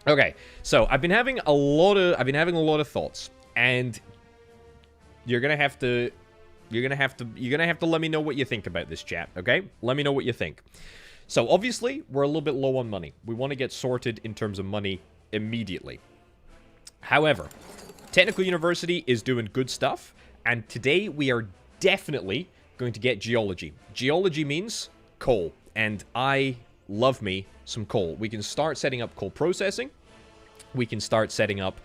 Okay, so I've been having a lot of thoughts, and you're gonna have to let me know what you think about this, chat. Okay, let me know what you think. So obviously we're a little bit low on money. We want to get sorted in terms of money immediately. However, Technical University is doing good stuff, and today we are definitely going to get Geology. Geology means coal, and I love me some coal. We can start setting up coal processing. We can start setting up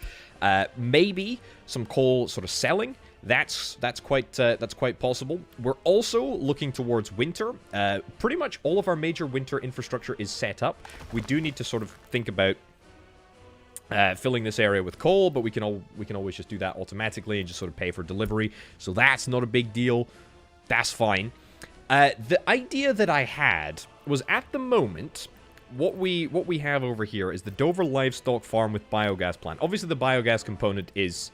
maybe some coal sort of selling. That's quite possible. We're also looking towards winter. Pretty much all of our major winter infrastructure is set up. We do need to sort of think about filling this area with coal, but we can always just do that automatically and just sort of pay for delivery. So that's not a big deal. That's fine. The idea that I had was, at the moment, what we have over here is the Dover Livestock Farm with biogas plant. Obviously, the biogas component is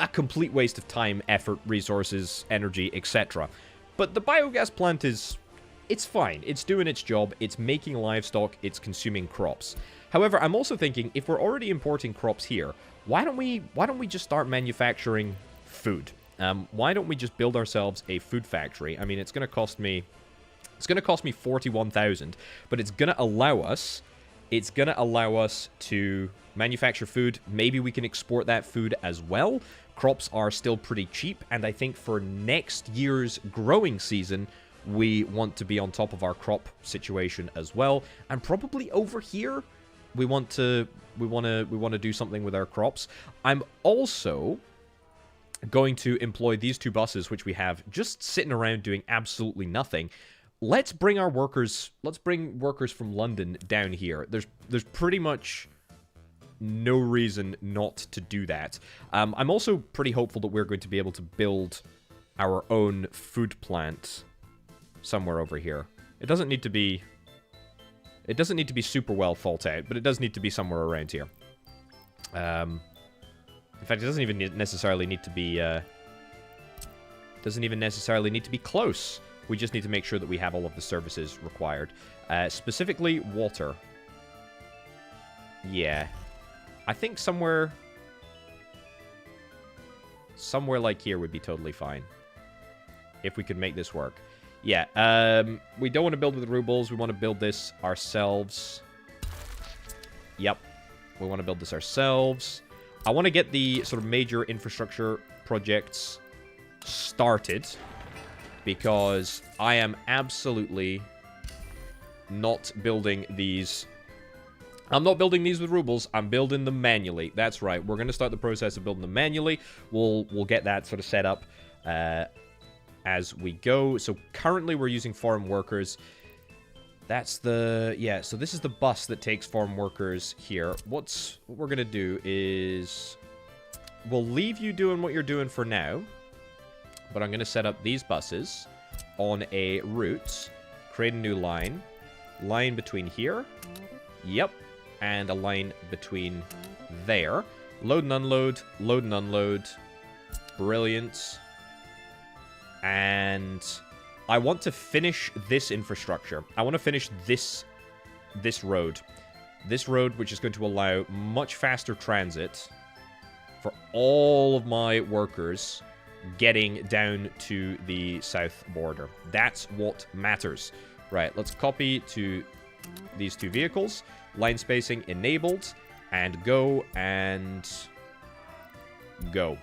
a complete waste of time, effort, resources, energy, etc. But the biogas plant it's fine. It's doing its job. It's making livestock. It's consuming crops. However, I'm also thinking, if we're already importing crops here, why don't we just start manufacturing food? Why don't we just build ourselves a food factory? I mean, it's going to cost me 41,000, but it's going to allow us to manufacture food. Maybe we can export that food as well. Crops are still pretty cheap, and I think for next year's growing season, we want to be on top of our crop situation as well. And probably over here, we want to do something with our crops. I'm also going to employ these two buses, which we have just sitting around doing absolutely nothing. Let's bring workers from London down here. There's pretty much no reason not to do that. I'm also pretty hopeful that we're going to be able to build our own food plant somewhere over here. It doesn't need to be super well thought out, but it does need to be somewhere around here. In fact, it doesn't even necessarily need to be close. We just need to make sure that we have all of the services required. Specifically, water. Yeah. I think somewhere like here would be totally fine. If we could make this work. Yeah, we don't want to build with rubles. We want to build this ourselves. Yep. We want to build this ourselves. I want to get the sort of major infrastructure projects started, because I am absolutely not building these. I'm not building these with rubles. I'm building them manually. That's right. We're going to start the process of building them manually. We'll get that sort of set up as we go. So currently we're using farm workers. That's the... Yeah, so this is the bus that takes farm workers here. What we're going to do is... We'll leave you doing what you're doing for now. But I'm going to set up these buses on a route. Create a new line. Line between here. Yep. And a line between there. Load and unload. Load and unload. Brilliant. And I want to finish this infrastructure. I want to finish this road. This road, which is going to allow much faster transit for all of my workers getting down to the south border. That's what matters. Right, let's copy to these two vehicles. Line spacing enabled. And go, and go.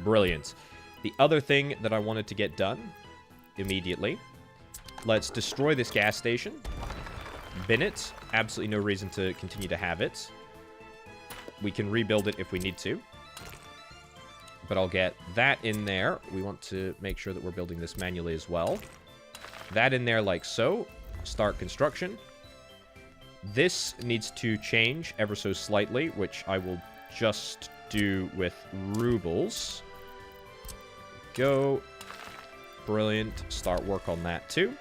Brilliant. The other thing that I wanted to get done immediately. Let's destroy this gas station. Bin it. Absolutely no reason to continue to have it. We can rebuild it if we need to. But I'll get that in there. We want to make sure that we're building this manually as well. That in there like so. Start construction. This needs to change ever so slightly, which I will just do with rubles. Go. Brilliant. Start work on that too.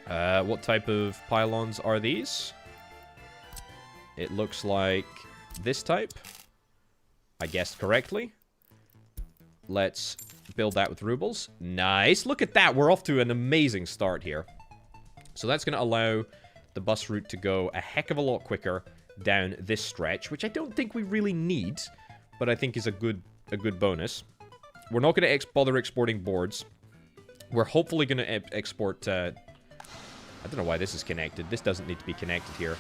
What type of pylons are these? It looks like this type. I guessed correctly. Let's build that with rubles. Nice. Look at that. We're off to an amazing start here. So that's going to allow the bus route to go a heck of a lot quicker down this stretch, which I don't think we really need, but I think is a good bonus. We're not going to bother exporting boards. We're hopefully going to export... I don't know why this is connected. This doesn't need to be connected here.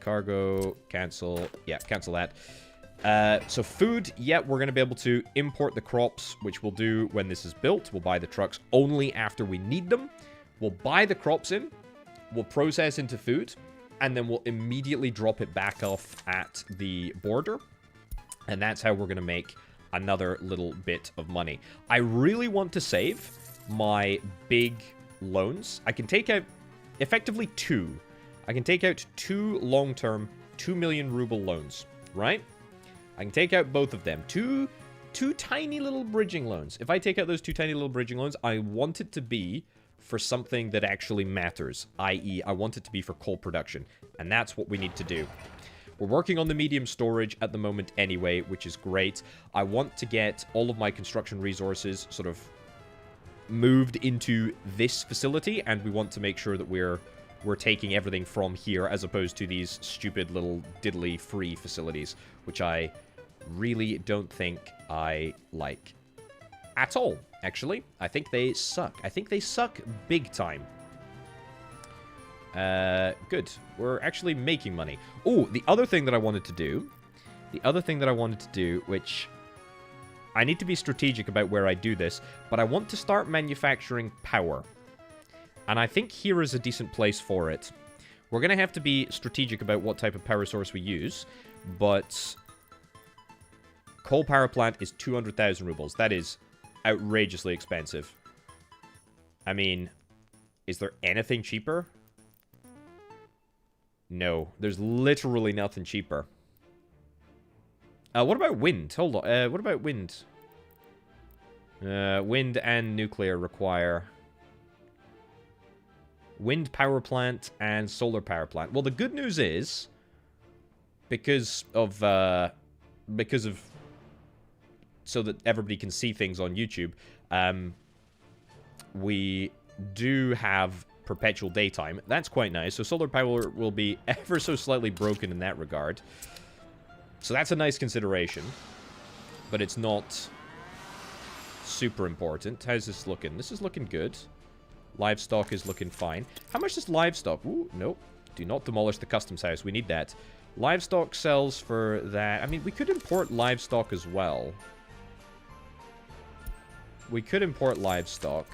Cargo, cancel. Yeah, cancel that. So food, yeah, we're going to be able to import the crops, which we'll do when this is built. We'll buy the trucks only after we need them. We'll buy the crops in. We'll process into food. And then we'll immediately drop it back off at the border. And that's how we're going to make another little bit of money. I really want to save my big loans. I can take out effectively 2. I can take out 2 long-term 2 million ruble loans, right? I can take out both of them. Two tiny little bridging loans. If I take out those 2 tiny little bridging loans, I want it to be for something that actually matters, i.e. I want it to be for coal production, and that's what we need to do. We're working on the medium storage at the moment anyway, which is great. I want to get all of my construction resources sort of moved into this facility, and we want to make sure that we're taking everything from here as opposed to these stupid little diddly free facilities, which I really don't think I like at all, actually. I think they suck. I think they suck big time. Good. We're actually making money. Oh, the other thing that I wanted to do, which I need to be strategic about where I do this, but I want to start manufacturing power. And I think here is a decent place for it. We're going to have to be strategic about what type of power source we use, but coal power plant is 200,000 rubles. That is outrageously expensive. I mean, is there anything cheaper? No, there's literally nothing cheaper. What about wind? Hold on. What about wind? Wind and nuclear require... wind power plant and solar power plant. Well, the good news is, because of so that everybody can see things on YouTube, we do have perpetual daytime. That's quite nice. So solar power will be ever so slightly broken in that regard. So that's a nice consideration, but it's not super important. How's this looking? This is looking good. Livestock is looking fine. How much is livestock? Ooh, nope. Do not demolish the customs house. We need that. Livestock sells for that. I mean, we could import livestock as well. We could import livestock.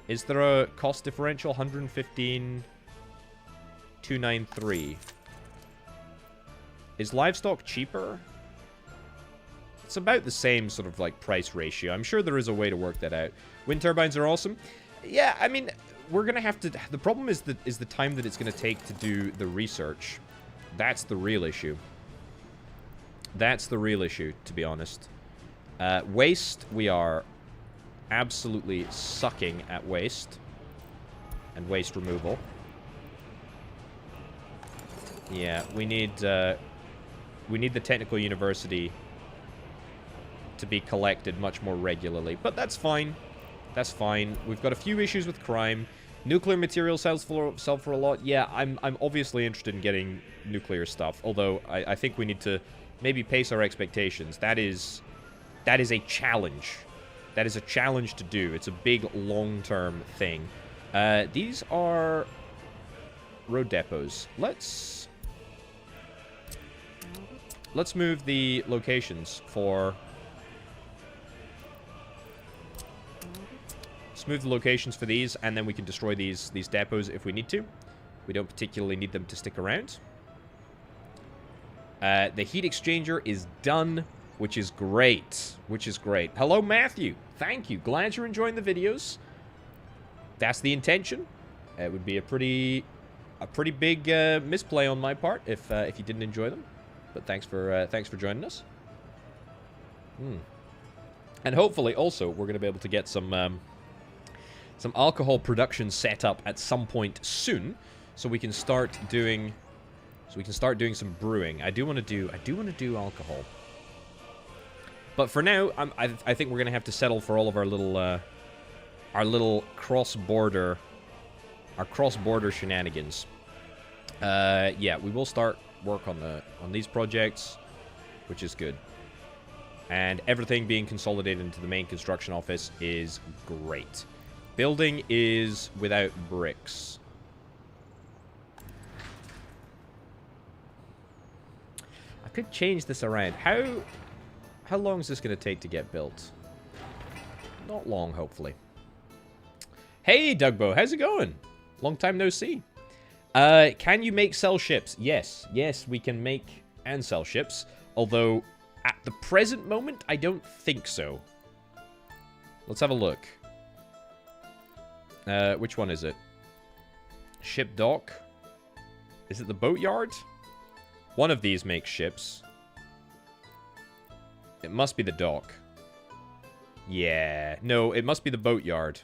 Is there a cost differential? 115,293. Is livestock cheaper? It's about the same sort of like price ratio. I'm sure there is a way to work that out. Wind turbines are awesome. Yeah, I mean, we're gonna have to... The problem is the time that it's gonna take to do the research. That's the real issue. That's the real issue, to be honest. Waste, we are absolutely sucking at waste. And waste removal. Yeah, we need the technical university to be collected much more regularly. But that's fine. That's fine. We've got a few issues with crime. Nuclear material sells for a lot. Yeah, I'm obviously interested in getting nuclear stuff. Although I think we need to maybe pace our expectations. That is a challenge. That is a challenge to do. It's a big long-term thing. These are road depots. Let's move the locations for... Let's move the locations for these, and then we can destroy these depots if we need to. We don't particularly need them to stick around. The heat exchanger is done, which is great. Which is great. Hello, Matthew. Thank you. Glad you're enjoying the videos. That's the intention. It would be a pretty big misplay on my part if you didn't enjoy them. But thanks for joining us. And hopefully, also, we're going to be able to get some alcohol production set up at some point soon, so we can start doing some brewing. I do want to do alcohol. But for now, I think we're going to have to settle for all of our little cross-border shenanigans. Yeah, we will start work on these projects, which is good. And everything being consolidated into the main construction office is great. Building is without bricks. I could change this around. How long is this going to take to get built? Not long, hopefully. Hey, Dugbo, how's it going? Long time no see. Can you make sell ships? Yes. Yes, we can make and sell ships. Although, at the present moment, I don't think so. Let's have a look. Which one is it? Ship dock? Is it the boatyard? One of these makes ships. It must be the dock. Yeah. No, it must be the boatyard.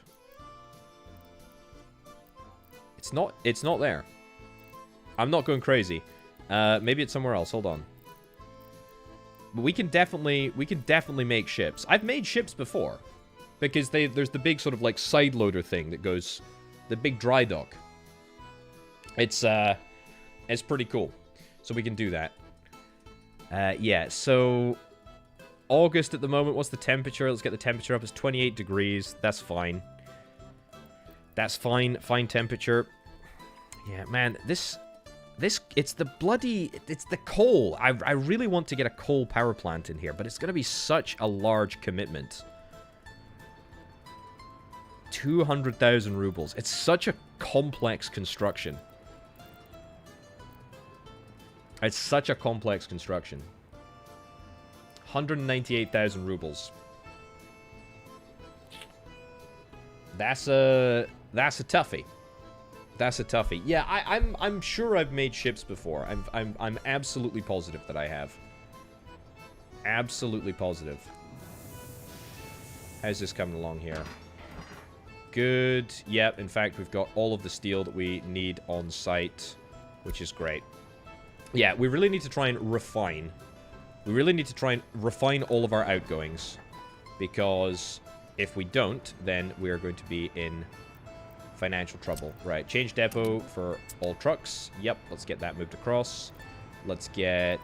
It's not there. I'm not going crazy. Maybe it's somewhere else. Hold on. But we can definitely make ships. I've made ships before. Because there's the big sort of like side loader thing that goes, the big dry dock. It's pretty cool. So we can do that. Yeah, so August at the moment, what's the temperature? Let's get the temperature up. It's 28 degrees. That's fine. That's fine. Fine temperature. Yeah, man, it's the coal. I really want to get a coal power plant in here, but it's going to be such a large commitment. 200,000 rubles. It's such a complex construction. It's such a complex construction. 198,000 rubles. That's a toughie. That's a toughie. Yeah, I'm sure I've made ships before. I'm absolutely positive that I have. Absolutely positive. How's this coming along here? Good. Yep, in fact, we've got all of the steel that we need on site, which is great. Yeah, we really need to try and refine. We really need to try and refine all of our outgoings, because if we don't, then we're going to be in financial trouble. Right, change depot for all trucks. Yep, let's get that moved across. Let's get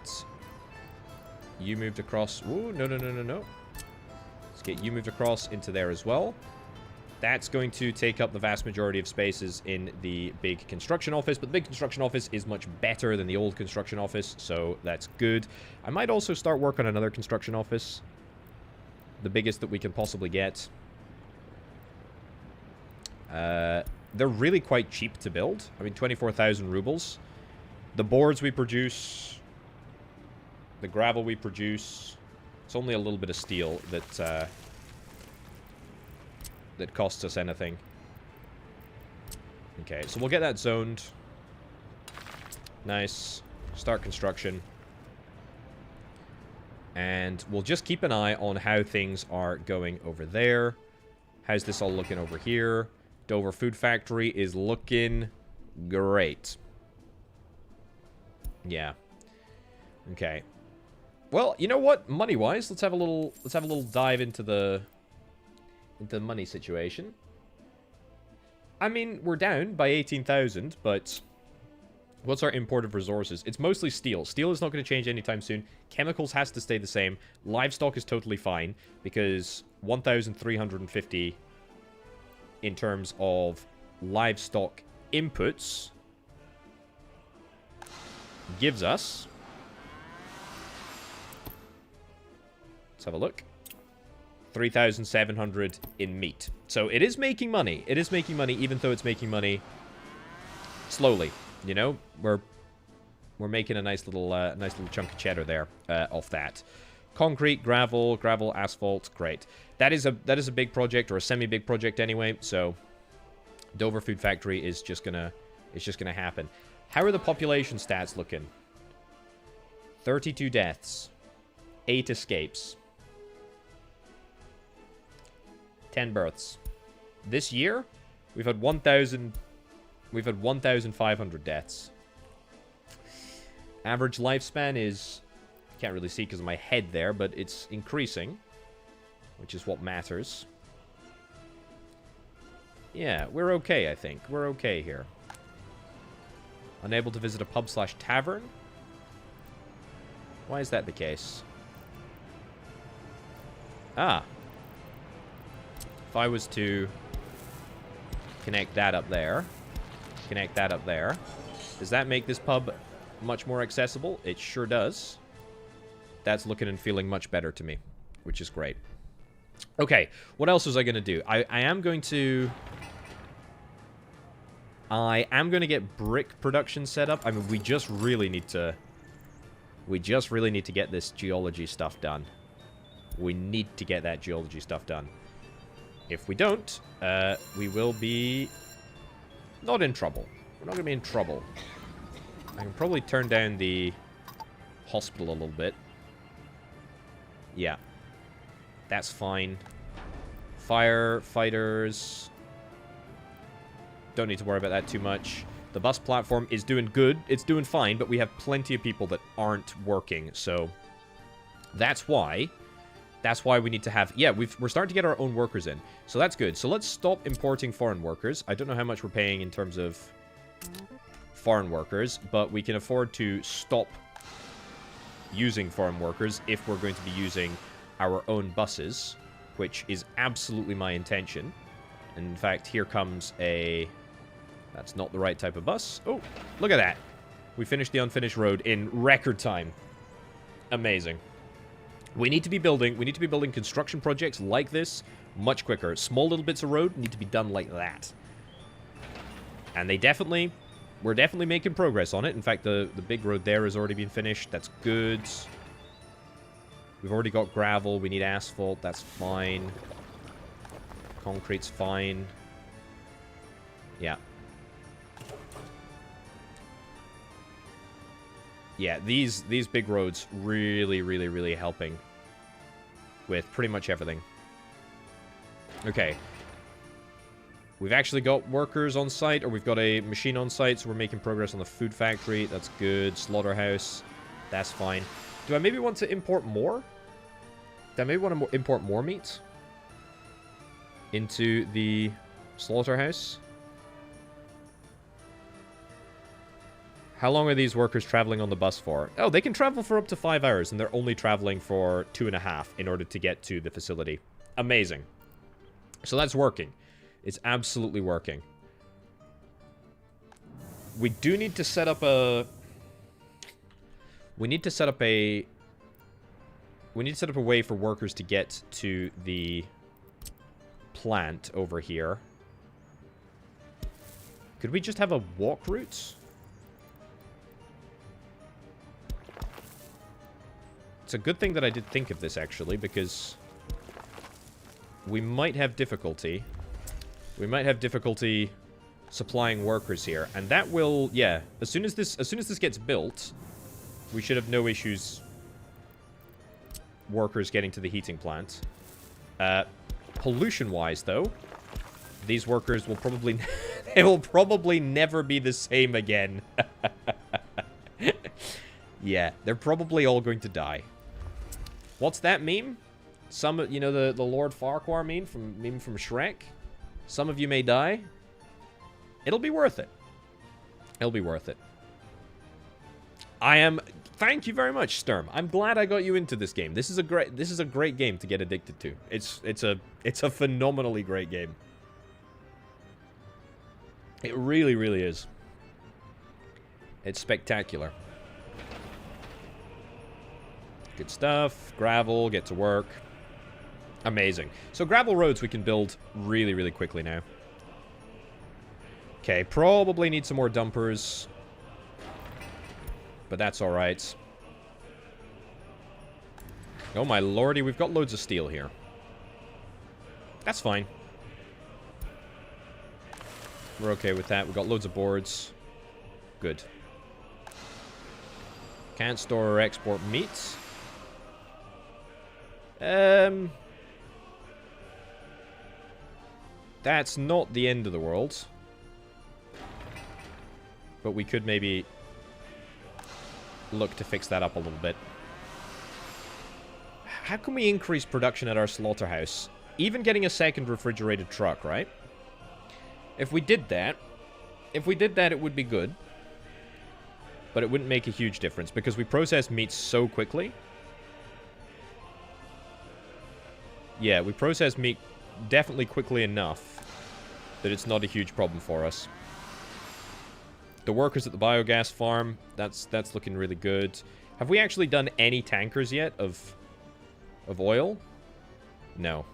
you moved across. Ooh, no. Let's get you moved across into there as well. That's going to take up the vast majority of spaces in the big construction office, but the big construction office is much better than the old construction office, so that's good. I might also start work on another construction office. The biggest that we can possibly get. They're really quite cheap to build. I mean, 24,000 rubles. The boards we produce, the gravel we produce, it's only a little bit of steel that costs us anything. Okay, so we'll get that zoned. Nice. Start construction. And we'll just keep an eye on how things are going over there. How's this all looking over here? Dover Food Factory is looking great. Yeah. Okay. Well, you know what? Money-wise, let's have a little dive into the money situation. I mean, we're down by 18,000, but what's our import of resources? It's mostly steel. Steel is not going to change anytime soon. Chemicals has to stay the same. Livestock is totally fine, because 1,350 in terms of livestock inputs gives us... Let's have a look. 3,700 in meat. So it is making money. It is making money, even though it's making money slowly. You know, we're making a nice little chunk of cheddar there off that. Concrete, gravel, asphalt, great. That is a big project, or a semi-big project anyway. So Dover Food Factory is just gonna happen. How are the population stats looking? 32 deaths, 8 escapes. 10 births. This year, we've had 1,500 deaths. Average lifespan is... Can't really see because of my head there, but it's increasing, which is what matters. Yeah, we're okay, I think. We're okay here. Unable to visit a pub/tavern? Why is that the case? Ah. If I was to connect that up there, connect that up there, does that make this pub much more accessible? It sure does. That's looking and feeling much better to me, which is great. Okay, what else was I going to do? I am going to get brick production set up. I mean, we just really need to get this geology stuff done. We need to get that geology stuff done. If we don't, we will be not in trouble. We're not going to be in trouble. I can probably turn down the hospital a little bit. Yeah. That's fine. Firefighters. Don't need to worry about that too much. The bus platform is doing good. It's doing fine, but we have plenty of people that aren't working. So that's why we need to have... Yeah, we're starting to get our own workers in. So that's good. So let's stop importing foreign workers. I don't know how much we're paying in terms of foreign workers, but we can afford to stop using foreign workers if we're going to be using our own buses, which is absolutely my intention. And in fact, here comes a... That's not the right type of bus. Oh, look at that. We finished the unfinished road in record time. Amazing. We need to be building construction projects like this much quicker. Small little bits of road need to be done like that. And we're definitely making progress on it. In fact, the big road there has already been finished. That's good. We've already got gravel. We need asphalt. That's fine. Concrete's fine. Yeah. Yeah, these big roads really helping with pretty much everything. Okay. We've actually got workers on site, or we've got a machine on site, so we're making progress on the food factory. That's good. Slaughterhouse. That's fine. Do I maybe want to import more? Do I maybe want to import more meat into the slaughterhouse? How long are these workers traveling on the bus for? Oh, they can travel for up to 5 hours, and they're only traveling for 2.5 in order to get to the facility. Amazing. So that's working. It's absolutely working. We do need to set up a... We need to set up a way for workers to get to the plant over here. Could we just have a walk route? It's a good thing that I did think of this, actually, because we might have difficulty. We might have difficulty supplying workers here, and that will, yeah. As soon as this gets built, we should have no issues workers getting to the heating plant. Pollution-wise, though, these workers will probably they will probably never be the same again. Yeah, they're probably all going to die. What's that meme? You know, the Lord Farquhar meme from Shrek? Some of you may die. It'll be worth it. It'll be worth it. Thank you very much, Sturm. I'm glad I got you into this game. This is a great game to get addicted to. It's a phenomenally great game. It really is. It's spectacular. Good stuff. Gravel, get to work. Amazing. So gravel roads we can build really quickly now. Okay, probably need some more dumpers. But that's alright. Oh my lordy, we've got loads of steel here. That's fine. We're okay with that. We've got loads of boards. Good. Can't store or export meat. That's not the end of the world. But we could maybe look to fix that up a little bit. How can we increase production at our slaughterhouse? Even getting a second refrigerated truck, right? If we did that, it would be good. but it wouldn't make a huge difference because we process meat so quickly. Yeah, we process meat definitely quickly enough that it's not a huge problem for us. The workers at the biogas farm, that's looking really good. Have we actually done any tankers yet of oil? No.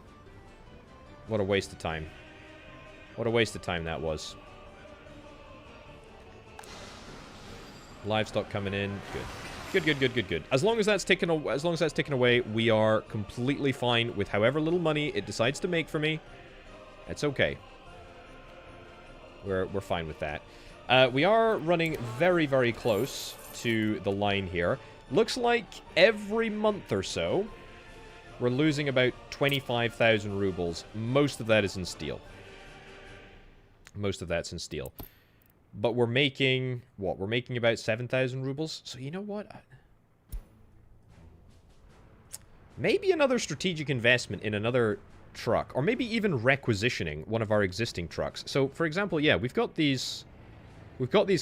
What a waste of time. What a waste of time that was. Livestock coming in. Good. As long as that's taken away, we are completely fine with however little money it decides to make for me. It's okay. We're fine with that. We are running very, very close to the line here. Looks like every month or so, we're losing about 25,000 rubles. Most of that is in steel. Most of that's in steel. But we're making, what? We're making about 7,000 rubles. So you know what? Maybe another strategic investment in another truck. Or maybe even requisitioning one of our existing trucks. So, for example, yeah, we've got these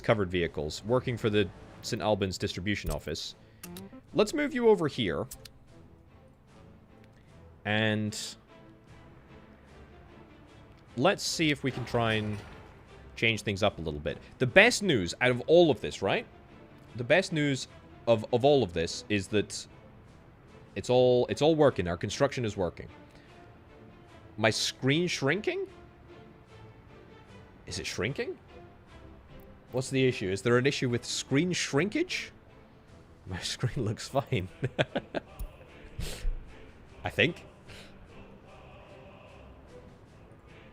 covered vehicles working for the St. Albans distribution office. Let's move you over here. And let's see if we can try and change things up a little bit. The best news out of all of this, right? The best news of all of this is that it's all working. Our construction is working. My screen shrinking? Is it shrinking? What's the issue? Is there an issue with screen shrinkage? My screen looks fine. I think.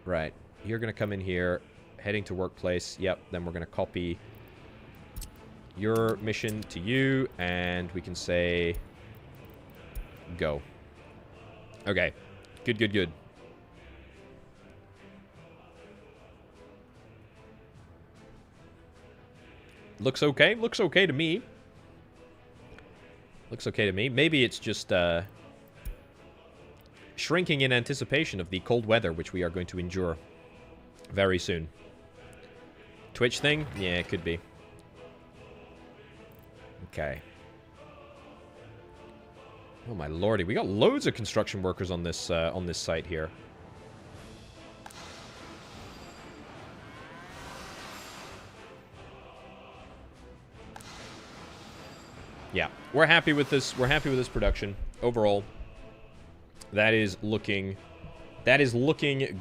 Right. You're going to come in here. Heading to workplace. Yep. Then we're going to copy your mission to you. And we can say... Go. Okay. Good. Looks okay. Looks okay to me. Looks okay to me. Maybe it's just shrinking in anticipation of the cold weather, which we are going to endure very soon. Twitch thing? Yeah, it could be. Okay. Oh my lordy, we got loads of construction workers on this site here. Yeah, we're happy with this. We're happy with this production overall. That is looking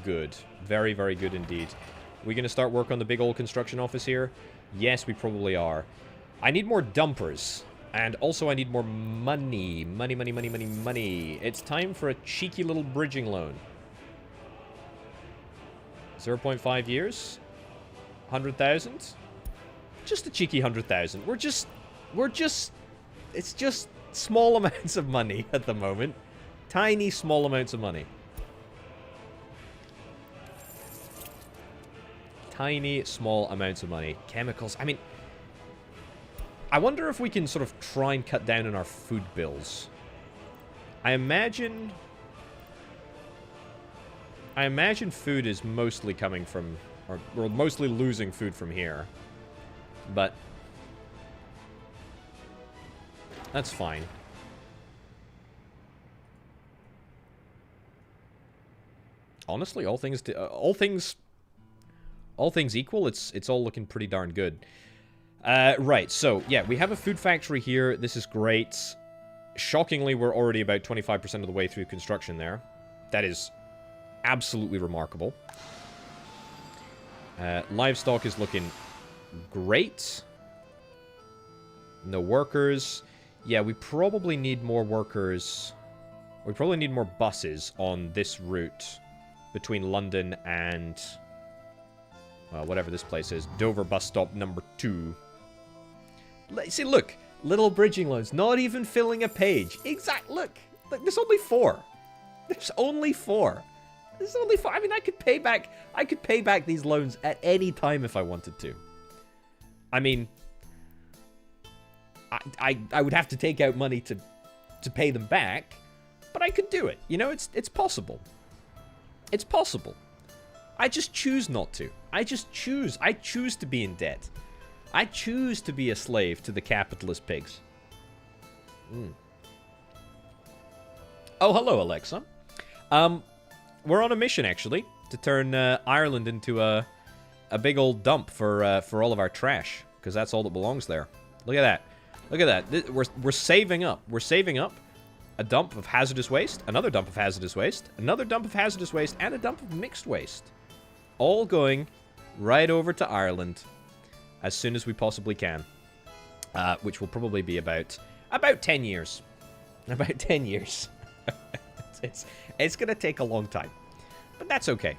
good. Very, very good indeed. We going to start work on the big old construction office here? Yes, we probably are. I need more dumpers. And also I need more money. Money. It's time for a cheeky little bridging loan. 0.5 years? 100,000? Just a cheeky 100,000. It's just small amounts of money at the moment. Tiny, small amounts of money. Tiny, small amounts of money. Chemicals. I mean, I wonder if we can sort of try and cut down on our food bills. I imagine food is mostly coming from... Or we're mostly losing food from here. But... that's fine. Honestly, all things equal, it's all looking pretty darn good. Right, so, yeah, we have a food factory here. This is great. Shockingly, we're already about 25% of the way through construction there. That is absolutely remarkable. Livestock is looking great. No workers. Yeah, we probably need more workers. We probably need more buses on this route between London and... well, whatever this place is. Dover bus stop number 2. See, look. Little bridging loans. Not even filling a page. Look, there's only 4. There's only 4. There's only 4. I mean, I could pay back these loans at any time if I wanted to. I mean... I would have to take out money to pay them back, but I could do it. You know, it's possible. It's possible. I just choose not to. I choose to be in debt. I choose to be a slave to the capitalist pigs. Oh, hello, Alexa. We're on a mission, actually, to turn Ireland into a big old dump for all of our trash, because that's all that belongs there. Look at that. Look at that. We're saving up. We're saving up a dump of hazardous waste, another dump of hazardous waste, another dump of hazardous waste, and a dump of mixed waste. All going right over to Ireland as soon as we possibly can, which will probably be about 10 years. About 10 years. It's going to take a long time. But that's okay,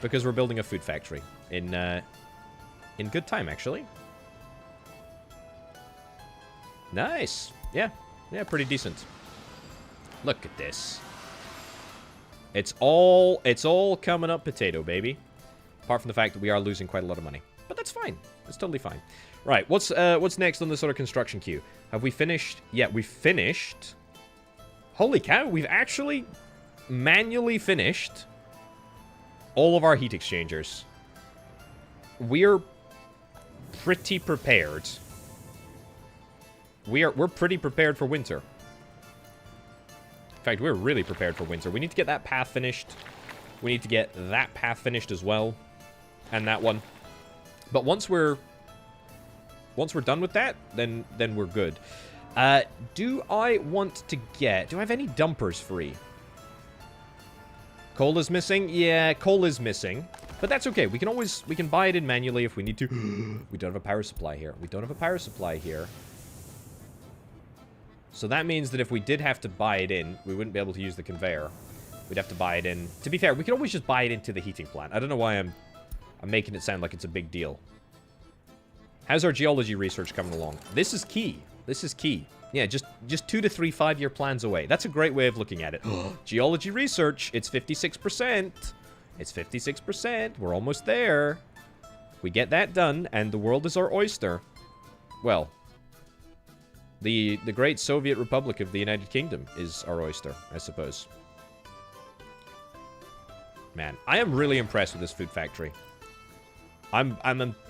because we're building a food factory in good time, actually. Nice. Yeah, pretty decent. Look at this. It's all coming up potato, baby. Apart from the fact that we are losing quite a lot of money. But that's fine. It's totally fine. Right, what's next on the sort of construction queue? Have we finished? Yeah, we finished. Holy cow, we've actually manually finished all of our heat exchangers. We're pretty prepared. We're pretty prepared for winter. In fact, we're really prepared for winter. We need to get that path finished. We need to get that path finished as well. And that one. But once we're done with that, then we're good. Do I want to get... Do I have any dumpers free? Coal is missing? Yeah, coal is missing. But that's okay. We can buy it in manually if we need to. We don't have a power supply here. We don't have a power supply here. So that means that if we did have to buy it in, we wouldn't be able to use the conveyor. We'd have to buy it in. To be fair, we could always just buy it into the heating plant. I don't know why I'm making it sound like it's a big deal. How's our geology research coming along? This is key. This is key. Yeah, just 2 to 3 5-year plans away. That's a great way of looking at it. Geology research, it's 56%. It's 56%. We're almost there. We get that done, and the world is our oyster. Well, the great Soviet Republic of the United Kingdom is our oyster, I suppose. Man, I am really impressed with this food factory. I'm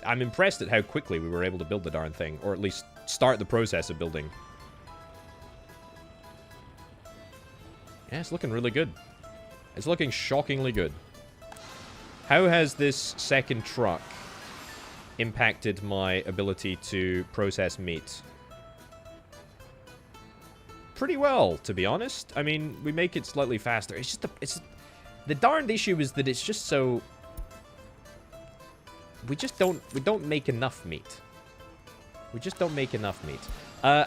impressed at how quickly we were able to build the darn thing, or at least start the process of building. Yeah, it's looking really good. It's looking shockingly good. How has this second truck impacted my ability to process meat? Pretty well, to be honest. I mean, we make it slightly faster. It's just the darned issue is that it's just so... We don't make enough meat. We just don't make enough meat.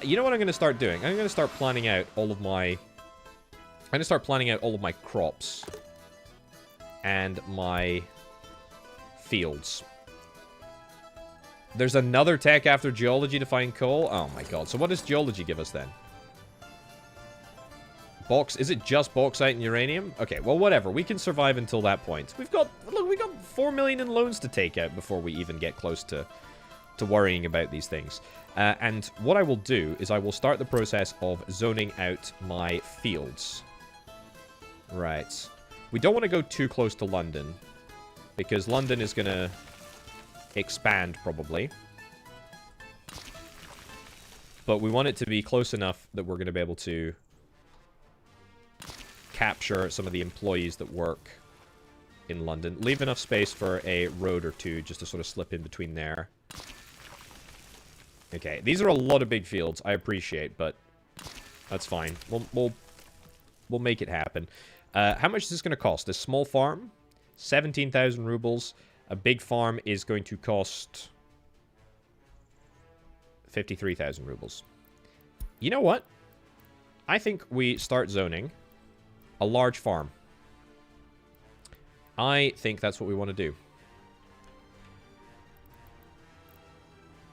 You know what I'm going to start doing? I'm going to start planning out all of my... I'm going to start planning out all of my crops. And my fields. There's another tech after geology to find coal? Oh my god. So what does geology give us then? Is it just bauxite and uranium? Okay, well, whatever. We can survive until that point. Look, we got 4 million in loans to take out before we even get close to worrying about these things. And what I will do is I will start the process of zoning out my fields. Right. We don't want to go too close to London, because London is going to expand, probably. But we want it to be close enough that we're going to be able to capture some of the employees that work in London. Leave enough space for a road or two just to sort of slip in between there. Okay, these are a lot of big fields, I appreciate, but that's fine. We'll make it happen. How much is this going to cost? A small farm, 17,000 rubles. A big farm is going to cost 53,000 rubles. You know what? I think we start zoning a large farm. I think that's what we want to do.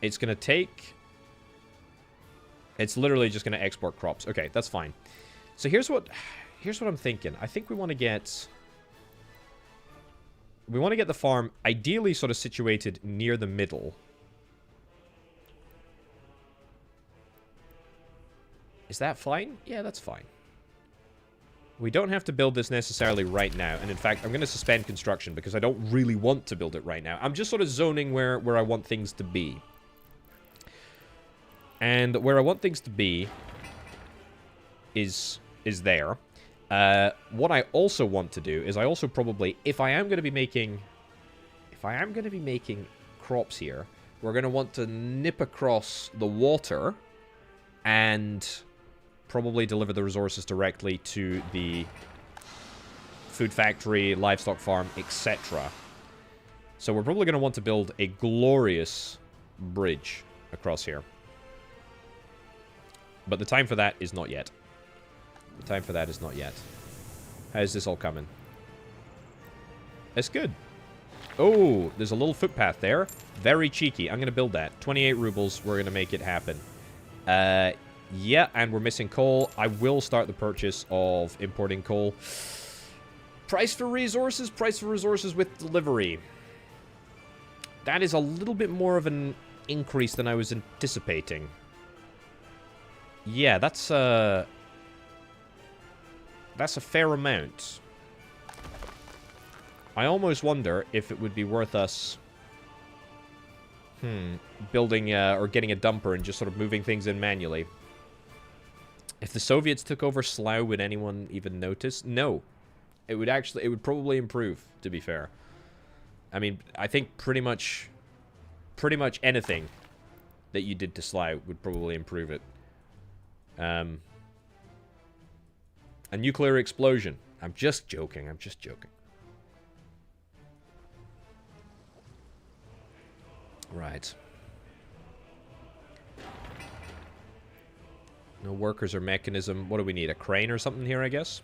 It's going to take... It's literally just going to export crops. Okay, that's fine. So here's what I'm thinking. I think we want to get... We want to get the farm ideally sort of situated near the middle. Is that fine? Yeah, that's fine. We don't have to build this necessarily right now. And in fact, I'm going to suspend construction because I don't really want to build it right now. I'm just sort of zoning where I want things to be. And where I want things to be is there. What I also want to do is I also probably, if I am going to be making crops here, we're going to want to nip across the water and probably deliver the resources directly to the food factory, livestock farm, etc. So we're probably going to want to build a glorious bridge across here. But the time for that is not yet. The time for that is not yet. How's this all coming? It's good. Oh, there's a little footpath there. Very cheeky. I'm going to build that. 28 rubles. We're going to make it happen. Yeah, and we're missing coal. I will start the purchase of importing coal. Price for resources. Price for resources with delivery. That is a little bit more of an increase than I was anticipating. Yeah, that's a fair amount. I almost wonder if it would be worth us building or getting a dumper and just sort of moving things in manually. If the Soviets took over Slough, would anyone even notice? No. It would probably improve, to be fair. I mean, I think pretty much anything that you did to Slough would probably improve it. A nuclear explosion. I'm just joking. I'm just joking. Right. No workers or mechanism. What do we need? A crane or something here, I guess?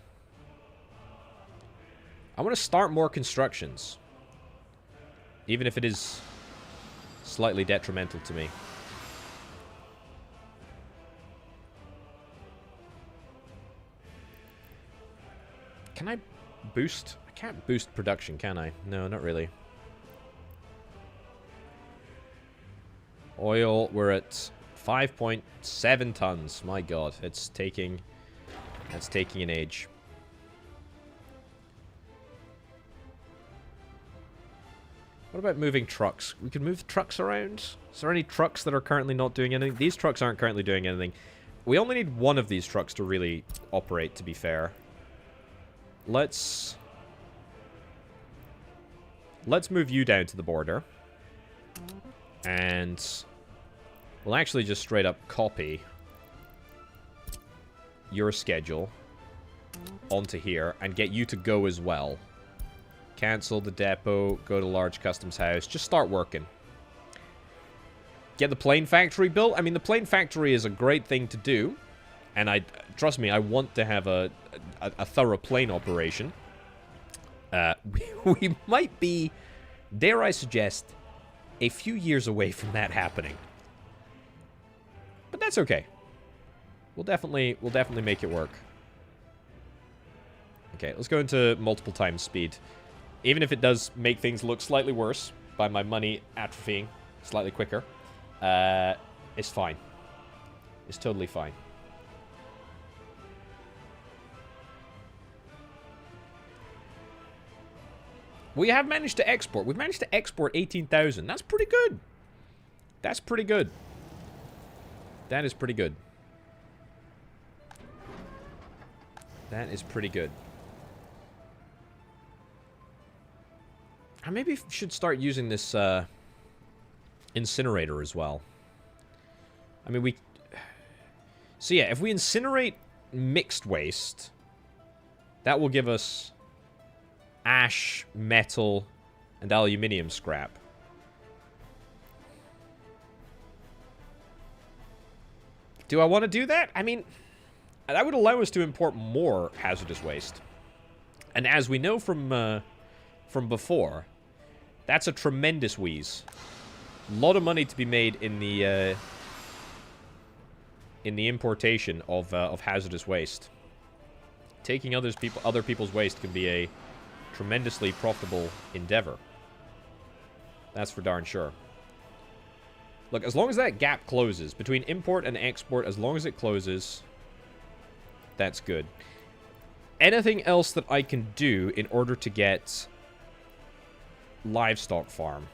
I want to start more constructions. Even if it is slightly detrimental to me. Can I boost? I can't boost production, can I? No, not really. Oil, we're at 5.7 tons. My god, that's taking an age. What about moving trucks? We can move trucks around? Is there any trucks that are currently not doing anything? These trucks aren't currently doing anything. We only need one of these trucks to really operate, to be fair. Let's move you down to the border. And we'll actually just straight up copy your schedule onto here and get you to go as well. Cancel the depot, go to large customs house, just start working. Get the plane factory built. I mean, the plane factory is a great thing to do. And trust me, I want to have a thorough plane operation. We might be, dare I suggest, a few years away from that happening. But that's okay. We'll definitely make it work. Okay, let's go into multiple times speed. Even if it does make things look slightly worse by my money atrophying slightly quicker, it's fine. It's totally fine. We have managed to export. We've managed to export 18,000. That's pretty good. That's pretty good. That is pretty good. That is pretty good. I maybe should start using this incinerator as well. I mean, so yeah, if we incinerate mixed waste, that will give us ash, metal, and aluminium scrap. Do I want to do that? I mean, that would allow us to import more hazardous waste. And as we know from before, that's a tremendous wheeze. A lot of money to be made in the importation of hazardous waste. Taking other people's waste can be a tremendously profitable endeavor. That's for darn sure. Look, as long as that gap closes between import and export, as long as it closes, that's good. Anything else that I can do in order to get livestock farm?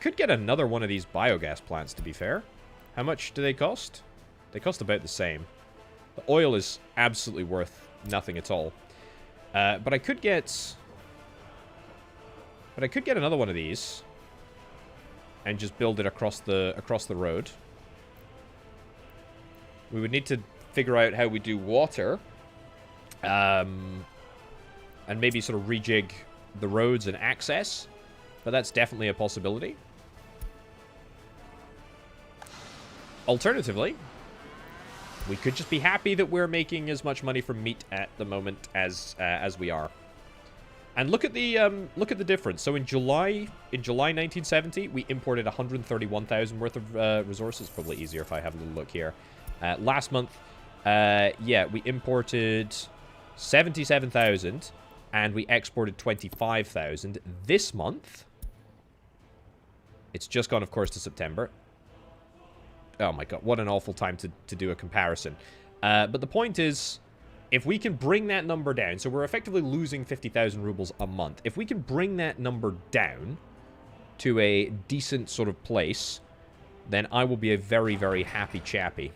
could get another one of these biogas plants, to be fair. How much do they cost? They cost about the same. The oil is absolutely worth nothing at all. But I could get... But I could get another one of these. And just build it across the road. We would need to figure out how we do water. And maybe sort of rejig the roads and access. But that's definitely a possibility. Alternatively, we could just be happy that we're making as much money from meat at the moment as we are. And look at the difference. So in July 1970, we imported 131,000 worth of resources. Probably easier if I have a little look here. Last month, yeah, we imported 77,000 and we exported 25,000. This month, it's just gone, of course, to September. Oh my god, what an awful time to do a comparison. But the point is, if we can bring that number down, so we're effectively losing 50,000 rubles a month. If we can bring that number down to a decent sort of place, then I will be a very, very happy chappy.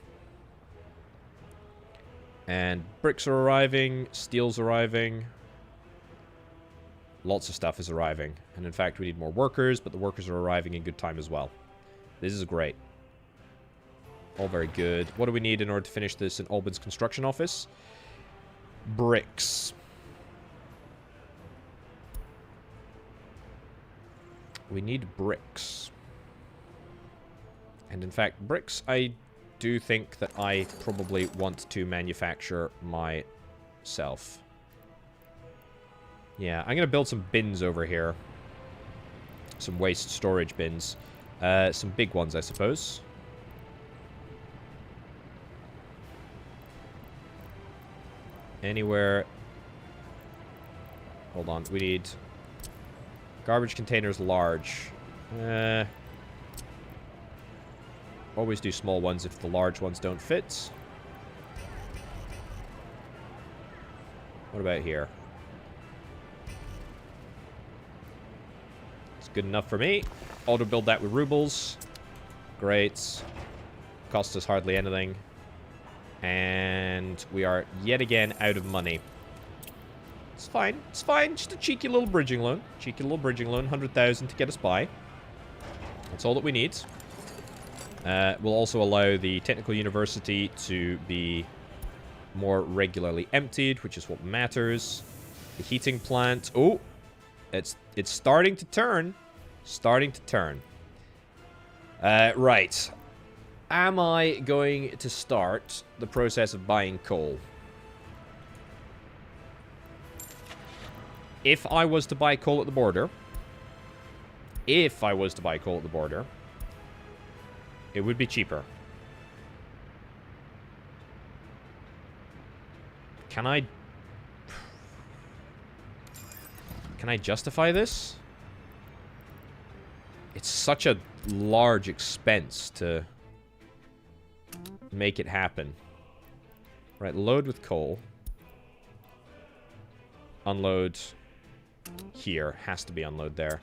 And bricks are arriving, steel's arriving. Lots of stuff is arriving. And in fact, we need more workers, but the workers are arriving in good time as well. This is great. All very good. What do we need in order to finish this in Albin's construction office? Bricks. We need bricks. And in fact, bricks, I do think that I probably want to manufacture myself. Yeah, I'm going to build some bins over here. Some waste storage bins. Some big ones, I suppose. Anywhere. Hold on, we need garbage containers large. Always do small ones if the large ones don't fit. What about here? It's good enough for me. Auto build that with rubles. Great. Cost us hardly anything. And we are yet again out of money. It's fine. It's fine. Just a cheeky little bridging loan. Cheeky little bridging loan. 100,000 to get us by. That's all that we need. We'll also allow the technical university to be more regularly emptied, which is what matters. The heating plant. Oh, it's starting to turn. Starting to turn. Right. Am I going to start the process of buying coal? If I was to buy coal at the border, it would be cheaper. Can I justify this? It's such a large expense to make it happen. Right, load with coal. Unload here. Has to be unload there.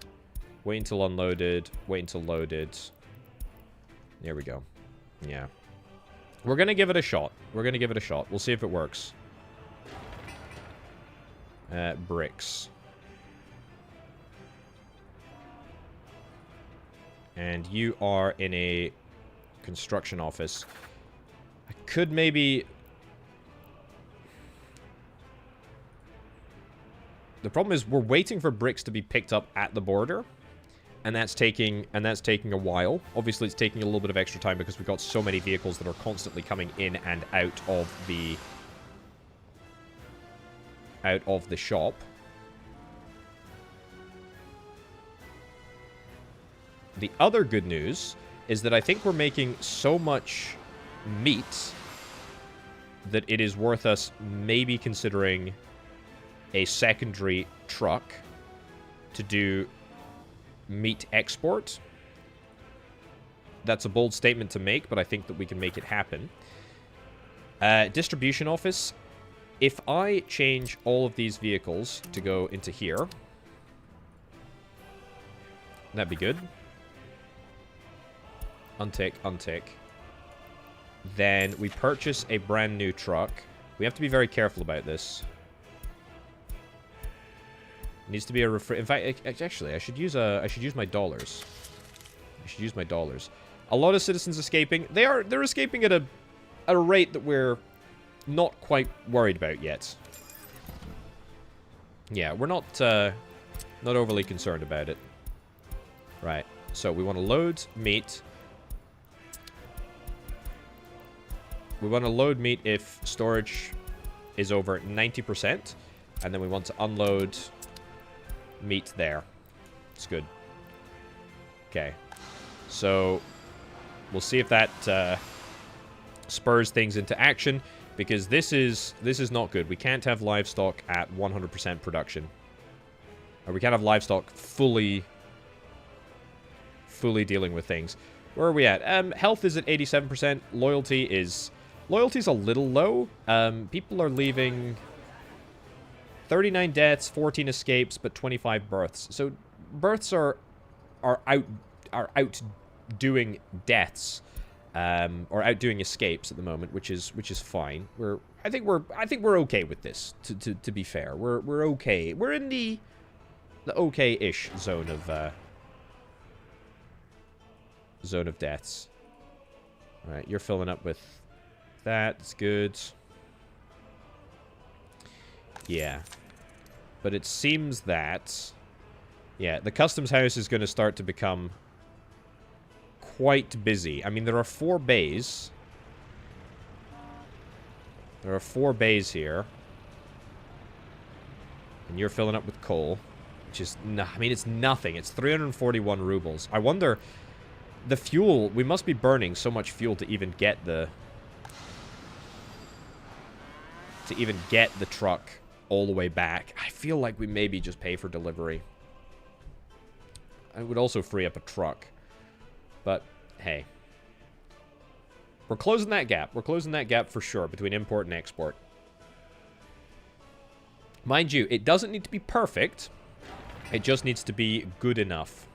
Wait until unloaded. Wait until loaded. There we go. Yeah. We're going to give it a shot. We're going to give it a shot. We'll see if it works. Bricks. And you are in a construction office. I could maybe... The problem is we're waiting for bricks to be picked up at the border. And that's taking a while. Obviously, it's taking a little bit of extra time because we've got so many vehicles that are constantly coming in and out of the shop. The other good news is that I think we're making so much meat that it is worth us maybe considering a secondary truck to do meat export. That's a bold statement to make, but I think that we can make it happen. Distribution office. If I change all of these vehicles to go into here, that'd be good. untick, untick. Then we purchase a brand new truck. We have to be very careful about this. It needs to be a in fact, actually, I should use my dollars. I should use my dollars. A lot of citizens escaping. They're escaping at a rate that we're not quite worried about yet. Yeah, we're not overly concerned about it. Right. So we want to load meat. We want to load meat if storage is over 90%. And then we want to unload meat there. It's good. Okay. So we'll see if that spurs things into action, because this is not good. We can't have livestock at 100% production. Or we can't have livestock fully dealing with things. Where are we at? Health is at 87%. Loyalty's a little low. People are leaving 39 deaths, 14 escapes, but 25 births. So births are outdoing deaths, or outdoing escapes at the moment, which is fine. I think we're okay with this. To be fair, we're okay. We're in the okay-ish zone of deaths. All right, you're filling up with that. It's good. Yeah, but it seems that the customs house is going to start to become quite busy. I mean, there are 4 bays. There are 4 bays here. And you're filling up with coal, which is, I mean, it's nothing. It's 341 rubles. I wonder, the fuel, we must be burning so much fuel to even get the truck all the way back. I feel like we maybe just pay for delivery. I would also free up a truck. But, hey. We're closing that gap. We're closing that gap for sure between import and export. Mind you, it doesn't need to be perfect. It just needs to be good enough.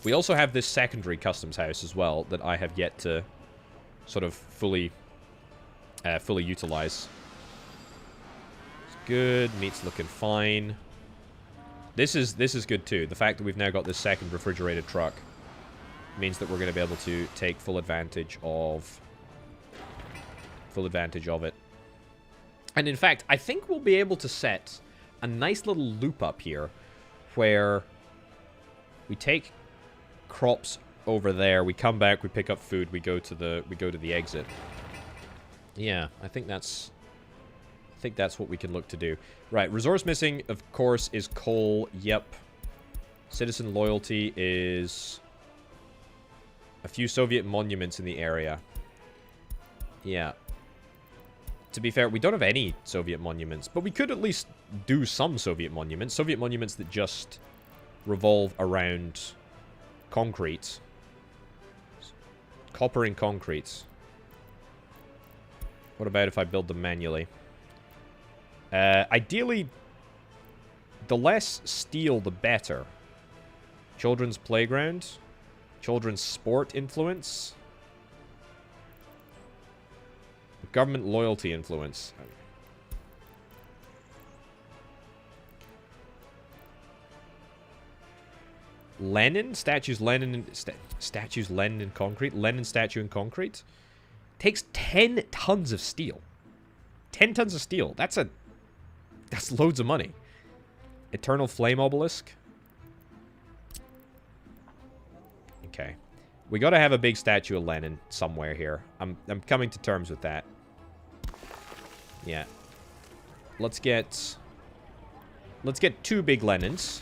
We also have this secondary customs house as well that I have yet to sort of fully utilize. It's good. Meat's looking fine. This is good too. The fact that we've now got this second refrigerated truck means that we're going to be able to take full advantage of it. And in fact, I think we'll be able to set a nice little loop up here where we take crops over there, we come back, we pick up food, we go to the exit. Yeah, I think that's what we can look to do. Right, resource missing, of course, is coal. Yep. Citizen loyalty is a few Soviet monuments in the area. Yeah. To be fair, we don't have any Soviet monuments, but we could at least do some Soviet monuments. Soviet monuments that just revolve around concrete. Copper and concrete. What about if I build them manually? Ideally, the less steel, the better. Children's playground. Children's sport influence. Government loyalty influence. Lenin? Statues Lenin in concrete? Lenin statue in concrete? Takes 10 tons of steel. 10 tons of steel. That's loads of money. Eternal flame obelisk. Okay. We gotta have a big statue of Lenin somewhere here. I'm coming to terms with that. Yeah. Let's get 2 big Lenins.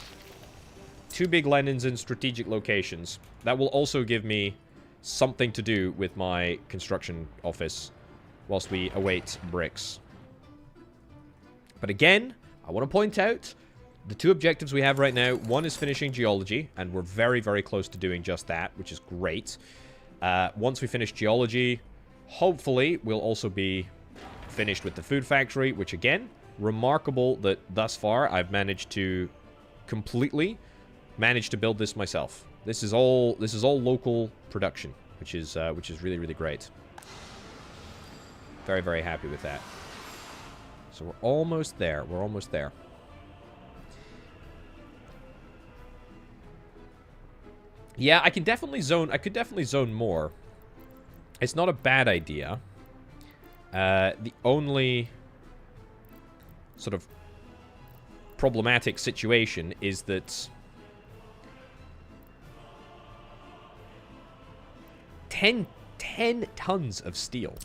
2 big Lenins in strategic locations. That will also give me something to do with my construction office whilst we await bricks. But again, I want to point out the 2 objectives we have right now. One is finishing geology, and we're very, very close to doing just that, which is great. Once we finish geology, hopefully we'll also be finished with the food factory, which again, remarkable that thus far I've managed to completely build this myself. This is all local production, which is really, really great. Very, very happy with that. So we're almost there. We're almost there. Yeah, I could definitely zone more. It's not a bad idea. The only sort of problematic situation is that 10 tons of steel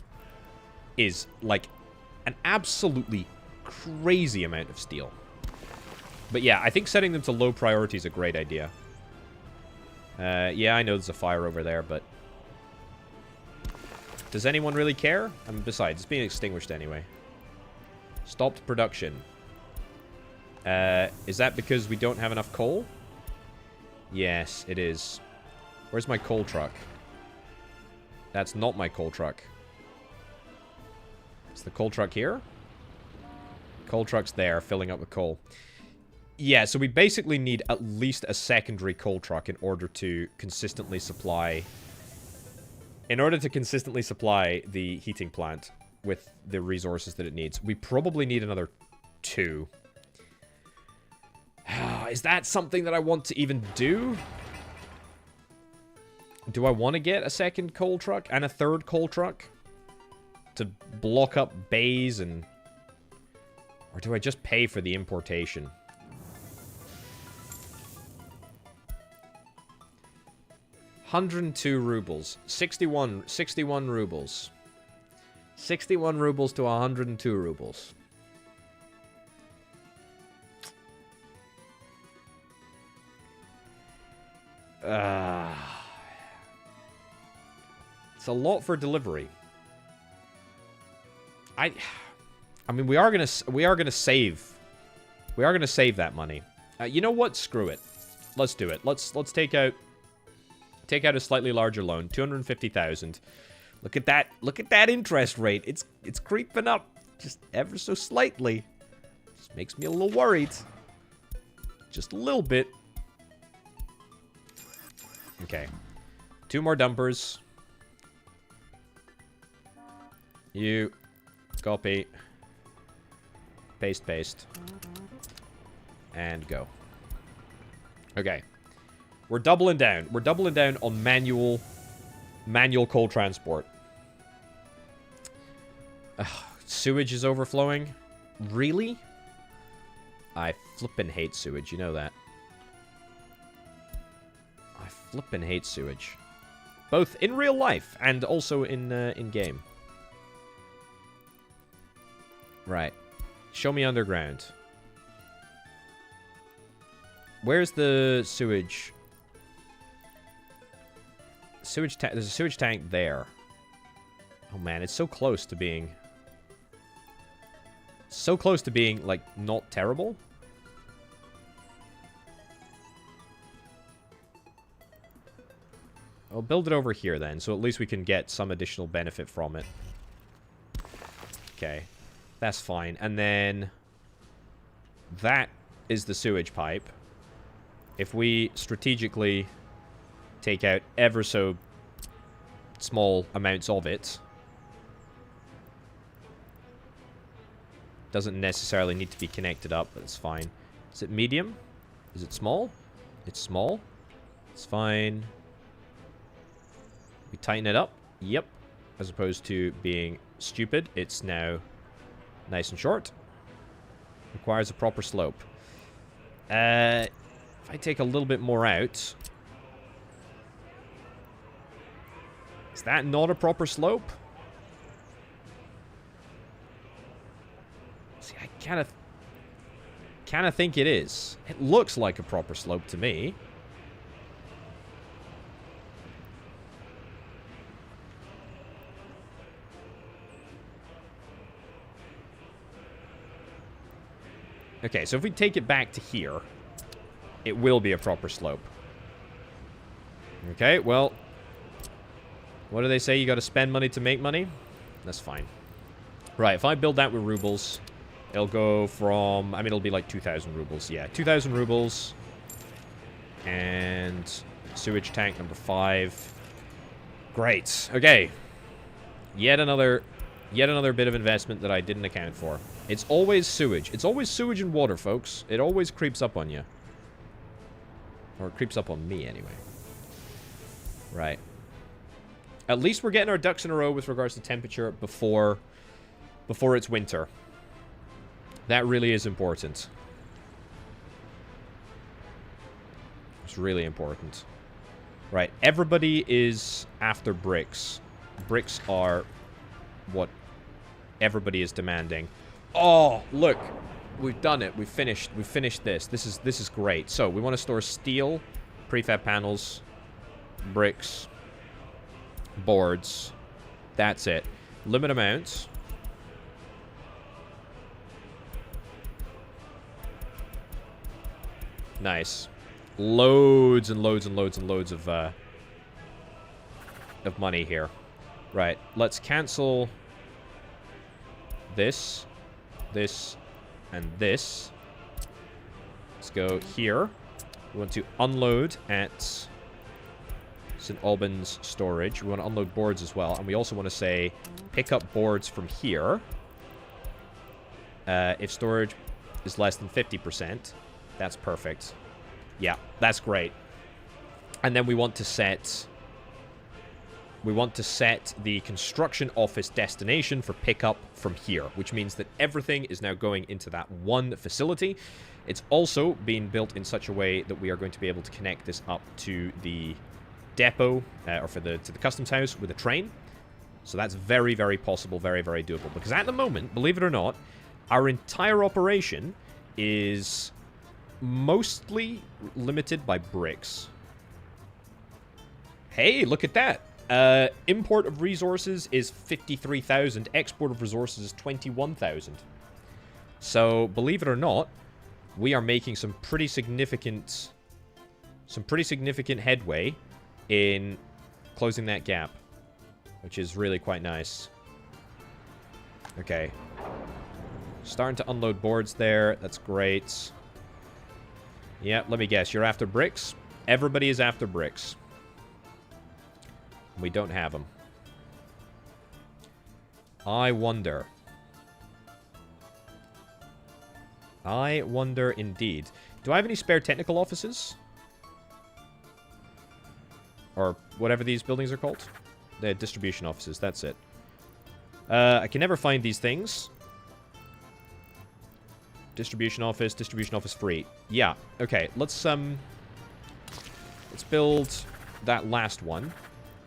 is like an absolutely crazy amount of steel. But yeah, I think setting them to low priority is a great idea. Yeah, I know there's a fire over there, but does anyone really care? I mean, besides, it's being extinguished anyway. Stopped production. Is that because we don't have enough coal? Yes, it is. Where's my coal truck? That's not my coal truck. Is the coal truck here? Coal truck's there, filling up with coal. Yeah, so we basically need at least a secondary coal truck in order to consistently supply... In order to consistently supply the heating plant with the resources that it needs. We probably need another 2. Is that something that I want to even do? Do I want to get a second coal truck and a third coal truck? To block up bays and... Or do I just pay for the importation? $102 rubles. 61 rubles. 61 rubles to 102 rubles. It's a lot for delivery. I mean, we are gonna save that money. You know what? Screw it. Let's do it. Let's take out a slightly larger loan, 250,000. Look at that. Look at that interest rate. It's creeping up just ever so slightly. Just makes me a little worried. Just a little bit. Okay. 2 more dumpers. You copy. Paste. And go. Okay. We're doubling down. We're doubling down on manual coal transport. Sewage is overflowing? Really? I flippin' hate sewage, you know that. I flippin' hate sewage. Both in real life and also in game. Right. Show me underground. Where's the sewage? There's a sewage tank there. Oh man, it's so close to being... So close to being, like, not terrible. I'll build it over here then, so at least we can get some additional benefit from it. Okay. That's fine. And then... that is the sewage pipe. If we strategically take out ever so small amounts of it... doesn't necessarily need to be connected up, but it's fine. Is it medium? Is it small? It's small. It's fine. We tighten it up. Yep. As opposed to being stupid, it's now nice and short. Requires a proper slope. If I take a little bit more out... is that not a proper slope? See, I kind of think it is. It looks like a proper slope to me. Okay, so if we take it back to here, it will be a proper slope. Okay, well, what do they say? You got to spend money to make money? That's fine. Right, if I build that with rubles, it'll go from... I mean, it'll be like 2,000 rubles. Yeah, 2,000 rubles. And Sewage tank number 5. Great. Okay. Yet another bit of investment that I didn't account for. It's always sewage. It's always sewage and water, folks. It always creeps up on you. Or it creeps up on me, anyway. Right. At least we're getting our ducks in a row with regards to temperature before it's winter. That really is important. It's really important. Right. Everybody is after bricks. Bricks are what everybody is demanding. Oh, look. We've done it. We've finished this. This is great. So, we want to store steel, prefab panels, bricks, boards. That's it. Limit amounts. Nice. Loads and loads and loads and loads of money here. Right. Let's cancel this, and this. Let's go here. We want to unload at St. Albans storage. We want to unload boards as well. And we also want to say pick up boards from here. If storage is less than 50%. That's perfect. Yeah, that's great. And then we want to set the construction office destination for pickup from here, which means that everything is now going into that one facility. It's also being built in such a way that we are going to be able to connect this up to the depot, or to the customs house with a train. So that's very, very possible, very, very doable. Because at the moment, believe it or not, our entire operation is mostly limited by bricks. Hey, look at that. Import of resources is 53,000. Export of resources is 21,000. So, believe it or not, we are making some pretty significant headway in closing that gap, which is really quite nice. Okay. Starting to unload boards there. That's great. Yeah, let me guess. You're after bricks? Everybody is after bricks. We don't have them. I wonder. I wonder indeed. Do I have any spare technical offices? Or whatever these buildings are called? The distribution offices, that's it. I can never find these things. Distribution office free. Yeah, okay. Let's build that last one.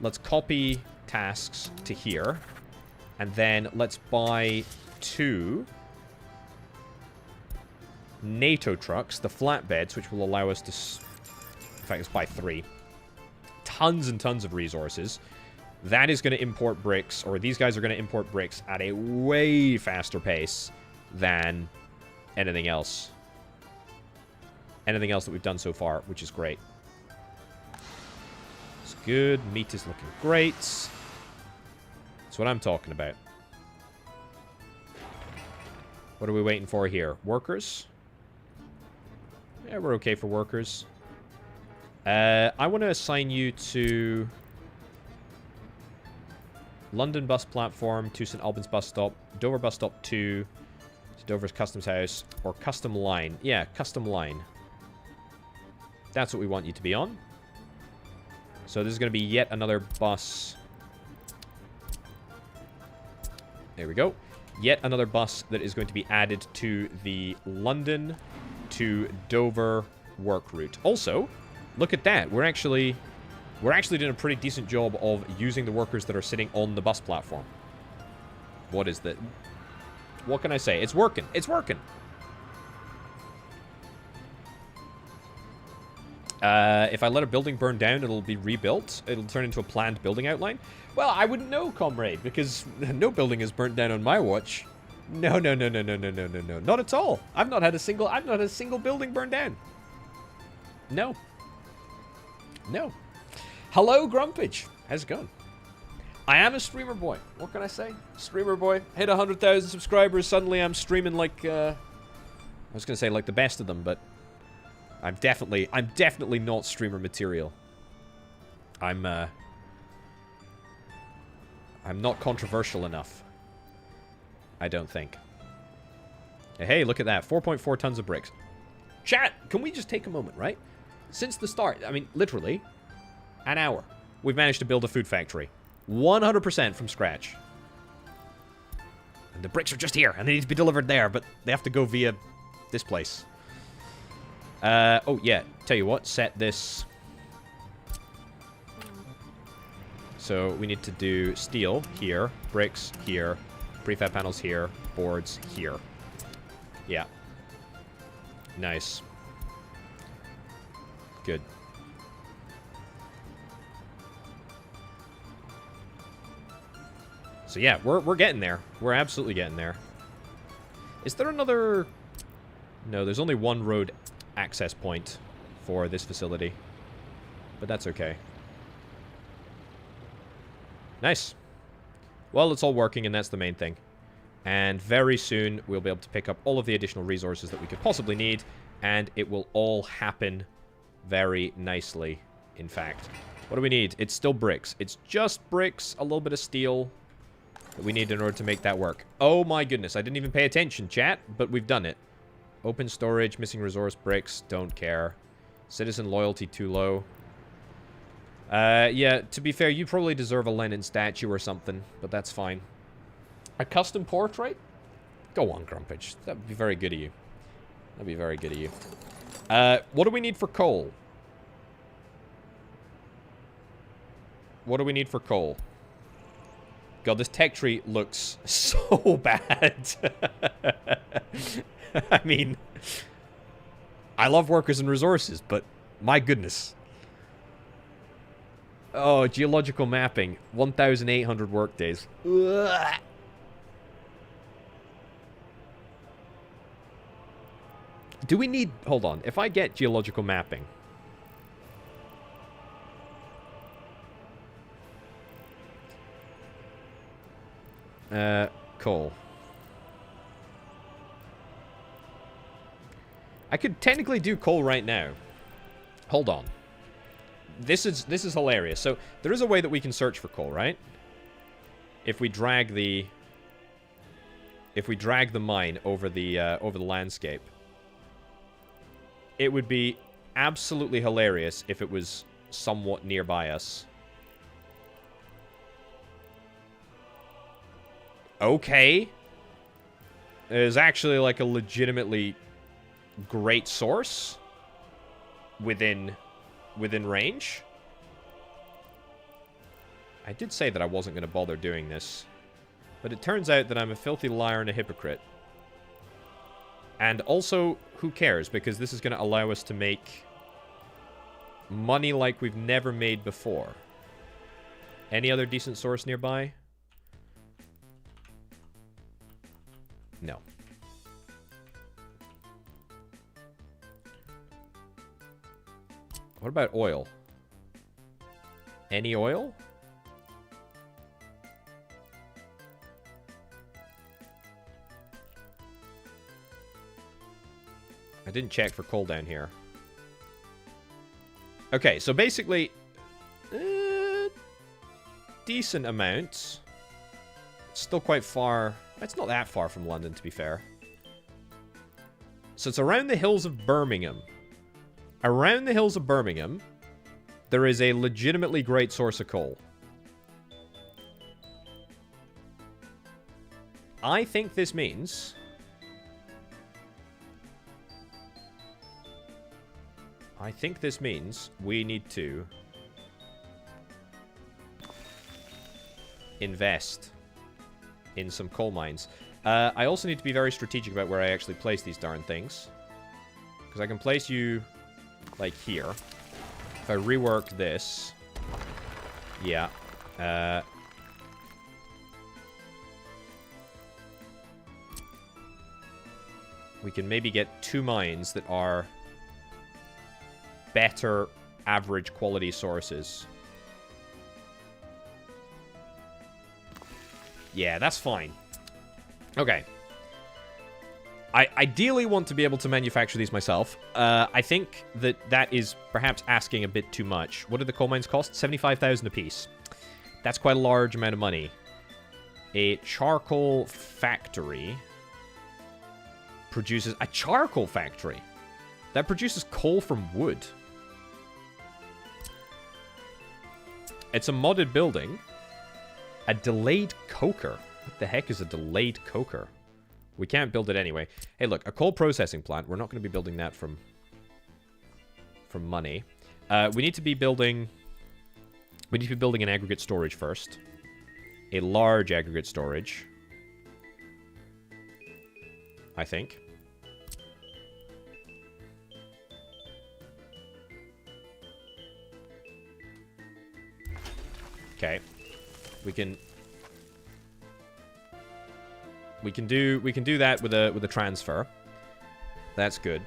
Let's copy tasks to here. And then let's buy 2 NATO trucks, the flatbeds, which will allow us to... In fact, let's buy 3. Tons and tons of resources. That is going to import bricks, or these guys are going to import bricks at a way faster pace than anything else. Anything else that we've done so far, which is great. It's good. Meat is looking great. That's what I'm talking about. What are we waiting for here? Workers? Yeah, we're okay for workers. I want to assign you to London bus platform, to St. Albans bus stop, Dover bus stop 2, to Dover's customs house, or custom line. Yeah, custom line. That's what we want you to be on. So this is going to be yet another bus. There we go. Yet another bus that is going to be added to the London to Dover work route. Also, look at that. We're actually doing a pretty decent job of using the workers that are sitting on the bus platform. What is that? What can I say? It's working. It's working. If I let a building burn down, it'll be rebuilt. It'll turn into a planned building outline. Well, I wouldn't know, comrade, because no building is burnt down on my watch. No. Not at all. I've not had a single building burned down. No. No. Hello, Grumpage. How's it going? I am a streamer boy. What can I say? Streamer boy. Hit 100,000 subscribers. Suddenly I'm streaming like, I was going to say like the best of them, but I'm definitely not streamer material. I'm not controversial enough. I don't think. Hey, look at that. 4.4 tons of bricks. Chat, can we just take a moment, right? Since the start, I mean, literally, an hour, we've managed to build a food factory. 100% from scratch. And the bricks are just here, and they need to be delivered there, but they have to go via this place. Oh, yeah. Tell you what, set this. So we need to do steel here, bricks here, prefab panels here, boards here. Yeah. Nice. Good. So yeah, we're getting there. We're absolutely getting there. Is there another... No, there's only one road access point for this facility. But that's okay. Nice. Well, it's all working, and that's the main thing. And very soon, we'll be able to pick up all of the additional resources that we could possibly need, and it will all happen very nicely, in fact. What do we need? It's still bricks. It's just bricks, a little bit of steel that we need in order to make that work. Oh my goodness, I didn't even pay attention, chat, but we've done it. Open storage, missing resource bricks, don't care. Citizen loyalty too low. Yeah, to be fair, you probably deserve a Lenin statue or something, but that's fine. A custom portrait? Go on, Grumpage. That would be very good of you. That'd be very good of you. What do we need for coal? What do we need for coal? God, this tech tree looks so bad. I mean, I love workers and resources, but my goodness. Oh, geological mapping. 1,800 workdays. Ugh. Do we need... Hold on. If I get geological mapping... coal. I could technically do coal right now. Hold on. This is hilarious. So, there is a way that we can search for coal, right? If we drag the... If we drag the mine over the landscape. It would be absolutely hilarious if it was somewhat nearby us. Okay. There's actually like a legitimately great source within range. I did say that I wasn't going to bother doing this. But it turns out that I'm a filthy liar and a hypocrite. And also, who cares? Because this is going to allow us to make money like we've never made before. Any other decent source nearby? No. What about oil? Any oil? I didn't check for coal down here. Okay, so basically... decent amounts. It's still quite far. It's not that far from London, to be fair. So it's around the hills of Birmingham. Around the hills of Birmingham, there is a legitimately great source of coal. I think this means... we need to invest in some coal mines. I also need to be very strategic about where I actually place these darn things. Because I can place you, like, here. If I rework this... Yeah. We can maybe get 2 mines that are... better average quality sources. Yeah, that's fine. Okay. I ideally want to be able to manufacture these myself. I think that is perhaps asking a bit too much. What do the coal mines cost? 75,000 apiece. That's quite a large amount of money. A charcoal factory produces... A charcoal factory? That produces coal from wood. It's a modded building. A delayed coker. What the heck is a delayed coker? We can't build it anyway. Hey, look, a coal processing plant. We're not going to be building that from money. We need to be building... We need to be building an aggregate storage first. A large aggregate storage. I think. Okay. We can do that with a transfer. That's good.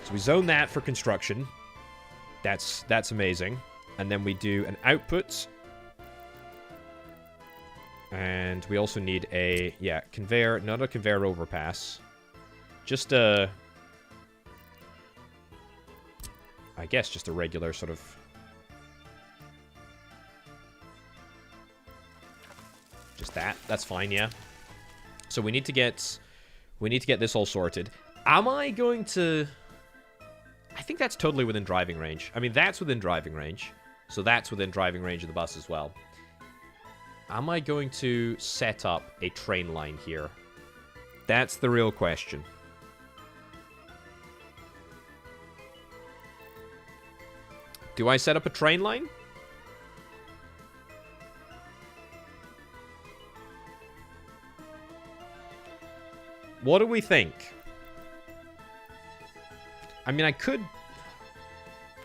So we zone that for construction. That's amazing. And then we do an output. And we also need a conveyor, not a conveyor overpass. Just a I guess just a regular sort of just that. That's fine, yeah. So we need to get this all sorted. Am I going to... I think that's totally within driving range. I mean, that's within driving range. So that's within driving range of the bus as well. Am I going to set up a train line here? That's the real question. Do I set up a train line? What do we think? I mean, I could...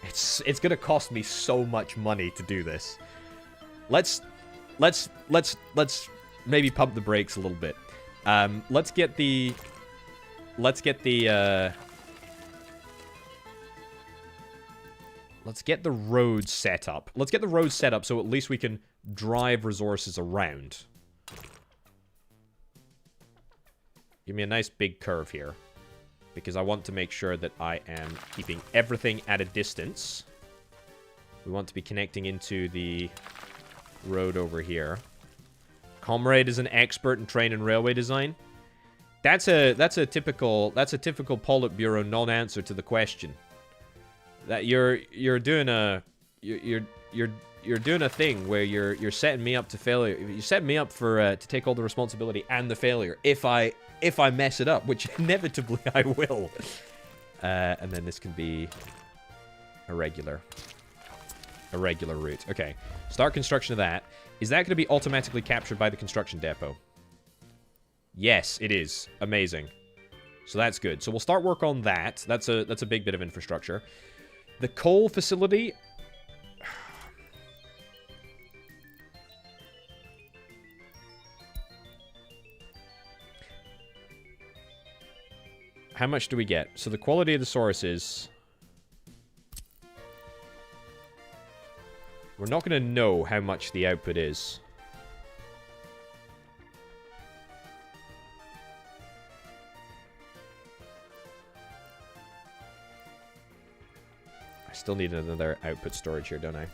It's gonna cost me so much money to do this. Let's maybe pump the brakes a little bit. Let's get the roads set up. Let's get the roads set up so at least we can drive resources around. Give me a nice big curve here. Because I want to make sure that I am keeping everything at a distance. We want to be connecting into the road over here. Comrade is an expert in train and railway design. That's a typical Politburo non-answer to the question. That you're doing a thing where you're setting me up to failure. You're setting me up for to take all the responsibility and the failure if I mess it up, which inevitably I will. And then this can be a regular route. Okay, start construction of that. Is that going to be automatically captured by the construction depot? Yes, it is. Amazing. So that's good. So we'll start work on that. That's a big bit of infrastructure. The coal facility. How much do we get? So the quality of the source is... We're not going to know how much the output is. I still need another output storage here, don't I?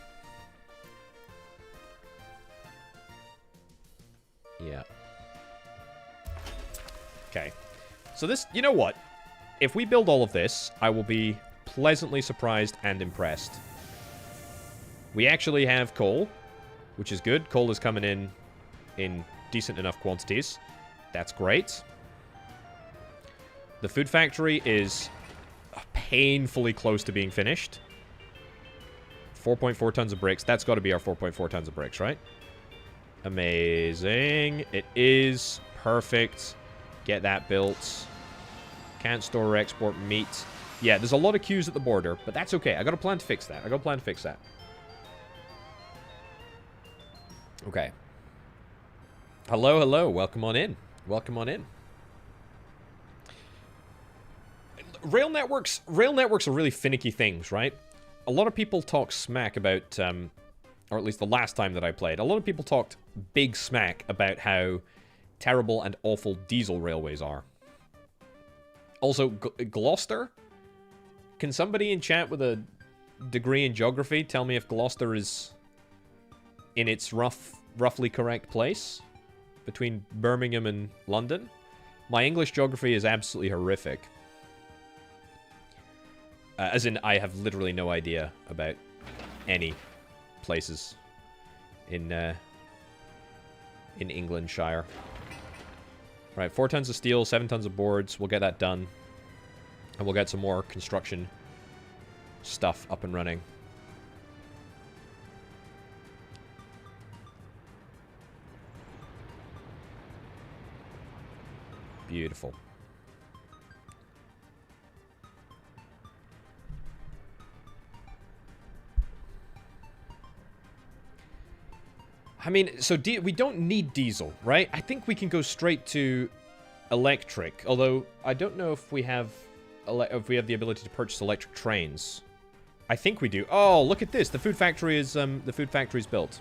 Yeah. Okay. So this, you know what? If we build all of this, I will be pleasantly surprised and impressed. We actually have coal, which is good. Coal is coming in decent enough quantities. That's great. The food factory is painfully close to being finished. 4.4 tons of bricks. That's got to be our 4.4 tons of bricks, right? Amazing. It is perfect. Get that built. Can't store or export meat. Yeah, there's a lot of queues at the border, but that's okay. I got a plan to fix that. Okay. Hello, hello. Welcome on in. Rail networks are really finicky things, right? A lot of people talk smack about, or at least the last time that I played, a lot of people talked big smack about how terrible and awful diesel railways are. Also, Gloucester? Can somebody in chat with a degree in geography tell me if Gloucester is in its roughly correct place between Birmingham and London? My English geography is absolutely horrific. As in, I have literally no idea about any places in Englandshire. Right, 4 tons of steel, 7 tons of boards. We'll get that done. And we'll get some more construction stuff up and running. Beautiful. I mean, so we don't need diesel, right? I think we can go straight to electric. Although I don't know if we have the ability to purchase electric trains. I think we do. Oh, look at this! The food factory is built.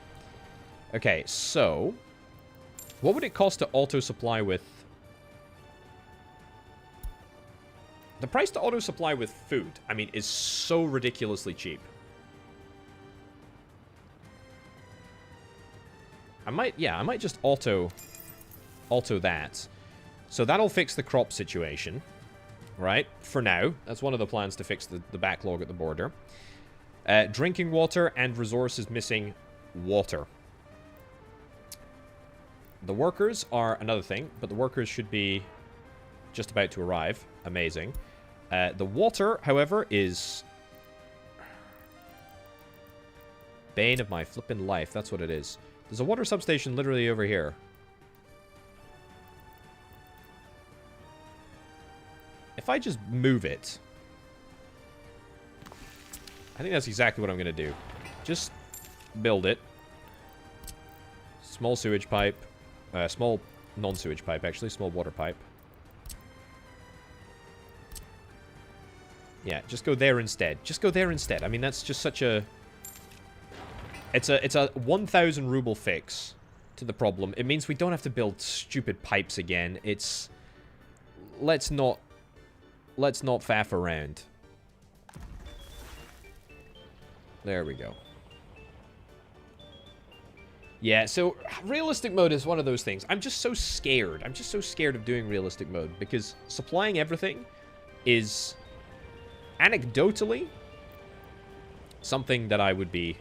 Okay, so what would it cost to auto supply with? The price to auto supply with food, I mean, is so ridiculously cheap. I might just auto that. So that'll fix the crop situation, right? For now. That's one of the plans to fix the backlog at the border. Drinking water and resources missing water. The workers are another thing, but the workers should be just about to arrive. Amazing. The water, however, is bane of my flippin' life. That's what it is. There's a water substation literally over here. If I just move it, I think that's exactly what I'm going to do. Just build it. Small sewage pipe. Small non-sewage pipe, actually. Small water pipe. Yeah, just go there instead. Just go there instead. I mean, that's just such a... It's a 1,000 ruble fix to the problem. It means we don't have to build stupid pipes again. It's... Let's not faff around. There we go. Yeah, so realistic mode is one of those things. I'm just so scared. I'm just so scared of doing realistic mode because supplying everything is anecdotally something that I would be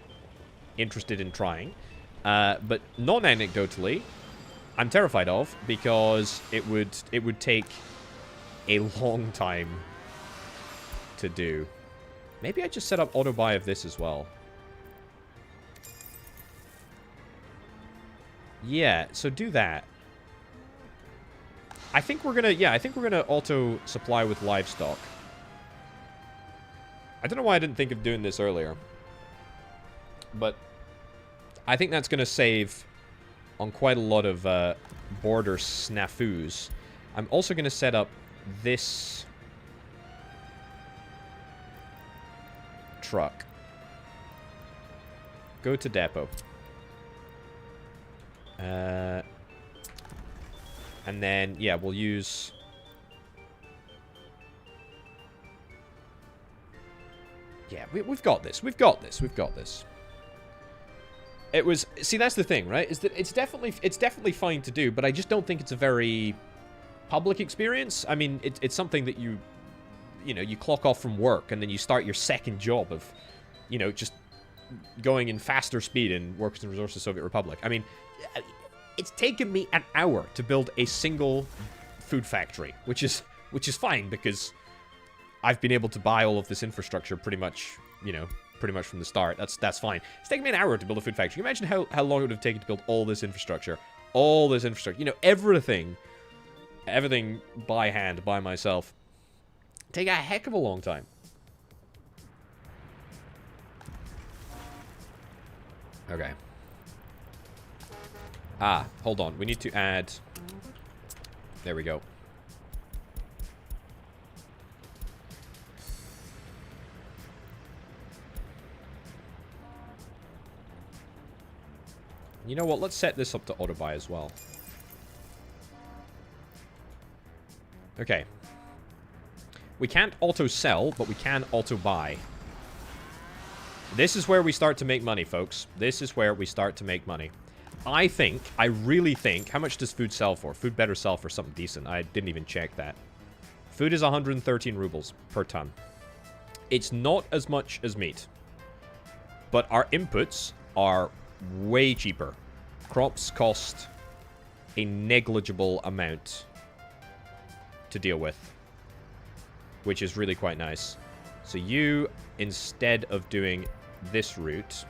interested in trying. But non-anecdotally, I'm terrified of because it would take a long time to do. Maybe I just set up auto buy of this as well. Yeah, so do that. I think we're gonna auto supply with livestock. I don't know why I didn't think of doing this earlier. But I think that's gonna save on quite a lot of border snafus. I'm also gonna set up this truck. Go to depot. And then, yeah, we'll use... Yeah, we've got this. We've got this. We've got this. It was... See, that's the thing, right? Is that it's definitely fine to do, but I just don't think it's a very public experience. I mean, it's something that you know, you clock off from work, and then you start your second job of, you know, just going in faster speed in Workers and Resources Soviet Republic. I mean, it's taken me an hour to build a single food factory, which is fine because I've been able to buy all of this infrastructure pretty much, you know, pretty much from the start. That's fine. It's taken me an hour to build a food factory. Can you imagine how long it would have taken to build all this infrastructure? All this infrastructure. You know, everything by hand, by myself. Take a heck of a long time. Okay. Ah, hold on. We need to add... There we go. You know what? Let's set this up to auto buy as well. Okay. We can't auto-sell, but we can auto-buy. This is where we start to make money, folks. This is where we start to make money. I really think... How much does food sell for? Food better sell for something decent. I didn't even check that. Food is 113 rubles per ton. It's not as much as meat. But our inputs are way cheaper. Crops cost a negligible amount to deal with, which is really quite nice. So you, instead of doing this route,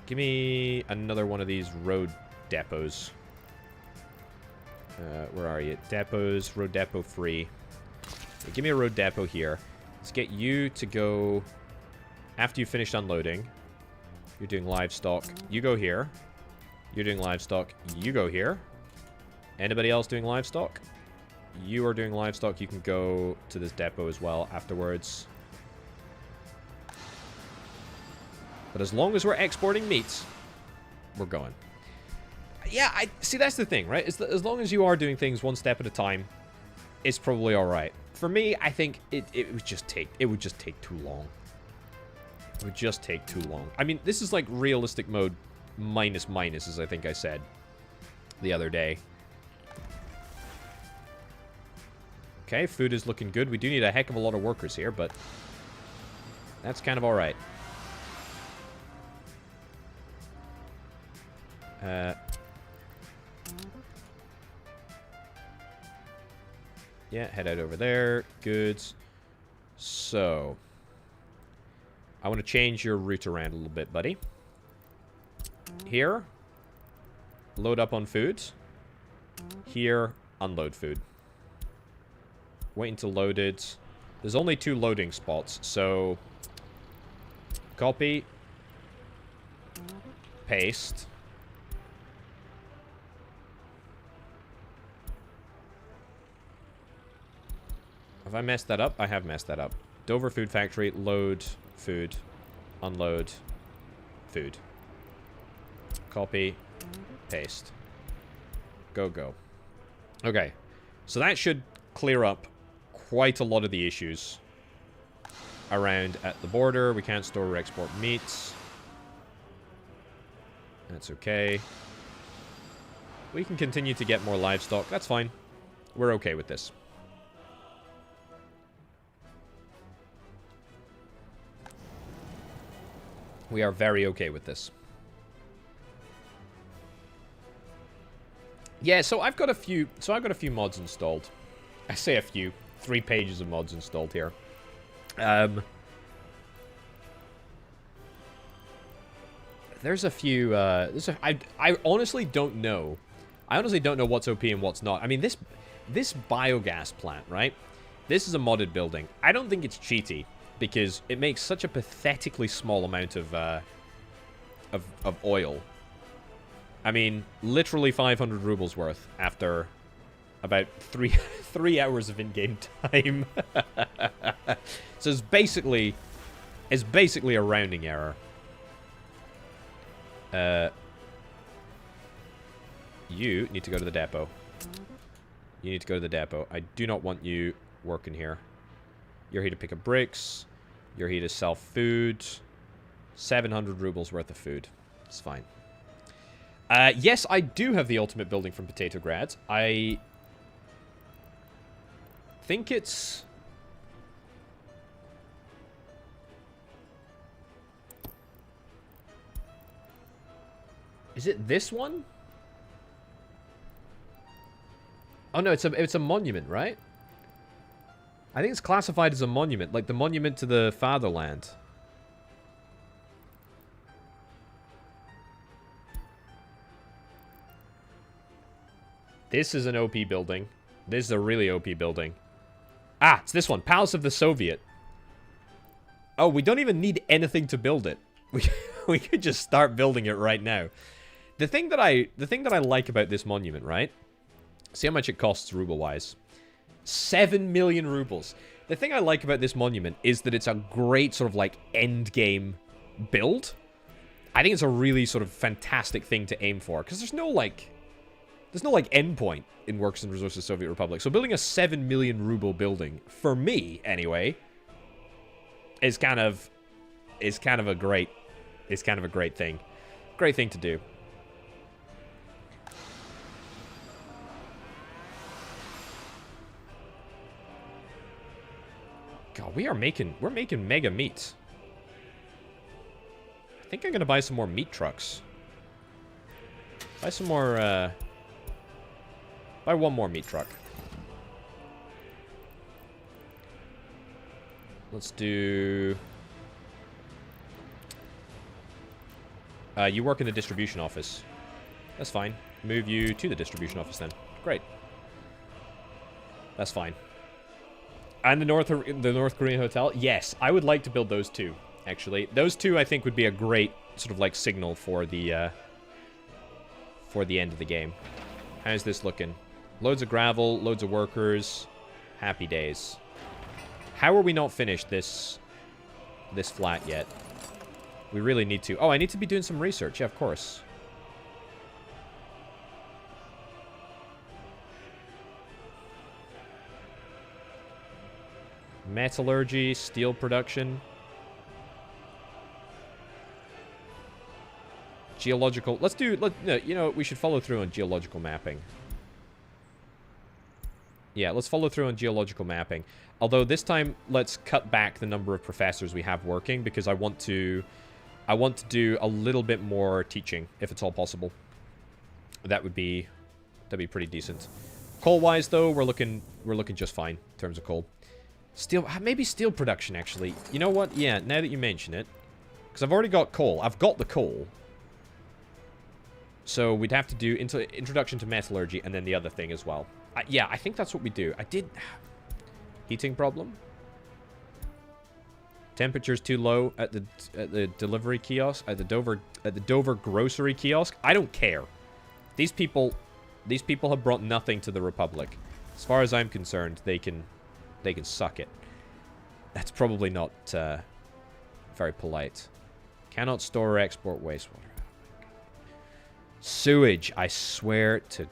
give me another one of these road depots. Where are you? Depots, road depot free. Okay, give me a road depot here. Let's get you to go after you finished unloading. You're doing livestock. You go here. You're doing livestock. You go here. Anybody else doing livestock? You are doing livestock. You can go to this depot as well afterwards. But as long as we're exporting meat, we're going. Yeah, see, that's the thing, right? As long as you are doing things one step at a time, it's probably all right. For me, I think it would just take too long. It would just take too long. I mean, this is like realistic mode minus, as I think I said the other day. Okay, food is looking good. We do need a heck of a lot of workers here, but that's kind of all right. Yeah, head out over there. Good. So, I want to change your route around a little bit, buddy. Here, load up on food. Here, unload food. Wait until loaded. There's only 2 loading spots, so copy, paste. Have I messed that up? I have messed that up. Dover Food Factory, load food, unload food. Copy, paste. Go. Okay, so that should clear up quite a lot of the issues around at the border. We can't store or export meats. That's okay. We can continue to get more livestock. That's fine. We're okay with this. We are very okay with this. Yeah, so I've got a few mods installed. I say a few. 3 pages of mods installed here. There's a few I honestly don't know. I honestly don't know what's OP and what's not. I mean, this biogas plant, right? This is a modded building. I don't think it's cheaty, because it makes such a pathetically small amount of oil. I mean, literally 500 rubles worth after about three hours of in-game time. So it's basically a rounding error. You need to go to the depot. You need to go to the depot. I do not want you working here. You're here to pick up bricks. You're here to sell food. 700 rubles worth of food. It's fine. Yes, I do have the ultimate building from Potatograd. I think it's... Is it this one? Oh no, it's a monument, right? I think it's classified as a monument, like the monument to the fatherland. This is an OP building. This is a really OP building. Ah, it's this one. Palace of the Soviet. Oh, we don't even need anything to build it. We could just start building it right now. The thing that I like about this monument, right? See how much it costs ruble-wise. 7 million rubles. The thing I like about this monument is that it's a great sort of like end game build. I think it's a really sort of fantastic thing to aim for, because there's no like There's no, like, endpoint in Works and Resources Soviet Republic. So building a 7 million ruble building, for me, anyway, is kind of a great thing. Great thing to do. God, we're making mega meat. I think I'm gonna buy some more meat trucks. Buy some more, buy one more meat truck. Let's do... you work in the distribution office. That's fine. Move you to the distribution office then. Great. That's fine. And the North Korean hotel? Yes, I would like to build those two, actually. Those two, I think, would be a great sort of, like, signal for the end of the game. How's this looking? Loads of gravel, loads of workers. Happy days. How are we not finished this flat yet? We really need to. Oh, I need to be doing some research. Yeah, of course. Metallurgy, steel production. Geological. Let's do... you know, we should follow through on geological mapping. Yeah, let's follow through on geological mapping. Although this time, let's cut back the number of professors we have working, because I want to do a little bit more teaching, if it's all possible. That'd be pretty decent. Coal-wise, though, we're looking just fine in terms of coal. Steel, maybe steel production, actually. You know what? Yeah, now that you mention it, because I've already got coal. I've got the coal. So we'd have to do introduction to metallurgy and then the other thing as well. Yeah, I think that's what we do. I did... Heating problem? Temperature's too low at the delivery kiosk, at the Dover grocery kiosk. I don't care. These people have brought nothing to the Republic. As far as I'm concerned, they can suck it. That's probably not very polite. Cannot store or export wastewater. Sewage, I swear to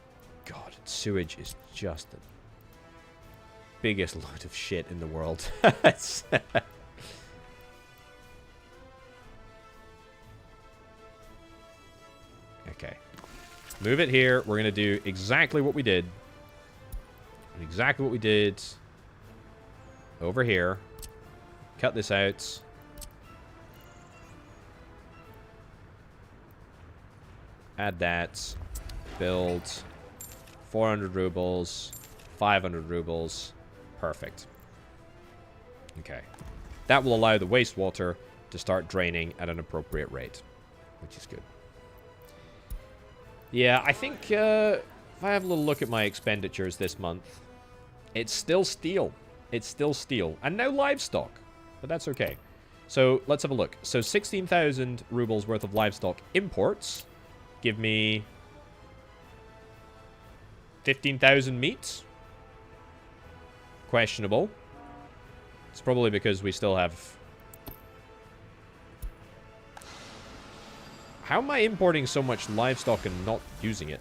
God, sewage is just the biggest load of shit in the world. Okay. Move it here. We're going to do exactly what we did. Exactly what we did over here. Cut this out. Add that. Build. 400 rubles. 500 rubles. Perfect. Okay. That will allow the wastewater to start draining at an appropriate rate, which is good. Yeah, I think if I have a little look at my expenditures this month, it's still steel. It's still steel. And now livestock. But that's okay. So let's have a look. So 16,000 rubles worth of livestock imports give me 15,000 meat. Questionable. It's probably because we still have... How am I importing so much livestock and not using it?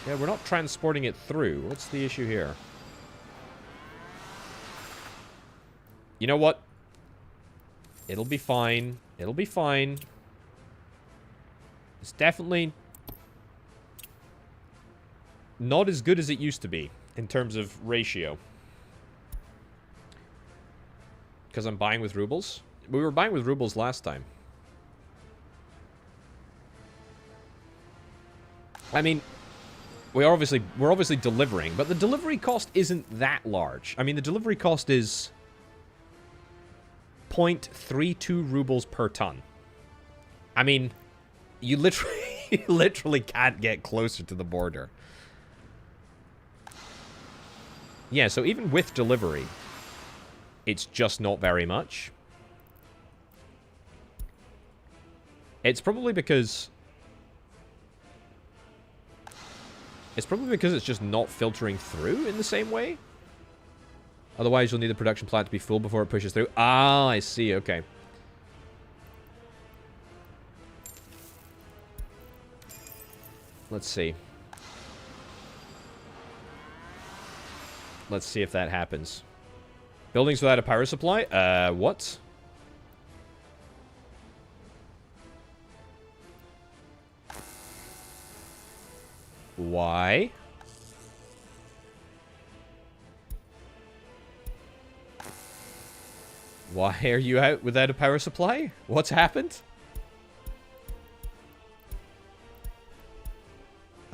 Yeah, we're not transporting it through. What's the issue here? You know what? It'll be fine. It'll be fine. It's definitely not as good as it used to be in terms of ratio. Because I'm buying with rubles? We were buying with rubles last time. I mean, we're obviously delivering, but the delivery cost isn't that large. I mean, the delivery cost is 0.32 rubles per ton. I mean, you literally can't get closer to the border. Yeah, so even with delivery, it's just not very much. It's probably because It's probably because it's just not filtering through in the same way. Otherwise, you'll need the production plant to be full before it pushes through. Ah, I see. Okay. Let's see. Let's see if that happens. Buildings without a power supply? What? Why? Why are you out without a power supply? What's happened?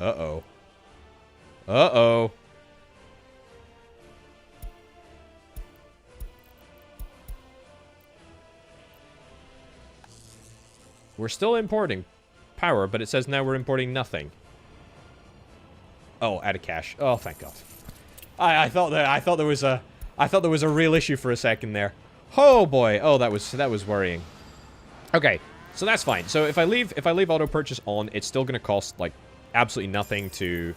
Uh-oh. Uh-oh. We're still importing power, but it says now we're importing nothing. Oh, out of cash. Oh, thank God. I thought there was a real issue for a second there. Oh boy. Oh, that was worrying. Okay, so that's fine. So if I leave auto purchase on, it's still going to cost like absolutely nothing to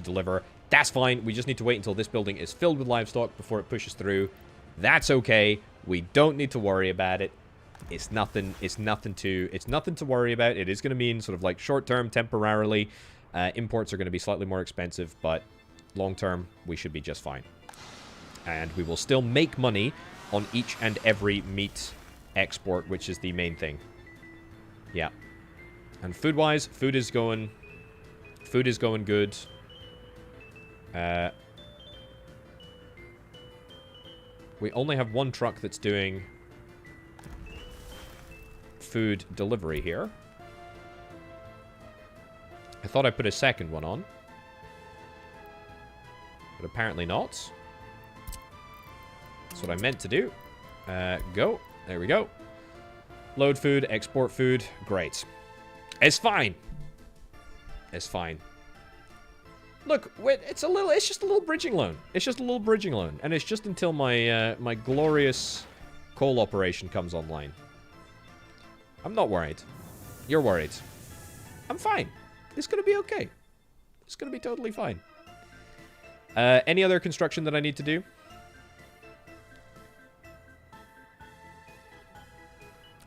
deliver. That's fine. We just need to wait until this building is filled with livestock before it pushes through. That's okay. We don't need to worry about it. It's nothing to worry about. It is going to mean sort of like short term, temporarily, imports are going to be slightly more expensive, but long term we should be just fine. And we will still make money on each and every meat export, which is the main thing. Yeah. And food-wise, food is going good. We only have one truck that's doing food delivery here. I thought I put a second one on, but apparently not. That's what I meant to do. Go. There we go. Load food, export food. Great. It's fine. It's fine. Look, it's just a little bridging loan. It's just a little bridging loan, and it's just until my my glorious coal operation comes online. I'm not worried. You're worried. I'm fine. It's gonna be okay. It's gonna be totally fine. Any other construction that I need to do?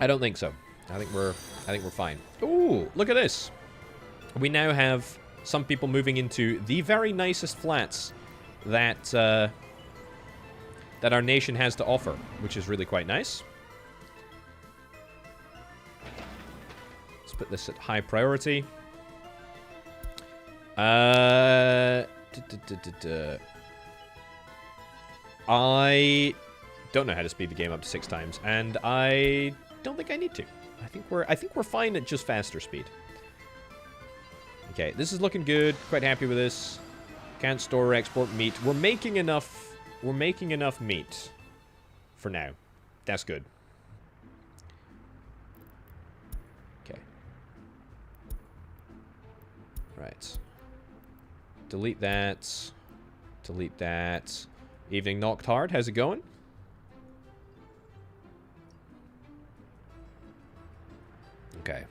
I don't think so. I think we're fine. Ooh, look at this. We now have some people moving into the very nicest flats that that our nation has to offer, which is really quite nice. Let's put this at high priority. I don't know how to speed the game up to 6 times, and I don't think I need to. I think we're fine at just faster speed. Okay, this is looking good. Quite happy with this. Can't store or export meat. We're making enough. We're making enough meat for now. That's good. Okay. Right. Delete that. Delete that. Evening knocked hard. How's it going? Okay.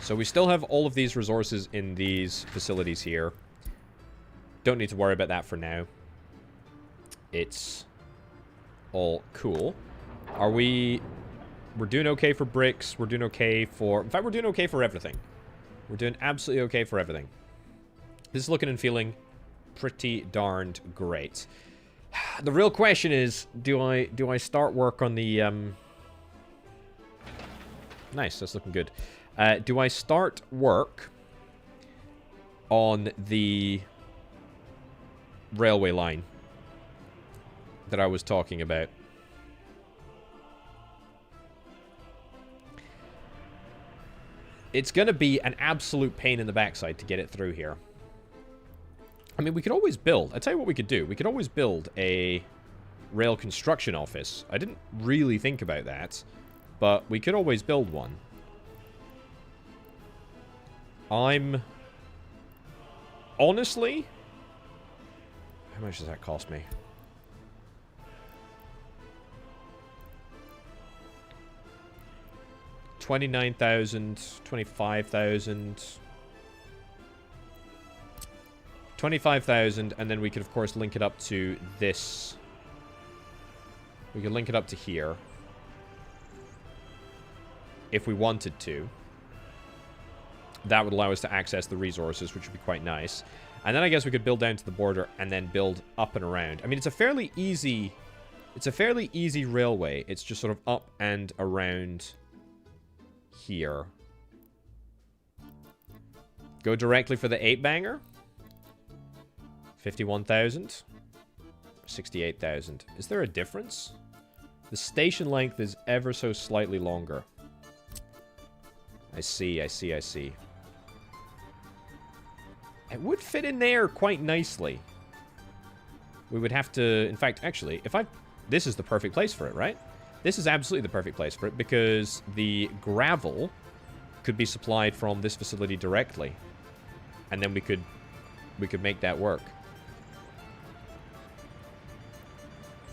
So we still have all of these resources in these facilities here. Don't need to worry about that for now. It's all cool. Are we... We're doing okay for bricks. We're doing okay for... In fact, we're doing okay for everything. We're doing absolutely okay for everything. This is looking and feeling pretty darned great. The real question is, do I start work on the... Nice, that's looking good. Do I start work on the railway line that I was talking about? It's going to be an absolute pain in the backside to get it through here. I mean, we could always build... I'll tell you what we could do. We could always build a rail construction office. I didn't really think about that, but we could always build one. I'm... Honestly... How much does that cost me? 29,000, 25,000. 25,000, and then we could, of course, link it up to this. We could link it up to here. If we wanted to. That would allow us to access the resources, which would be quite nice. And then I guess we could build down to the border and then build up and around. I mean, it's a fairly easy... It's a fairly easy railway. It's just sort of up and around here. Go directly for the 8-banger. 51,000. 68,000. Is there a difference? The station length is ever so slightly longer. I see, I see, I see. It would fit in there quite nicely. We would have to... In fact, actually, if I... This is the perfect place for it, right? This is absolutely the perfect place for it, because the gravel could be supplied from this facility directly. And then we could make that work.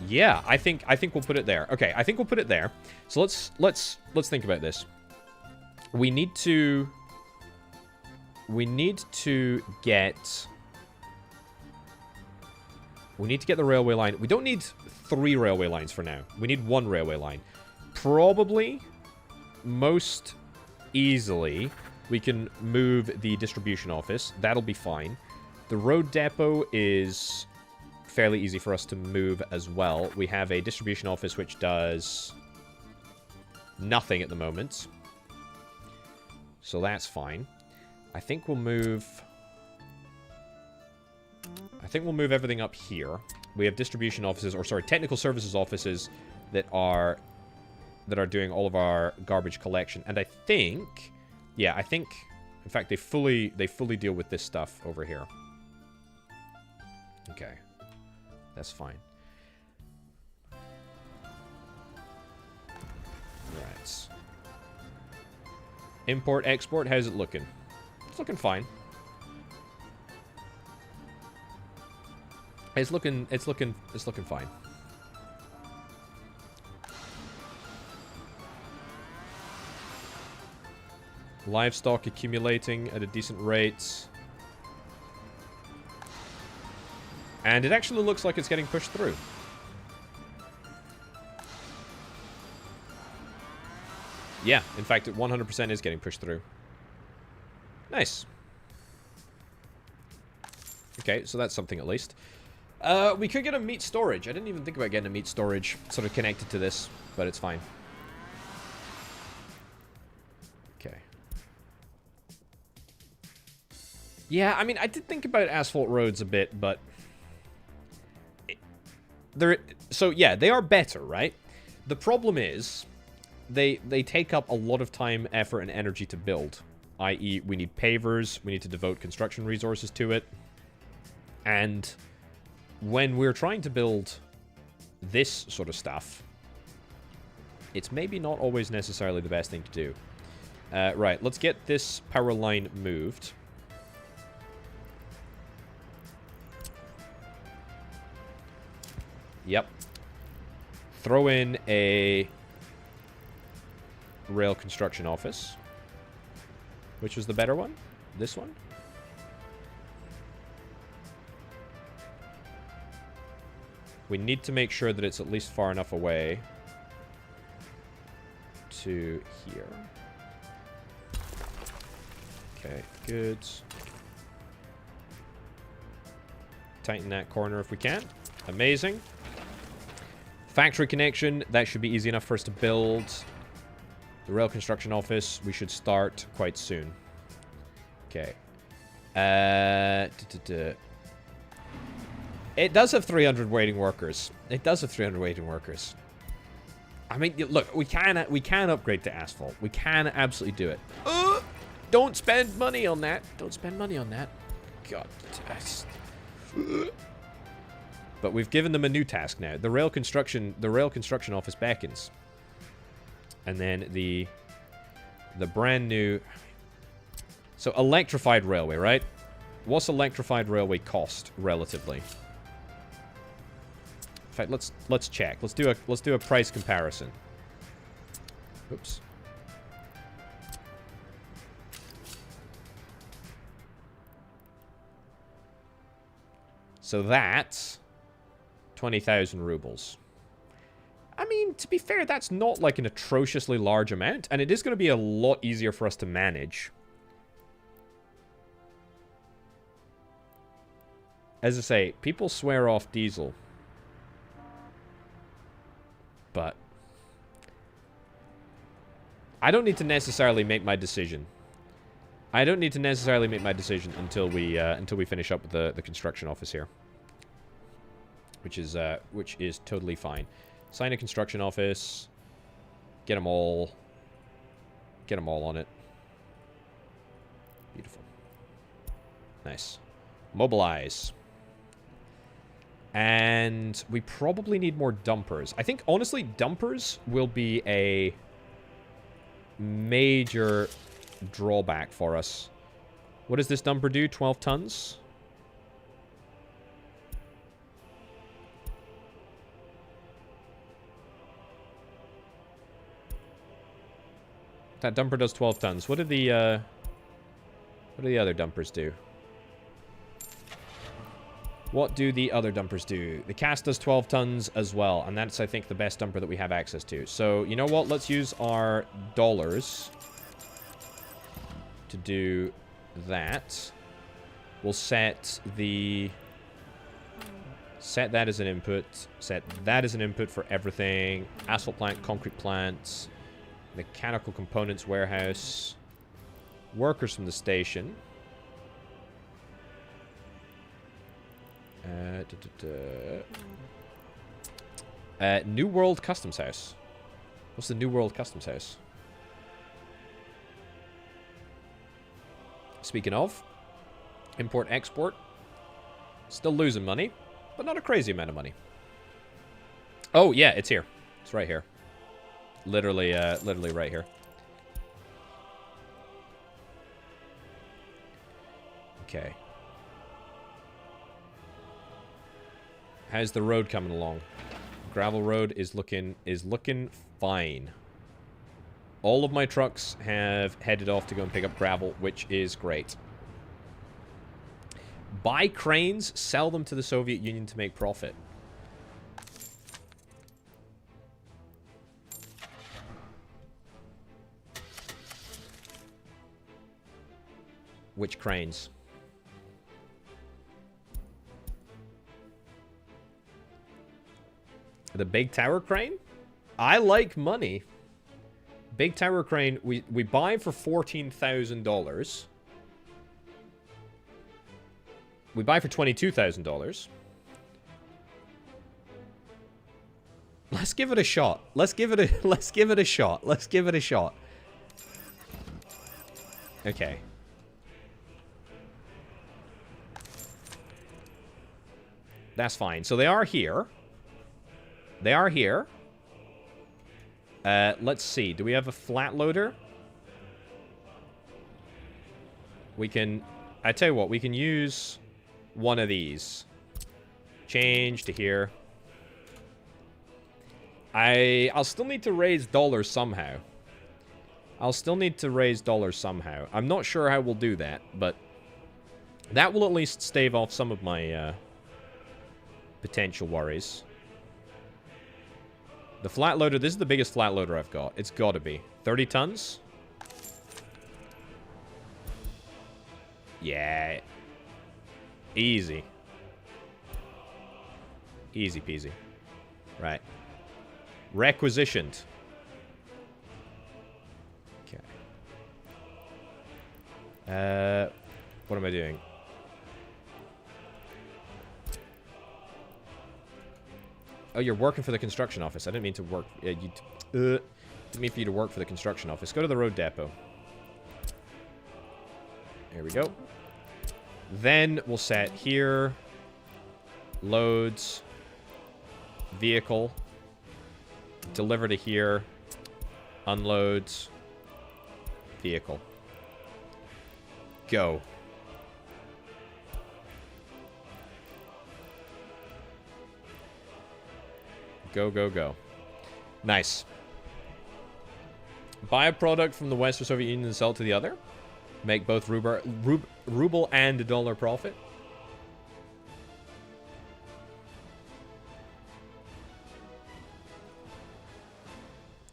Yeah, I think we'll put it there. Okay, I think we'll put it there. So let's think about this. We need to get the railway line. We don't need 3 railway lines for now. We need 1 railway line. Probably, most easily, we can move the distribution office. That'll be fine. The road depot is fairly easy for us to move as well. We have a distribution office which does nothing at the moment. So that's fine. I think we'll move everything up here. We have distribution offices, or sorry, technical services offices that are doing all of our garbage collection. And I think, yeah, in fact, they fully deal with this stuff over here. Okay, that's fine. Right. Import, export, how's it looking? It's looking fine. It's looking fine. Livestock accumulating at a decent rate. And it actually looks like it's getting pushed through. Yeah, in fact, it 100% is getting pushed through. Nice. Okay, so that's something at least. We could get a meat storage. I didn't even think about getting a meat storage sort of connected to this, but it's fine. Okay. Yeah, I mean, I did think about asphalt roads a bit, but... So, yeah, they are better, right? The problem is, they take up a lot of time, effort, and energy to build. I.e., we need pavers, we need to devote construction resources to it. And when we're trying to build this sort of stuff, it's maybe not always necessarily the best thing to do. Right, let's get this power line moved. Yep. Throw in a rail construction office. Which was the better one? This one? We need to make sure that it's at least far enough away to here. Okay, good. Tighten that corner if we can. Amazing. Factory connection. That should be easy enough for us to build. The rail construction office, we should start quite soon. Okay. It does have 300 waiting workers. It does have 300 waiting workers. I mean, look, we can upgrade to asphalt. We can absolutely do it. Don't spend money on that. Don't spend money on that. God. But we've given them a new task now. The rail construction office beckons. And then the brand new... So, electrified railway, right? What's electrified railway cost, relatively? In fact, let's check. Let's do a price comparison. Oops. So that's 20,000 rubles. I mean, to be fair, that's not like an atrociously large amount, and it is going to be a lot easier for us to manage. As I say, people swear off diesel. But I don't need to necessarily make my decision. I don't need to necessarily make my decision until we finish up with the construction office here, which is totally fine. Sign a construction office. Get them all on it. Beautiful. Nice. Mobilize. And we probably need more dumpers. I think, honestly, dumpers will be a major drawback for us. What does this dumper do? 12 tons? That dumper does 12 tons. What do the other dumpers do? What do the other dumpers do? The cast does 12 tons as well, and that's, I think, the best dumper that we have access to. So, you know what? Let's use our dollars to do that. We'll set that as an input. Set that as an input for everything. Asphalt plant, concrete plants, mechanical components warehouse, workers from the station. New World Customs House. What's the New World Customs House? Speaking of, import, export. Still losing money, but not a crazy amount of money. Oh, yeah, it's here. It's right here. Literally right here. Okay. How's the road coming along? Gravel road is looking fine. All of my trucks have headed off to go and pick up gravel, which is great. Buy cranes, sell them to the Soviet Union to make profit. Which cranes? The big tower crane? I like money. Big tower crane, we buy for $14,000. We buy for $22,000. Let's give it a shot. Let's give it a shot. Let's give it a shot. Okay. That's fine. So they are here. They are here. Let's see. Do we have a flat loader? We can... I tell you what, we can use one of these. Change to here. I'll still need to raise dollars somehow. I'll still need to raise dollars somehow. I'm not sure how we'll do that, but that will at least stave off some of my potential worries. The flat loader, this is the biggest flat loader I've got. It's got to be. 30 tons? Yeah. Easy. Easy peasy. Right. Requisitioned. Okay. What am I doing? Oh, you're working for the construction office. I didn't mean to work. Didn't mean for you to work for the construction office. Go to the road depot. There we go. Then we'll set here. Loads. Vehicle. Deliver to here. Unloads. Vehicle. Go. Go, go, go. Nice. Buy a product from the Western Soviet Union and sell it to the other. Make both ruble and dollar profit.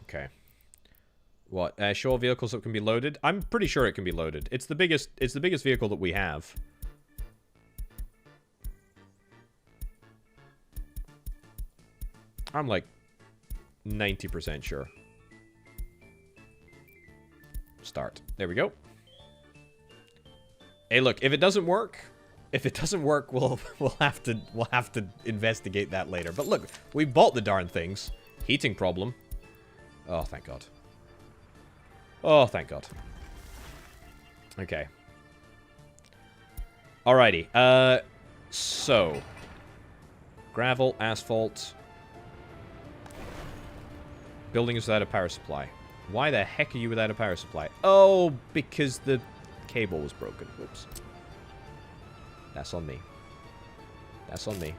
Okay. What? Show all vehicles that can be loaded? I'm pretty sure it can be loaded. It's the biggest vehicle that we have. I'm like 90% sure. Start. There we go. Hey, look, if it doesn't work, we'll have to investigate that later. But look, we bought the darn things. Heating problem. Oh, thank God. Oh, thank God. Okay. Alrighty. So. Gravel, asphalt. Buildings without a power supply. Why the heck are you without a power supply? Oh, because the cable was broken. Whoops. That's on me. That's on me.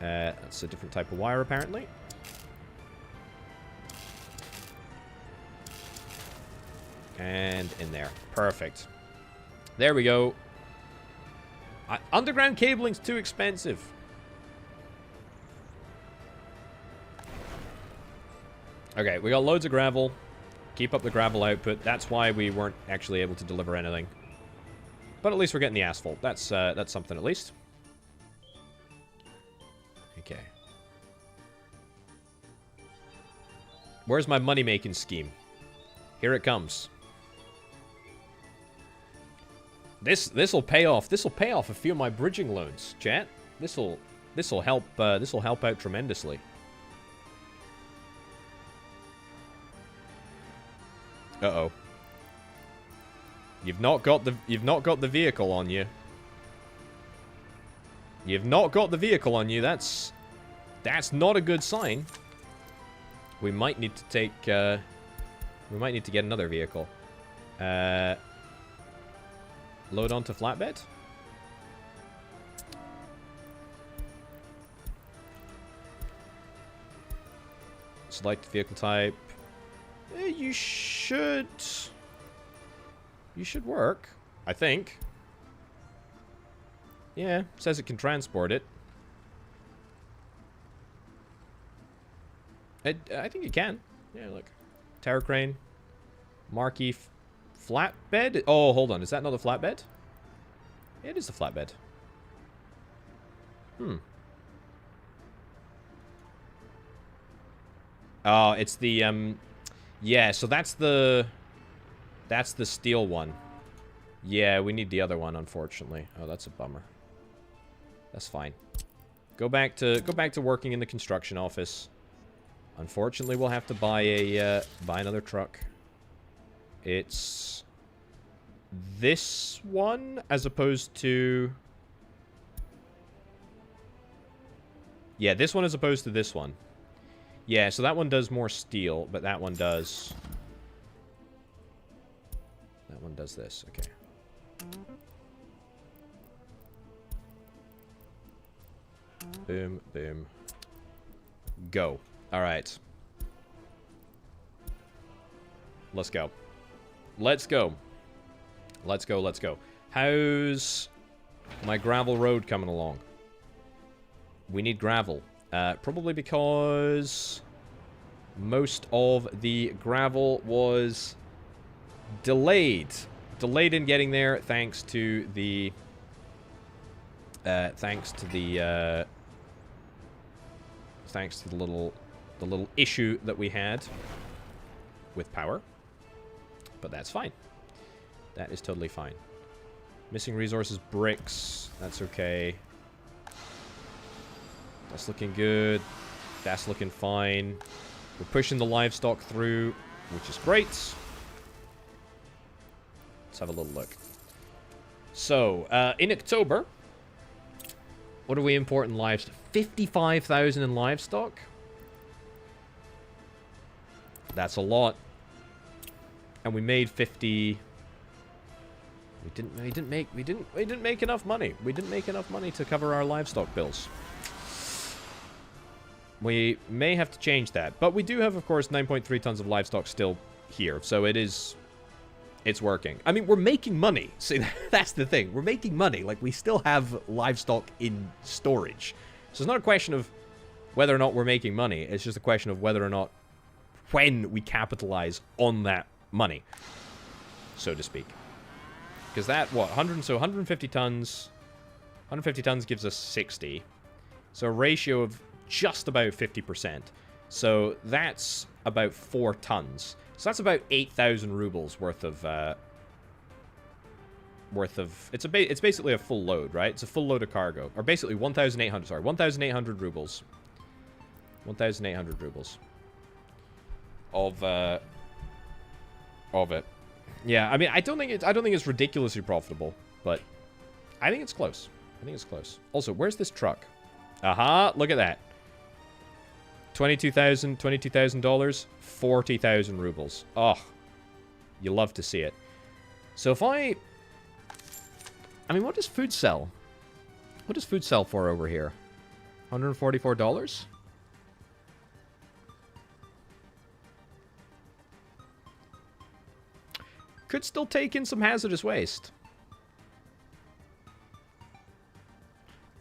That's a different type of wire, apparently. And in there. Perfect. There we go. Underground cabling's too expensive. Okay, we got loads of gravel. Keep up the gravel output. That's why we weren't actually able to deliver anything. But at least we're getting the asphalt. That's something at least. Okay. Where's my money-making scheme? Here it comes. This'll pay off. This'll pay off a few of my bridging loans, chat. This'll help out tremendously. Uh-oh. You've not got the vehicle on you. You've not got the vehicle on you. That's not a good sign. We might need to take we might need to get another vehicle. Load onto flatbed. Select vehicle type. You should work, I think. Yeah, says it can transport it. I think it can. Yeah, look. Tower crane. Marquee flatbed? Oh, hold on. Is that not a flatbed? Yeah, it is a flatbed. Oh, it's the, yeah, so that's the steel one. Yeah, we need the other one, unfortunately. Oh, that's a bummer. That's fine. Go back to working in the construction office. Unfortunately, we'll have to buy another truck. It's this one as opposed to... Yeah, this one as opposed to this one. Yeah, so that one does more steel, but that one does... That one does this, okay. Boom, boom. Go. Alright. Let's go. Let's go. Let's go, let's go. How's my gravel road coming along? We need gravel. Probably because most of the gravel was delayed. Delayed in getting there thanks to the little issue that we had with power. But that's fine. That is totally fine. Missing resources, bricks. That's okay. That's looking good. That's looking fine. We're pushing the livestock through, which is great. Let's have a little look. So, in October, what do we import in livestock? 55,000 in livestock? That's a lot. And we made 50... We didn't make enough money. We didn't make enough money to cover our livestock bills. We may have to change that. But we do have, of course, 9.3 tons of livestock still here. So it's working. I mean, we're making money. See, that's the thing. We're making money. Like, we still have livestock in storage. So it's not a question of whether or not we're making money. It's just a question of whether or not, when we capitalize on that money, so to speak. Because that, what, 150 tons... 150 tons gives us 60. So a ratio of just about 50%. So that's about 4 tons. So that's about 8,000 rubles worth of... It's basically a full load, right? It's a full load of cargo. Or basically 1,800, sorry. 1,800 rubles. 1,800 rubles. Of it. Yeah, I mean, I don't think it's ridiculously profitable, but I think it's close. I think it's close. Also, where's this truck? Aha, look at that. $22,000, 40,000 rubles. Oh, you love to see it. So if I mean, what does food sell? What does food sell for over here? $144? Could still take in some hazardous waste.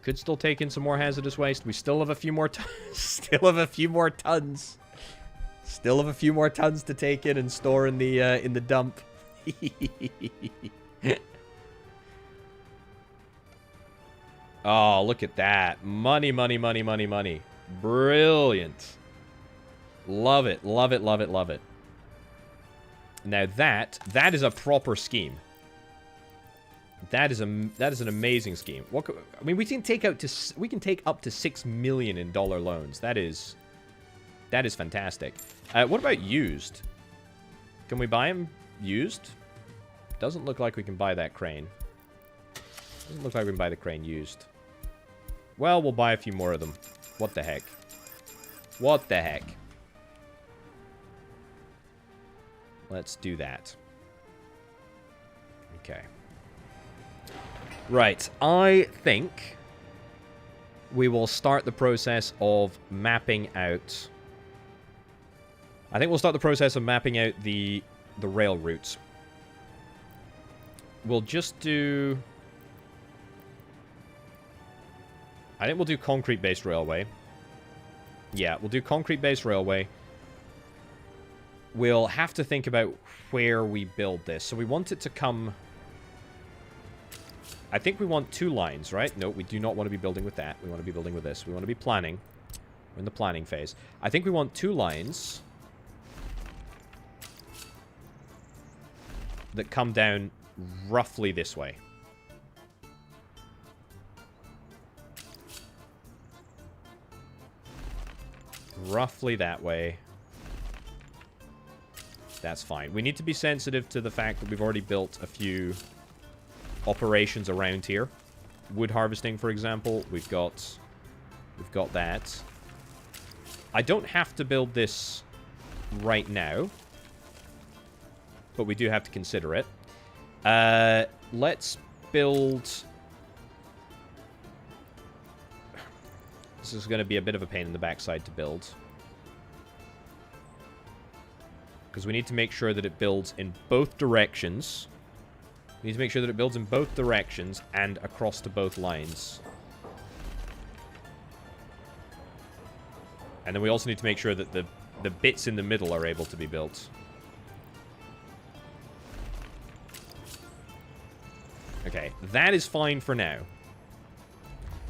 Could still take in some more hazardous waste. We still have a few more tons. Still have a few more tons. Still have a few more tons to take in and store in the dump. Oh, look at that. Money, money, money, money, money. Brilliant. Love it, love it, love it, love it. Now that is a proper scheme. That is an amazing scheme. I mean, we can take up to $6 million in dollar loans. That is fantastic. What about used? Can we buy them used? Doesn't look like we can buy that crane. Doesn't look like we can buy the crane used. Well, we'll buy a few more of them. What the heck? What the heck? Let's do that. Okay. Right. I think we will start the process of mapping out... I think we'll start the process of mapping out the rail routes. We'll just do... I think we'll do concrete-based railway. Yeah, we'll do concrete-based railway. We'll have to think about where we build this. So we want it to come... I think we want 2 lines, right? No, we do not want to be building with that. We want to be building with this. We want to be planning. We're in the planning phase. I think we want 2 lines that come down roughly this way. Roughly that way. That's fine. We need to be sensitive to the fact that we've already built a few operations around here. Wood harvesting, for example. We've got that. I don't have to build this right now, but we do have to consider it. Let's build... This is going to be a bit of a pain in the backside to build. Because we need to make sure that it builds in both directions. We need to make sure that it builds in both directions and across to both lines. And then we also need to make sure that the bits in the middle are able to be built. Okay, that is fine for now.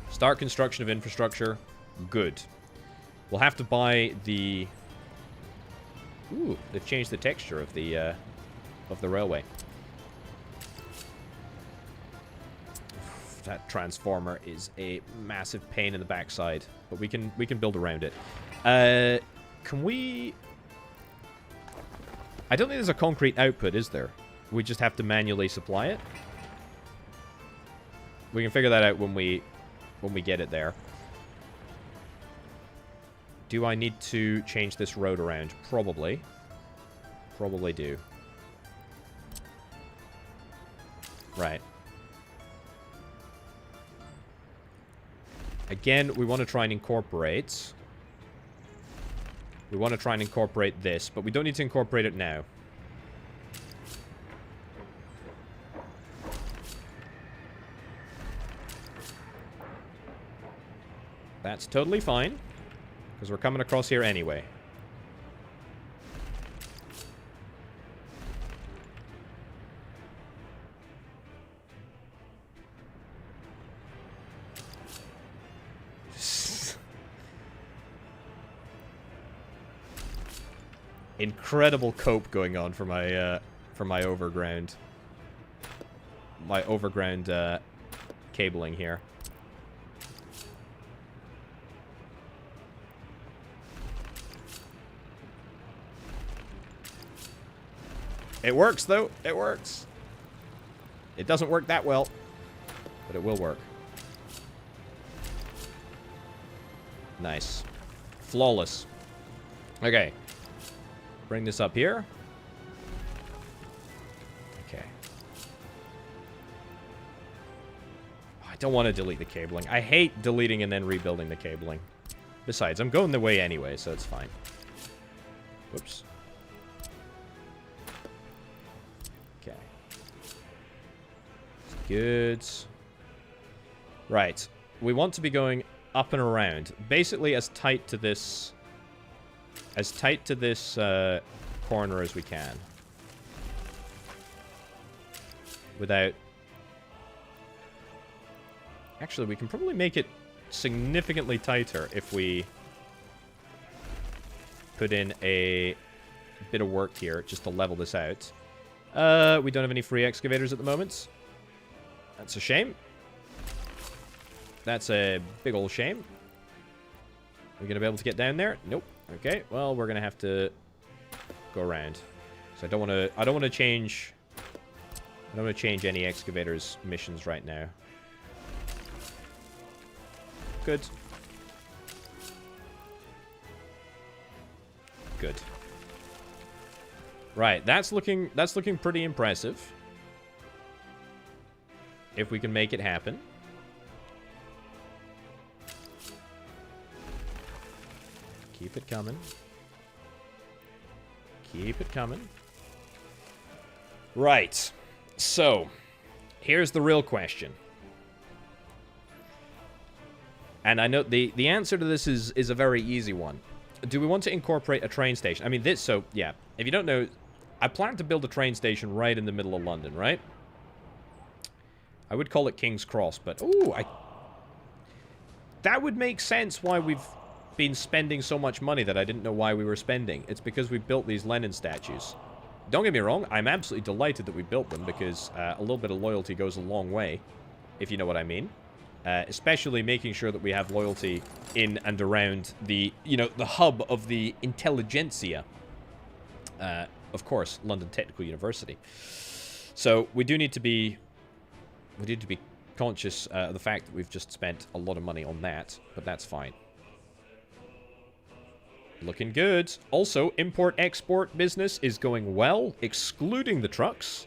Start construction of infrastructure. Good. We'll have to buy the... Ooh, they've changed the texture of the railway. That transformer is a massive pain in the backside, but we can build around it. Can we... I don't think there's a concrete output, is there? We just have to manually supply it. We can figure that out when we get it there. Do I need to change this road around? Probably. Probably do. Right. Again, we want to try and incorporate... We want to try and incorporate this, but we don't need to incorporate it now. That's totally fine. Because we're coming across here anyway. Incredible cope going on for my overground. My overground cabling here. It works, though. It works. It doesn't work that well, but it will work. Nice. Flawless. Okay. Bring this up here. Okay. I don't want to delete the cabling. I hate deleting and then rebuilding the cabling. Besides, I'm going the way anyway, so it's fine. Whoops. Okay. Good. Right. We want to be going up and around. Basically as tight to this... corner as we can. Without... Actually, we can probably make it significantly tighter if we put in a bit of work here just to level this out. We don't have any free excavators at the moment. That's a shame. That's a big old shame. Are we going to be able to get down there? Nope. Okay, well, we're going to have to go around. So I don't want to change any excavators missions right now. Good. Good. Right, that's looking pretty impressive. If we can make it happen. Keep it coming. Keep it coming. Right. So, here's the real question. And I know the answer to this is a very easy one. Do we want to incorporate a train station? I mean, yeah. If you don't know, I plan to build a train station right in the middle of London, right? I would call it King's Cross, but... Ooh, that would make sense why we've been spending so much money that I didn't know why we were spending. It's because we built these Lenin statues. Don't get me wrong, I'm absolutely delighted that we built them because a little bit of loyalty goes a long way, if you know what I mean. Especially making sure that we have loyalty in and around the, the hub of the intelligentsia. Of course, London Technical University. So we do need to be conscious of the fact that we've just spent a lot of money on that, but that's fine. Looking good. Also, import-export business is going well, excluding the trucks.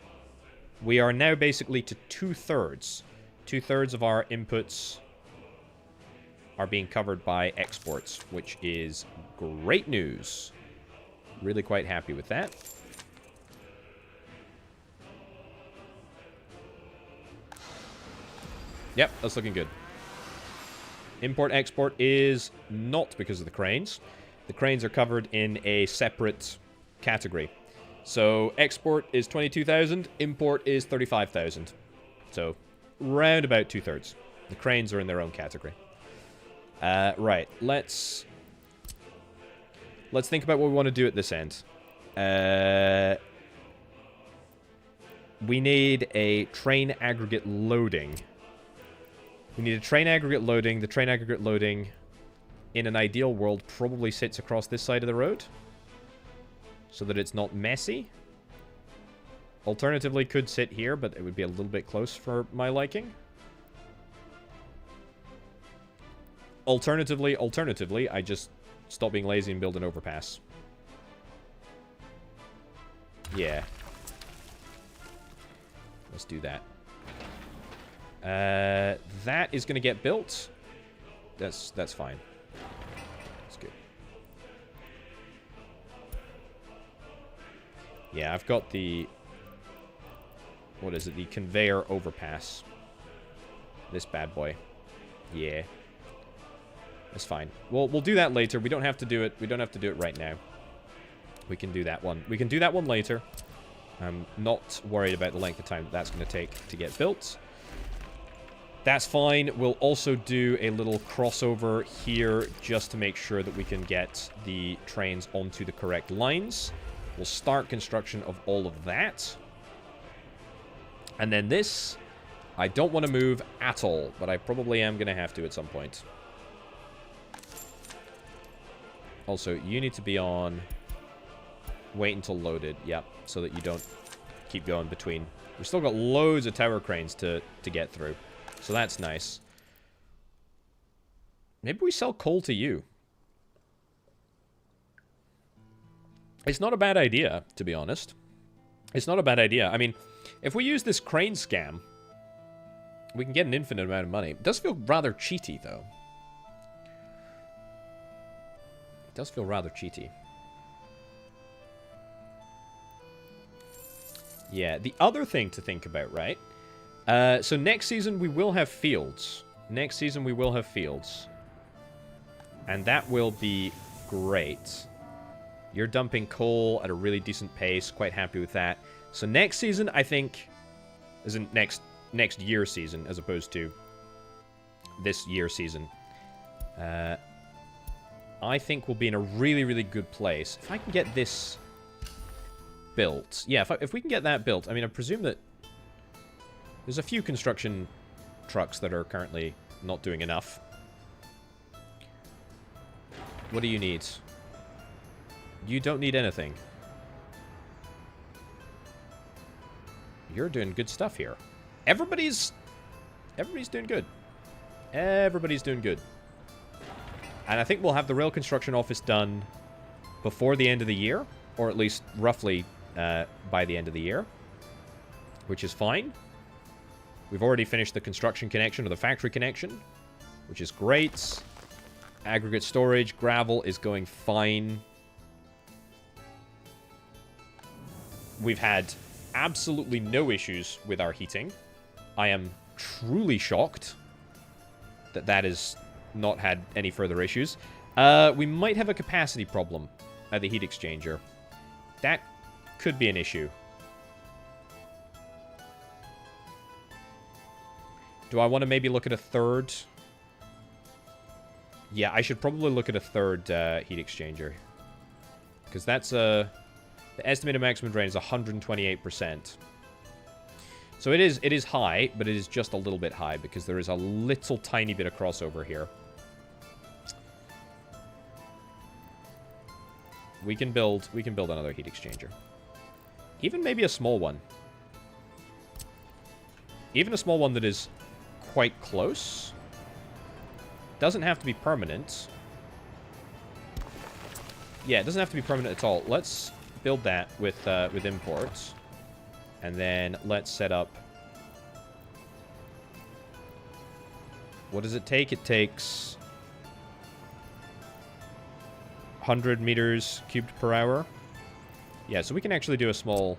We are now basically to 2/3. 2/3 of our inputs are being covered by exports, which is great news. Really quite happy with that. Yep, that's looking good. Import-export is not because of the cranes. The cranes are covered in a separate category. So export is 22,000, import is 35,000. So round about 2/3. The cranes are in their own category. Right, let's think about what we want to do at this end. We need a train aggregate loading. We need a train aggregate loading. The train aggregate loading, in an ideal world, probably sits across this side of the road, so that it's not messy. Alternatively, could sit here, but it would be a little bit close for my liking. Alternatively, I just stop being lazy and build an overpass. Yeah. Let's do that. That is going to get built. That's fine. That's good. Yeah, I've got the... What is it? The conveyor overpass. This bad boy. Yeah. It's fine. We'll do that later. We don't have to do it. We don't have to do it right now. We can do that one. We can do that one later. I'm not worried about the length of time that's going to take to get built. That's fine. We'll also do a little crossover here just to make sure that we can get the trains onto the correct lines. We'll start construction of all of that. And then this, I don't want to move at all, but I probably am going to have to at some point. Also, you need to be on wait until loaded. Yep, so that you don't keep going between. We've still got loads of tower cranes to get through. So that's nice. Maybe we sell coal to you. It's not a bad idea, to be honest. It's not a bad idea. I mean, if we use this crane scam, we can get an infinite amount of money. It does feel rather cheaty, though. It does feel rather cheaty. Yeah, the other thing to think about, right? So next season we will have fields. Next season we will have fields. And that will be great. You're dumping coal at a really decent pace. Quite happy with that. So next season, I think, as in next year season, as opposed to this year season, I think we'll be in a really, really good place. If I can get this built. Yeah, if we can get that built. I mean, I presume that there's a few construction trucks that are currently not doing enough. What do you need? You don't need anything. You're doing good stuff here. Everybody's doing good. Everybody's doing good. And I think we'll have the rail construction office done before the end of the year, or at least roughly by the end of the year, which is fine. We've already finished the construction connection, or the factory connection, which is great. Aggregate storage, gravel is going fine. We've had absolutely no issues with our heating. I am truly shocked that that has not had any further issues. We might have a capacity problem at the heat exchanger. That could be an issue. Do I want to maybe look at a third? Yeah, I should probably look at a third heat exchanger. Because that's the estimated maximum drain is 128%. So it is high, but it is just a little bit high because there is a little tiny bit of crossover here. We can build another heat exchanger. Even maybe a small one. Even a small one that is quite close. Doesn't have to be permanent. Yeah, it doesn't have to be permanent at all. Let's build that with imports. And then let's set up... What does it take? It takes 100 meters cubed per hour. Yeah, so we can actually do a small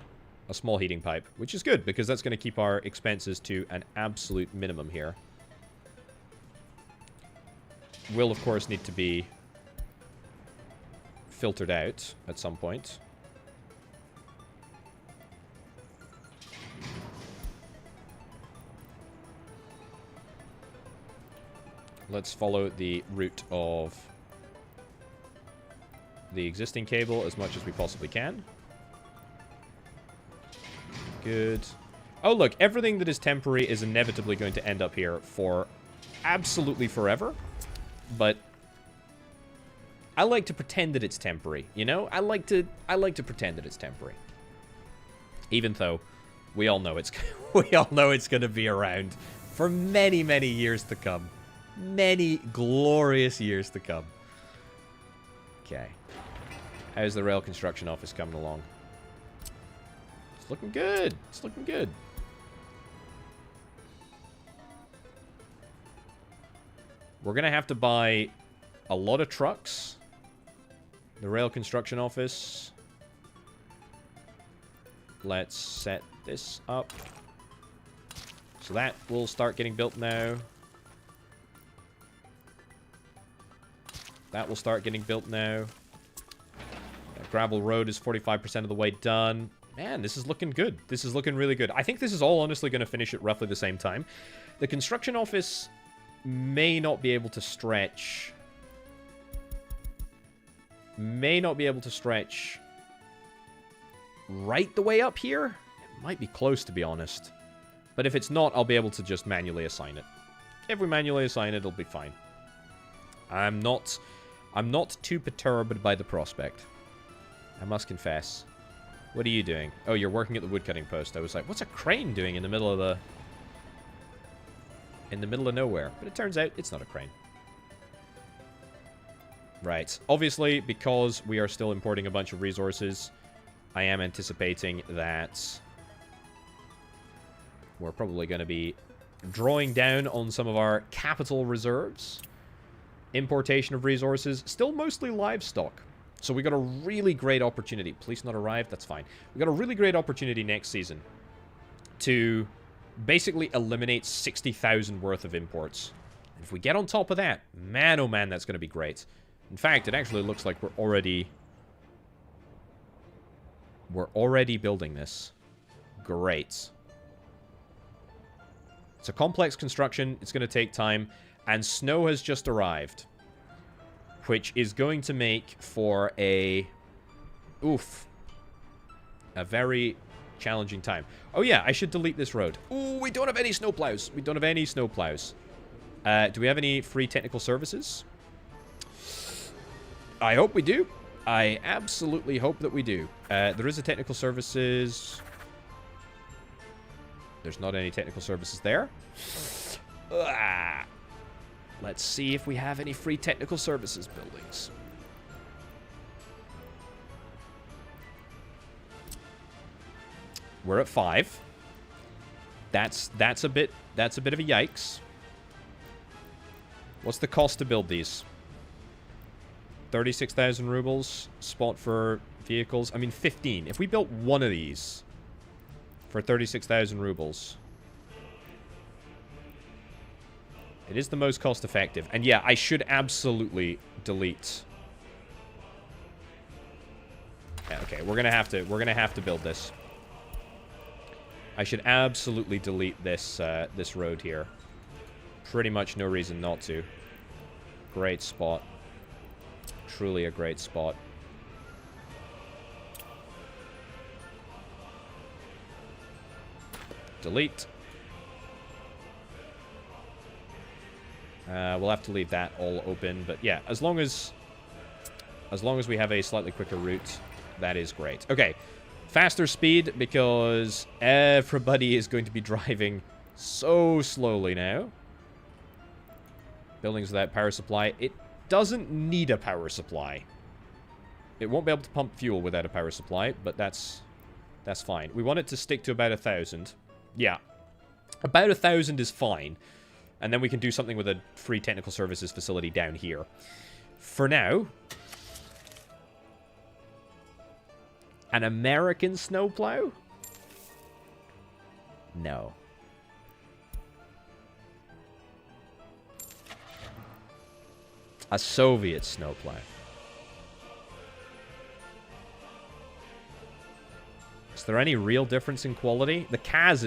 heating pipe, which is good because that's going to keep our expenses to an absolute minimum here. Will, of course, need to be filtered out at some point. Let's follow the route of the existing cable as much as we possibly can. Good. Oh, look, everything that is temporary is inevitably going to end up here for absolutely forever. But I like to pretend that it's temporary, you know? I like to pretend that it's temporary. Even though we all know it's going to be around for many, many years to come. Many glorious years to come. Okay. How's the rail construction office coming along? It's looking good. It's looking good. We're going to have to buy a lot of trucks. The rail construction office. Let's set this up. So that will start getting built now. That will start getting built now. Gravel road is 45% of the way done. Man, this is looking good. This is looking really good. I think this is all honestly going to finish at roughly the same time. The construction office may not be able to stretch... right the way up here. It might be close, to be honest. But if it's not, I'll be able to just manually assign it. If we manually assign it, it'll be fine. I'm not too perturbed by the prospect. I must confess. What are you doing? Oh, you're working at the woodcutting post. I was like, what's a crane doing in the middle of the... in the middle of nowhere? But it turns out it's not a crane. Right. Obviously, because we are still importing a bunch of resources, I am anticipating that we're probably going to be drawing down on some of our capital reserves. Importation of resources, still mostly livestock. So we got a really great opportunity. Police not arrived, that's fine. We got a really great opportunity next season to basically eliminate 60,000 worth of imports. And if we get on top of that, man oh man, that's going to be great. In fact, it actually looks like we're already building this. Great. It's a complex construction. It's going to take time. And snow has just arrived, which is going to make for a very challenging time. Oh yeah, I should delete this road. Ooh, we don't have any snowplows. We don't have any snowplows. Do we have any free technical services? I hope we do. I absolutely hope that we do. There is a technical services. There's not any technical services there. Let's see if we have any free technical services buildings. We're at 5. That's a bit of a yikes. What's the cost to build these? 36,000 rubles. Spot for vehicles. I mean 15. If we built one of these for 36,000 rubles. It is the most cost effective. And yeah, I should absolutely delete. Yeah, okay, we're gonna have to build this. I should absolutely delete this this road here. Pretty much no reason not to. Great spot. Truly a great spot. Delete. We'll have to leave that all open, but yeah, as long as we have a slightly quicker route, that is great. Okay, faster speed because everybody is going to be driving so slowly now. Buildings without power supply. It doesn't need a power supply. It won't be able to pump fuel without a power supply, but that's fine. We want it to stick to about 1,000. Yeah, about 1,000 is fine. And then we can do something with a free technical services facility down here. For now, an American snowplow? No. A Soviet snowplow. Is there any real difference in quality? The Kaz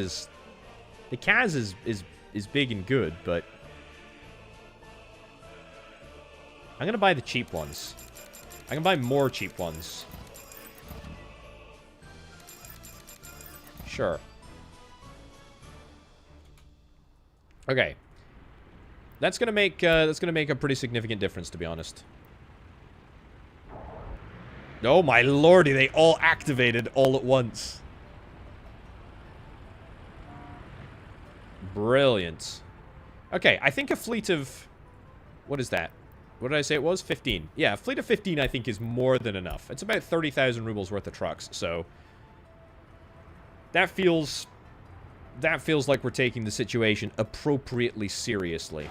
is big and good, but I'm gonna buy the cheap ones. I can buy more cheap ones. Sure. Okay. That's gonna make a pretty significant difference, to be honest. Oh my lordy, they all activated all at once. Brilliant. Okay, I think a fleet of... What is that? What did I say it was? 15. Yeah, a fleet of 15 I think is more than enough. It's about 30,000 rubles worth of trucks, so... That feels like we're taking the situation appropriately seriously.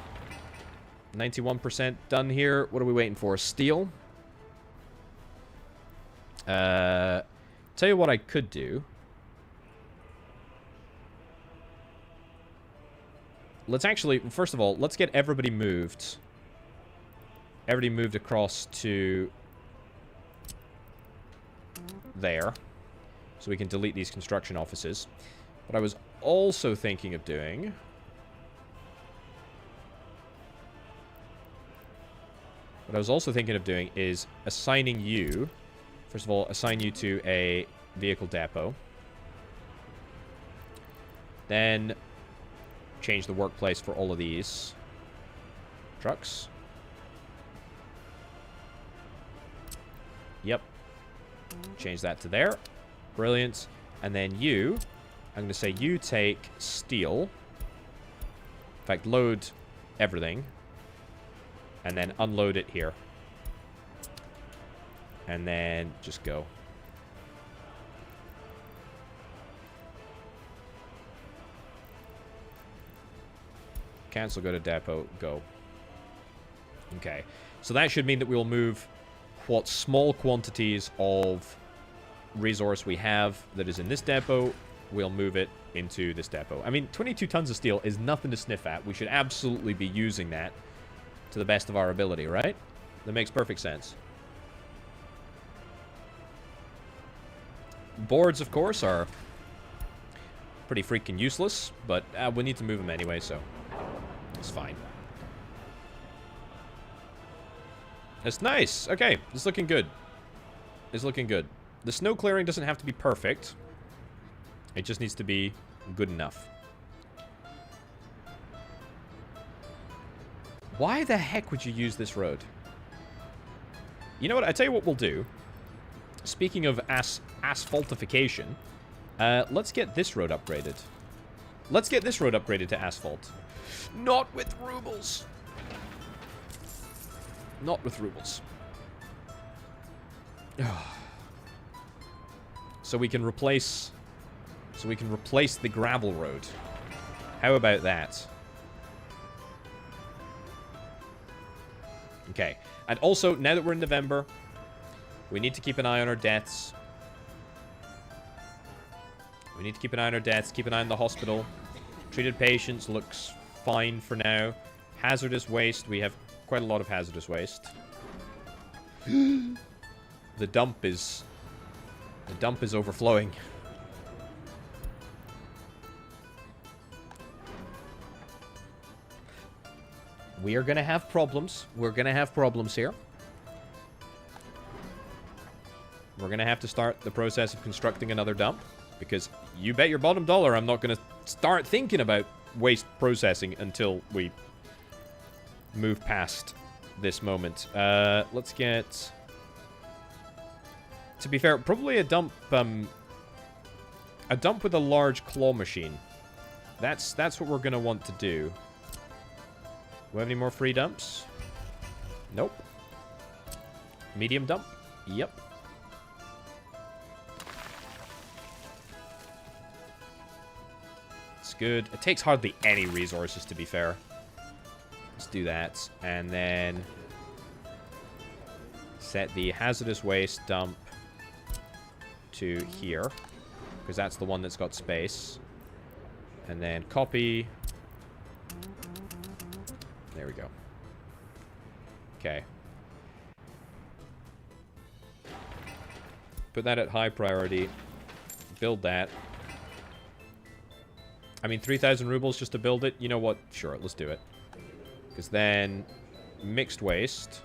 91% done here. What are we waiting for? Steel? Tell you what I could do. Let's actually, first of all, let's get everybody moved everything moved across to there. So we can delete these construction offices. What I was also thinking of doing... is assigning you... First of all, assign you to a vehicle depot. Then change the workplace for all of these trucks. Yep. Change that to there. Brilliant. And then you, I'm going to say you take steel. In fact, load everything. And then unload it here. And then just go. Cancel, go to depot, go. Okay. So that should mean that we'll move what small quantities of resource we have that is in this depot. We'll move it into this depot. I mean, 22 tons of steel is nothing to sniff at. We should absolutely be using that to the best of our ability, right? That makes perfect sense. Boards, of course, are pretty freaking useless, but we need to move them anyway, so it's fine. It's nice. Okay, it's looking good. It's looking good. The snow clearing doesn't have to be perfect. It just needs to be good enough. Why the heck would you use this road? You know what? I tell you what we'll do. Speaking of asphaltification, let's get this road upgraded. Let's get this road upgraded to asphalt. Not with rubles. Not with rubles. So we can replace... So we can replace the gravel road. How about that? Okay. And also, now that we're in November, we need to keep an eye on our debts. We need to keep an eye on our debts, keep an eye on the hospital. Treated patients looks fine for now. Hazardous waste, we have quite a lot of hazardous waste. The dump is overflowing. We are going to have problems. We're going to have problems here. We're going to have to start the process of constructing another dump. Because you bet your bottom dollar I'm not going to start thinking about waste processing until we move past this moment. Let's get... To be fair, probably a dump with a large claw machine. That's what we're going to want to do. Do we have any more free dumps? Nope. Medium dump? Yep. It's good. It takes hardly any resources, to be fair. Let's do that. And then set the hazardous waste dump to here, because that's the one that's got space. And then copy. There we go. Okay. Put that at high priority. Build that. I mean, 3,000 rubles just to build it? You know what? Sure, let's do it. Because then, mixed waste.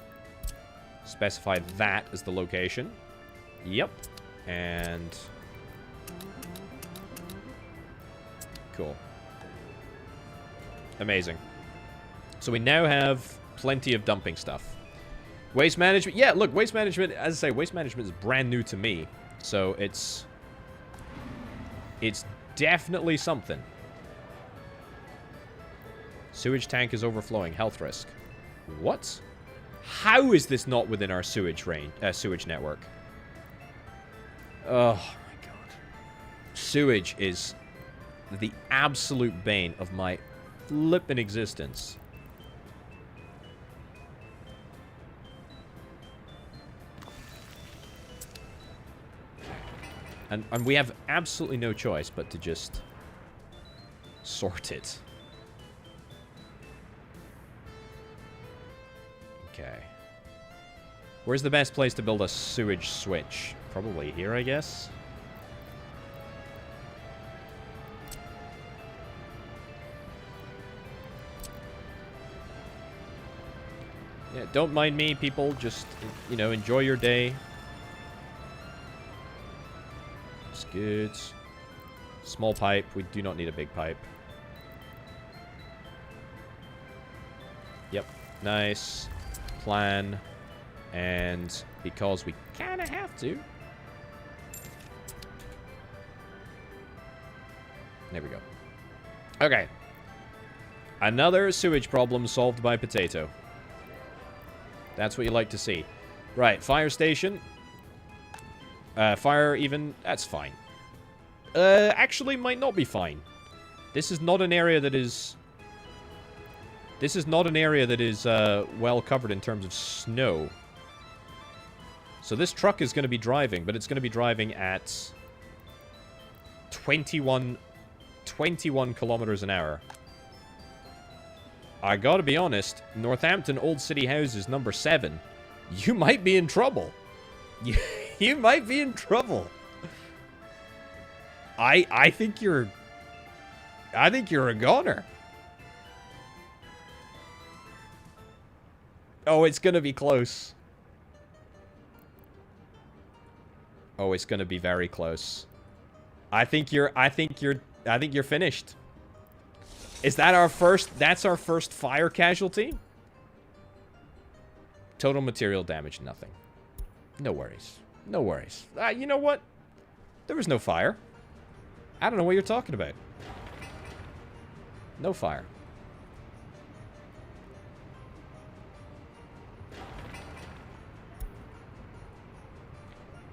Specify that as the location. Yep. And... Cool. Amazing. So we now have plenty of dumping stuff. Waste management. Yeah, look, waste management, as I say, waste management is brand new to me. So it's definitely something. Sewage tank is overflowing. Health risk. What? How is this not within our sewage network? Oh my god. Sewage is the absolute bane of my flippin' existence. And we have absolutely no choice but to just sort it. Okay. Where's the best place to build a sewage switch? Probably here, I guess. Yeah, don't mind me, people. Just, you know, enjoy your day. It's good. Small pipe. We do not need a big pipe. Yep. Nice. Plan. And because we kind of have to. There we go. Okay. Another sewage problem solved by Potato. That's what you like to see. Right, fire station. Fire even, that's fine. Actually might not be fine. This is not an area that is... This is not an area that is well covered in terms of snow. So this truck is going to be driving, but it's going to be driving at 21 kilometers an hour. I gotta be honest, Northampton Old City Houses number 7. You might be in trouble. You might be in trouble. I think you're a goner. Oh, it's gonna be close. Oh, it's gonna be very close. I think you're finished. Is that our first... That's our first fire casualty? Total material damage, nothing. No worries. No worries. You know what? There was no fire. I don't know what you're talking about. No fire.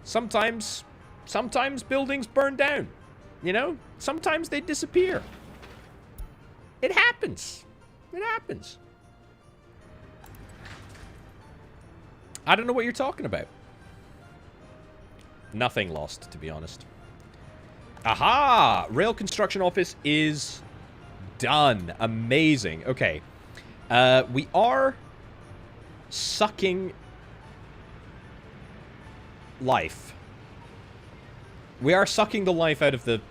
Sometimes buildings burn down. You know? Sometimes they disappear. It happens. It happens. I don't know what you're talking about. Nothing lost, to be honest. Aha! Rail construction office is done. Amazing. Okay. We are sucking life. We are sucking the life out of the...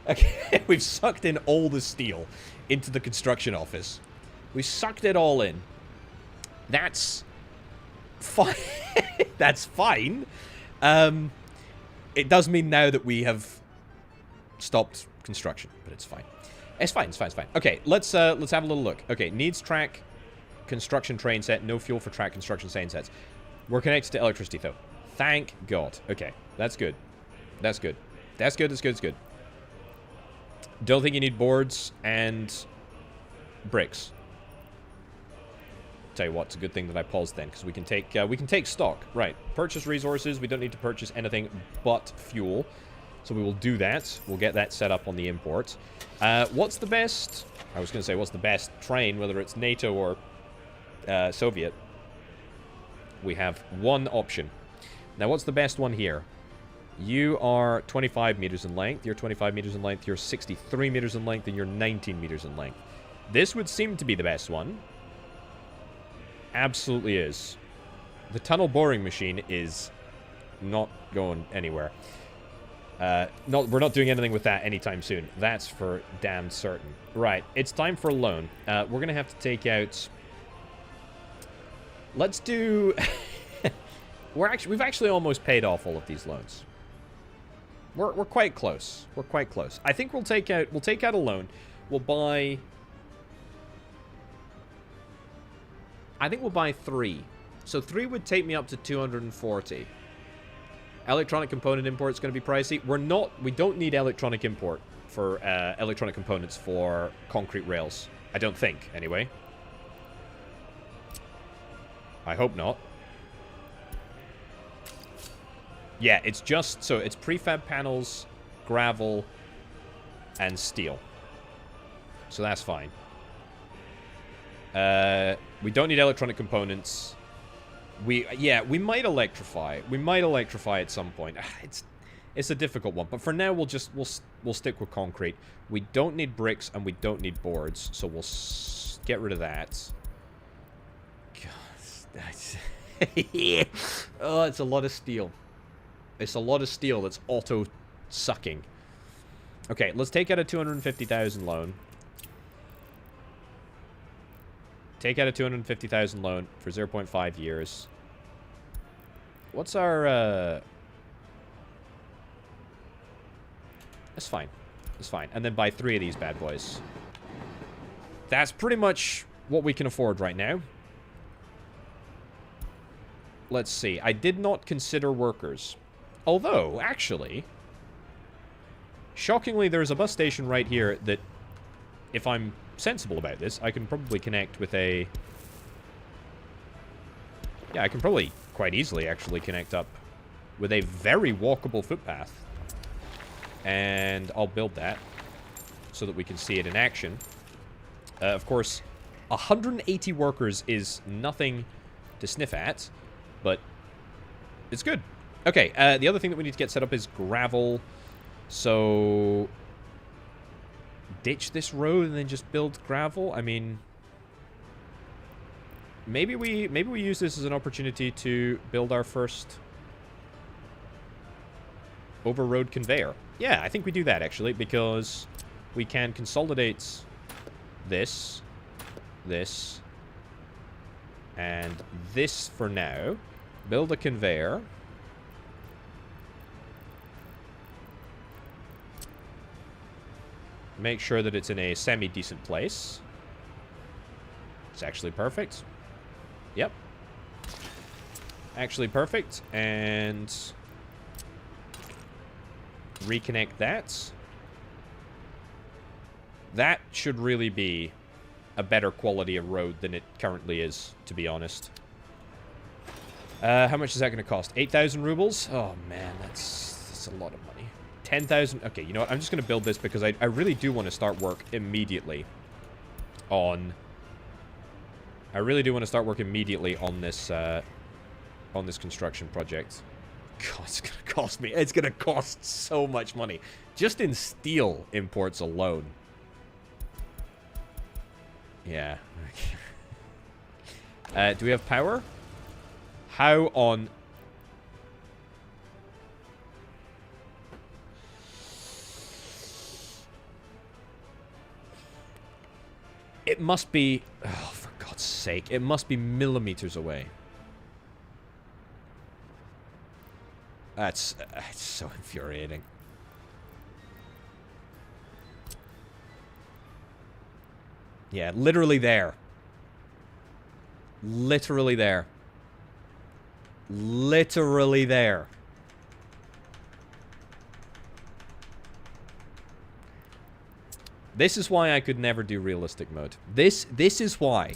Okay, we've sucked in all the steel into the construction office. We sucked it all in. That's fine. That's fine. It does mean now that we have stopped construction, but it's fine. It's fine. It's fine. It's fine. Okay, let's have a little look. Okay, needs track construction train set. No fuel for track construction train sets. We're connected to electricity though. Thank God. Okay, that's good. That's good. That's good. That's good. That's good. Don't think you need boards and bricks. Tell you what, it's a good thing that I paused then, because we can take stock. Right, purchase resources. We don't need to purchase anything but fuel, so we will do that. We'll get that set up on the import. What's the best? I was going to say, what's the best train, whether it's NATO or Soviet? We have one option. Now, what's the best one here? You are 25 meters in length, you're 25 meters in length, you're 63 meters in length, and you're 19 meters in length. This would seem to be the best one. Absolutely is. The tunnel boring machine is not going anywhere. We're not doing anything with that anytime soon. That's for damn certain. Right, it's time for a loan. We're going to have to take out... Let's do... We've actually almost paid off all of these loans. We're quite close. We're quite close. I think we'll take out a loan. We'll buy... I think we'll buy 3. So 3 would take me up to 240. Electronic component import is going to be pricey. We don't need electronic import for electronic components for concrete rails. I don't think, anyway. I hope not. Yeah, it's just... So, it's prefab panels, gravel, and steel. So that's fine. We don't need electronic components. We might electrify. We might electrify at some point. It's a difficult one, but for now we'll stick with concrete. We don't need bricks and we don't need boards, so we'll get rid of that. God, Oh, it's a lot of steel. It's a lot of steel that's auto-sucking. Okay, let's take out a 250,000 loan. Take out a 250,000 loan for 0.5 years. What's our, That's fine. That's fine. And then buy 3 of these bad boys. That's pretty much what we can afford right now. Let's see. I did not consider workers. Although, actually, shockingly, there's a bus station right here that, if I'm sensible about this, I can probably connect with a... Yeah, I can probably quite easily actually connect up with a very walkable footpath. And I'll build that so that we can see it in action. Of course, 180 workers is nothing to sniff at, but it's good. Okay, the other thing that we need to get set up is gravel. So, ditch this road and then just build gravel? I mean, maybe we use this as an opportunity to build our first over-road conveyor. Yeah, I think we do that, actually, because we can consolidate this, and this for now. Build a conveyor. Make sure that it's in a semi-decent place. It's actually perfect. Yep. Actually perfect. And reconnect that. That should really be a better quality of road than it currently is, to be honest. How much is that going to cost? 8,000 rubles? Oh, man, that's a lot of money. 10,000. Okay, you know what? I'm just going to build this because I really do want to start work immediately on... I really do want to start work immediately on this construction project. God, it's going to cost me. It's going to cost so much money. Just in steel imports alone. Yeah. Do we have power? How on... It must be... Oh, for God's sake. It must be millimeters away. That's so infuriating. Yeah, literally there. Literally there. Literally there. This is why I could never do realistic mode. This is why.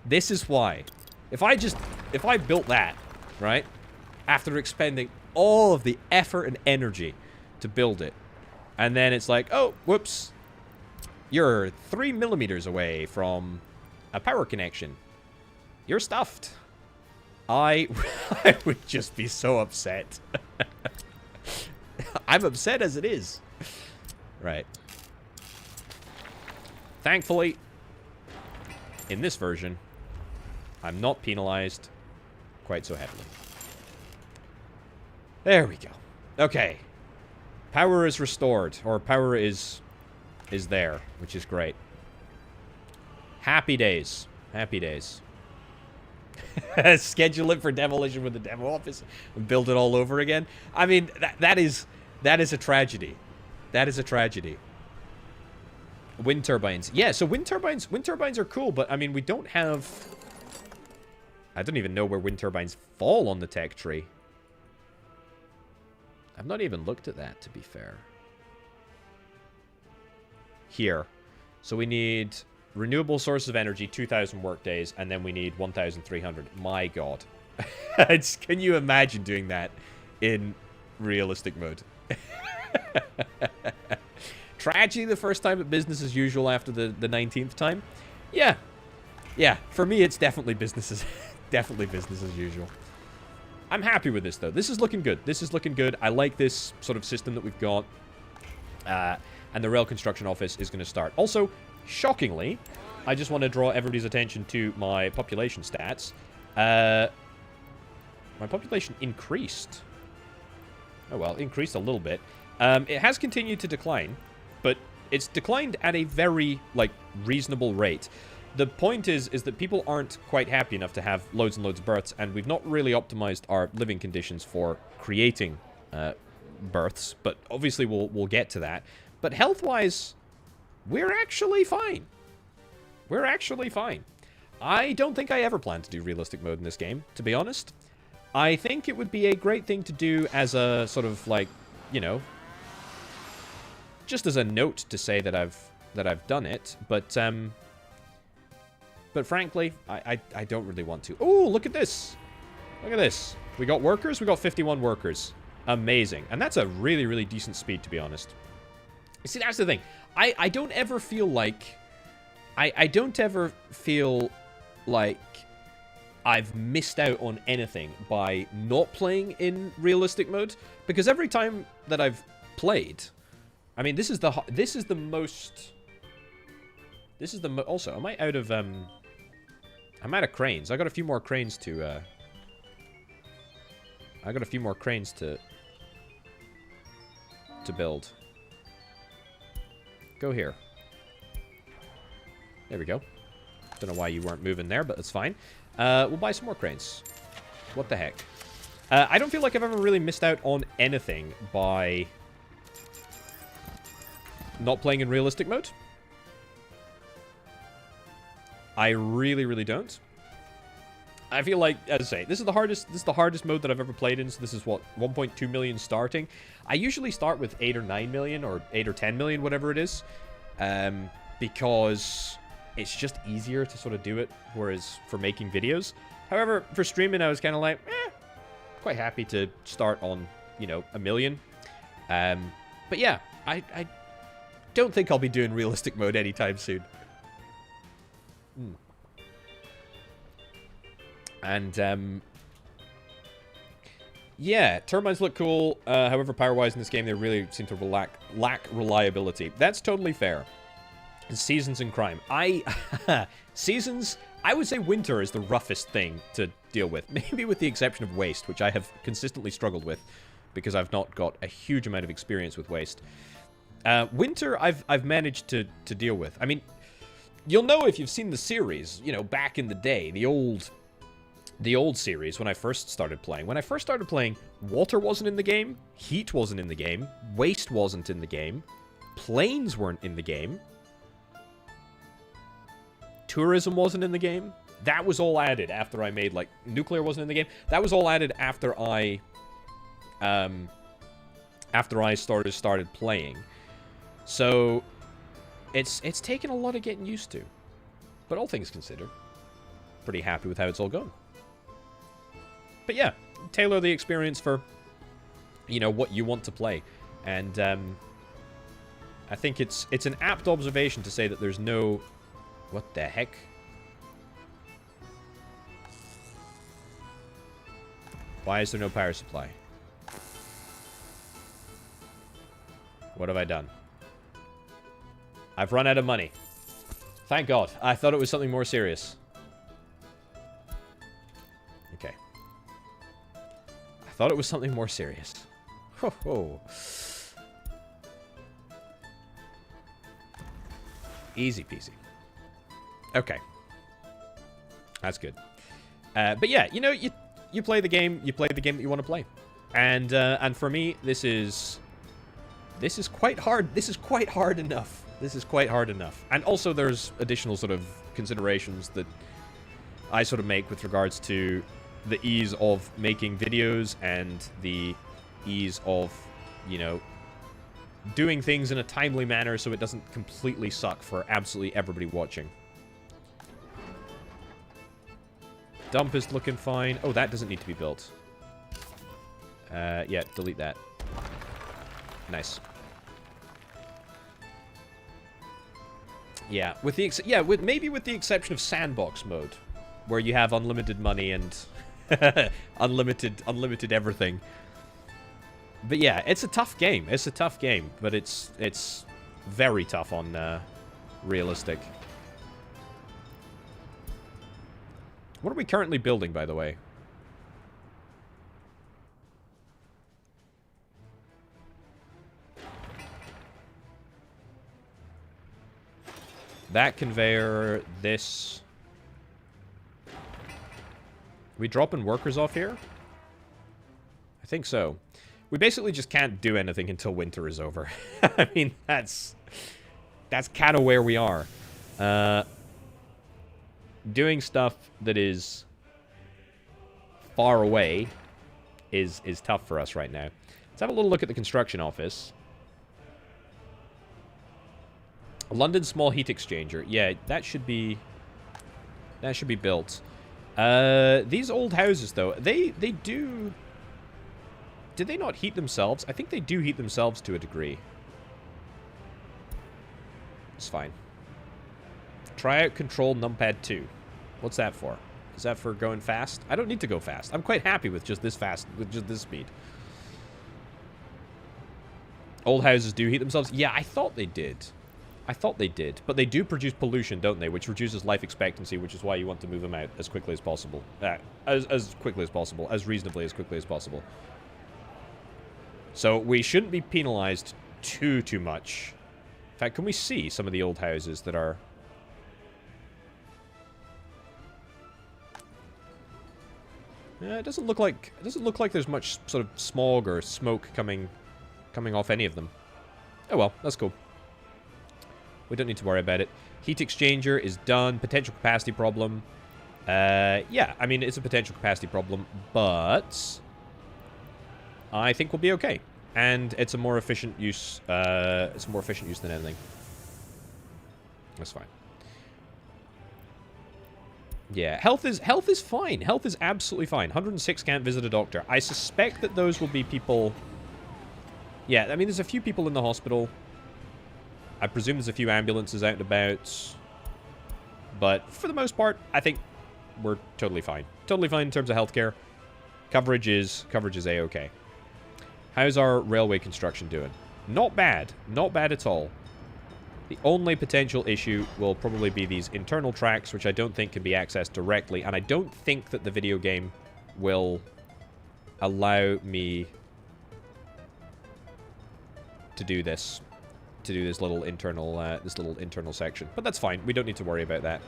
This is why. If I built that, right? After expending all of the effort and energy to build it. And then it's like, oh, whoops. You're 3 millimeters away from a power connection. You're stuffed. I would just be so upset. I'm upset as it is. Right. Thankfully, in this version, I'm not penalized quite so heavily. There we go. Okay. Power is restored, or power is there, which is great. Happy days. Happy days. Schedule it for demolition with the demo office and build it all over again. I mean, that is a tragedy. That is a tragedy. Wind turbines. Yeah, so wind turbines are cool, but I mean, we don't have... I don't even know where wind turbines fall on the tech tree. I've not even looked at that, to be fair. Here. So we need renewable sources of energy, 2,000 work days, and then we need 1,300. My God. Can you imagine doing that in realistic mode? Tragedy the first time at business as usual after the 19th time? Yeah. Yeah, for me it's definitely business as, definitely business as usual. I'm happy with this, though. This is looking good. This is looking good. I like this sort of system that we've got. And the rail construction office is going to start. Also, shockingly, I just want to draw everybody's attention to my population stats. My population increased. Oh, well, increased a little bit. It has continued to decline, but it's declined at a very, like, reasonable rate. The point is that people aren't quite happy enough to have loads and loads of births, and we've not really optimized our living conditions for creating births, but obviously we'll get to that. But health-wise, we're actually fine. We're actually fine. I don't think I ever plan to do realistic mode in this game, to be honest. I think it would be a great thing to do as a sort of, like, you know, just as a note to say that I've done it, but frankly, I don't really want to. Oh, look at this. Look at this. We got workers. We got 51 workers. Amazing. And that's a really, really decent speed, to be honest. You see, that's the thing. I don't ever feel like... I don't ever feel like I've missed out on anything by not playing in realistic mode. Because every time that I've played... I mean, this is the most... Also, am I out of... I'm out of cranes. I got a few more cranes to... I got a few more cranes to build. Go here. There we go. Don't know why you weren't moving there, but that's fine. We'll buy some more cranes. What the heck? I don't feel like I've ever really missed out on anything by not playing in realistic mode. I really, really don't. I feel like, as I say, this is the hardest mode that I've ever played in. So this is what, 1.2 million starting. I usually start with 8 or 9 million or 8 or 10 million, whatever it is, because it's just easier to sort of do it. Whereas for making videos, however, for streaming, I was kind of like, quite happy to start on, you know, 1 million. But yeah, I don't think I'll be doing realistic mode anytime soon. And, yeah, turbines look cool. However, power-wise in this game, they really seem to lack reliability. That's totally fair. Seasons and crime. Seasons, I would say winter is the roughest thing to deal with. Maybe with the exception of waste, which I have consistently struggled with because I've not got a huge amount of experience with waste. Winter, I've managed to deal with. I mean, you'll know if you've seen the series, you know, back in the day, the old series when I first started playing. When I first started playing, water wasn't in the game, heat wasn't in the game, waste wasn't in the game, planes weren't in the game, tourism wasn't in the game. That was all added after I made, like, nuclear wasn't in the game. That was all added after I started playing. So it's taken a lot of getting used to. But all things considered, pretty happy with how it's all going. But yeah, tailor the experience for, you know, what you want to play. And I think it's an apt observation to say that there's no... What the heck? Why is there no power supply? What have I done? I've run out of money. Thank God. I thought it was something more serious. Okay. I thought it was something more serious. Ho ho. Easy peasy. Okay. That's good. But yeah, you know, you play the game, that you want to play. And for me, this is quite hard. This is quite hard enough. This is quite hard enough. And also there's additional sort of considerations that I sort of make with regards to the ease of making videos and the ease of, you know, doing things in a timely manner so it doesn't completely suck for absolutely everybody watching. Dump is looking fine. Oh, that doesn't need to be built. Yeah, delete that. Nice. Yeah, with the exception of sandbox mode, where you have unlimited money and unlimited everything. But yeah, it's a tough game. It's a tough game, but it's very tough on realistic. What are we currently building, by the way? That conveyor, this. We dropping workers off here? I think so. We basically just can't do anything until winter is over. I mean, that's kind of where we are. Doing stuff that is far away is tough for us right now. Let's have a little look at the construction office. A London small heat exchanger. Yeah, that should be built. These old houses though, they do. Did they not heat themselves? I think they do heat themselves to a degree. It's fine. Try out control numpad 2. What's that for? Is that for going fast? I don't need to go fast. I'm quite happy with just this fast, with just this speed. Old houses do heat themselves? Yeah, I thought they did. I thought they did. But they do produce pollution, don't they? Which reduces life expectancy, which is why you want to move them out as quickly as possible. As quickly as possible. As reasonably as quickly as possible. So we shouldn't be penalized too much. In fact, can we see some of the old houses that are... Yeah, it doesn't look like there's much sort of smog or smoke coming off any of them. Oh well, that's cool. We don't need to worry about it. Heat exchanger is done. Potential capacity problem. Yeah, I mean it's a potential capacity problem, but I think we'll be okay. And it's a more efficient use. It's a more efficient use than anything. That's fine. Yeah, health is fine. Health is absolutely fine. 106 can't visit a doctor. I suspect that those will be people... Yeah, I mean, there's a few people in the hospital. I presume there's a few ambulances out and about. But for the most part, I think we're totally fine. Totally fine in terms of healthcare. Coverage is A-okay. How's our railway construction doing? Not bad. Not bad at all. The only potential issue will probably be these internal tracks, which I don't think can be accessed directly, and I don't think that the video game will allow me to do this. To do this little internal section. But that's fine. We don't need to worry about that.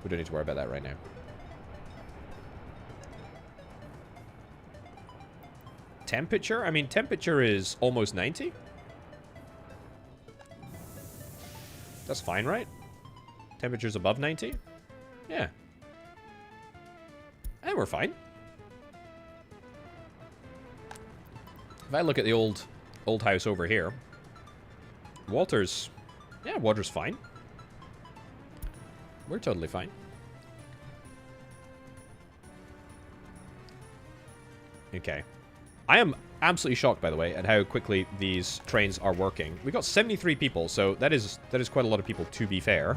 We don't need to worry about that right now. Temperature? I mean, temperature is almost 90. That's fine, right? Temperature's above 90? Yeah. And we're fine. If I look at the old house over here, water's fine. We're totally fine. Okay. I am absolutely shocked, by the way, at how quickly these trains are working. We got 73 people, so that is quite a lot of people, to be fair.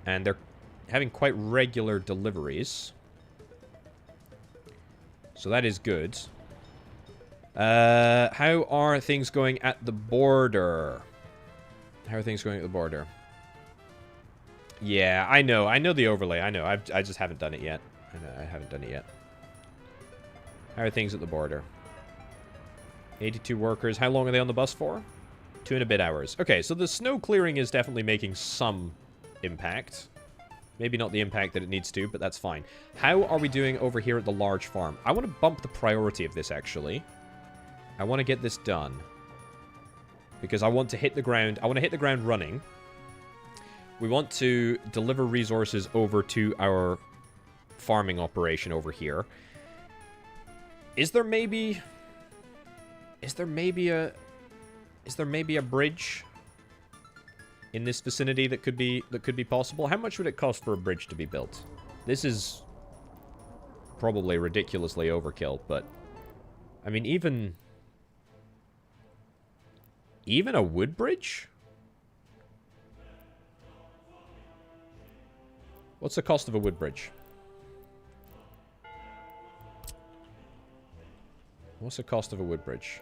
And they're having quite regular deliveries. So that is good. How are things going at the border? How are things going at the border? Yeah, I know the overlay. I know. I just haven't done it yet. I haven't done it yet. How are things at the border? 82 workers. How long are they on the bus for? 2 and a bit hours. Okay, so the snow clearing is definitely making some impact. Maybe not the impact that it needs to, but that's fine. How are we doing over here at the large farm? I want to bump the priority of this, actually. I want to get this done. Because I want to hit the ground. I want to hit the ground running. We want to deliver resources over to our farming operation over here. Is there maybe a bridge in this vicinity that could be possible? How much would it cost for a bridge to be built? This is probably ridiculously overkill, but I mean even a wood bridge? What's the cost of a wood bridge? What's the cost of a wood bridge?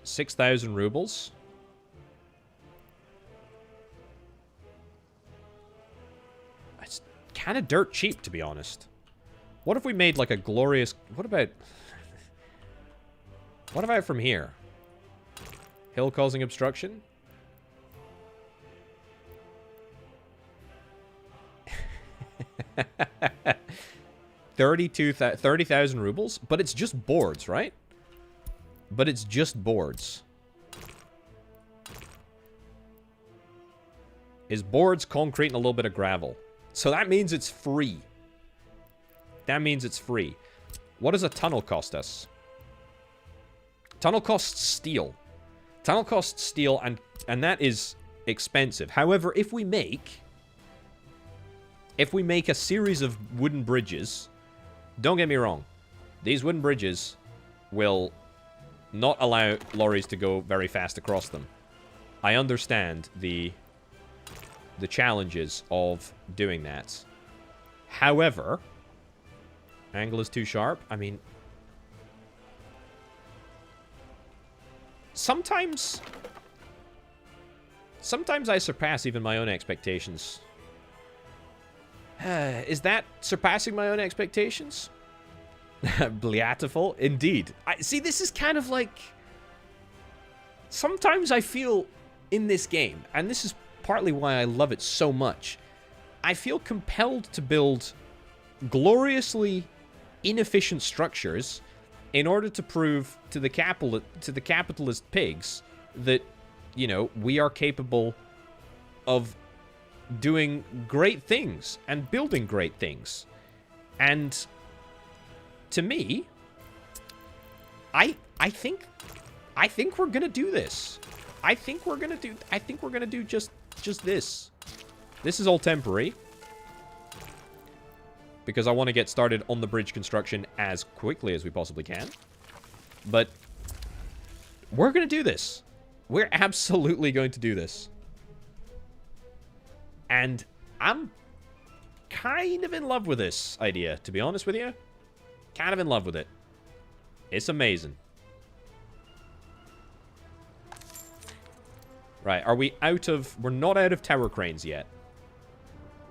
6,000 rubles. It's kind of dirt cheap, to be honest. What if we made like a glorious... What about from here? Hill causing obstruction? 30,000 rubles, but it's just boards, right? But it's just boards. Is boards, concrete, and a little bit of gravel. So that means it's free. That means it's free. What does a tunnel cost us? Tunnel costs steel. Tunnel costs steel, and that is expensive. However, if we make a series of wooden bridges, don't get me wrong, these wooden bridges will not allow lorries to go very fast across them. I understand the challenges of doing that. However, angle is too sharp. I mean, sometimes I surpass even my own expectations. Is that surpassing my own expectations? Beautiful, indeed. See, this is kind of like... Sometimes I feel in this game, and this is partly why I love it so much, I feel compelled to build gloriously inefficient structures in order to prove to the capitalist pigs that, you know, we are capable of doing great things and building great things. And to me, I think we're gonna do this. I think we're gonna do just this. This is all temporary, because I want to get started on the bridge construction as quickly as we possibly can. But we're going to do this. We're absolutely going to do this. And I'm kind of in love with this idea, to be honest with you. Kind of in love with it. It's amazing. Right, are we out of... We're not out of tower cranes yet.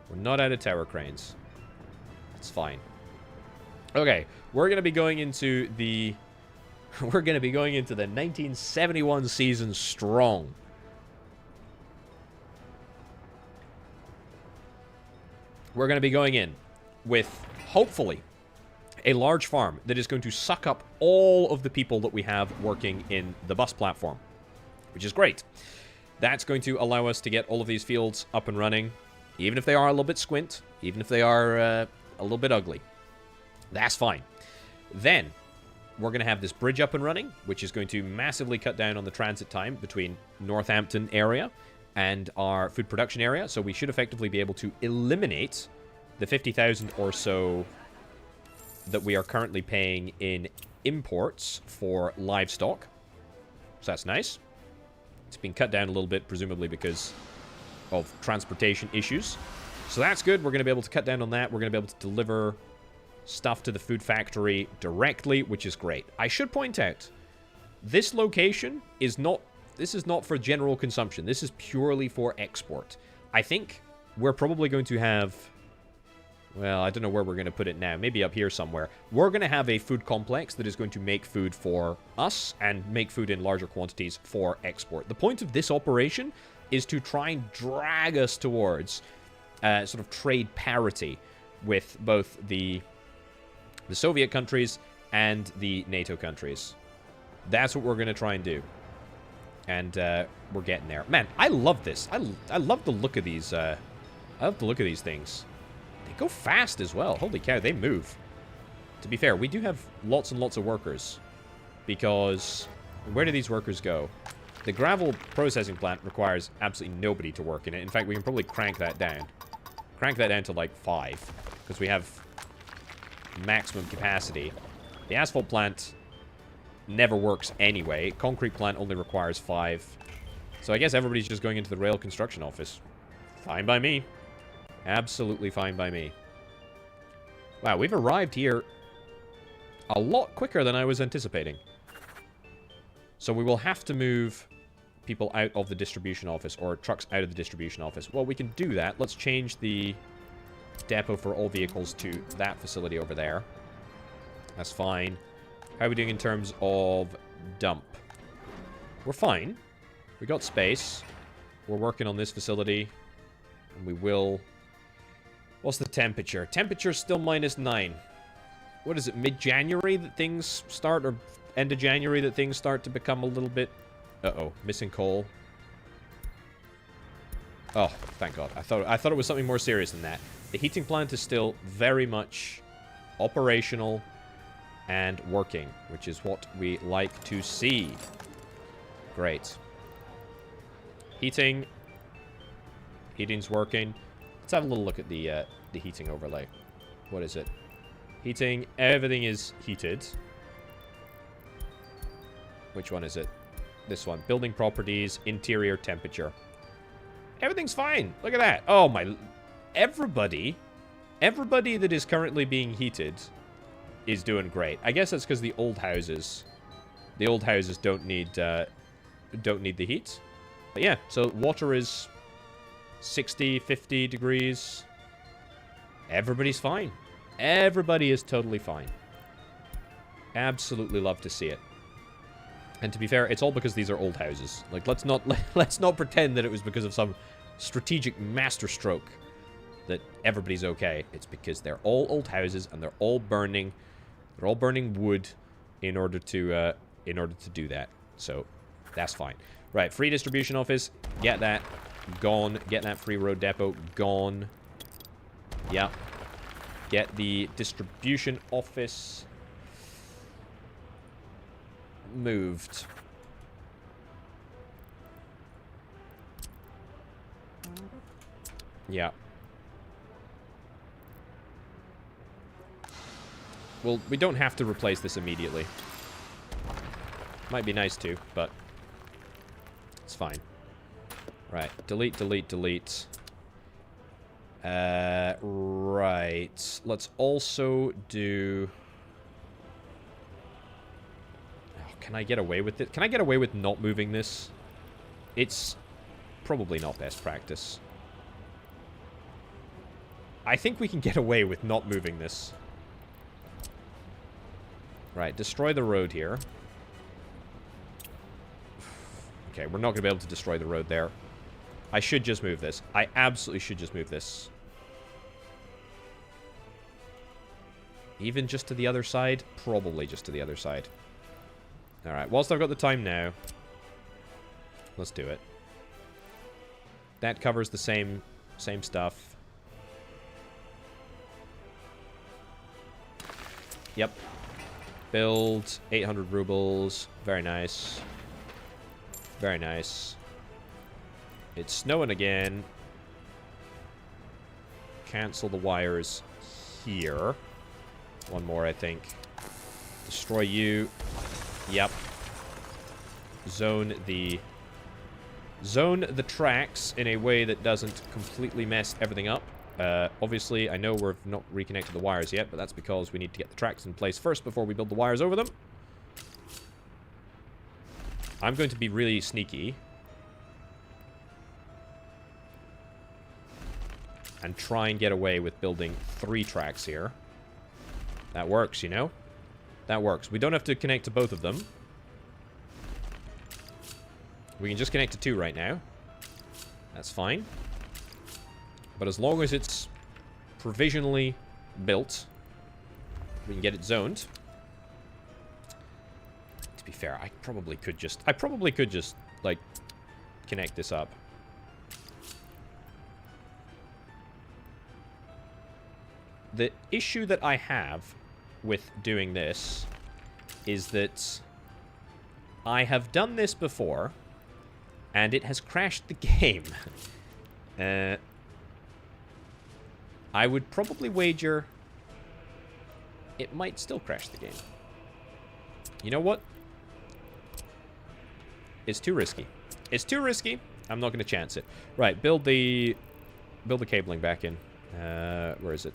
We're not out of tower cranes. It's fine. Okay, we're going to be going into the... We're going to be going into the 1971 season strong. We're going to be going in with, hopefully, a large farm that is going to suck up all of the people that we have working in the bus platform, which is great. That's going to allow us to get all of these fields up and running, even if they are a little bit squint, even if they are a little bit ugly. That's fine. Then, we're going to have this bridge up and running, which is going to massively cut down on the transit time between Northampton area and our food production area. So we should effectively be able to eliminate the 50,000 or so that we are currently paying in imports for livestock. So that's nice. It's been cut down a little bit, presumably because of transportation issues. So that's good. We're going to be able to cut down on that. We're going to be able to deliver stuff to the food factory directly, which is great. I should point out, this location is not... This is not for general consumption. This is purely for export. I think we're probably going to have... Well, I don't know where we're going to put it now. Maybe up here somewhere. We're going to have a food complex that is going to make food for us and make food in larger quantities for export. The point of this operation is to try and drag us towards sort of trade parity with both the Soviet countries and the NATO countries. That's what we're going to try and do. And we're getting there. Man, I love this. I love the look of these. I love the look of these things. They go fast as well. Holy cow, they move. To be fair, we do have lots and lots of workers. Because where do these workers go? The gravel processing plant requires absolutely nobody to work in it. In fact, we can probably crank that down. Crank that down to like 5. Because we have maximum capacity. The asphalt plant never works anyway. Concrete plant only requires 5. So I guess everybody's just going into the rail construction office. Fine by me. Absolutely fine by me. Wow, we've arrived here a lot quicker than I was anticipating. So we will have to move people out of the distribution office, or trucks out of the distribution office. Well, we can do that. Let's change the depot for all vehicles to that facility over there. That's fine. How are we doing in terms of dump? We're fine. We got space. We're working on this facility. And we will What's the temperature? Temperature's still -9. What is it, mid-January that things start, or end of January that things start to become a little bit... Uh-oh, missing coal. Oh, thank God. I thought it was something more serious than that. The heating plant is still very much operational and working, which is what we like to see. Great. Heating's working. Let's have a little look at the heating overlay. What is it? Heating. Everything is heated. Which one is it? This one. Building properties, interior temperature. Everything's fine. Look at that. Oh my... Everybody that is currently being heated is doing great. I guess that's because the old houses don't need the heat. But yeah, so water is 60, 50 degrees. Everybody's fine. Everybody is totally fine. Absolutely love to see it. And to be fair, it's all because these are old houses. Like, let's not pretend that it was because of some strategic masterstroke that everybody's okay. It's because they're all old houses and they're all burning wood in order to do that. So that's fine. Right, free distribution office, get that gone. Get that free road depot gone. Yeah. Get the distribution office moved. Yeah. Well, we don't have to replace this immediately. Might be nice to, but it's fine. Right. Delete, delete, delete. Right. Let's also do... Oh, can I get away with it? Can I get away with not moving this? It's probably not best practice. I think we can get away with not moving this. Right, destroy the road here. Okay, we're not going to be able to destroy the road there. I should just move this. I absolutely should just move this. Even just to the other side? Probably just to the other side. Alright, whilst I've got the time now, let's do it. That covers the same stuff. Yep. Build 800 rubles. Very nice. Very nice. It's snowing again. Cancel the wires here. One more, I think. Destroy you. Yep. Zone the tracks in a way that doesn't completely mess everything up. Obviously, I know we've not reconnected the wires yet, but that's because we need to get the tracks in place first before we build the wires over them. I'm going to be really sneaky. And try and get away with building 3 tracks here. That works, you know? That works. We don't have to connect to both of them. We can just connect to 2 right now. That's fine. But as long as it's provisionally built, we can get it zoned. To be fair, I probably could just, like, connect this up. The issue that I have with doing this is that I have done this before, and it has crashed the game. I would probably wager it might still crash the game. You know what? It's too risky. It's too risky. I'm not going to chance it. Right, build the cabling back in. Where is it?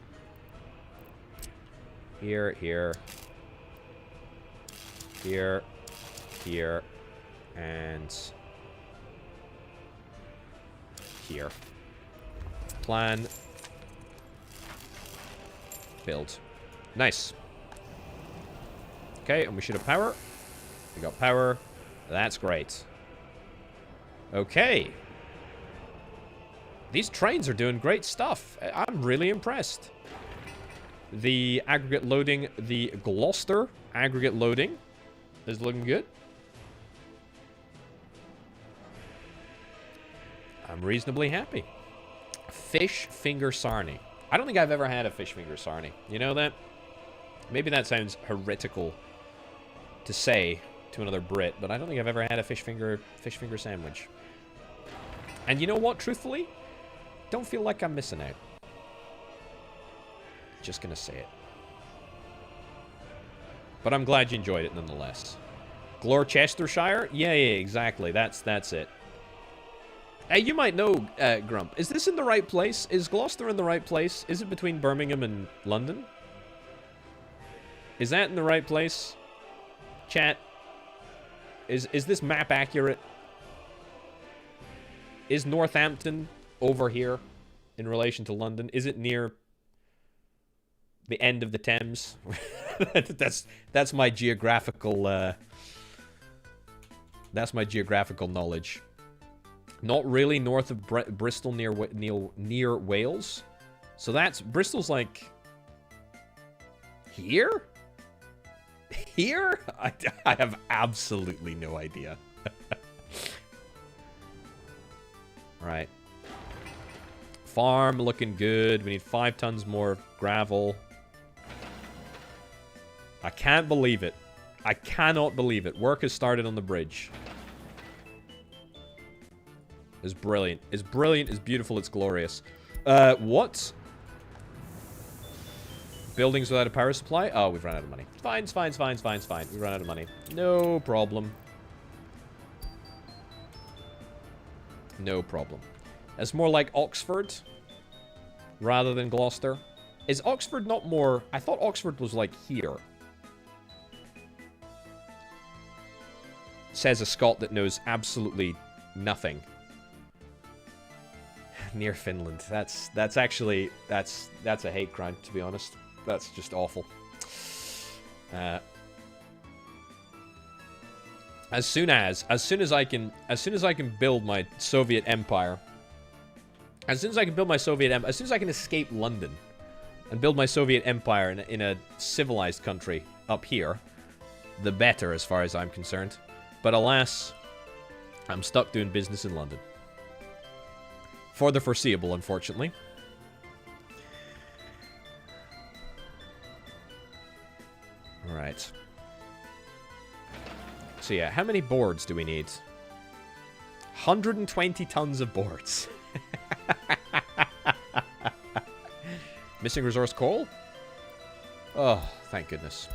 Here, here. Here. Here. And here. Plan. Build. Nice. Okay, and we should have power. We got power. That's great. Okay. These trains are doing great stuff. I'm really impressed. The aggregate loading, the Gloucester aggregate loading is looking good. I'm reasonably happy. Fish finger sarnie. I don't think I've ever had a fish finger sarnie. You know that? Maybe that sounds heretical to say to another Brit, but I don't think I've ever had a fish finger sandwich. And you know what, truthfully? Don't feel like I'm missing out. Just gonna say it. But I'm glad you enjoyed it nonetheless. Gloucestershire? Yeah, exactly. That's it. Hey, you might know, Grump. Is this in the right place? Is Gloucester in the right place? Is it between Birmingham and London? Is that in the right place? Chat. Is this map accurate? Is Northampton over here in relation to London? Is it near the end of the Thames? that's my geographical knowledge. Not really north of Bristol near Wales. So that's Bristol's like here? Here? I have absolutely no idea. Right. Farm looking good. We need 5 tons more gravel. I can't believe it. I cannot believe it. Work has started on the bridge. It's brilliant. It's brilliant. It's beautiful. It's glorious. What? Buildings without a power supply? Oh, we've run out of money. Fine. We run out of money. No problem. No problem. It's more like Oxford rather than Gloucester. Is Oxford not more... I thought Oxford was like here. Says a Scot that knows absolutely nothing. Near Finland. That's actually... That's a hate crime, to be honest. That's just awful. As soon as I can build my Soviet Empire, as soon as I can escape London and build my Soviet Empire in a civilized country up here, the better as far as I'm concerned. But alas, I'm stuck doing business in London. For the foreseeable, unfortunately. Alright. So yeah, how many boards do we need? 120 tons of boards. Missing resource coal? Oh, thank goodness.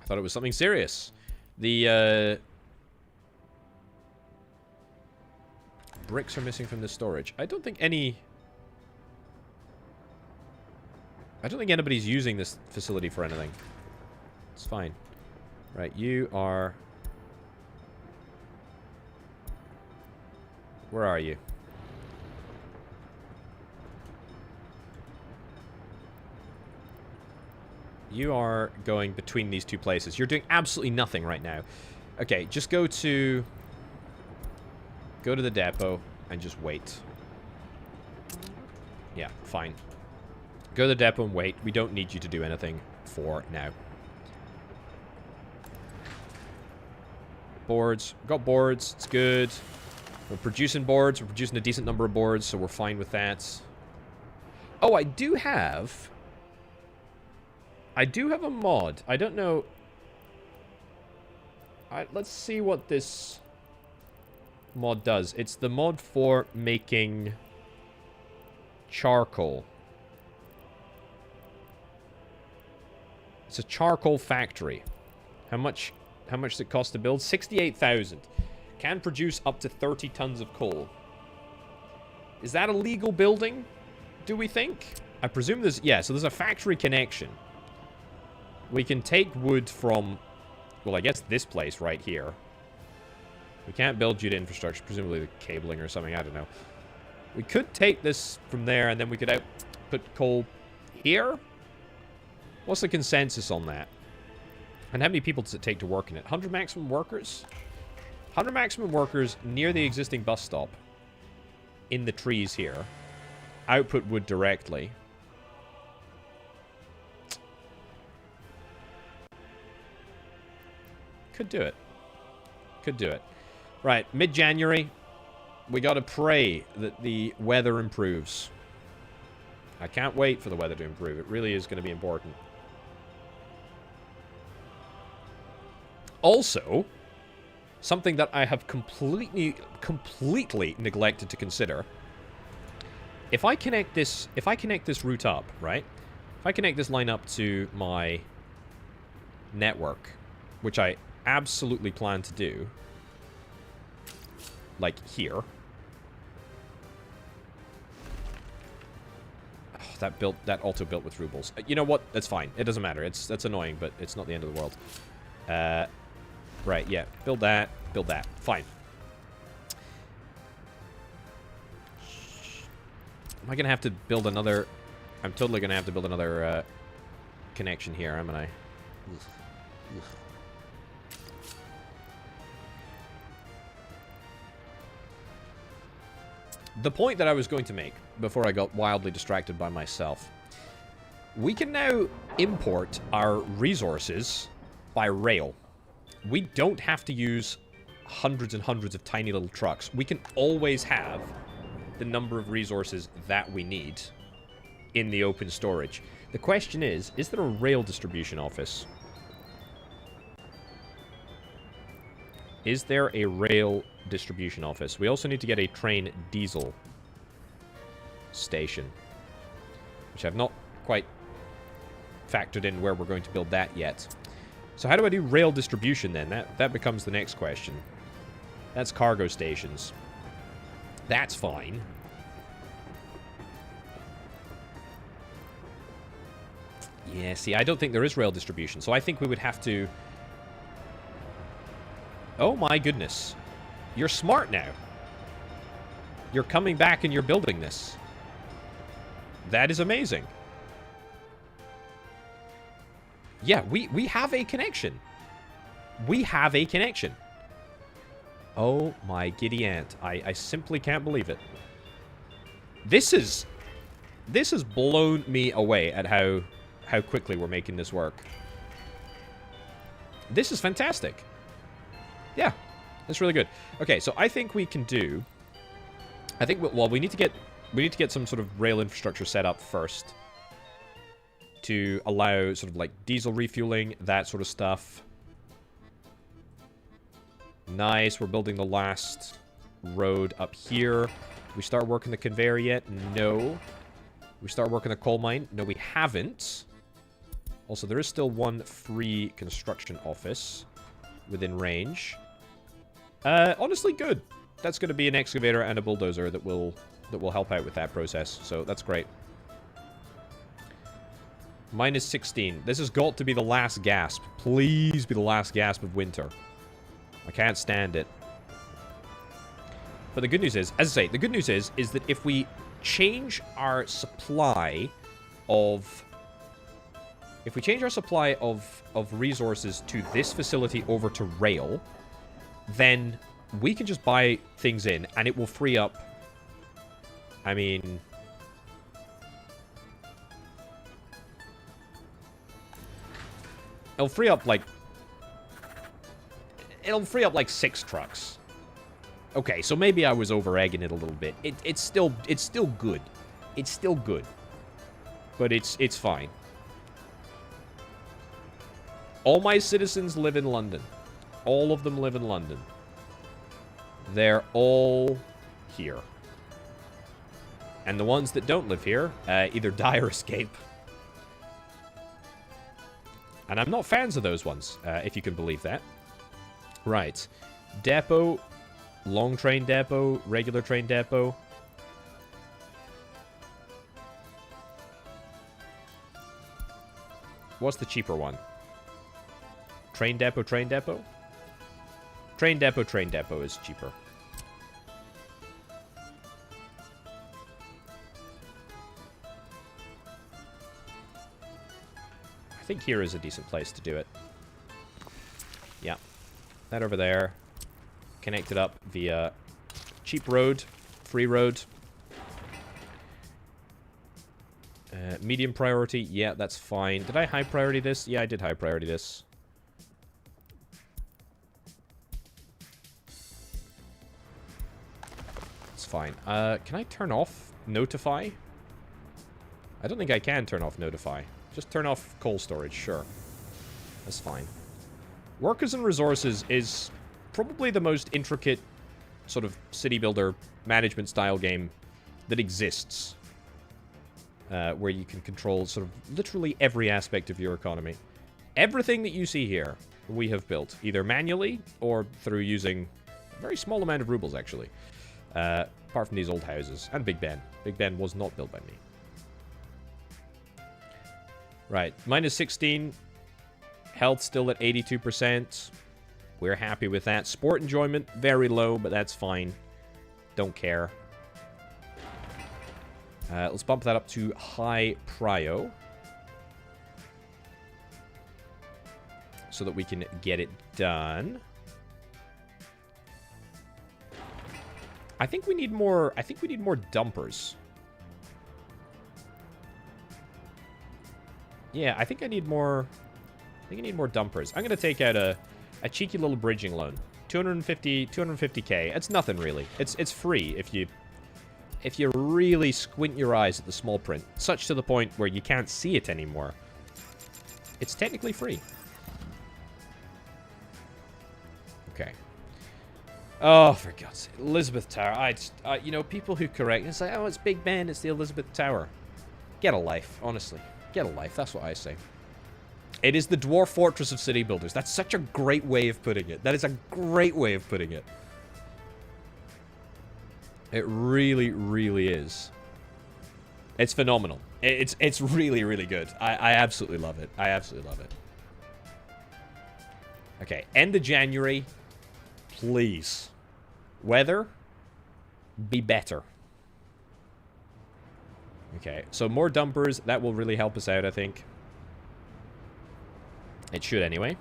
I thought it was something serious. The bricks are missing from the storage. I don't think anybody's using this facility for anything. It's fine. Right, you are... Where are you? You are going between these two places. You're doing absolutely nothing right now. Okay, just go to the depot and just wait. Yeah, fine. Go to the depot and wait. We don't need you to do anything for now. Boards. Got boards. It's good. We're producing boards. We're producing a decent number of boards, so we're fine with that. Oh, I do have a mod. I don't know. Let's see what this mod does. It's the mod for making charcoal. It's a charcoal factory. How much does it cost to build? 68,000. Can produce up to 30 tons of coal. Is that a legal building, do we think? I presume there's... Yeah, so there's a factory connection. We can take wood from... Well, I guess this place right here. We can't build due to infrastructure. Presumably the cabling or something. I don't know. We could take this from there, and then we could put coal here. What's the consensus on that? And how many people does it take to work in it? 100 maximum workers? 100 maximum workers near the existing bus stop. in the trees here. Output wood directly. Could do it. Could do it. Right, mid-January. We gotta pray that the weather improves. I can't wait for the weather to improve. It really is going to be important. Also, something that I have completely neglected to consider. If I connect this route up, right? If I connect this line up to my network, which I absolutely plan to do, like here. Oh, that auto built with rubles. You know what? That's fine. It doesn't matter. That's annoying, but it's not the end of the world. Right, yeah. Build that. Build that. Fine. Am I going to have to build another... I'm totally going to have to build another connection here, haven't I? The point that I was going to make before I got wildly distracted by myself. We can now import our resources by rail. We don't have to use hundreds and hundreds of tiny little trucks. We can always have the number of resources that we need in the open storage. The question is there a rail distribution office? Is there a rail distribution office? We also need to get a train diesel station, which I've not quite factored in where we're going to build that yet. So how do I do rail distribution then? That becomes the next question. That's cargo stations. That's fine. Yeah, see, I don't think there is rail distribution, so I think we would have to... Oh my goodness. You're smart now. You're coming back and you're building this. That is amazing. Yeah, we have a connection. We have a connection. Oh my giddy aunt. I simply can't believe it. This has blown me away at how quickly we're making this work. This is fantastic. Yeah, that's really good. Okay, so I think we can do... I think, well, we need to get some sort of rail infrastructure set up first to allow sort of like diesel refueling, that sort of stuff. Nice, we're building the last road up here. We start working the conveyor yet? No. We start working the coal mine? No, we haven't. Also, there is still one free construction office within range. Honestly, good. That's going to be an excavator and a bulldozer that will help out with that process. So that's great. Minus 16. This has got to be the last gasp. Please be the last gasp of winter. I can't stand it. But the good news is, as I say, the good news is that if we change our supply of... If we change our supply of resources to this facility over to rail, then we can just buy things in, and it will free up... I mean... It'll free up, like... It'll free up, like, 6 trucks. Okay, so maybe I was over-egging it a little bit. It's still good. It's still good. But it's fine. All my citizens live in London. All of them live in London. They're all here. And the ones that don't live here either die or escape. And I'm not fans of those ones, if you can believe that. Right. Depot, long train depot, regular train depot. What's the cheaper one? Train depot, train depot? Train depot is cheaper. I think here is a decent place to do it. Yeah. That over there. Connected up via cheap road, free road. Medium priority, yeah, that's fine. Did I high priority this? Yeah, I did high priority this. It's fine. Can I turn off notify? I don't think I can turn off notify. Just turn off coal storage, sure. That's fine. Workers and resources is probably the most intricate sort of city builder management style game that exists. Where you can control sort of literally every aspect of your economy. Everything that you see here, we have built, either manually or through using a very small amount of rubles, actually. Apart from these old houses. And Big Ben. Big Ben was not built by me. Right, minus 16. Health still at 82%. We're happy with that. Sport enjoyment, very low, but that's fine. Don't care. Let's bump that up to high prio. So that we can get it done. I think we need more dumpers. Yeah, I think I need more dumpers. I'm gonna take out a cheeky little bridging loan. 250k. It's nothing really. It's free if you really squint your eyes at the small print, such to the point where you can't see it anymore. It's technically free. Okay. Oh, for God's sake. Elizabeth Tower. You know, people who correct, it's like, oh, it's Big Ben, it's the Elizabeth Tower. Get a life, honestly. Get a life, that's what I say. It is the dwarf fortress of city builders. That's such a great way of putting it. That is a great way of putting it. It really, really is. It's phenomenal. It's really, really good. I absolutely love it. I absolutely love it. Okay, end of January. Please. Weather, be better. Okay, so more dumpers. That will really help us out, I think. It should anyway.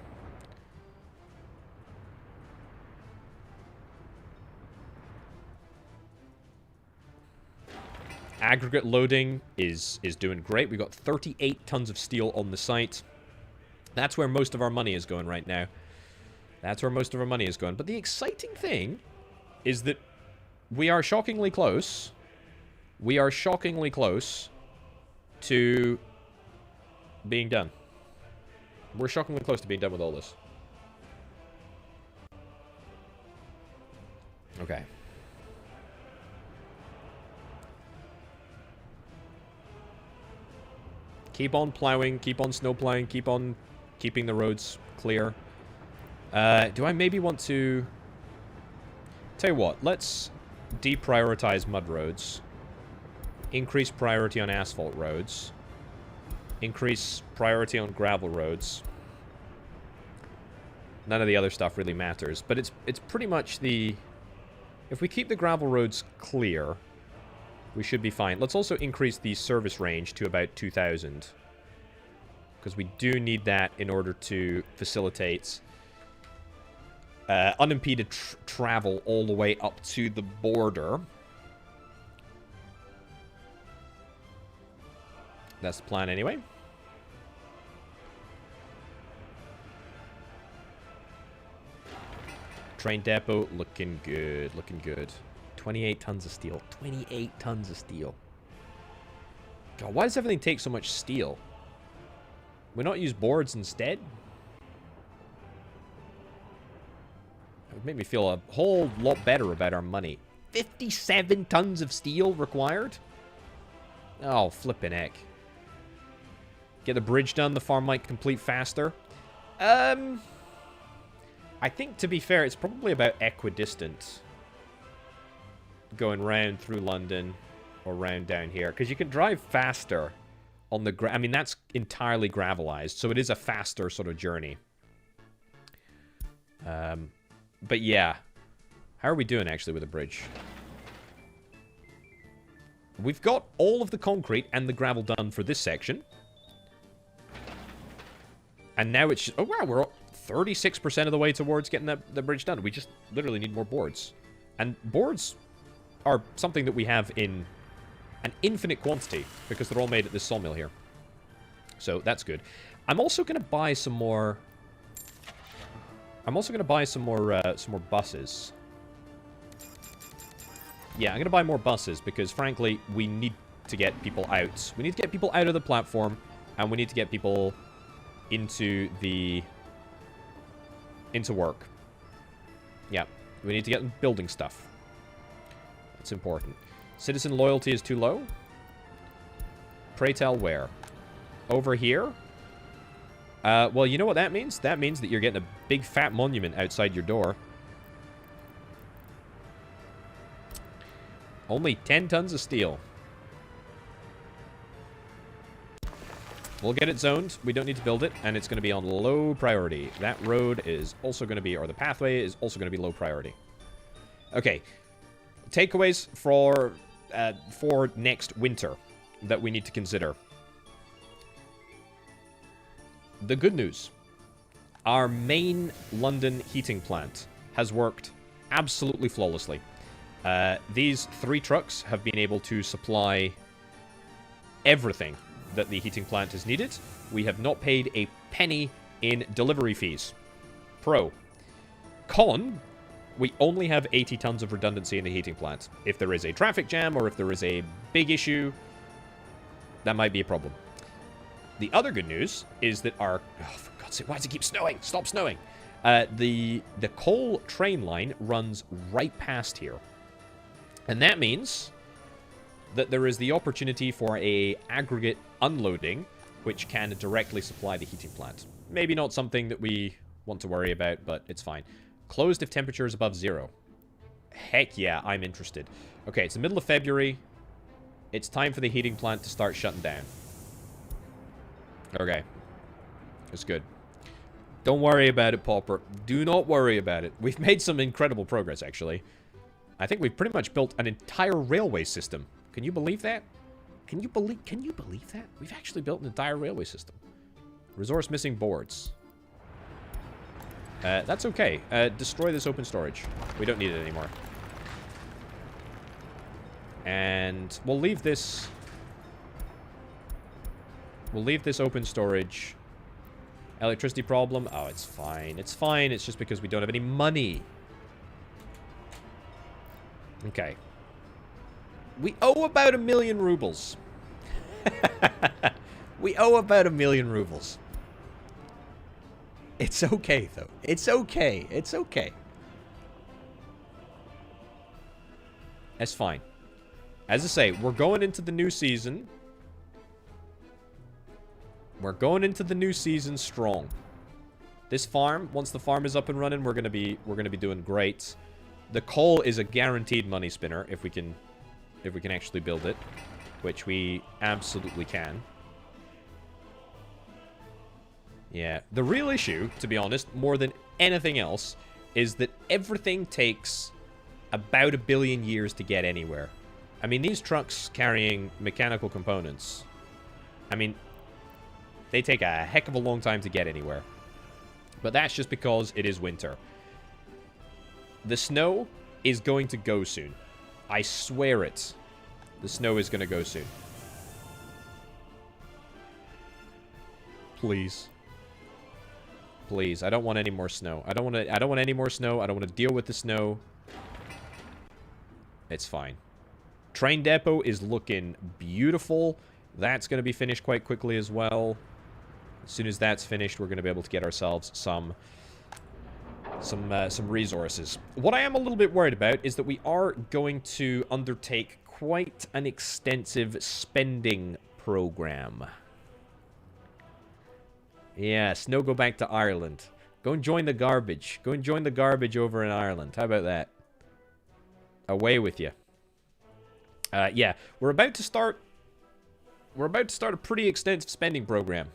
Aggregate loading is doing great. We've got 38 tons of steel on the site. That's where most of our money is going right now. That's where most of our money is going. But the exciting thing is that we are shockingly close. We are shockingly close to being done. We're shockingly close to being done with all this. Okay. Keep on plowing, keep on snow plowing, keep on keeping the roads clear. Do I maybe want to... Tell you what, let's deprioritize mud roads. Increase priority on asphalt roads. Increase priority on gravel roads. None of the other stuff really matters, but it's pretty much the... If we keep the gravel roads clear, we should be fine. Let's also increase the service range to about 2,000. Because we do need that in order to facilitate unimpeded travel all the way up to the border. That's the plan anyway. Train depot, looking good, looking good. 28 tons of steel. 28 tons of steel. God, why does everything take so much steel? We not use boards instead? It would make me feel a whole lot better about our money. 57 tons of steel required? Oh, flippin' heck. Get the bridge done, the farm might complete faster. I think, to be fair, it's probably about equidistant. Going round through London or round down here. Because you can drive faster on the... I mean, that's entirely gravelized, so it is a faster sort of journey. But yeah. How are we doing, actually, with the bridge? We've got all of the concrete and the gravel done for this section. And now it's... Oh, wow, we're 36% of the way towards getting the bridge done. We just literally need more boards. And boards are something that we have in an infinite quantity, because they're all made at this sawmill here. So that's good. I'm also going to buy some more... I'm also going to buy some more buses. Yeah, I'm going to buy more buses, because frankly, we need to get people out. We need to get people out of the platform, and we need to get people into work. Yeah, we need to get them building stuff. That's important. Citizen loyalty is too low. Pray tell where? Over here? Well, you know what that means? That means that you're getting a big fat monument outside your door. Only 10 tons of steel. We'll get it zoned. We don't need to build it, and it's going to be on low priority. That road is also going to be, or the pathway is also going to be low priority. Okay. Takeaways for next winter that we need to consider. The good news. Our main London heating plant has worked absolutely flawlessly. These 3 trucks have been able to supply everything that the heating plant has needed. We have not paid a penny in delivery fees. Pro. Con, we only have 80 tons of redundancy in the heating plant. If there is a traffic jam or if there is a big issue, that might be a problem. The other good news is that our... Oh, for God's sake, why does it keep snowing? Stop snowing. The coal train line runs right past here. And that means that there is the opportunity for a aggregate unloading, which can directly supply the heating plant. Maybe not something that we want to worry about, but it's fine. Closed if temperature is above 0. Heck yeah, I'm interested. Okay, it's the middle of February. It's time for the heating plant to start shutting down. Okay. It's good. Don't worry about it, Pauper. Do not worry about it. We've made some incredible progress, actually. I think we've pretty much built an entire railway system. Can you believe that? Can you believe that? We've actually built an entire railway system. Resource missing boards. That's okay. Destroy this open storage. We don't need it anymore. And we'll leave this... We'll leave this open storage. Electricity problem? Oh, it's fine. It's fine. It's just because we don't have any money. Okay. We owe about 1 million rubles. We owe about 1 million rubles. It's okay, though. It's okay. It's okay. That's fine. As I say, we're going into the new season. We're going into the new season strong. This farm, once the farm is up and running, we're gonna be doing great. The coal is a guaranteed money spinner if we can actually build it, which we absolutely can. Yeah, the real issue, to be honest, more than anything else, is that everything takes about 1 billion years to get anywhere. I mean, these trucks carrying mechanical components, I mean, they take a heck of a long time to get anywhere. But that's just because it is winter. The snow is going to go soon. I swear it. The snow is going to go soon. Please. Please, I don't want any more snow. I don't want any more snow. I don't want to deal with the snow. It's fine. Train depot is looking beautiful. That's going to be finished quite quickly as well. As soon as that's finished, we're going to be able to get ourselves some resources. What I am a little bit worried about is that we are going to undertake quite an extensive spending program. Yes, no, go back to Ireland. Go and join the garbage. Go and join the garbage over in Ireland. How about that? Away with you. Yeah, we're about to start a pretty extensive spending program.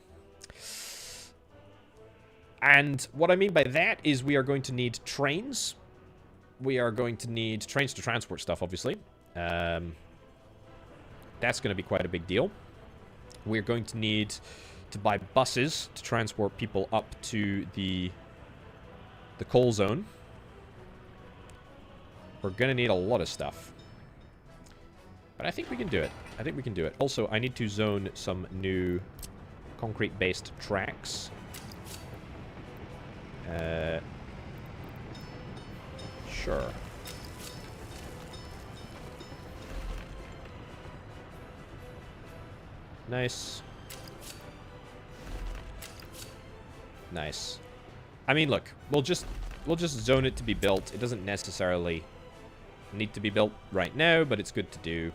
And what I mean by that is we are going to need trains. We are going to need trains to transport stuff, obviously. That's going to be quite a big deal. We're going to need to buy buses to transport people up to the coal zone. We're going to need a lot of stuff. But I think we can do it. I think we can do it. Also, I need to zone some new concrete-based tracks. Sure. Nice. Nice. I mean, look, we'll just zone it to be built. It doesn't necessarily need to be built right now, but it's good to do.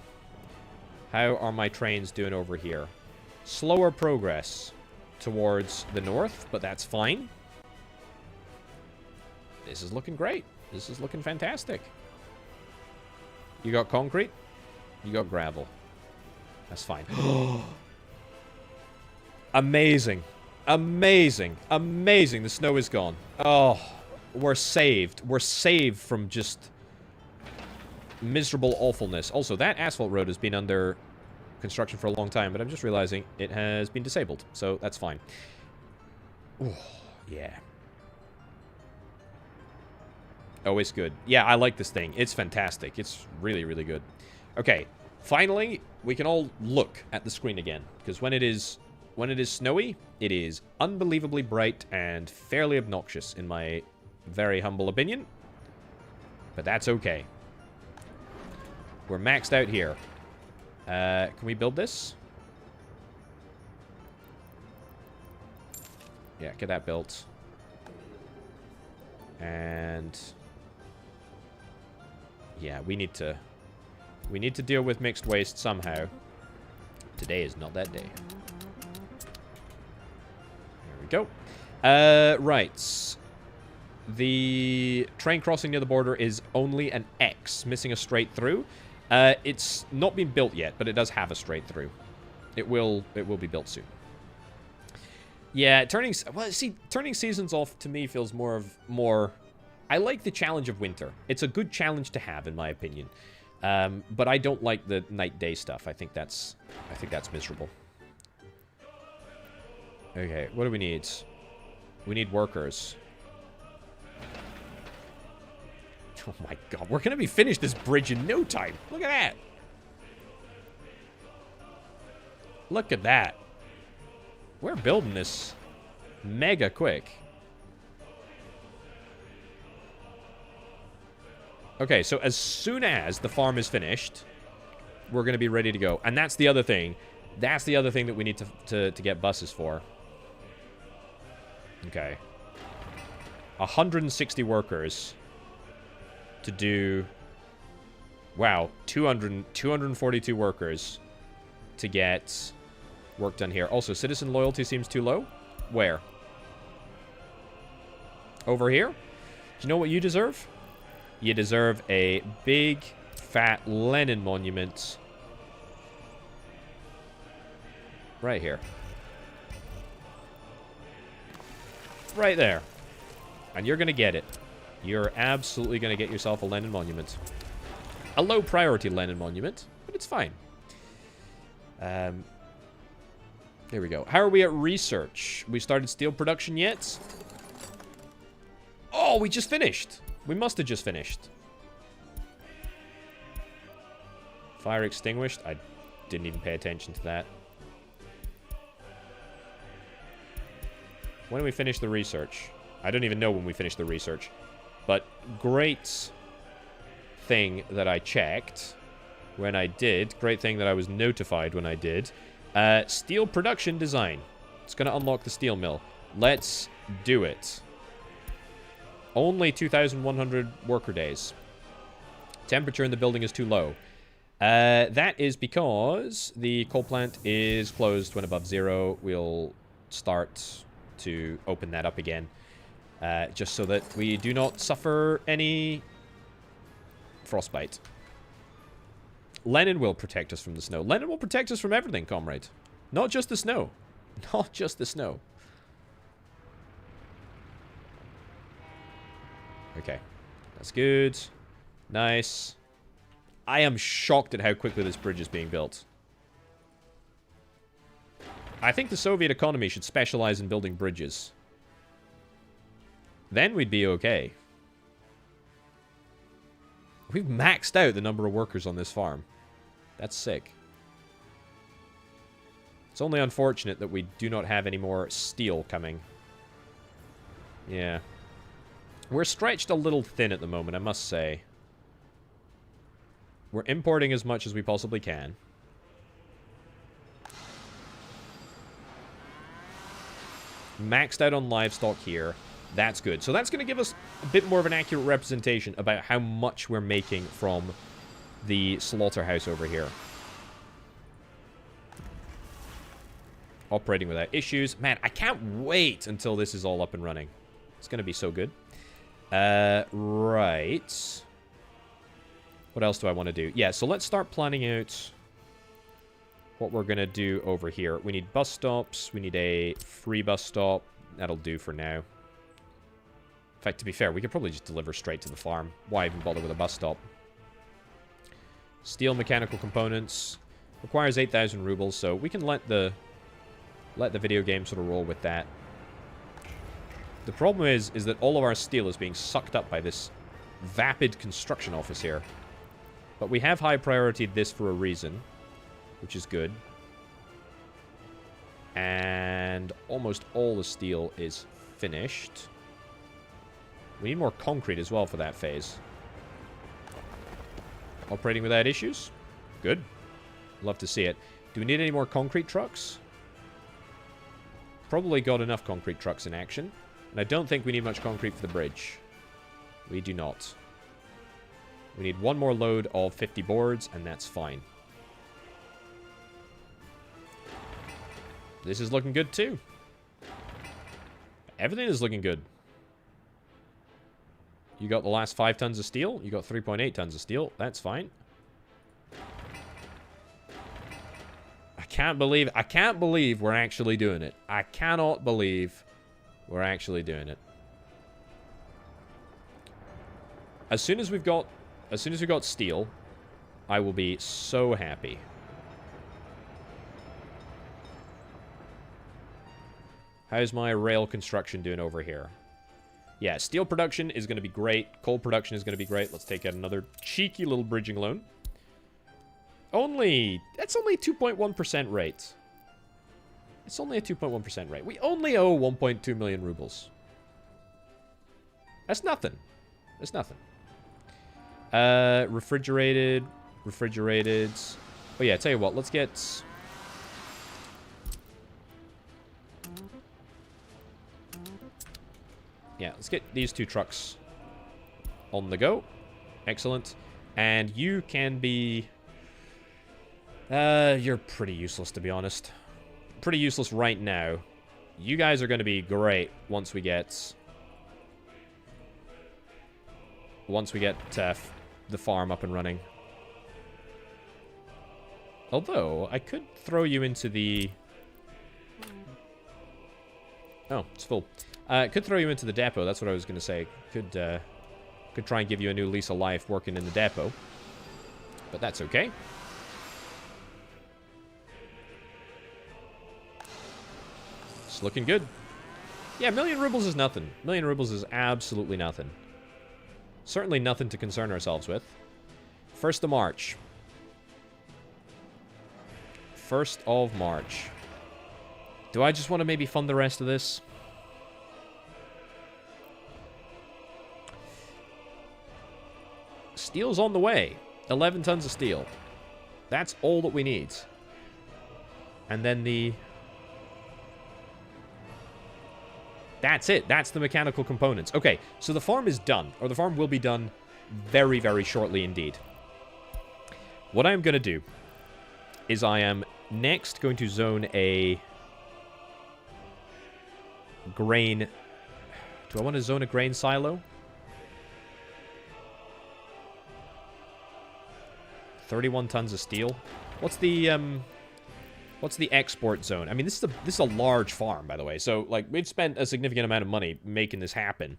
How are my trains doing over here? Slower progress towards the north, but that's fine. This is looking great. This is looking fantastic. You got concrete? You got gravel. That's fine. Amazing. Amazing. Amazing. The snow is gone. Oh, we're saved. We're saved from just miserable awfulness. Also, that asphalt road has been under construction for a long time, but I'm just realizing it has been disabled, so that's fine. Oh, yeah. Oh, it's good. Yeah, I like this thing. It's fantastic. It's really, really good. Okay, finally, we can all look at the screen again, because when it is snowy, it is unbelievably bright and fairly obnoxious, in my very humble opinion. But that's okay. We're maxed out here. Can we build this? Yeah, get that built. And yeah, we need to deal with mixed waste somehow. Today is not that day. There we go. Right. The train crossing near the border is only an X, missing a straight through. It's not been built yet, but it does have a straight through. It will be built soon. Yeah, turning seasons off to me feels more. I like the challenge of winter. It's a good challenge to have, in my opinion. But I don't like the night-day stuff. I think that's miserable. Okay, what do we need? We need workers. Oh my god, we're gonna be finished this bridge in no time. Look at that. Look at that. We're building this mega quick. Okay, so as soon as the farm is finished, we're gonna be ready to go. And that's the other thing. That's the other thing that we need to get buses for. Okay. 160 workers. To do, wow, 242 workers to get work done here. Also, citizen loyalty seems too low. Where? Over here? Do you know what you deserve? You deserve a big, fat Lenin monument. Right here. Right there. And you're gonna get it. You're absolutely going to get yourself a Lenin monument. A low priority Lenin monument, but it's fine. There we go. How are we at research? We started steel production yet? Oh, we just finished. We must have just finished. Fire extinguished? I didn't even pay attention to that. When do we finish the research? I don't even know when we finish the research. But great thing that I checked when I did. Great thing that I was notified when I did. Steel production design. It's going to unlock the steel mill. Let's do it. Only 2,100 worker days. Temperature in the building is too low. That is because the coal plant is closed when above 0. We'll start to open that up again. Just so that we do not suffer any frostbite. Lenin will protect us from the snow. Lenin will protect us from everything, comrade. Not just the snow. Not just the snow. Okay. That's good. Nice. I am shocked at how quickly this bridge is being built. I think the Soviet economy should specialize in building bridges. Then we'd be okay. We've maxed out the number of workers on this farm. That's sick. It's only unfortunate that we do not have any more steel coming. Yeah. We're stretched a little thin at the moment, I must say. We're importing as much as we possibly can. Maxed out on livestock here. That's good. So that's going to give us a bit more of an accurate representation about how much we're making from the slaughterhouse over here. Operating without issues. Man, I can't wait until this is all up and running. It's going to be so good. Right. What else do I want to do? Yeah, so let's start planning out what we're going to do over here. We need bus stops. We need a free bus stop. That'll do for now. In fact, to be fair, we could probably just deliver straight to the farm. Why even bother with a bus stop? Steel mechanical components. Requires 8,000 rubles, so we can let the video game sort of roll with that. The problem is that all of our steel is being sucked up by this vapid construction office here. But we have high priority this for a reason, which is good. And almost all the steel is finished. We need more concrete as well for that phase. Operating without issues. Good. Love to see it. Do we need any more concrete trucks? Probably got enough concrete trucks in action. And I don't think we need much concrete for the bridge. We do not. We need one more load of 50 boards, and that's fine. This is looking good, too. Everything is looking good. You got the last 5 tons of steel. You got 3.8 tons of steel. That's fine. I can't believe we're actually doing it. I cannot believe we're actually doing it. As soon as we've got steel, I will be so happy. How's my rail construction doing over here? Yeah, steel production is going to be great. Coal production is going to be great. Let's take out another cheeky little bridging loan. That's only 2.1% rate. It's only a 2.1% rate. We only owe 1.2 million rubles. That's nothing. That's nothing. Refrigerated. Oh yeah, tell you what, let's get... Yeah, let's get these 2 trucks on the go. Excellent. And you can be... you're pretty useless, to be honest. Pretty useless right now. You guys are going to be great once we get... the farm up and running. Although, I could throw you into the... Oh, it's full. Could throw you into the depot. That's what I was going to say. Could try and give you a new lease of life working in the depot. But that's okay. It's looking good. Yeah, 1 million rubles is nothing. 1 million rubles is absolutely nothing. Certainly nothing to concern ourselves with. 1st of March. 1st of March. Do I just want to maybe fund the rest of this? Steel's on the way. 11 tons of steel. That's all that we need. And then the... That's it. That's the mechanical components. Okay, so the farm is done. Or the farm will be done very, very shortly indeed. What I'm going to do is I am next going to zone a grain... Do I want to zone a grain silo? 31 tons of steel. What's the export zone? I mean, this is a large farm, by the way. So, like, we've spent a significant amount of money making this happen.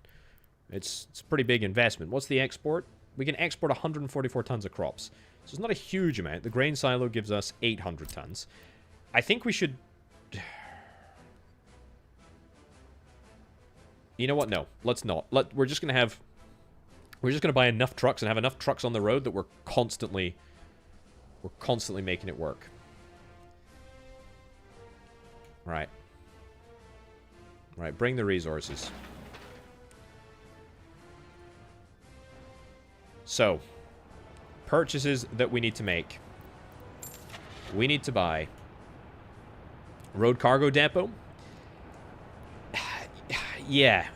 It's a pretty big investment. What's the export? We can export 144 tons of crops. So it's not a huge amount. The grain silo gives us 800 tons. I think we should... You know what? No, let's not. We're just going to buy enough trucks and have enough trucks on the road that we're constantly We're constantly making it work. Right. Right, bring the resources. So, purchases that we need to make. We need to buy road cargo depot. Yeah.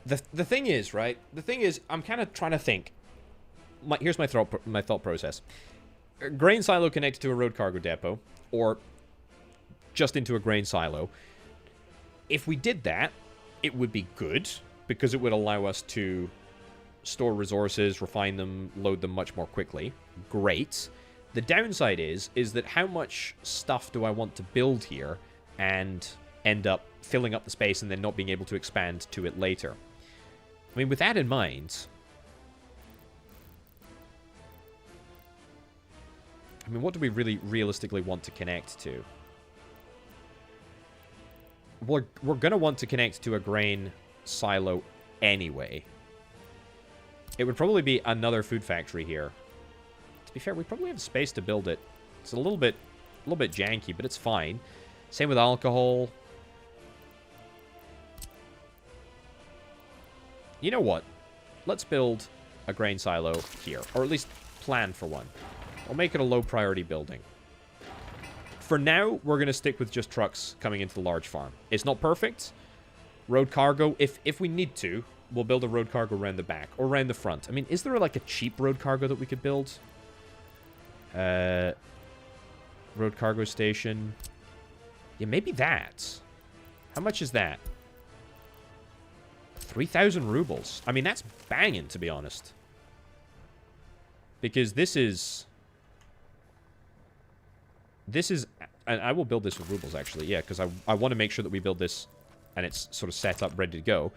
The thing is, right? The thing is, I'm kind of trying to think. Here's my thought process. Grain silo connected to a road cargo depot, or just into a grain silo. If we did that, it would be good, because it would allow us to store resources, refine them, load them much more quickly. Great. The downside is that how much stuff do I want to build here and end up filling up the space and then not being able to expand to it later? I mean, with that in mind, I mean, what do we really realistically want to connect to? We're going to want to connect to a grain silo anyway. It would probably be another food factory here. To be fair, we probably have space to build it. It's a little bit janky, but it's fine. Same with alcohol. You know what? Let's build a grain silo here, or at least plan for one. I'll make it a low priority building. For now, we're going to stick with just trucks coming into the large farm. It's not perfect. Road cargo, if we need to, we'll build a road cargo around the back or around the front. I mean, is there like a cheap road cargo that we could build? Road cargo station. Yeah, maybe that. How much is that? 3,000 rubles. I mean, that's banging, to be honest. Because this is... And I will build this with rubles, actually. Yeah, because I want to make sure that we build this and it's sort of set up, ready to go.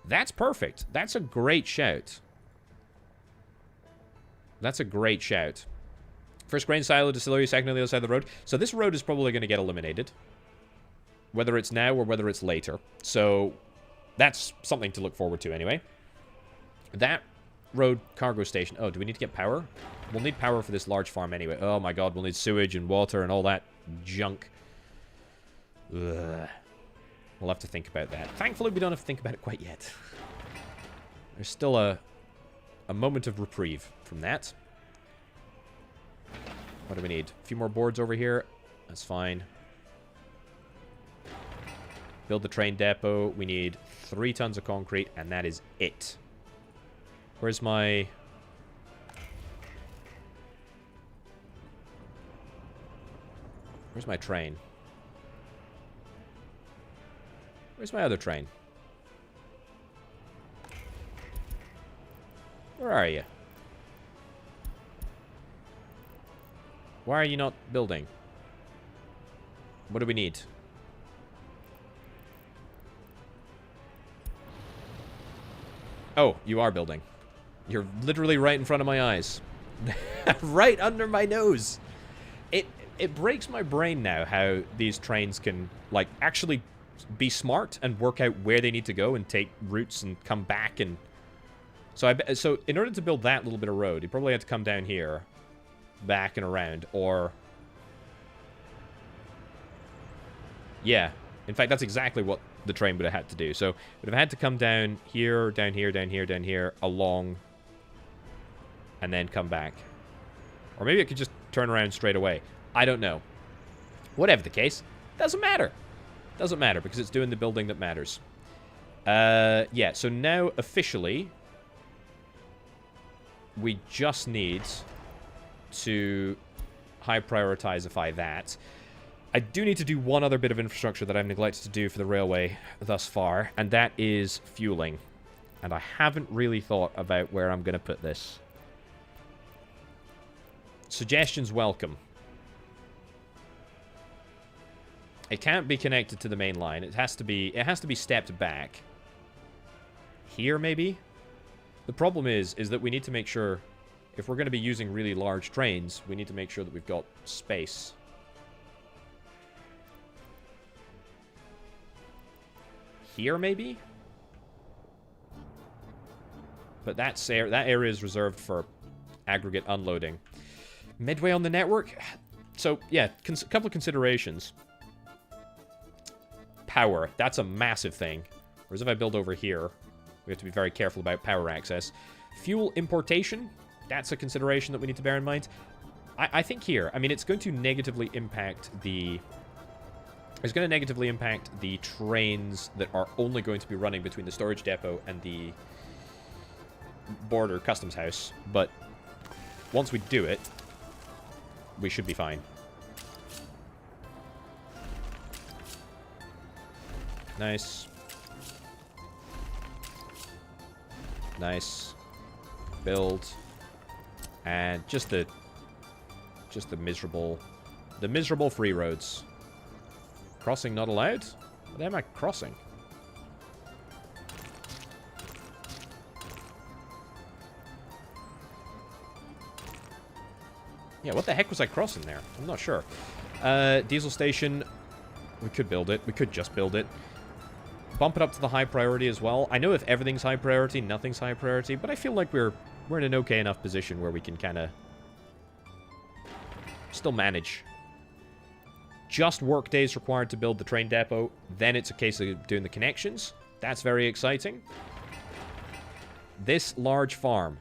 That's perfect. That's a great shout. That's a great shout. First grain silo distillery, second on the other side of the road. So this road is probably going to get eliminated. Whether it's now or whether it's later. So that's something to look forward to anyway. That road cargo station. Oh, do we need to get power? We'll need power for this large farm anyway. Oh my god, we'll need sewage and water and all that junk. Ugh. We'll have to think about that. Thankfully, we don't have to think about it quite yet. There's still a moment of reprieve from that. What do we need? A few more boards over here. That's fine. Build the train depot. We need 3 tons of concrete, and that is it. Where's my... Where's my train? Where's my other train? Where are you? Why are you not building? What do we need? Oh, you are building. You're literally right in front of my eyes. Right under my nose. It breaks my brain now how these trains can, like, actually be smart and work out where they need to go and take routes and come back. And so in order to build that little bit of road, you probably had to come down here, back and around, or... Yeah. In fact, that's exactly what the train would have had to do. So it would have had to come down here, down here, down here, down here, along, and then come back. Or maybe it could just turn around straight away. I don't know. Whatever the case, doesn't matter. Doesn't matter, because it's doing the building that matters. Yeah, so now, officially, we just need to high prioritisify that. I do need to do one other bit of infrastructure that I've neglected to do for the railway thus far, and that is fueling. And I haven't really thought about where I'm going to put this. Suggestions welcome. It can't be connected to the main line. It has to be stepped back. Here, maybe? The problem is that we need to make sure, if we're going to be using really large trains, we need to make sure that we've got space. Here, maybe? But that area is reserved for aggregate unloading. Midway on the network? So, yeah, a couple of considerations. Power. That's a massive thing. Whereas if I build over here, we have to be very careful about power access. Fuel importation. That's a consideration that we need to bear in mind. I think here, I mean, it's going to negatively impact the... It's going to negatively impact the trains that are only going to be running between the storage depot and the border customs house. But once we do it, we should be fine. Nice. Nice. Build. And just the miserable free roads. Crossing not allowed? What am I crossing? Yeah, what the heck was I crossing there? I'm not sure. Diesel station. We could build it. We could just build it. Bump it up to the high priority as well. I know if everything's high priority, nothing's high priority, but I feel like we're in an okay enough position where we can kind of still manage. Just work days required to build the train depot. Then it's a case of doing the connections. That's very exciting. This large farm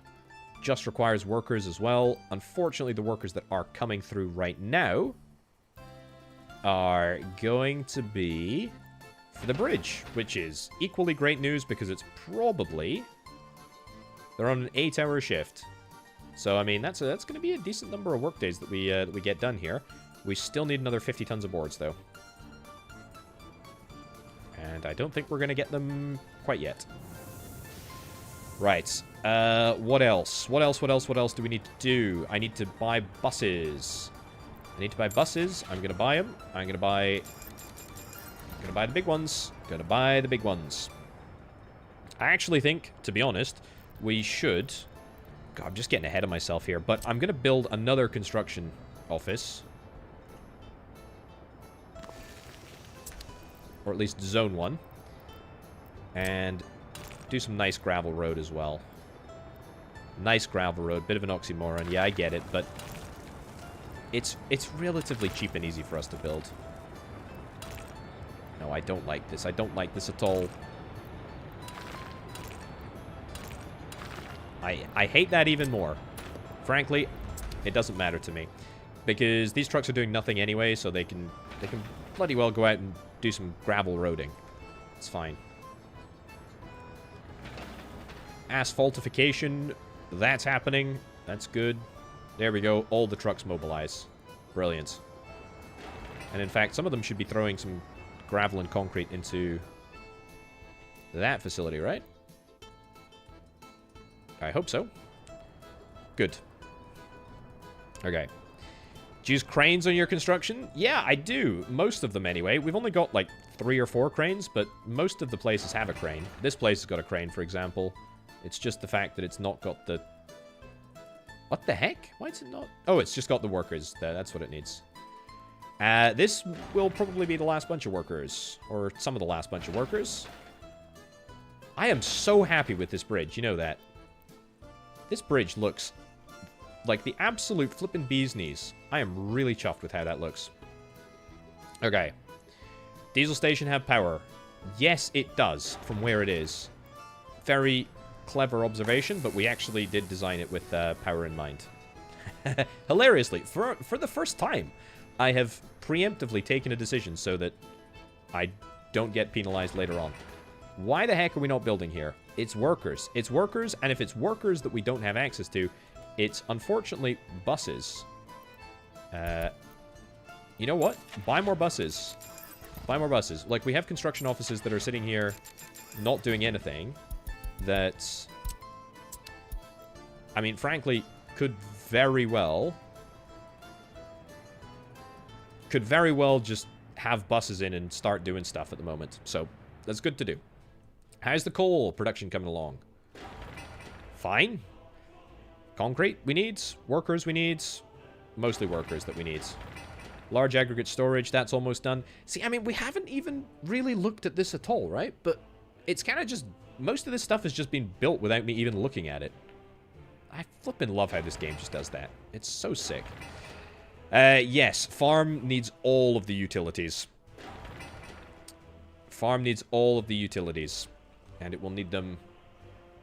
just requires workers as well. Unfortunately, the workers that are coming through right now are going to be for the bridge, which is equally great news because it's probably... They're on an 8-hour shift. So, I mean, that's going to be a decent number of work days that we get done here. We still need another 50 tons of boards, though. And I don't think we're going to get them quite yet. Right. What else? What else do we need to do? I need to buy buses. I need to buy buses. I'm going to buy them. I'm going to buy the big ones. Gonna buy the big ones. I actually think, to be honest, we should... God, I'm just getting ahead of myself here. But I'm going to build another construction office. Or at least zone 1. And do some nice gravel road as well. Nice gravel road. Bit of an oxymoron. Yeah, I get it. But it's relatively cheap and easy for us to build. No, I don't like this. I don't like this at all. I hate that even more. Frankly, it doesn't matter to me. Because these trucks are doing nothing anyway, so they can bloody well go out and do some gravel roading. It's fine. Asphaltification, that's happening. That's good. There we go. All the trucks mobilize. Brilliant. And in fact, some of them should be throwing some gravel and concrete into that facility, right? I hope so. Good. Okay. Do you use cranes on your construction? Yeah, I do. Most of them, anyway. We've only got, like, 3 or 4 cranes, but most of the places have a crane. This place has got a crane, for example. It's just the fact that it's not got the... What the heck? Why is it not... Oh, it's just got the workers there. That's what it needs. This will probably be the last bunch of workers. Or some of the last bunch of workers. I am so happy with this bridge. You know that. This bridge looks like the absolute flippin' bee's knees. I am really chuffed with how that looks. Okay. Diesel station have power. Yes, it does, from where it is. Very clever observation, but we actually did design it with power in mind. Hilariously, for the first time, I have preemptively taken a decision so that I don't get penalized later on. Why the heck are we not building here? It's workers. It's workers, and if it's workers that we don't have access to, it's unfortunately buses. You know what? Buy more buses. Buy more buses. Like, we have construction offices that are sitting here not doing anything that, I mean, frankly, could very well just have buses in and start doing stuff at the moment. So, that's good to do. How's the coal production coming along? Fine. Concrete we need. Workers we need. Mostly workers that we need. Large aggregate storage, that's almost done. See, I mean, we haven't even really looked at this at all, right? But it's kind of just... Most of this stuff has just been built without me even looking at it. I flippin' love how this game just does that. It's so sick. Yes, farm needs all of the utilities. Farm needs all of the utilities. And it will need them...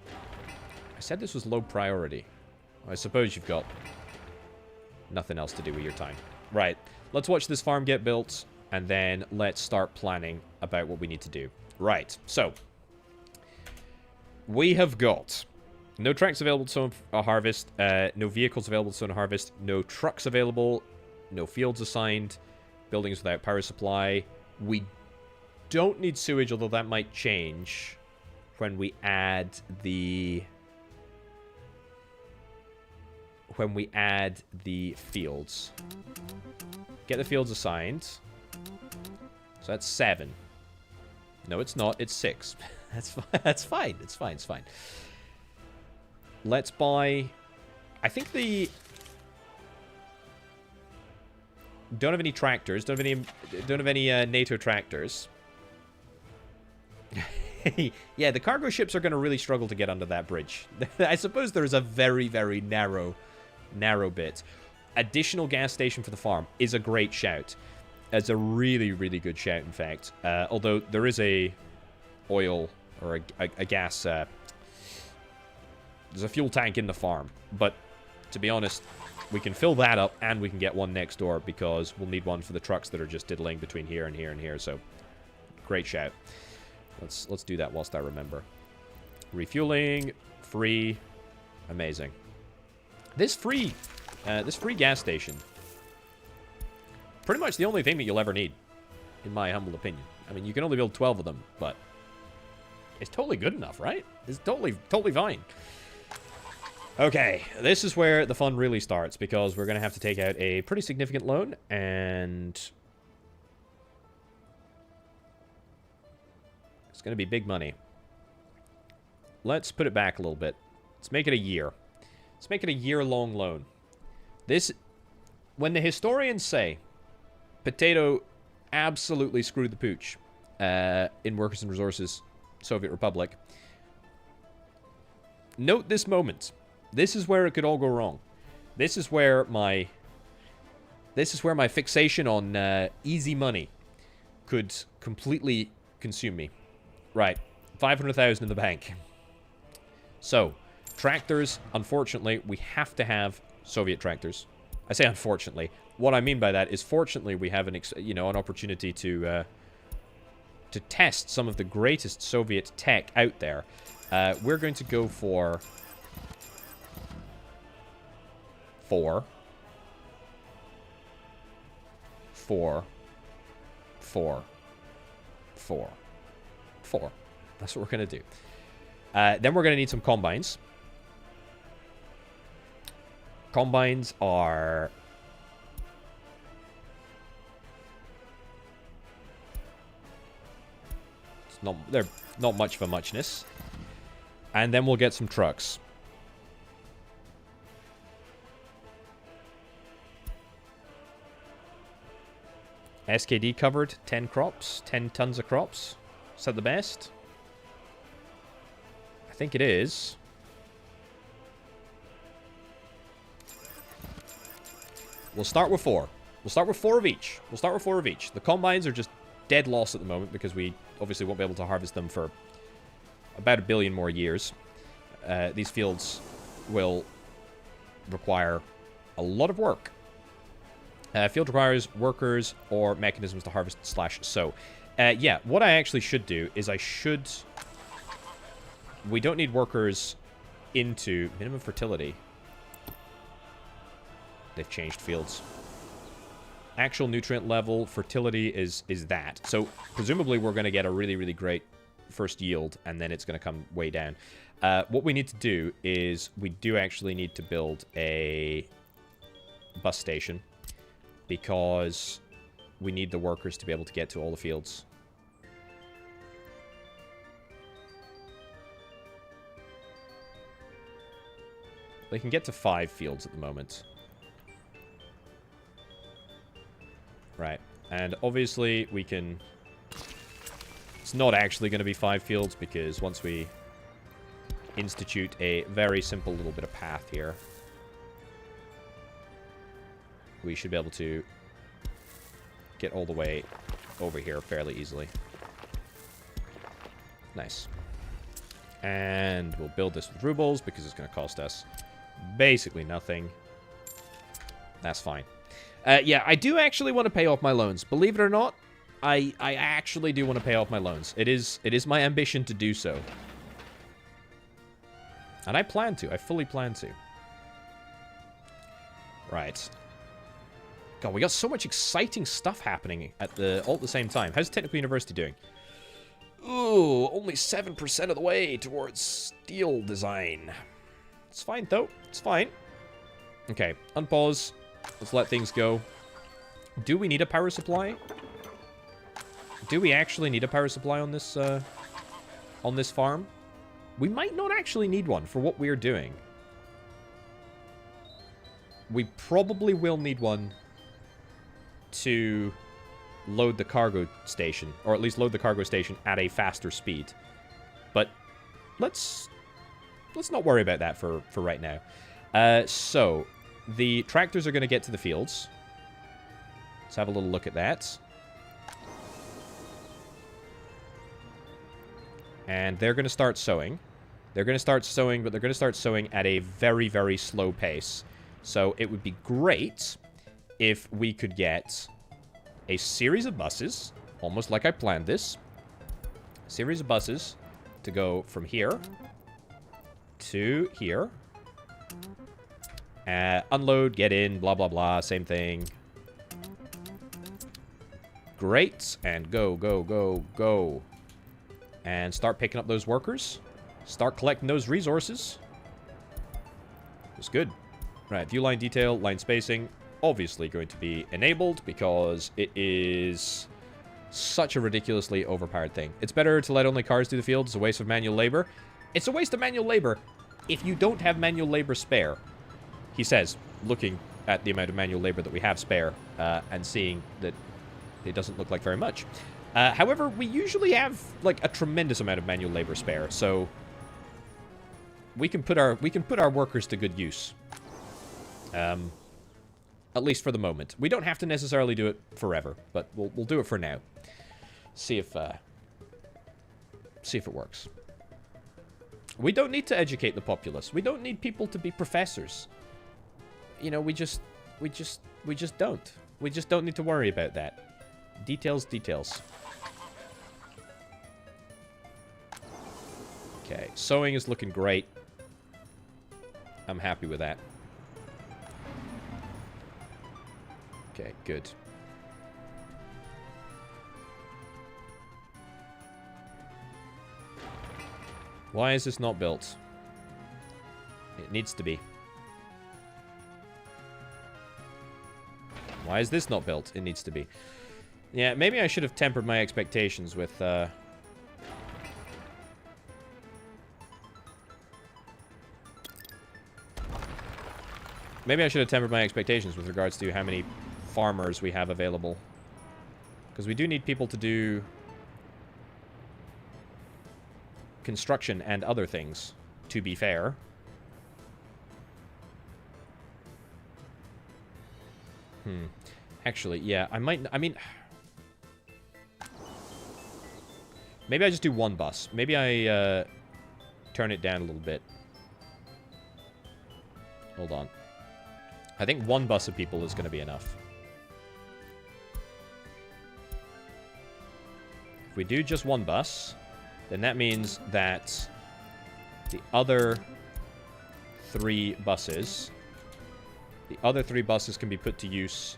I said this was low priority. I suppose you've got nothing else to do with your time. Right, let's watch this farm get built, and then let's start planning about what we need to do. Right, so... we have got... no tracks available to sow and harvest, no vehicles available to sow and harvest, no trucks available, no fields assigned, buildings without power supply. We don't need sewage, although that might change when we add the... when we add the fields. Get the fields assigned. So that's 7. No, it's not. It's 6. That's fine. That's fine. It's fine. It's fine. Let's buy... I think the... don't have any tractors. Don't have any NATO tractors. Yeah, the cargo ships are going to really struggle to get under that bridge. I suppose there's a very, very narrow bit. Additional gas station for the farm is a great shout. It's a really, really good shout, in fact. Although there is a oil or a gas... there's a fuel tank in the farm. But, to be honest, we can fill that up and we can get one next door because we'll need one for the trucks that are just diddling between here and here and here. So, great shout. Let's do that whilst I remember. Refueling, free, amazing. This free gas station, pretty much the only thing that you'll ever need, in my humble opinion. I mean, you can only build 12 of them, but it's totally good enough, right? It's totally fine. Okay, this is where the fun really starts, because we're going to have to take out a pretty significant loan, and it's going to be big money. Let's put it back a little bit. Let's make it a year. Let's make it a year-long loan. This, when the historians say Potato absolutely screwed the pooch in Workers and Resources, Soviet Republic, note this moment. This is where it could all go wrong. This is where my fixation on easy money could completely consume me. Right, 500,000 in the bank. So, tractors, unfortunately, we have to have Soviet tractors. I say unfortunately. What I mean by that is, fortunately, we have an opportunity to test some of the greatest Soviet tech out there. We're going to go for 4. That's what we're going to do. Then we're going to need some combines. Combines are... they're not much of a muchness. And then we'll get some trucks. SKD covered, 10 crops, 10 tons of crops. Is that the best? I think it is. We'll start with 4. We'll start with 4 of each. The combines are just dead loss at the moment because we obviously won't be able to harvest them for about 1 billion more years. These fields will require a lot of work. Field requires workers or mechanisms to harvest/sow. Yeah, what I actually should do is we don't need workers into minimum fertility. They've changed fields. Actual nutrient level, fertility is that. So presumably we're going to get a really, really great first yield, and then it's going to come way down. What we need to do is we do actually need to build a bus station, because we need the workers to be able to get to all the fields. They can get to 5 fields at the moment. Right. And obviously we can... It's not actually going to be 5 fields, because once we institute a very simple little bit of path here. We should be able to get all the way over here fairly easily. Nice. And we'll build this with rubles because it's going to cost us basically nothing. That's fine. Yeah, I do actually want to pay off my loans. Believe it or not, I actually do want to pay off my loans. It is my ambition to do so. And I plan to. I fully plan to. Right. God, we got so much exciting stuff happening all at the same time. How's Technical University doing? Ooh, only 7% of the way towards steel design. It's fine, though. It's fine. Okay, unpause. Let's let things go. Do we need a power supply? Do we actually need a power supply on this farm? We might not actually need one for what we're doing. We probably will need one to load the cargo station, or at least load the cargo station at a faster speed. But let's not worry about that for right now. So the tractors are going to get to the fields. Let's have a little look at that. And they're going to start sowing. They're going to start sowing, but they're going to start sowing at a very, very slow pace. So it would be great if we could get a series of buses, almost like I planned this. A series of buses to go from here to here. Unload, get in, blah, blah, blah, same thing. Great, and go, go, go, go. And start picking up those workers. Start collecting those resources. It's good. Right, view line detail, line spacing. Obviously going to be enabled because it is such a ridiculously overpowered thing. It's better to let only cars do the field. It's a waste of manual labor. It's a waste of manual labor if you don't have manual labor spare, he says, looking at the amount of manual labor that we have spare and seeing that it doesn't look like very much. However, we usually have like a tremendous amount of manual labor spare, so we can put our workers to good use. At least for the moment. We don't have to necessarily do it forever, but we'll do it for now. See if it works. We don't need to educate the populace. We don't need people to be professors. You know, we just don't. We just don't need to worry about that. Details, details. Okay, sewing is looking great. I'm happy with that. Okay, good. Why is this not built? It needs to be. Why is this not built? It needs to be. Yeah, maybe I should have tempered my expectations with, maybe I should have tempered my expectations with regards to how many farmers we have available. Because we do need people to do construction and other things, to be fair. Actually, yeah, I mean, maybe I just do one bus. Maybe I turn it down a little bit. Hold on. I think one bus of people is going to be enough. If we do just one bus, then that means that the other three buses can be put to use.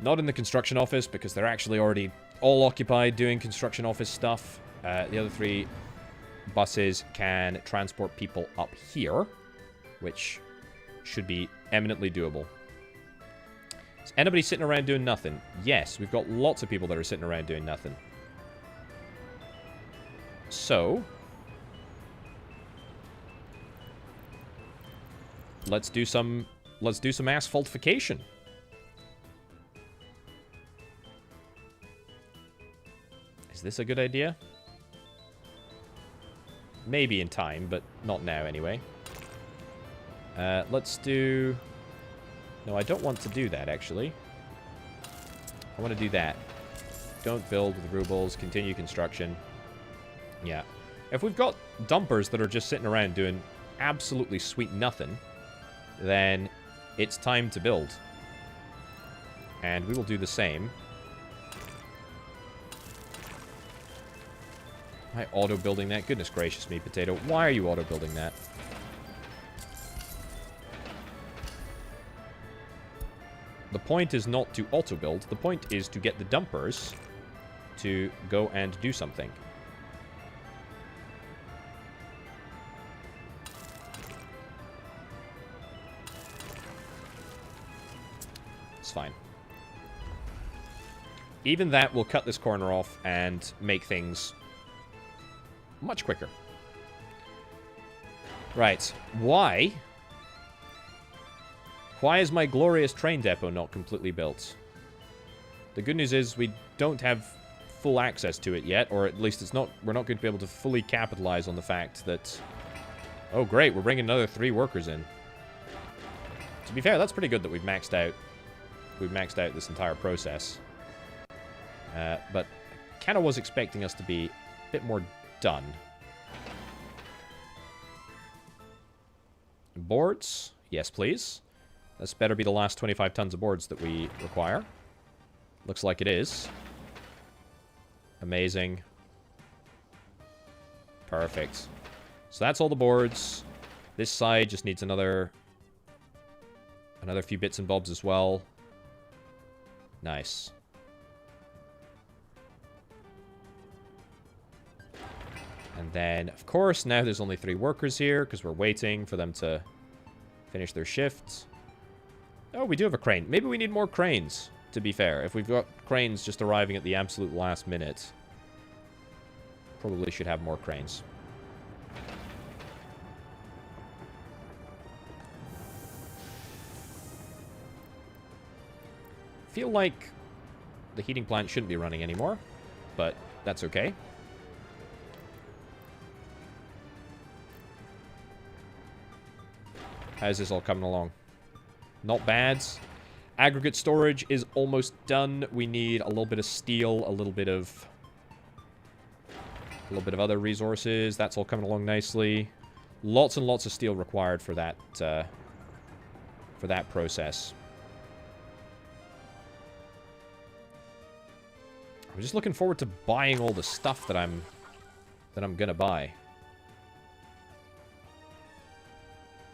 Not in the construction office, because they're actually already all occupied doing construction office stuff. The other three buses can transport people up here, which should be eminently doable. Is anybody sitting around doing nothing? Yes, we've got lots of people that are sitting around doing nothing. So, let's do some asphaltification. Is this a good idea? Maybe in time, but not now anyway. Let's do... No, I don't want to do that, actually. I want to do that. Don't build with rubles. Continue construction. Yeah. If we've got dumpers that are just sitting around doing absolutely sweet nothing, then it's time to build. And we will do the same. Am I auto-building that? Goodness gracious me, Potato. Why are you auto-building that? The point is not to auto-build. The point is to get the dumpers to go and do something. It's fine. Even that will cut this corner off and make things much quicker. Right. Why? Why is my glorious train depot not completely built? The good news is we don't have full access to it yet, or at least it's not. We're not going to be able to fully capitalize on the fact that... Oh, great. We're bringing another 3 workers in. To be fair, that's pretty good that we've maxed out. We've maxed out this entire process. But kind of was expecting us to be a bit more done. Boards? Yes, please. This better be the last 25 tons of boards that we require. Looks like it is. Amazing. Perfect. So that's all the boards. This side just needs another few bits and bobs as well. Nice. And then, of course, now there's only 3 workers here because we're waiting for them to finish their shifts. Oh, we do have a crane. Maybe we need more cranes, to be fair. If we've got cranes just arriving at the absolute last minute, probably should have more cranes. Feel like the heating plant shouldn't be running anymore, but that's okay. How's this all coming along? Not bad. Aggregate storage is almost done. We need a little bit of steel, a little bit of other resources. That's all coming along nicely. Lots and lots of steel required for that process. I'm just looking forward to buying all the stuff that I'm gonna buy.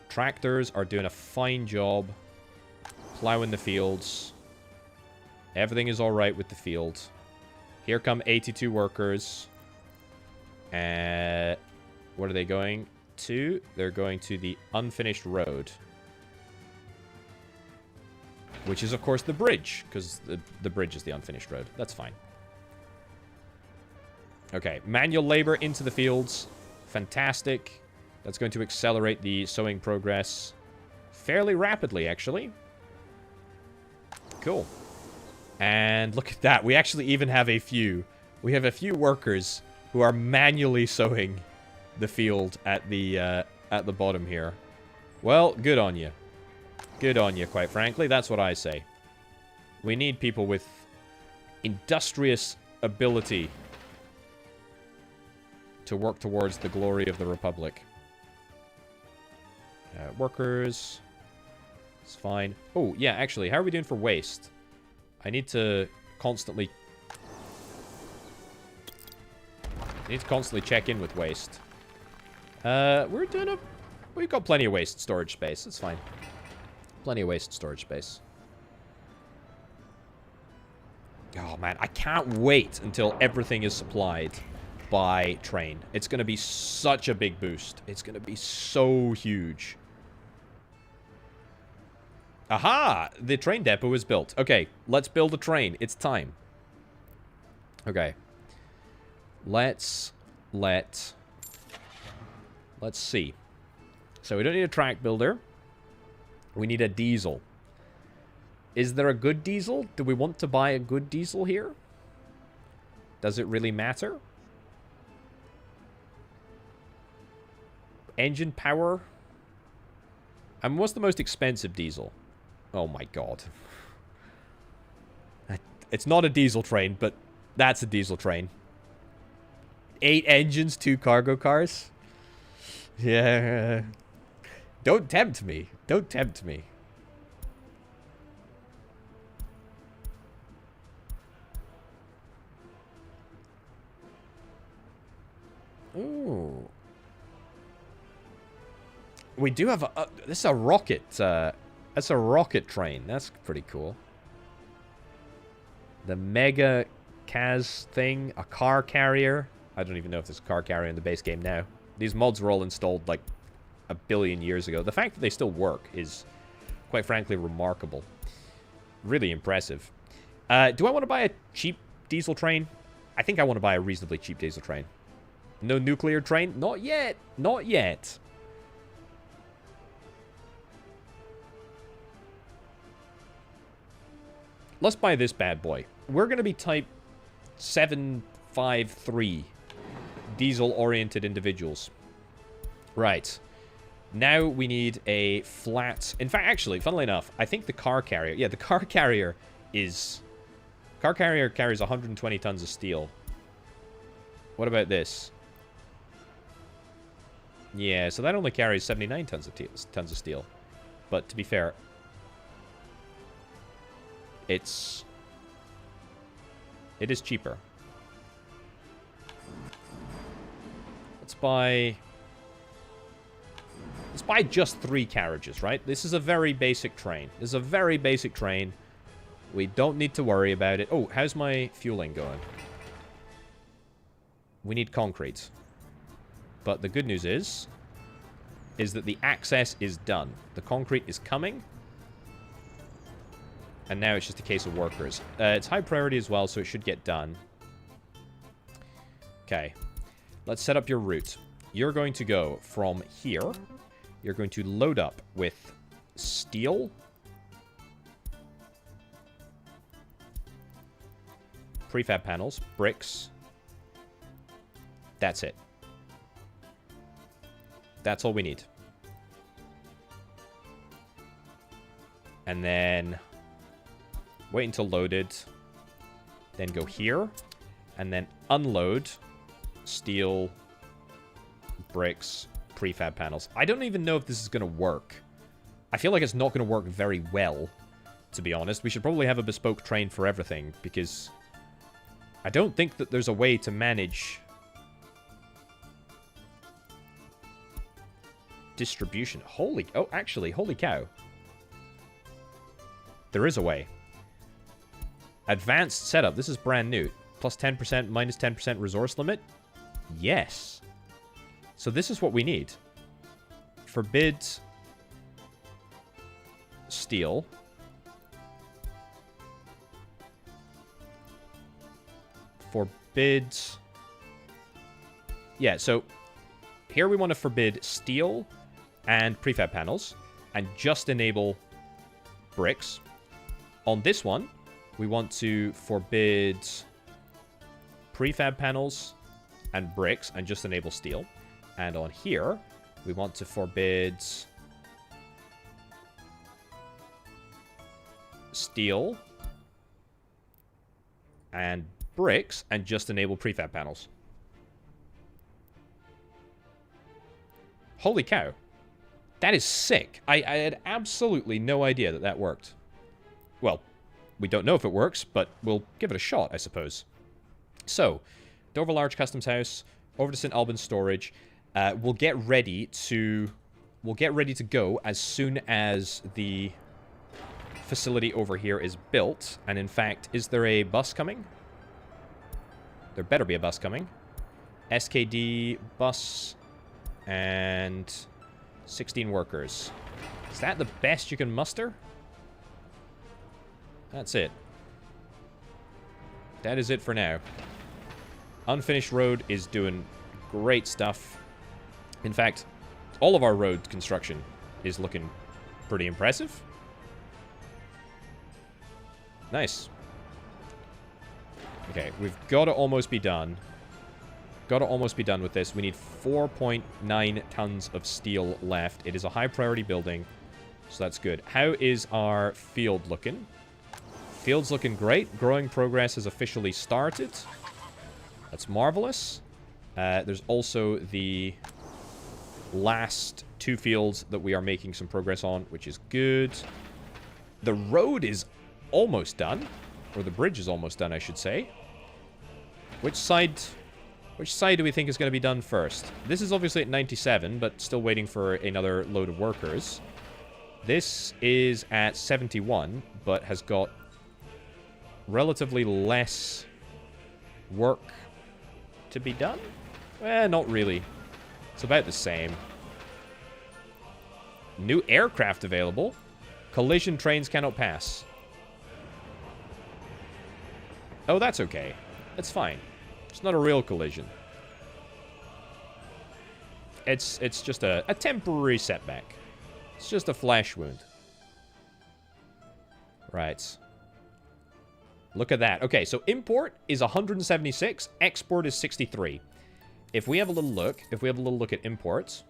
Tractors are doing a fine job plowing the fields. Everything is all right with the field. Here come 82 workers. What are they going to? They're going to the unfinished road. Which is, of course, the bridge, because the bridge is the unfinished road. That's fine. Okay, manual labor into the fields. Fantastic. That's going to accelerate the sowing progress fairly rapidly, actually. Cool. And look at that. We actually even have a few. We have a few workers who are manually sowing the field at the bottom here. Well, good on you. Good on you, quite frankly. That's what I say. We need people with industrious ability to work towards the glory of the Republic. Workers. It's fine. Oh, yeah, actually, how are we doing for waste? I need to constantly check in with waste. We've got plenty of waste storage space. It's fine. Plenty of waste storage space. Oh, man, I can't wait until everything is supplied by train. It's going to be such a big boost. It's going to be so huge. Aha! The train depot is built. Okay, let's build a train. It's time. Okay. Let's see. So we don't need a track builder. We need a diesel. Is there a good diesel? Do we want to buy a good diesel here? Does it really matter? Engine power. And what's the most expensive diesel? Oh my god. It's not a diesel train, but that's a diesel train. 8 engines, 2 cargo cars? Yeah. Don't tempt me. Don't tempt me. Ooh. We do have a... this is a rocket. That's a rocket train. That's pretty cool. The Mega Kaz thing. A car carrier. I don't even know if there's a car carrier in the base game now. These mods were all installed like a billion years ago. The fact that they still work is, quite frankly, remarkable. Really impressive. Do I want to buy a cheap diesel train? I think I want to buy a reasonably cheap diesel train. No nuclear train? Not yet. Not yet. Let's buy this bad boy. We're going to be type 753 diesel-oriented individuals. Right. Now we need a flat... In fact, actually, funnily enough, I think the car carrier... Yeah, the car carrier is... Car carrier carries 120 tons of steel. What about this? Yeah, so that only carries 79 tons of steel. But to be fair... It is cheaper. Let's buy just 3 carriages, right? This is a very basic train. This is a very basic train. We don't need to worry about it. Oh, how's my fueling going? We need concrete. But the good news is that the access is done. The concrete is coming. And now it's just a case of workers. It's high priority as well, so it should get done. Okay. Let's set up your route. You're going to go from here. You're going to load up with steel. Prefab panels. Bricks. That's it. That's all we need. And then... wait until loaded. Then go here. And then unload steel, bricks, prefab panels. I don't even know if this is going to work. I feel like it's not going to work very well, to be honest. We should probably have a bespoke train for everything, because I don't think that there's a way to manage distribution. Oh, actually, holy cow. There is a way. Advanced setup. This is brand new. Plus 10%, minus 10% resource limit. Yes. So this is what we need. Forbid steel. Forbid... yeah, so here we want to forbid steel and prefab panels and just enable bricks. On this one, we want to forbid prefab panels and bricks and just enable steel. And on here, we want to forbid steel and bricks and just enable prefab panels. Holy cow. That is sick. I had absolutely no idea that that worked. Well, we don't know if it works, but we'll give it a shot, I suppose. So, Dover Large Customs House, over to St. Albans Storage. We'll get ready to go as soon as the facility over here is built. And in fact, is there a bus coming? There better be a bus coming. SKD bus and 16 workers. Is that the best you can muster? That's it. That is it for now. Unfinished road is doing great stuff. In fact, all of our road construction is looking pretty impressive. Nice. Okay, we've got to almost be done. got to almost be done with this. We need 4.9 tons of steel left. It is a high priority building, so that's good. How is our field looking? Field's looking great. Growing progress has officially started. That's marvelous. There's also the last 2 fields that we are making some progress on, which is good. The road is almost done. Or the bridge is almost done, I should say. Which side do we think is going to be done first? This is obviously at 97, but still waiting for another load of workers. This is at 71, but has got relatively less work to be done. Not really. It's about the same. New aircraft available. Collision trains cannot pass. Oh, that's okay. It's fine. It's not a real collision. It's just a temporary setback. It's just a flesh wound. Right. Look at that. Okay, so import is 176. Export is 63. If we have a little look, at imports,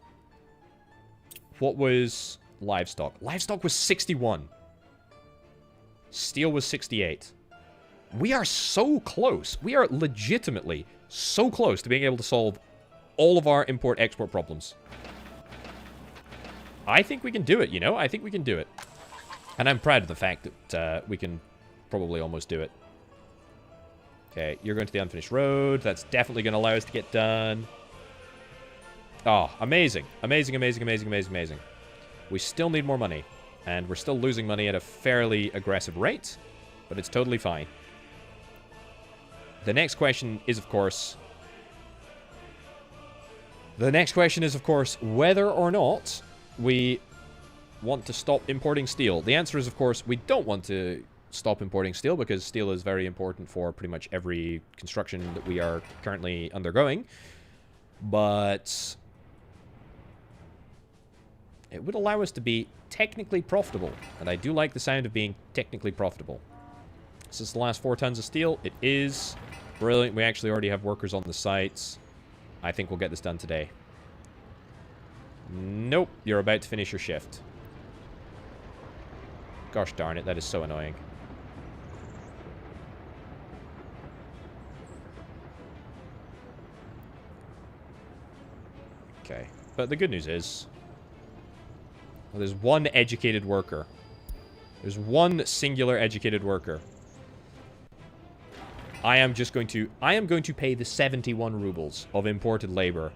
what was livestock? Livestock was 61. Steel was 68. We are so close. We are legitimately so close to being able to solve all of our import-export problems. I think we can do it, you know? I think we can do it. And I'm proud of the fact that we can probably almost do it. Okay, you're going to the unfinished road. That's definitely going to allow us to get done. Oh, amazing. Amazing, amazing, amazing, amazing, amazing. We still need more money. And we're still losing money at a fairly aggressive rate. But it's totally fine. The next question is, of course... whether or not we want to stop importing steel. The answer is, of course, we don't want to stop importing steel because steel is very important for pretty much every construction that we are currently undergoing. But it would allow us to be technically profitable. And I do like the sound of being technically profitable. Is this the last 4 tons of steel? It is. Brilliant. We actually already have workers on the sites. I think we'll get this done today. Nope. You're about to finish your shift. Gosh darn it. That is so annoying. Okay. But the good news is... well, there's one educated worker. There's one singular educated worker. I am going to pay the 71 rubles of imported labor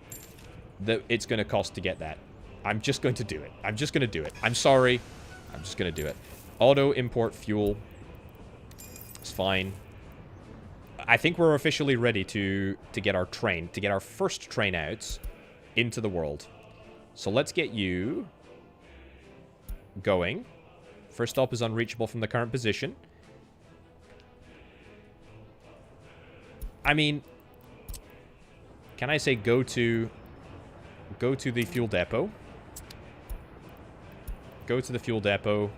that it's going to cost to get that. I'm just going to do it. I'm just going to do it. I'm sorry. I'm just going to do it. Auto import fuel. It's fine. I think we're officially ready to get our train, to get our first train out into the world. So let's get you going. First stop is unreachable from the current position. I mean, can I say go to the fuel depot? Go to the fuel depot.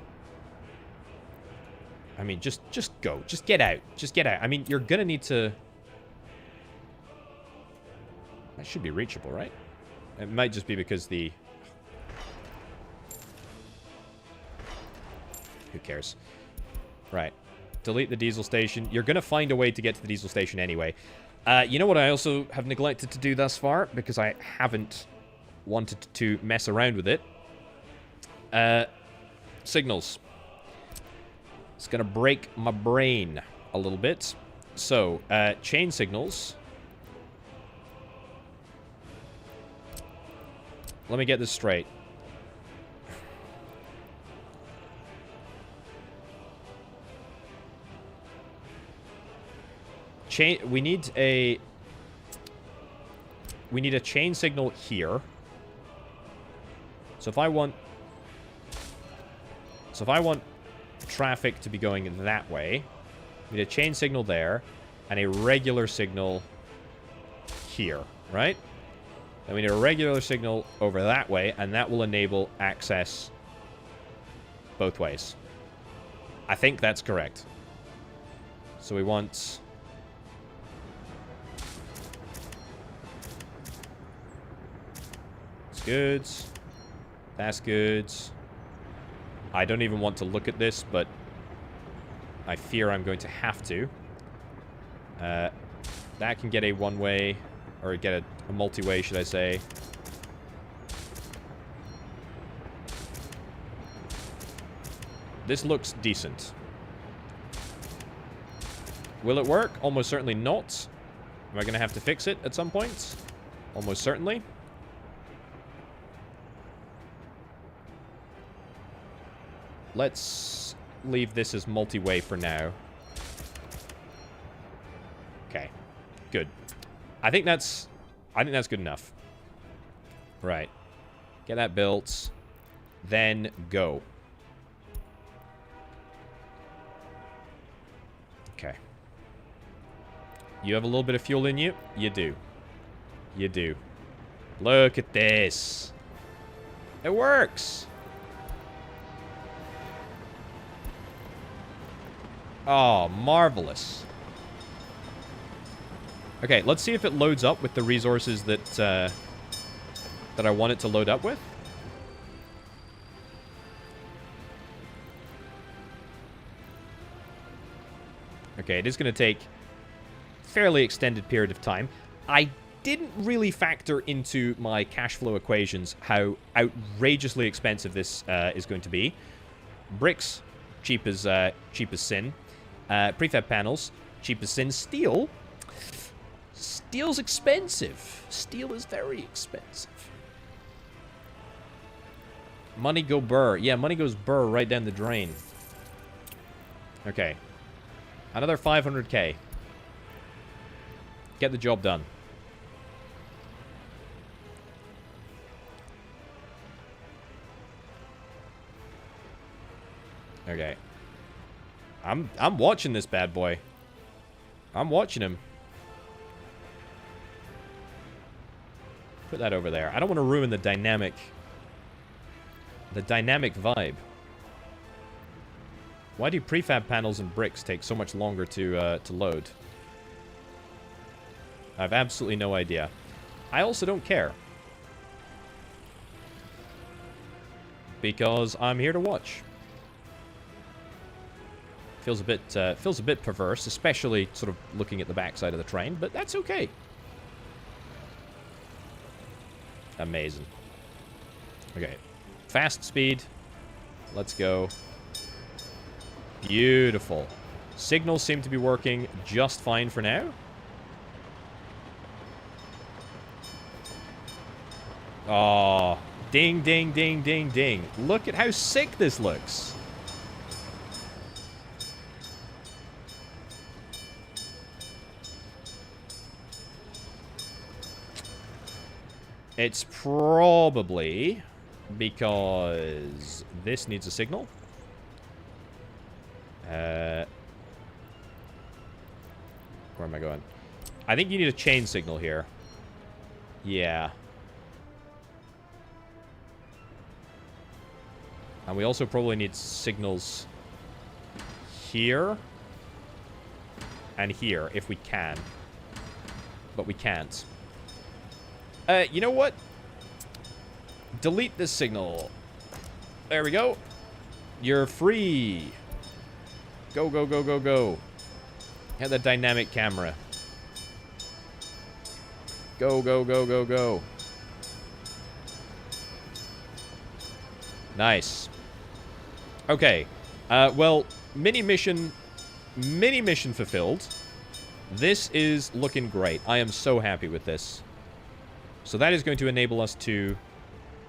I mean, just go. Just get out. Just get out. I mean, you're gonna need to... that should be reachable, right? It might just be because the... who cares? Right. Delete the diesel station. You're going to find a way to get to the diesel station anyway. You know what I also have neglected to do thus far? Because I haven't wanted to mess around with it. Signals. It's going to break my brain a little bit. So, chain signals. Let me get this straight. We need a chain signal here. So if I want traffic to be going that way, we need a chain signal there and a regular signal here, right? Then we need a regular signal over that way, and that will enable access both ways. I think that's correct. So we want... good. That's good. I don't even want to look at this, but I fear I'm going to have to. That can get a one-way, or get a multi-way, should I say. This looks decent. Will it work? Almost certainly not. Am I going to have to fix it at some point? Almost certainly. Let's leave this as multi-way for now. Okay. Good. I think that's good enough. Right. Get that built. Then go. Okay. You have a little bit of fuel in you? You do. You do. Look at this. It works. Oh, marvelous. Okay, let's see if it loads up with the resources that that I want it to load up with. Okay, it is going to take a fairly extended period of time. I didn't really factor into my cash flow equations how outrageously expensive this is going to be. Bricks, cheap as sin. Prefab panels, cheap as sin. Steel's expensive. Steel is very expensive. Money go burr. Yeah, money goes burr right down the drain. Okay. Another 500k. Get the job done. Okay. I'm watching this bad boy. I'm watching him. Put that over there. I don't want to ruin the dynamic vibe. Why do prefab panels and bricks take so much longer to load? I have absolutely no idea. I also don't care. Because I'm here to watch. Feels a bit perverse, especially sort of looking at the backside of the train, but that's okay. Amazing. Okay. Fast speed. Let's go. Beautiful. Signals seem to be working just fine for now. Oh, ding, ding, ding, ding, ding. Look at how sick this looks. It's probably because this needs a signal. Where am I going? I think you need a chain signal here. Yeah. And we also probably need signals here and here if we can. But we can't. You know what? Delete this signal. There we go. You're free. Go, go, go, go, go. Have the dynamic camera. Go, go, go, go, go. Nice. Okay. Well, mini mission fulfilled. This is looking great. I am so happy with this. So that is going to enable us to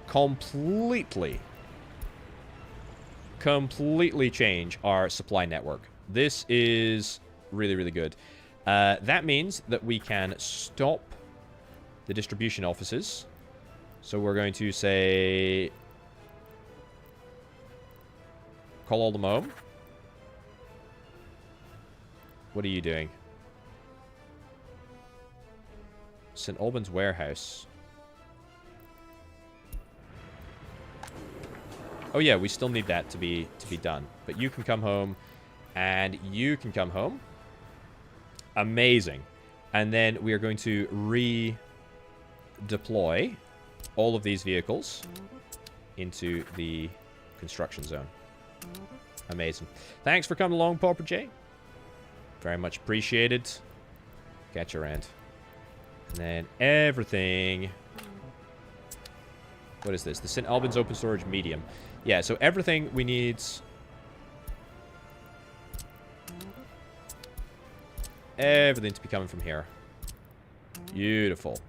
completely change our supply network. This is really, really good. That means that we can stop the distribution offices. So we're going to say, call all them home. What are you doing? St. Albans Warehouse. Oh yeah, we still need that to be done. But you can come home, and you can come home. Amazing. And then we are going to redeploy all of these vehicles into the construction zone. Amazing. Thanks for coming along, Pauper J. Very much appreciated. Catch you around. And then everything... What is this? The St. Albans Open Storage Medium. Yeah, so everything we need... Everything to be coming from here. Beautiful.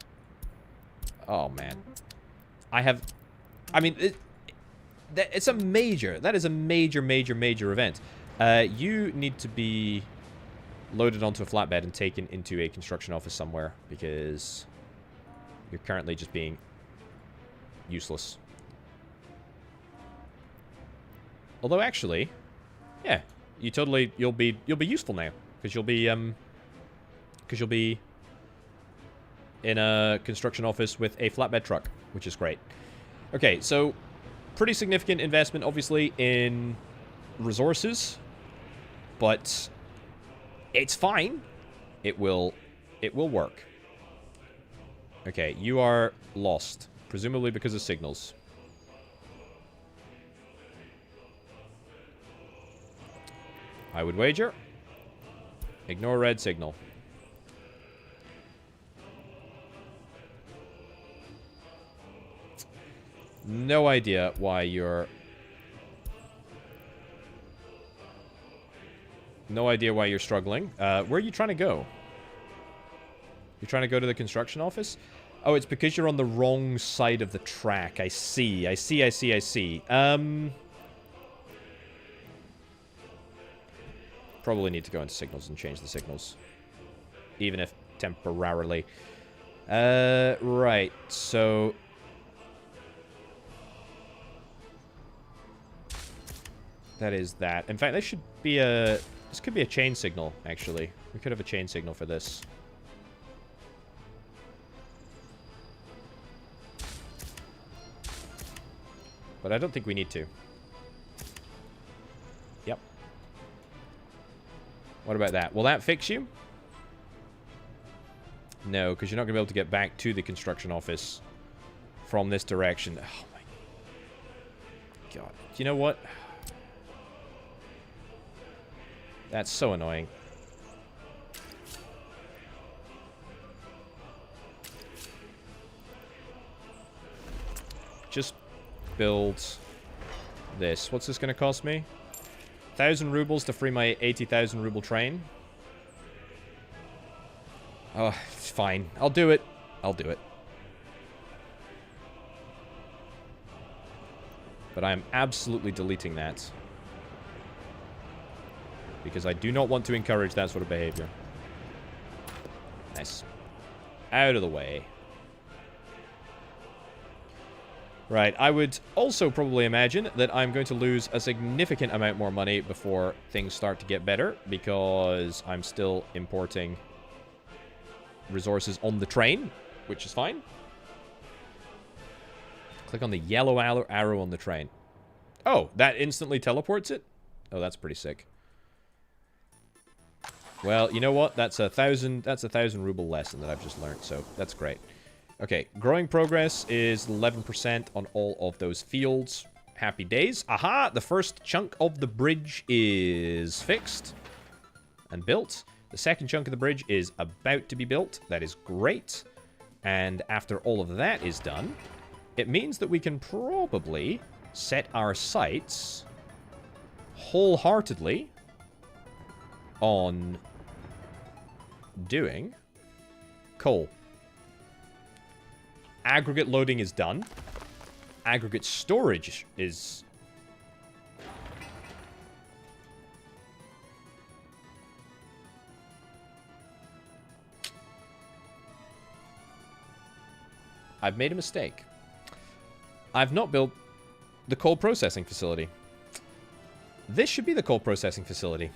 Oh, man. I mean, it's a major... That is a major, major, major event. You need to be loaded onto a flatbed and taken into a construction office somewhere, because you're currently just being useless. Although, actually, yeah, you'll be useful now, because you'll be in a construction office with a flatbed truck, which is great. Okay, so pretty significant investment, obviously, in resources, but it's fine. It will work. Okay, you are lost, presumably because of signals. I would wager. Ignore red signal. No idea why you're... No idea why you're struggling. Where are you trying to go? You're trying to go to the construction office? Oh, it's because you're on the wrong side of the track. I see. I see. Probably need to go into signals and change the signals. Even if temporarily. Right. So... That is that. In fact, this should be a... This could be a chain signal, actually. We could have a chain signal for this. But I don't think we need to. Yep. What about that? Will that fix you? No, because you're not going to be able to get back to the construction office from this direction. Oh my god. Do you know what? That's so annoying. Just build this. What's this going to cost me? 1,000 rubles to free my 80,000 ruble train. Oh, it's fine. I'll do it. I'll do it. But I'm absolutely deleting that. Because I do not want to encourage that sort of behavior. Nice. Out of the way. Right, I would also probably imagine that I'm going to lose a significant amount more money before things start to get better, because I'm still importing resources on the train, which is fine. Click on the yellow arrow on the train. Oh, that instantly teleports it? Oh, that's pretty sick. Well, you know what? That's a 1,000 ruble lesson that I've just learned, so that's great. Okay, growing progress is 11% on all of those fields. Happy days. Aha! The first chunk of the bridge is fixed and built. The second chunk of the bridge is about to be built. That is great. And after all of that is done, it means that we can probably set our sights wholeheartedly on doing coal. Aggregate loading is done. Aggregate storage is... I've made a mistake. I've not built the coal processing facility. This should be the coal processing facility.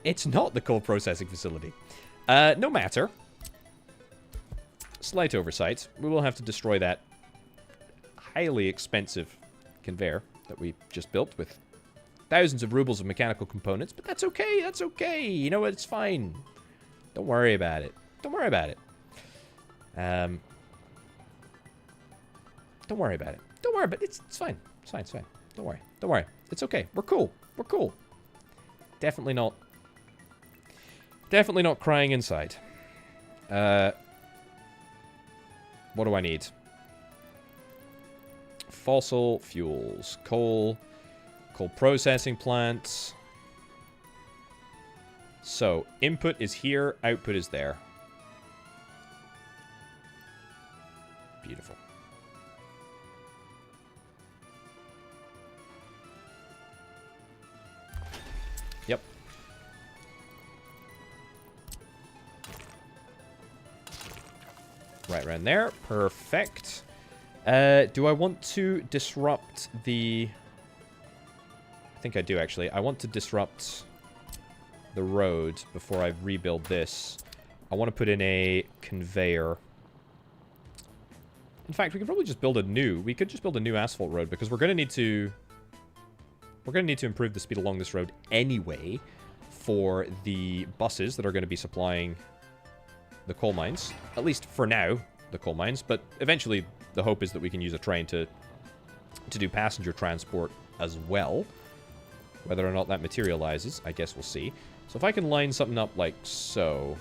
It's not the coal processing facility. No matter. Slight oversight. We will have to destroy that highly expensive conveyor that we just built with thousands of rubles of mechanical components, but that's okay. That's okay. You know what? It's fine. Don't worry about it. Don't worry about it. Don't worry about it. Don't worry about it. It's fine. It's fine. It's fine. Don't worry. Don't worry. It's okay. We're cool. We're cool. Definitely not. Definitely not crying inside. What do I need? Fossil fuels. Coal. Coal processing plants. So, input is here. Output is there. Beautiful. Yep. Right around there. Perfect. Do I want to disrupt the... I think I do, actually. I want to disrupt the road before I rebuild this. I want to put in a conveyor. In fact, we could probably just build a new... We could just build a new asphalt road, because we're going to need to... We're going to need to improve the speed along this road anyway for the buses that are going to be supplying the coal mines. At least for now, the coal mines. But eventually, the hope is that we can use a train to do passenger transport as well. Whether or not that materializes, I guess we'll see. So if I can line something up like so...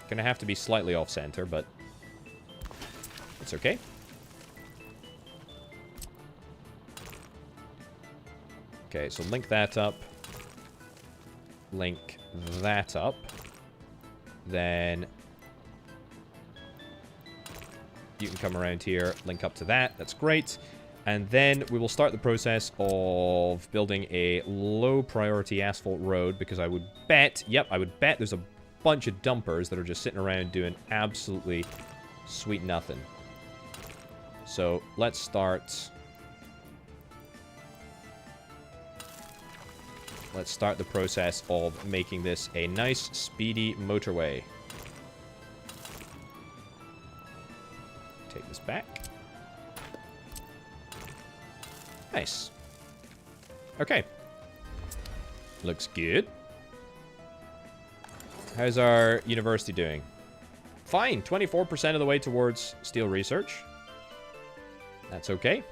Gonna have to be slightly off-center, but it's okay. Okay, so link that up. Link that up. Then you can come around here, link up to that. That's great. And then we will start the process of building a low-priority asphalt road, because I would bet, yep, I would bet there's a bunch of dumpers that are just sitting around doing absolutely sweet nothing. So let's start... Let's start the process of making this a nice, speedy motorway. Take this back. Nice. Okay. Looks good. How's our university doing? Fine. 24% of the way towards steel research. That's okay.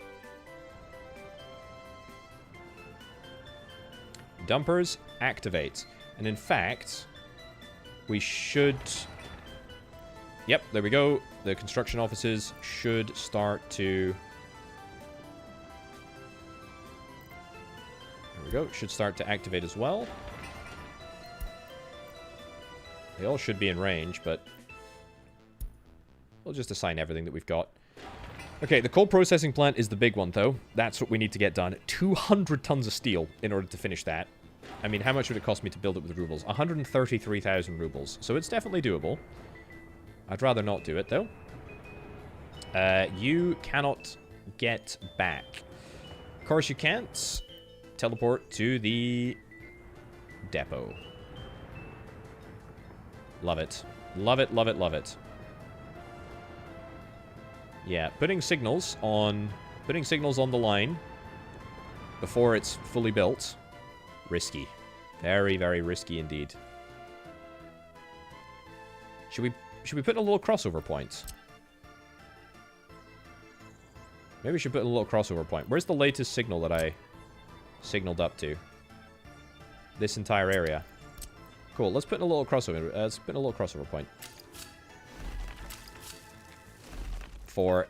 Dumpers, activate. And in fact, we should... Yep, there we go. The construction offices should start to... There we go. Should start to activate as well. They all should be in range, but... We'll just assign everything that we've got. Okay, the coal processing plant is the big one, though. That's what we need to get done. 200 tons of steel in order to finish that. I mean, how much would it cost me to build it with rubles? 133,000 rubles. So it's definitely doable. I'd rather not do it, though. You cannot get back. Of course you can't. Teleport to the depot. Love it. Love it, love it, love it. Yeah, putting signals on the line before it's fully built, risky. Very, very risky indeed. Should we put in a little crossover point? Maybe we should put in a little crossover point. Where's the latest signal that I signaled up to? This entire area. Cool, let's put in a little crossover. Let's put in a little crossover point. For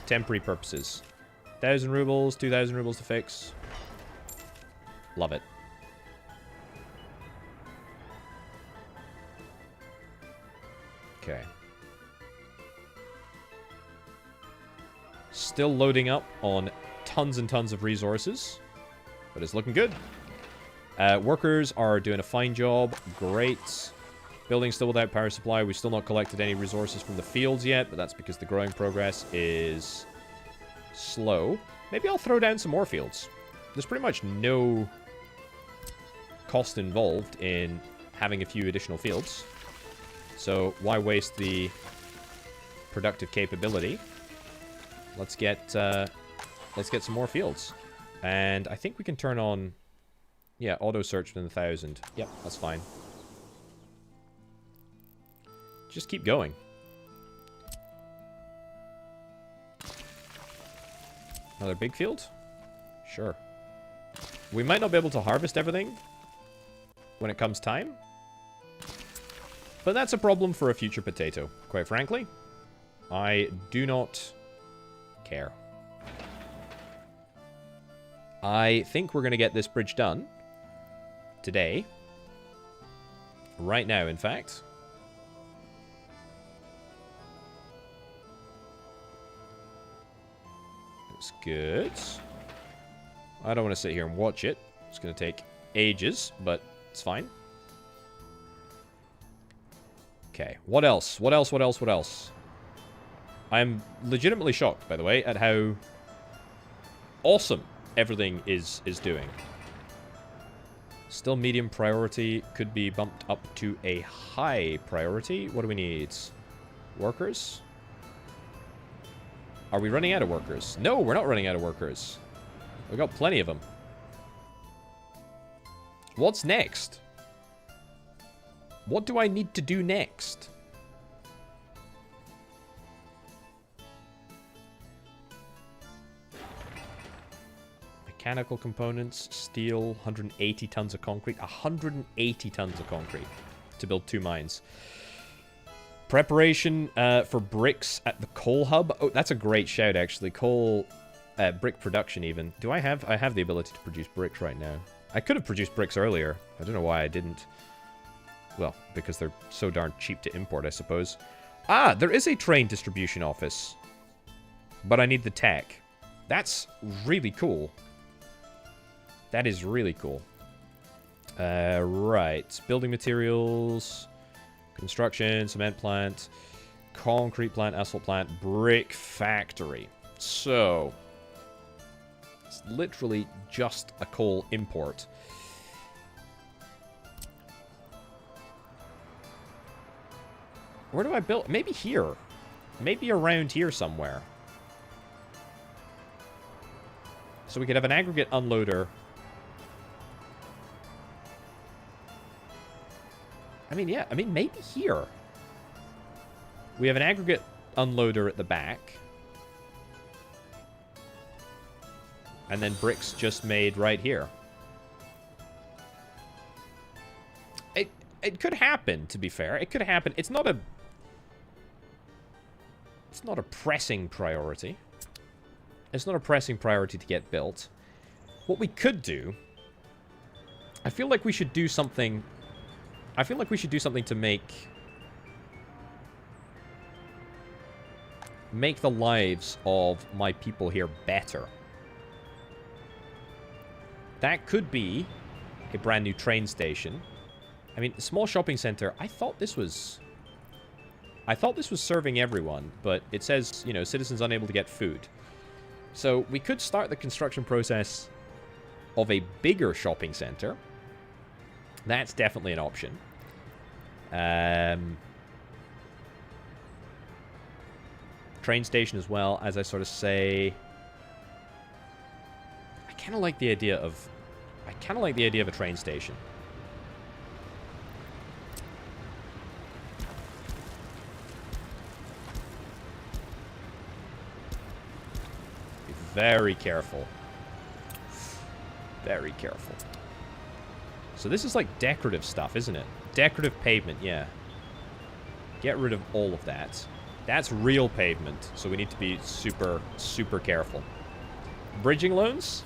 temporary purposes. 1,000 rubles, 2,000 rubles to fix. Love it. Okay. Still loading up on tons and tons of resources, but it's looking good. Workers are doing a fine job. Great. Building still without power supply. We've still not collected any resources from the fields yet, but that's because the growing progress is slow. Maybe I'll throw down some more fields. There's pretty much no cost involved in having a few additional fields. So why waste the productive capability? Let's get some more fields. And I think we can turn on, yeah, auto search within 1,000. Yep, that's fine. Just keep going. Another big field? Sure. We might not be able to harvest everything when it comes time. But that's a problem for a future potato, quite frankly. I do not care. I think we're going to get this bridge done today. Right now, in fact. That's good. I don't want to sit here and watch it. It's going to take ages, but it's fine. Okay, what else? What else? What else? What else? I'm legitimately shocked, by the way, at how awesome everything is doing. Still medium priority. Could be bumped up to a high priority. What do we need? Workers? Are we running out of workers? No, we're not running out of workers. We've got plenty of them. What's next? What do I need to do next? Mechanical components, steel, 180 tons of concrete. 180 tons of concrete to build 2 mines. Preparation for bricks at the coal hub. Oh, that's a great shout, actually. Coal, brick production even. Do I have... I have the ability to produce bricks right now. I could have produced bricks earlier. I don't know why I didn't. Well, because they're so darn cheap to import, I suppose. Ah, there is a train distribution office. But I need the tech. That's really cool. That is really cool. Right. Building materials. Construction, cement plant. Concrete plant, asphalt plant. Brick factory. So, it's literally just a coal import. Where do I build? Maybe here. Maybe around here somewhere. So we could have an aggregate unloader. I mean, yeah. I mean, maybe here. We have an aggregate unloader at the back. And then bricks just made right here. It could happen, to be fair. It could happen. It's not a pressing priority. It's not a pressing priority to get built. What we could do... I feel like we should do something... I feel like we should do something to make the lives of my people here better. That could be a brand new train station. I mean, small shopping center. I thought this was serving everyone, but it says, you know, citizens unable to get food. So we could start the construction process of a bigger shopping center. That's definitely an option. Train station as well, as I sort of say. I kind of like the idea of a train station. Be very careful. Very careful. So this is like decorative stuff, isn't it? Decorative pavement, yeah. Get rid of all of that. That's real pavement, so we need to be super, super careful. Bridging loans?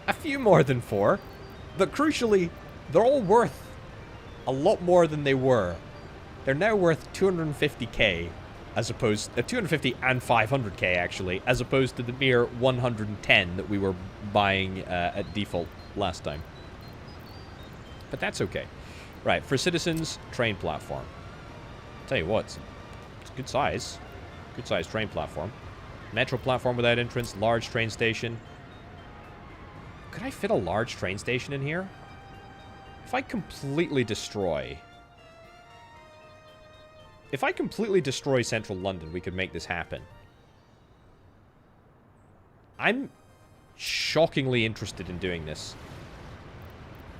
A few more than 4. But crucially, they're all worth a lot more than they were. They're now worth 250k, as opposed... 250 and 500k, actually, as opposed to the mere 110 that we were buying at default last time. But that's okay. Right, for citizens, train platform. Tell you what, it's good size. Good size train platform. Metro platform without entrance, large train station. Could I fit a large train station in here? If I completely destroy... If I completely destroy central London, we could make this happen. I'm shockingly interested in doing this.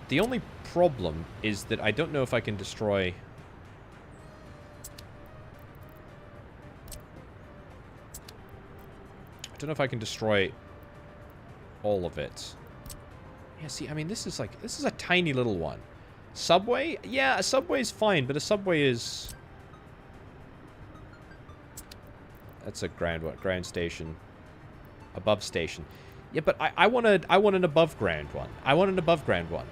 The only problem is that I don't know if I can destroy... don't know if I can destroy all of it. Yeah, see, I mean, this is a tiny little one. Subway? Yeah, a subway is fine, but a subway is... That's a ground station. Above station. Yeah, but I want an above ground one. I want an above ground one.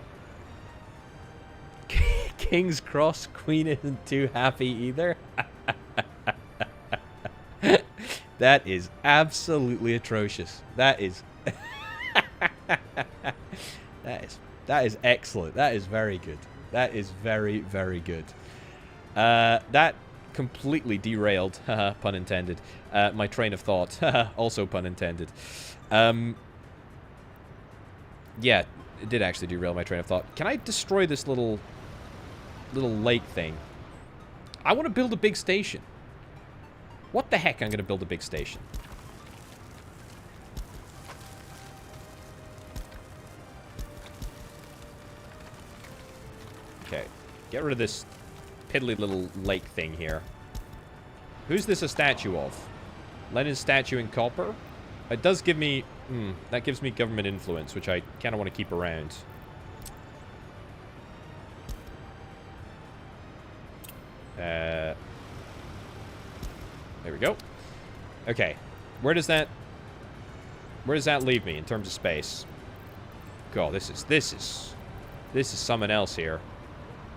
King's Cross Queen isn't too happy either. That is absolutely atrocious. That is that is excellent. That is very good. That is very, very good. That completely derailed, pun intended, my train of thought. Also pun intended. Yeah, it did actually derail my train of thought. Can I destroy this little lake thing? I want to build a big station. What the heck? I'm going to build a big station. Okay. Get rid of this piddly little lake thing here. Who's this a statue of? Lenin's statue in copper? It does give me... that gives me government influence, which I kind of want to keep around. There we go. Okay. Where does that leave me in terms of space? God, this is something else here.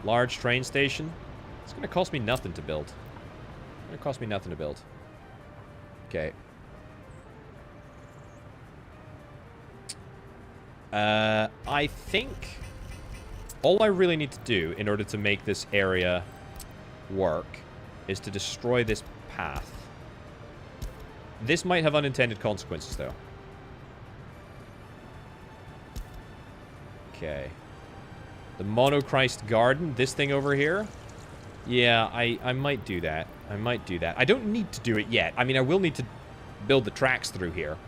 Large train station. It's gonna cost me nothing to build. It's gonna cost me nothing to build. Okay. I think all I really need to do in order to make this area work is to destroy this path. This might have unintended consequences, though. Okay. The Monochrist Garden, this thing over here. Yeah, I might do that. I might do that. I don't need to do it yet. I mean, I will need to build the tracks through here.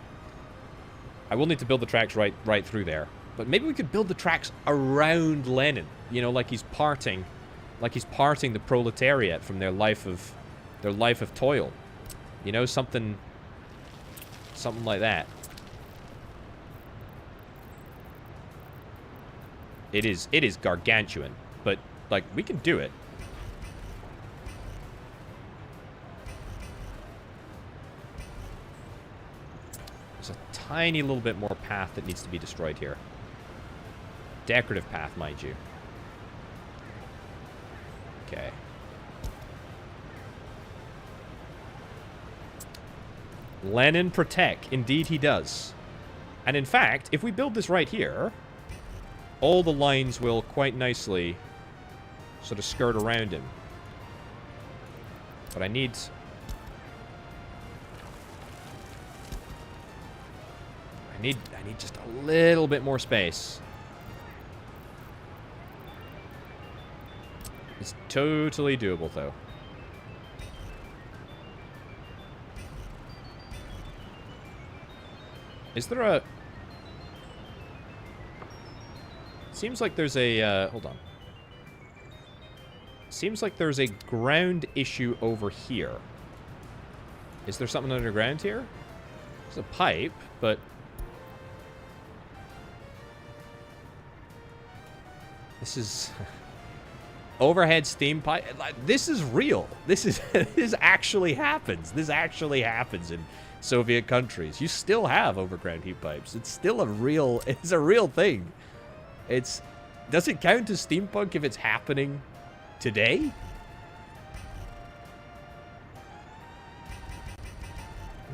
I will need to build the tracks right through there. But maybe we could build the tracks around Lenin. You know, like he's parting the proletariat from their life of toil. You know, something like that. It is gargantuan, but like we can do it. There's a tiny little bit more path that needs to be destroyed here. Decorative path, mind you. Okay. Lenin protect. Indeed he does. And in fact, if we build this right here, all the lines will quite nicely sort of skirt around him. But I need just a little bit more space. It's totally doable, though. Is there a... Seems like there's a... hold on. Seems like there's a ground issue over here. Is there something underground here? There's a pipe, but... This is... Overhead steam pipe. This is real. This actually happens. This actually happens in Soviet countries. You still have overground heat pipes. It's still a real thing. Does it count as steampunk if it's happening today?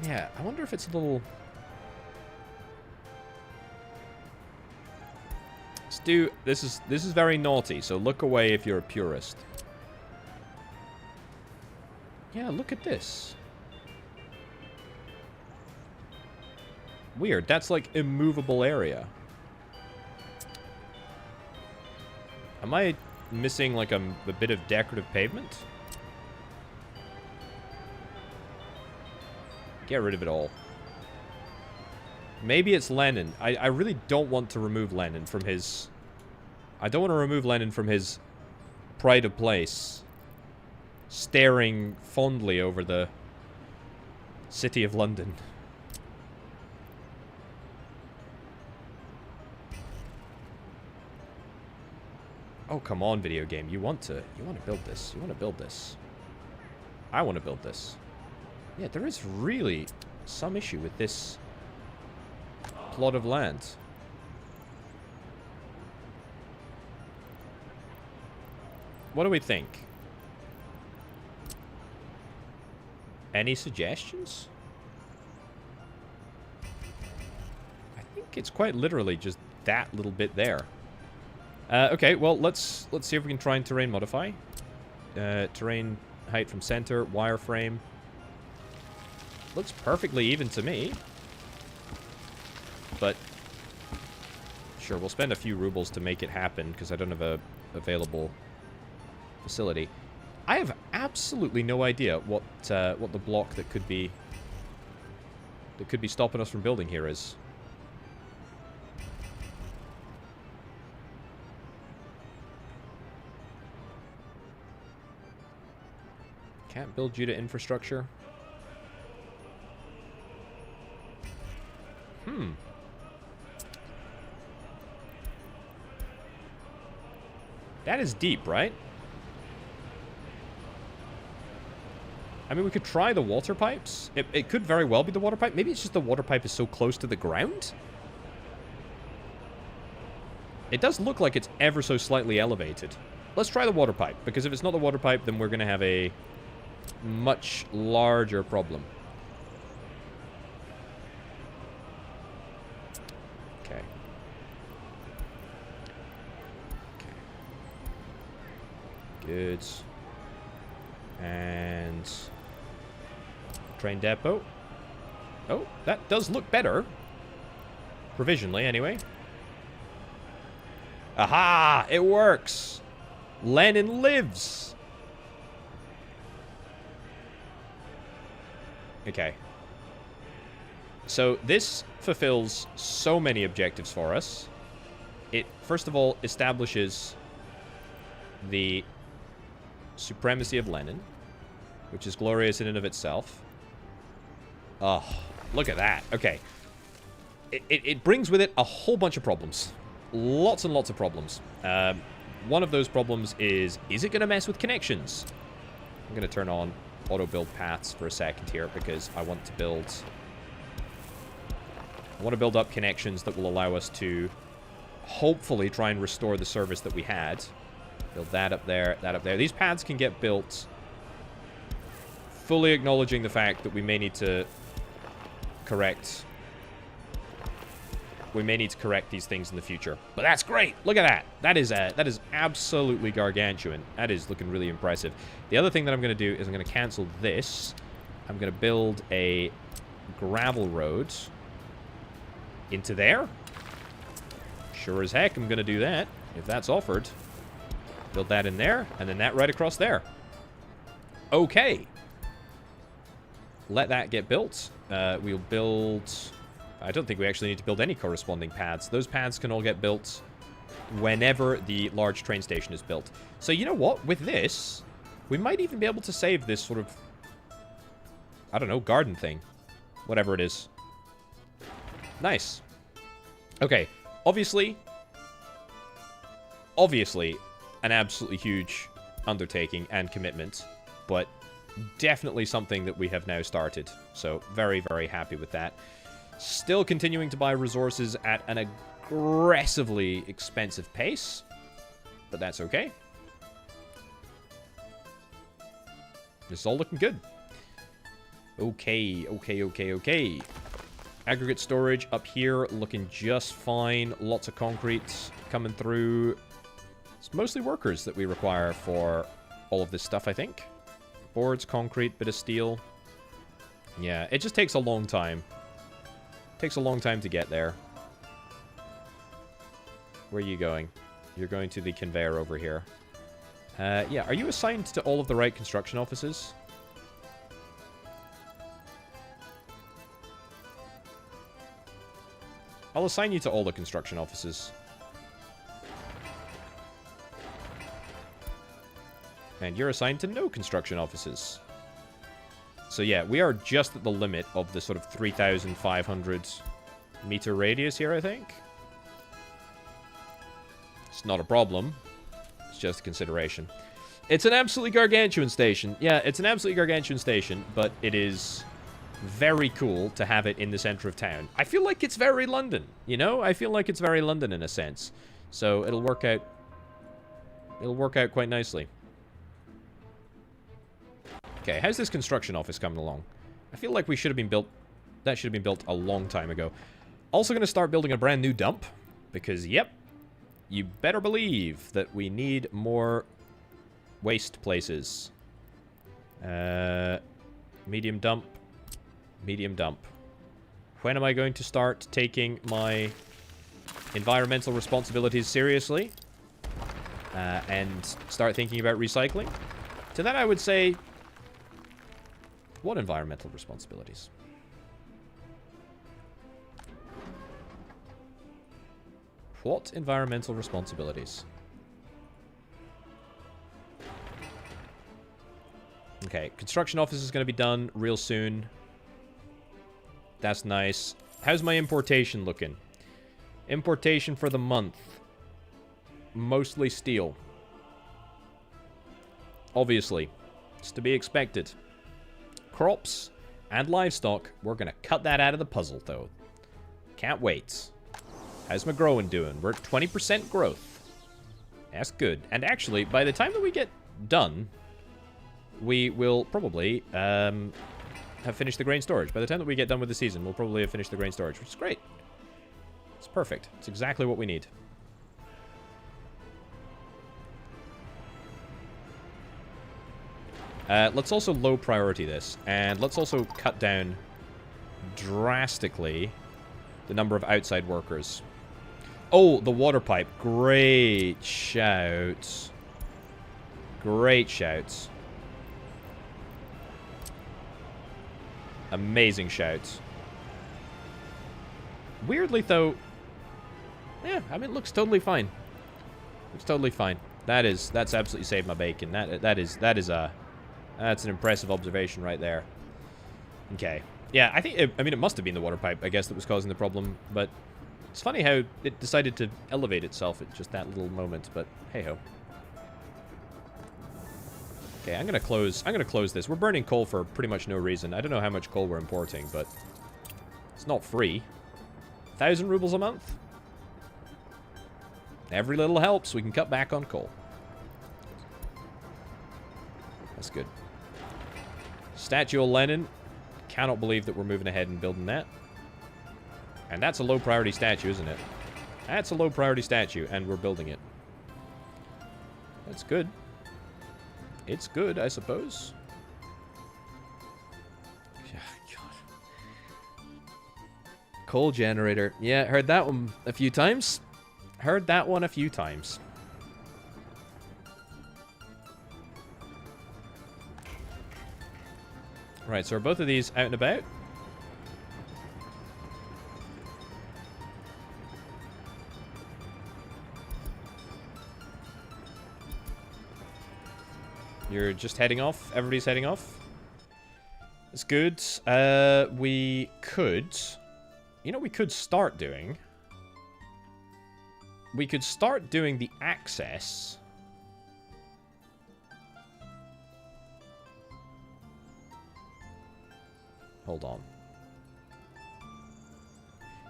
Yeah, I wonder if it's a little... Stu, this is very naughty, so look away if you're a purist. Yeah, look at this. Weird, that's like immovable area. Am I missing like a bit of decorative pavement? Get rid of it all. Maybe it's Lenin. I really don't want to remove Lenin from his... I don't want to remove Lenin from his pride of place. Staring fondly over the city of London. Oh, come on, video game. You want to build this. You want to build this. I want to build this. Yeah, there is really some issue with this plot of land. What do we think? Any suggestions? I think it's quite literally just that little bit there. Okay, well, let's see if we can try and terrain modify. Terrain height from center, wireframe. Looks perfectly even to me. But sure, we'll spend a few rubles to make it happen because I don't have a available facility. I have absolutely no idea what the block that could be stopping us from building here is. Can't build due to infrastructure. That is deep, right? I mean, we could try the water pipes. It could very well be the water pipe. Maybe it's just the water pipe is so close to the ground. It does look like it's ever so slightly elevated. Let's try the water pipe, because if it's not the water pipe, then we're going to have a much larger problem. Okay. Good. And train depot. Oh, that does look better. Provisionally, anyway. Aha! It works! Lenin lives! Okay. So, this fulfills so many objectives for us. It, first of all, establishes the supremacy of Lenin, which is glorious in and of itself. Oh, look at that. Okay. It brings with it a whole bunch of problems. Lots and lots of problems. One of those problems is it going to mess with connections? I'm going to turn on auto build paths for a second here because I want to build up connections that will allow us to hopefully try and restore the service that we had. Build that up there, that up there. These paths can get built fully acknowledging the fact that we may need to correct these things in the future. But that's great. Look at that. That is absolutely gargantuan. That is looking really impressive. The other thing that I'm going to do is I'm going to cancel this. I'm going to build a gravel road into there. Sure as heck I'm going to do that if that's offered. Build that in there, and then that right across there. Okay. Let that get built. We'll build... I don't think we actually need to build any corresponding paths. Those paths can all get built whenever the large train station is built. So you know what? With this, we might even be able to save this sort of, I don't know, garden thing. Whatever it is. Nice. Okay. Obviously, an absolutely huge undertaking and commitment, but definitely something that we have now started. So very, very happy with that. Still continuing to buy resources at an aggressively expensive pace, but that's okay. This is all looking good. Okay. Aggregate storage up here looking just fine. Lots of concrete coming through. It's mostly workers that we require for all of this stuff, I think. Boards, concrete, bit of steel. Yeah, it just takes a long time. Takes a long time to get there. Where are you going? You're going to the conveyor over here. Yeah, are you assigned to all of the right construction offices? I'll assign you to all the construction offices. And you're assigned to no construction offices. So yeah, we are just at the limit of the sort of 3,500 meter radius here, I think. It's not a problem. It's just a consideration. It's an absolutely gargantuan station. Yeah, it's an absolutely gargantuan station, but it is very cool to have it in the center of town. I feel like it's very London, you know? I feel like it's very London in a sense. So it'll work out. It'll work out quite nicely. Okay, how's this construction office coming along? I feel like we should have been built... That should have been built a long time ago. Also going to start building a brand new dump. Because, yep, you better believe that we need more waste places. Medium dump. Medium dump. When am I going to start taking my environmental responsibilities seriously? And start thinking about recycling? To that I would say... What environmental responsibilities? What environmental responsibilities? Okay, construction office is going to be done real soon. That's nice. How's my importation looking? Importation for the month. Mostly steel. Obviously. It's to be expected. Crops and livestock. We're going to cut that out of the puzzle, though. Can't wait. How's my growing doing? We're at 20% growth. That's good. And actually, by the time that we get done, we will probably have finished the grain storage. By the time that we get done with the season, we'll probably have finished the grain storage, which is great. It's perfect. It's exactly what we need. Let's also low priority this. And let's also cut down drastically the number of outside workers. Oh, the water pipe. Great shout. Great shout. Amazing shout. Weirdly, though... Yeah, I mean, it looks totally fine. Looks totally fine. That's absolutely saved my bacon. That's an impressive observation right there. Okay. Yeah, I think... I mean, it must have been the water pipe, I guess, that was causing the problem. But it's funny how it decided to elevate itself at just that little moment. But hey-ho. Okay, I'm gonna close this. We're burning coal for pretty much no reason. I don't know how much coal we're importing, but it's not free. 1,000 rubles a month? Every little helps. We can cut back on coal. That's good. Statue of Lenin. Cannot believe that we're moving ahead and building that. And that's a low priority statue, isn't it? That's a low priority statue, and we're building it. That's good. It's good, I suppose. God. Coal generator. Yeah, heard that one a few times. Heard that one a few times. Right, so are both of these out and about? You're just heading off? Everybody's heading off? That's good. We could... You know, we could start doing... We could start doing the access... Hold on.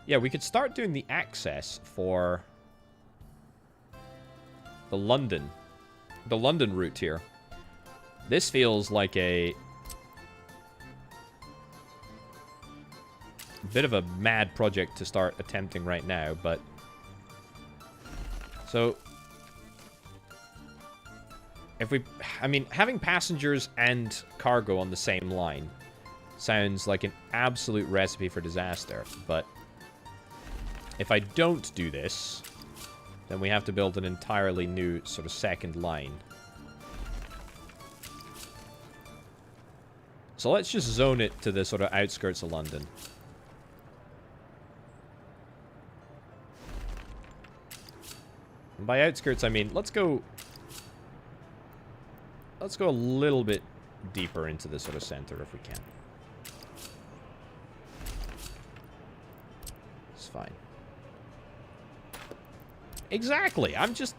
Yeah, we could start doing the access for... The London route here. This feels like a bit of a mad project to start attempting right now, but... So... If we... I mean, having passengers and cargo on the same line sounds like an absolute recipe for disaster, but... If I don't do this, then we have to build an entirely new sort of second line. So let's just zone it to the sort of outskirts of London. And by outskirts, I mean, let's go a little bit deeper into the sort of center if we can. It's fine. Exactly. I'm just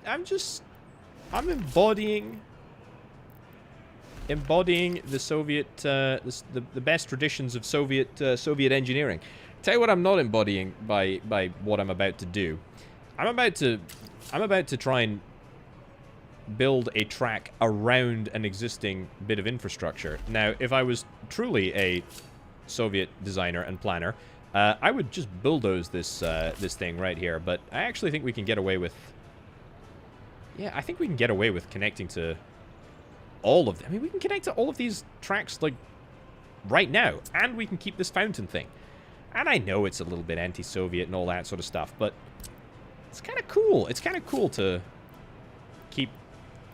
I'm embodying the Soviet, the best traditions of Soviet engineering. Tell you what, I'm not embodying by what I'm about to do. I'm about to try and build a track around an existing bit of infrastructure. Now, if I was truly a Soviet designer and planner, I would just bulldoze this this thing right here. But I actually think we can get away with. Yeah, I think we can get away with connecting to all of them. I mean, we can connect to all of these tracks, like, right now. And we can keep this fountain thing. And I know it's a little bit anti-Soviet and all that sort of stuff, but it's kind of cool. It's kind of cool to keep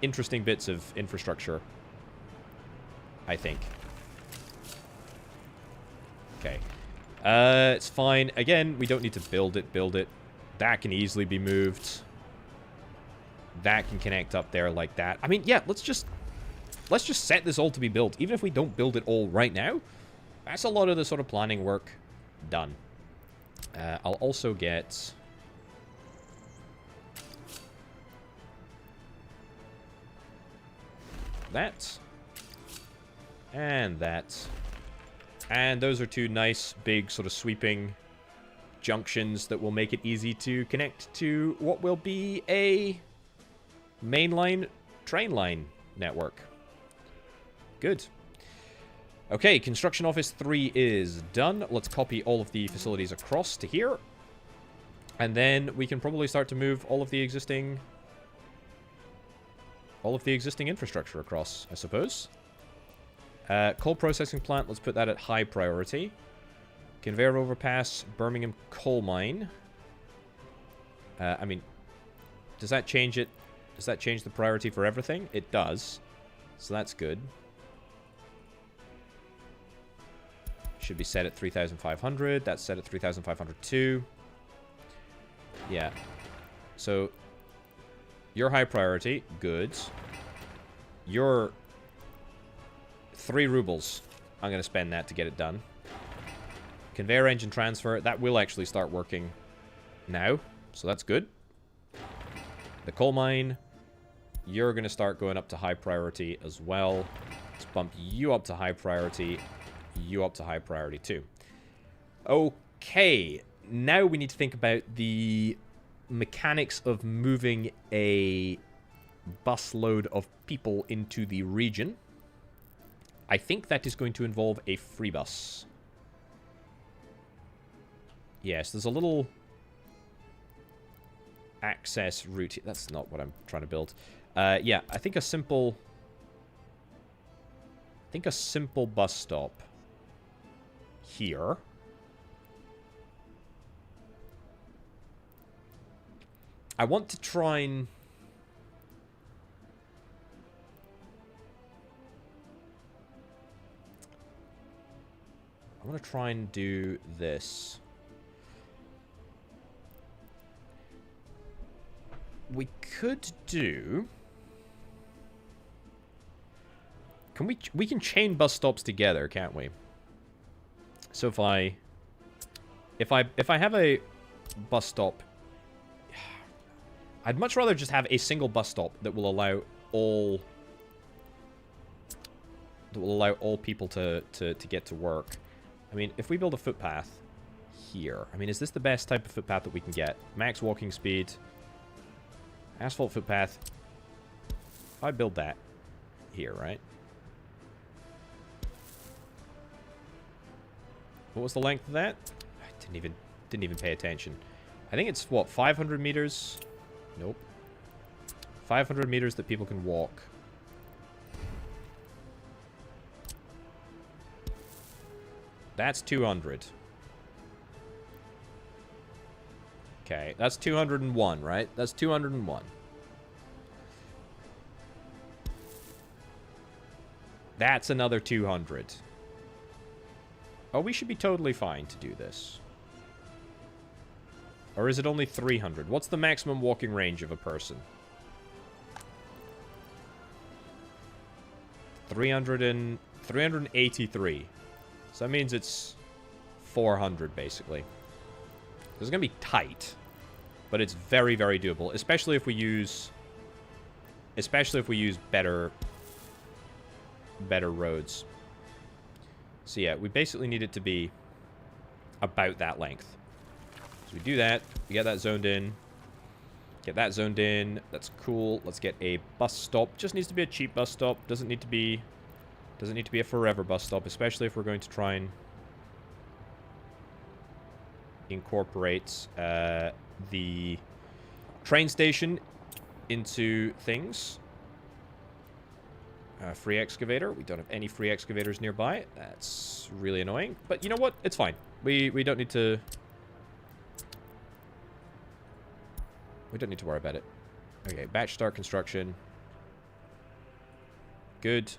interesting bits of infrastructure, I think. Okay. It's fine. Again, we don't need to build it. That can easily be moved. That can connect up there like that. I mean, yeah, let's just set this all to be built. Even if we don't build it all right now, that's a lot of the sort of planning work done. I'll also get that and that. And those are two nice, big, sort of sweeping junctions that will make it easy to connect to what will be a mainline train line network. Good. Okay, Construction Office 3 is done. Let's copy all of the facilities across to here. And then we can probably start to move all of the existing infrastructure across, I suppose. Coal processing plant, let's put that at high priority. Conveyor overpass, Birmingham coal mine. I mean, does that change it? Does that change the priority for everything? It does. So that's good. Should be set at 3,500. That's set at 3,500 too. Yeah. So, your high priority. Good. Your 3 rubles. I'm going to spend that to get it done. Conveyor engine transfer. That will actually start working now. So that's good. The coal mine. You're going to start going up to high priority as well. Let's bump you up to high priority. You up to high priority too. Okay. Now we need to think about the mechanics of moving a busload of people into the region. I think that is going to involve a free bus. Yes, there's a little access route. That's not what I'm trying to build. Yeah, I think a simple bus stop here. I want to try and do this. We could do... We can chain bus stops together, can't we? So if I have a bus stop, I'd much rather just have a single bus stop that will allow all people to get to work. I mean, if we build a footpath here, I mean, is this the best type of footpath that we can get? Max walking speed, asphalt footpath. I build that here, right? What was the length of that? I didn't even pay attention. I think it's what, 500 meters? Nope. 500 meters that people can walk. That's 200. Okay, that's 201, right? That's 201. That's another 200. Oh, we should be totally fine to do this. Or is it only 300? What's the maximum walking range of a person? 383. So that means it's 400, basically. This is going to be tight. But it's very, very doable. Especially if we use Especially if we use better roads. So yeah, we basically need it to be about that length. So we do that. We get that zoned in. Get that zoned in. That's cool. Let's get a bus stop. Just needs to be a cheap bus stop. Doesn't need to be a forever bus stop, especially if we're going to try and incorporate the train station into things. Free excavator. We don't have any free excavators nearby. That's really annoying. But you know what? It's fine. We don't need to... We don't need to worry about it. Okay, batch start construction. Good.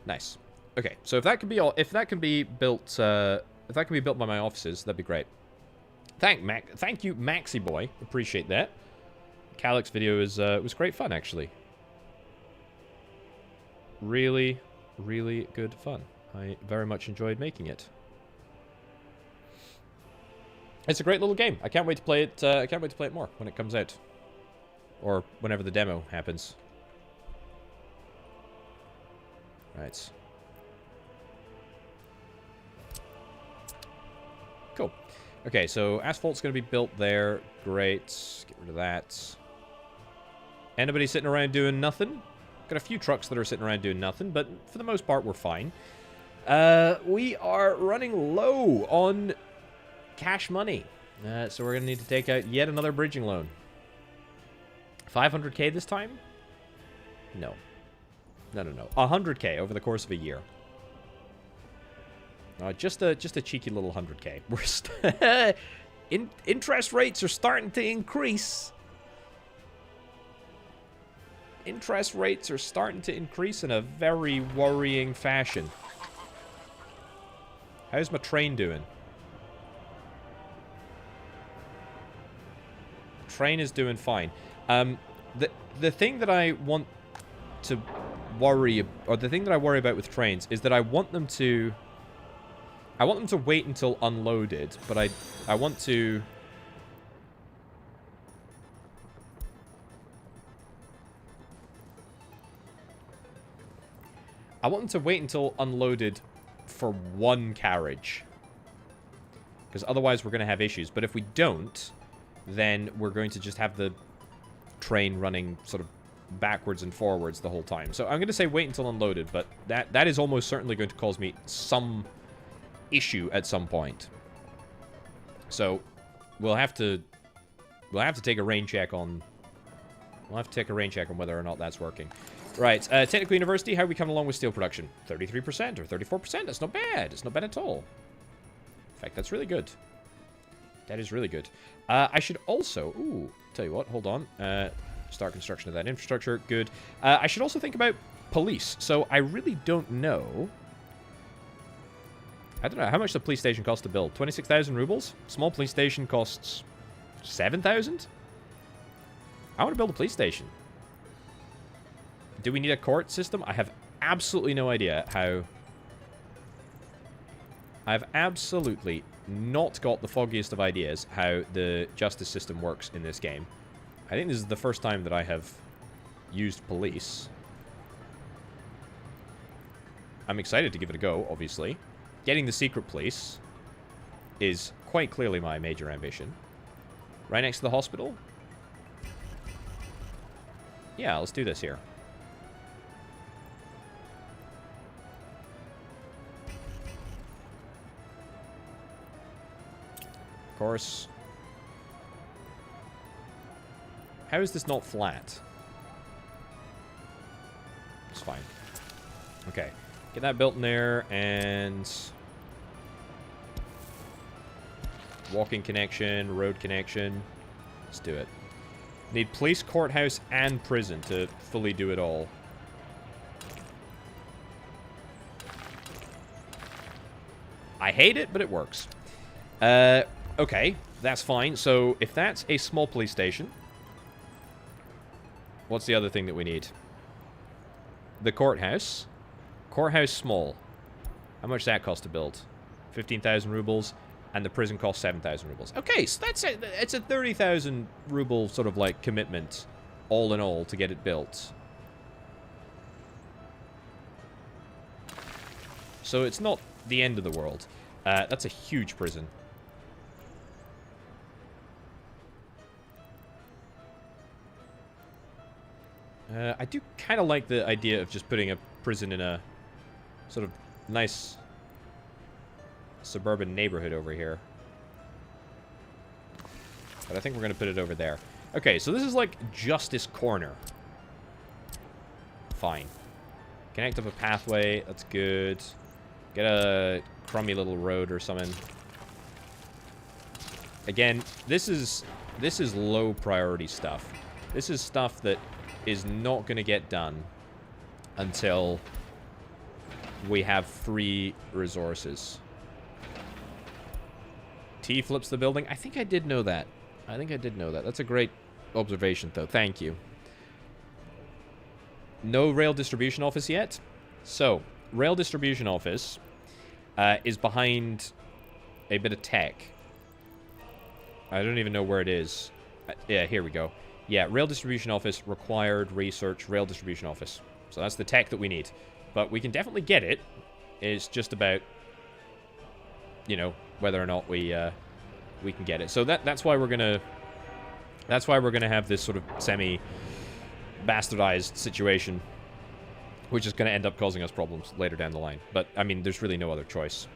Nice. Okay, so if that can be all, if that can be built by my offices, that'd be great. Thank you, Maxi Boy. Appreciate that. Calyx video was great fun, actually. Really, really good fun. I very much enjoyed making it. It's a great little game. I can't wait to play it. I can't wait to play it more when it comes out, or whenever the demo happens. Right. Cool. Okay, so asphalt's going to be built there. Great. Get rid of that. Anybody sitting around doing nothing? Got a few trucks that are sitting around doing nothing, but for the most part, we're fine. We are running low on cash money. So we're going to need to take out yet another bridging loan. 500k this time? No. No. 100k over the course of a year. Just a cheeky little 100k. We're interest rates are starting to increase. Interest rates are starting to increase in a very worrying fashion. How's my train doing? Train is doing fine. The thing that I want to worry, or the thing that I worry about with trains, is that I want them to wait until unloaded, but I want to... I want them to wait until unloaded for one carriage. Because otherwise we're going to have issues. But if we don't, then we're going to just have the train running sort of backwards and forwards the whole time. So I'm going to say wait until unloaded, but that is almost certainly going to cause me some issue at some point. So we'll have to take a rain check on whether or not that's working. Right, Technical University, how are we coming along with steel production? 33% or 34%? That's not bad. It's not bad at all. In fact, that's really good. That is really good. I should also... Ooh, tell you what, hold on. Start construction of that infrastructure. Good. I should also think about police. So I really don't know... I don't know how much the police station costs to build. 26,000 rubles? Small police station costs 7,000? I want to build a police station. Do we need a court system? I have absolutely no idea how... I've absolutely not got the foggiest of ideas how the justice system works in this game. I think this is the first time that I have used police. I'm excited to give it a go, obviously. Getting the secret police is quite clearly my major ambition. Right next to the hospital? Yeah, let's do this here. Of course. How is this not flat? It's fine. Okay. Get that built in there, and... walking connection, road connection. Let's do it. Need police, courthouse, and prison to fully do it all. I hate it, but it works. Okay, that's fine. So, if that's a small police station... What's the other thing that we need? The courthouse. Courthouse small. How much does that cost to build? 15,000 rubles. And the prison costs 7,000 rubles. Okay, so that's it's a 30,000 ruble sort of like commitment all in all, to get it built. So it's not the end of the world. That's a huge prison. I do kind of like the idea of just putting a prison in a sort of nice suburban neighborhood over here. But I think we're going to put it over there. Okay, so this is like Justice Corner. Fine. Connect up a pathway. That's good. Get a crummy little road or something. Again, this is low priority stuff. This is stuff that is not going to get done until we have free resources. T flips the building. I think I did know that. I think I did know that. That's a great observation, though. Thank you. No rail distribution office yet. So, rail distribution office is behind a bit of tech. I don't even know where it is. Yeah, here we go. Yeah, rail distribution office, required research, rail distribution office. So that's the tech that we need. But we can definitely get it. It's just about, you know, whether or not we can get it. So that's why we're gonna have this sort of semi-bastardized situation, which is gonna end up causing us problems later down the line. But I mean, there's really no other choice.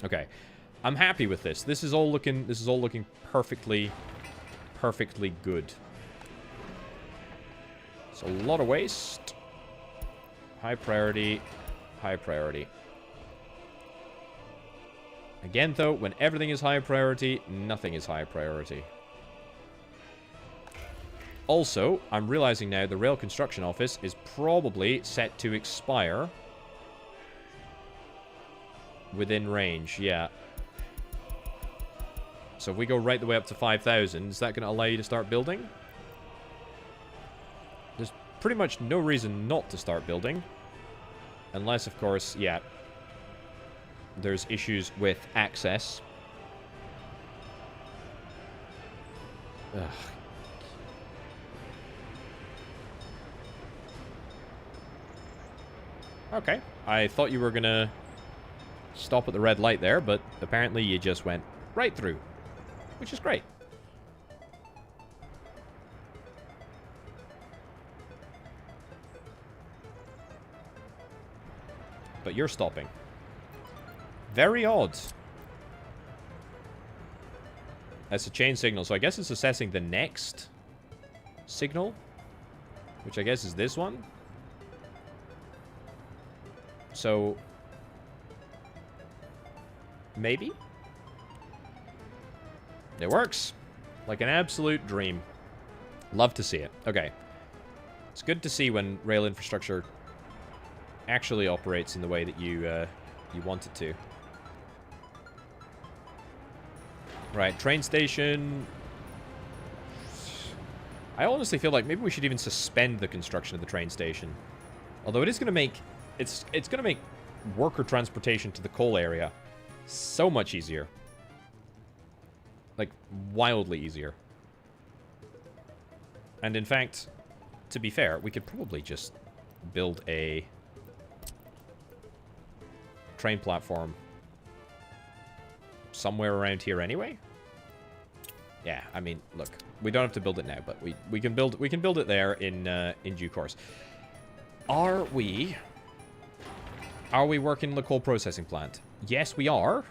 Okay, I'm happy with this. This is all looking perfectly good. It's a lot of waste. High priority. High priority. Again, though, when everything is high priority, nothing is high priority. Also, I'm realizing now the rail construction office is probably set to expire within range. Yeah. So if we go right the way up to 5,000, is that going to allow you to start building? There's pretty much no reason not to start building. Unless, of course, yeah, there's issues with access. Ugh. Okay. I thought you were going to stop at the red light there, but apparently you just went right through. Which is great. But you're stopping. Very odd. That's a chain signal, so I guess it's assessing the next signal, which I guess is this one. So, maybe? It works. Like an absolute dream. Love to see it. Okay. It's good to see when rail infrastructure actually operates in the way that you want it to. Right, train station. I honestly feel like maybe we should even suspend the construction of the train station. Although it is going to make... It's going to make worker transportation to the coal area so much easier. Like, wildly easier. And in fact, to be fair, we could probably just build a train platform somewhere around here anyway. Yeah, I mean, look, we don't have to build it now, but we can build it there in due course. Are we working the coal processing plant? Yes, we are.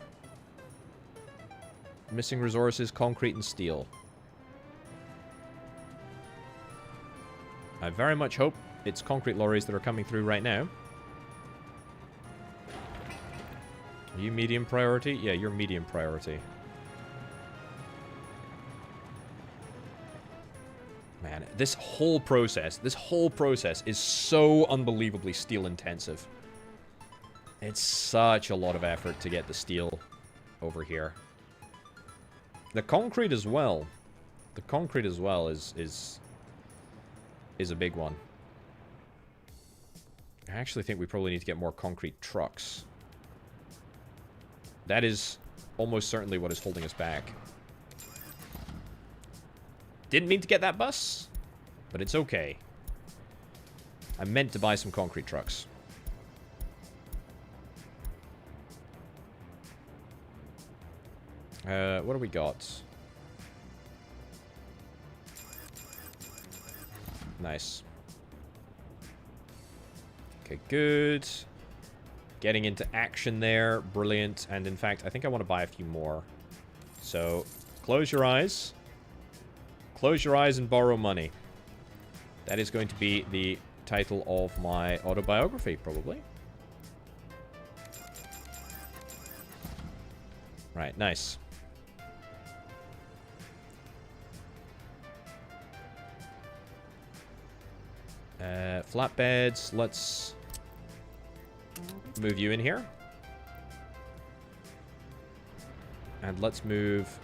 Missing resources, concrete and steel. I very much hope it's concrete lorries that are coming through right now. Are you medium priority? Yeah, you're medium priority. Man, this whole process is so unbelievably steel intensive. It's such a lot of effort to get the steel over here. The concrete as well. The concrete as well is a big one. I actually think we probably need to get more concrete trucks. That is almost certainly what is holding us back. Didn't mean to get that bus. But it's okay. I meant to buy some concrete trucks. What do we got? Nice. Okay, good. Getting into action there. Brilliant. And in fact, I think I want to buy a few more. So, close your eyes. Close your eyes and borrow money. That is going to be the title of my autobiography, probably. Right, nice. Flatbeds, let's move you in here. And let's move...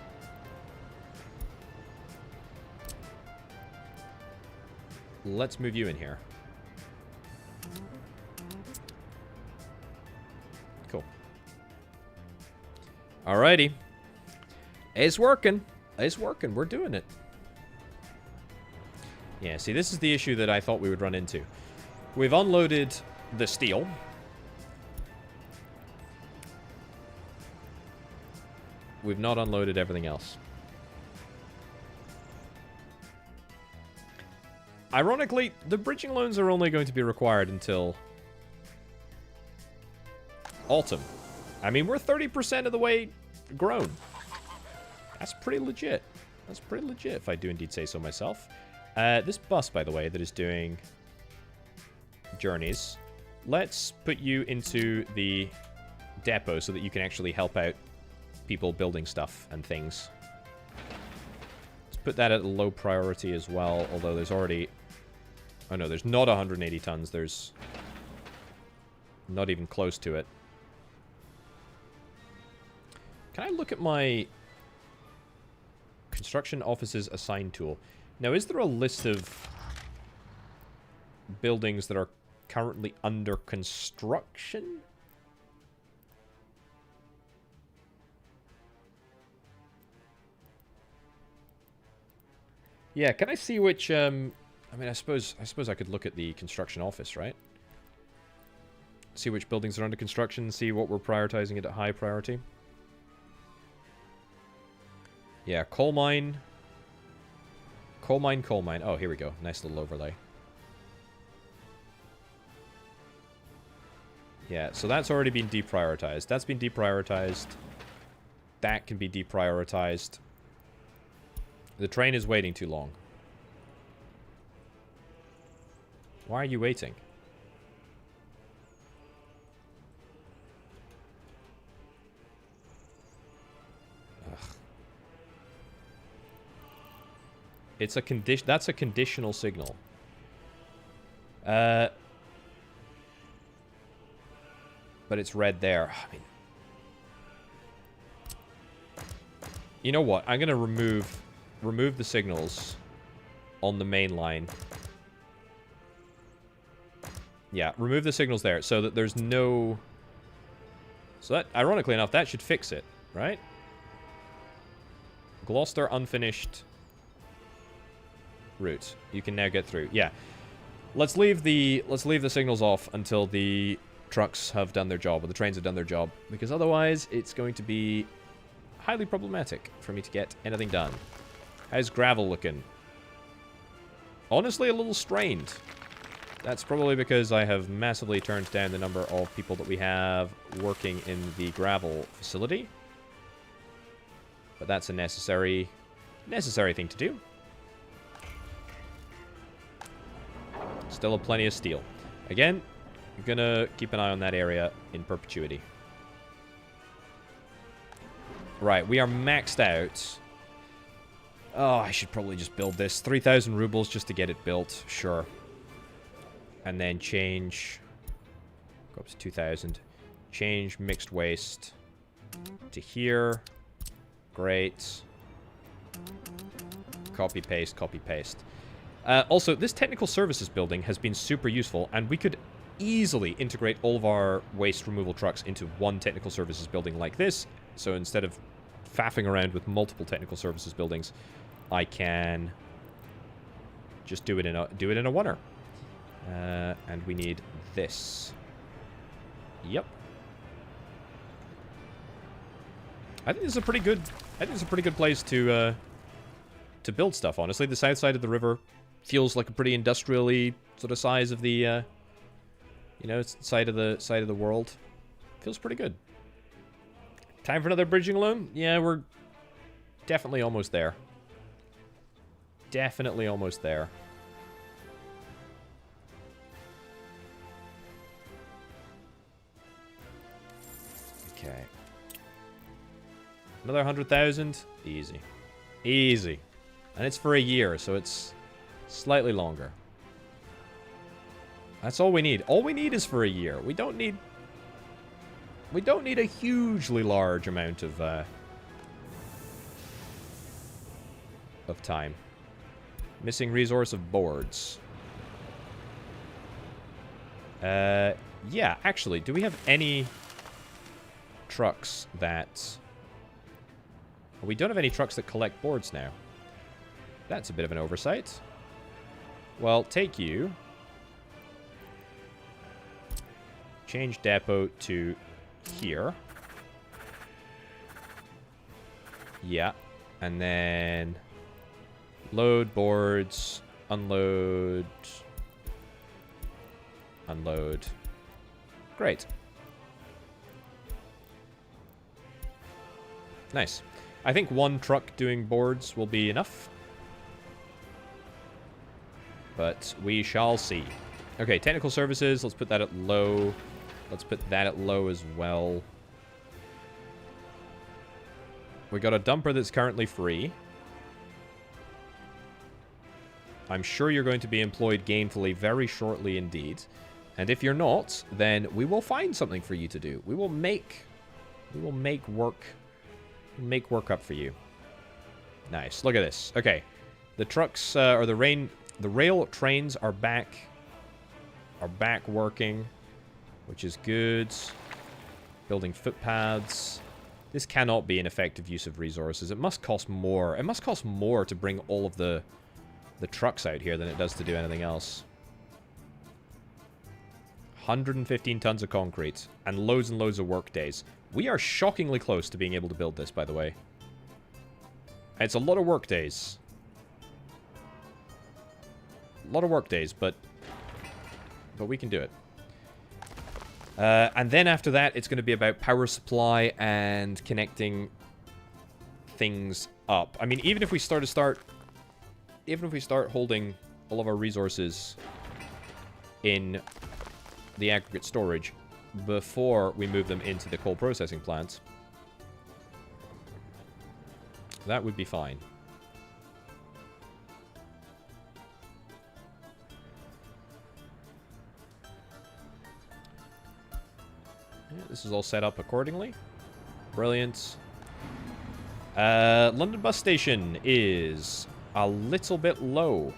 Let's move you in here. Cool. Alrighty. It's working. It's working. We're doing it. Yeah, see, this is the issue that I thought we would run into. We've unloaded the steel. We've not unloaded everything else. Ironically, the bridging loans are only going to be required until autumn. I mean, we're 30% of the way grown. That's pretty legit. That's pretty legit, if I do indeed say so myself. This bus, by the way, that is doing journeys, let's put you into the depot so that you can actually help out people building stuff and things. Let's put that at a low priority as well, although there's already... Oh no, there's not 180 tons. There's not even close to it. Can I look at my construction offices assigned tool? Now, is there a list of buildings that are currently under construction? Yeah, can I see which, I mean, I suppose I could look at the construction office, right? See which buildings are under construction, see what we're prioritizing it at high priority. Yeah, coal mine. Coal mine, coal mine. Oh, here we go. Nice little overlay. Yeah, so that's already been deprioritized. That's been deprioritized. That can be deprioritized. The train is waiting too long. Why are you waiting? Ugh. It's a condition. That's a conditional signal. But it's red there. I mean, you know what? I'm gonna remove the signals on the main line. Yeah, remove the signals there so that there's no... So that, ironically enough, that should fix it, right? Gloucester unfinished route. You can now get through. Yeah. Let's leave the signals off until the trucks have done their job, or the trains have done their job, because otherwise it's going to be highly problematic for me to get anything done. How's gravel looking? Honestly, a little strained. That's probably because I have massively turned down the number of people that we have working in the gravel facility. But that's a necessary thing to do. Still have plenty of steel. Again, I'm gonna keep an eye on that area in perpetuity. Right, we are maxed out. Oh, I should probably just build this. 3,000 rubles just to get it built. Sure. And then change... Go up to 2,000. Change mixed waste to here. Great. Copy, paste, copy, paste. Also, this technical services building has been super useful, and we could easily integrate all of our waste removal trucks into one technical services building like this. So instead of faffing around with multiple technical services buildings, I can Just do it in a oneer. And we need this. Yep. I think this is a pretty good. I think it's a pretty good place to build stuff. Honestly, the south side of the river feels like a pretty industrially sort of size of the, you know, side of the world. Feels pretty good. Time for another bridging loan? Yeah, we're definitely almost there. Definitely almost there. Okay. Another 100,000? Easy. Easy. And it's for a year, so it's slightly longer. That's all we need. All we need is for a year. We don't need a hugely large amount of time. Missing resource of boards. Yeah, actually, do we have any trucks that... We don't have any trucks that collect boards now. That's a bit of an oversight. Well, take you. Change depot to here. Yeah. And then load boards, unload, unload. Great. Nice. I think one truck doing boards will be enough. But we shall see. Okay, technical services. Let's put that at low. Let's put that at low as well. We got a dumper that's currently free. I'm sure you're going to be employed gainfully very shortly indeed. And if you're not, then we will find something for you to do. We will make work up for you. Nice. Look at this. Okay. The trucks or the rail trains are back working, which is good. Building footpaths. This cannot be an effective use of resources. It must cost more. It must cost more to bring all of the trucks out here than it does to do anything else. 115 tons of concrete and loads of work days. We are shockingly close to being able to build this, by the way. It's a lot of work days. A lot of work days, but we can do it. And then after that, it's going to be about power supply and connecting things up. I mean, even if we start holding all of our resources in the aggregate storage before we move them into the coal processing plants, that would be fine. Yeah, this is all set up accordingly. Brilliant. London bus station is a little bit low.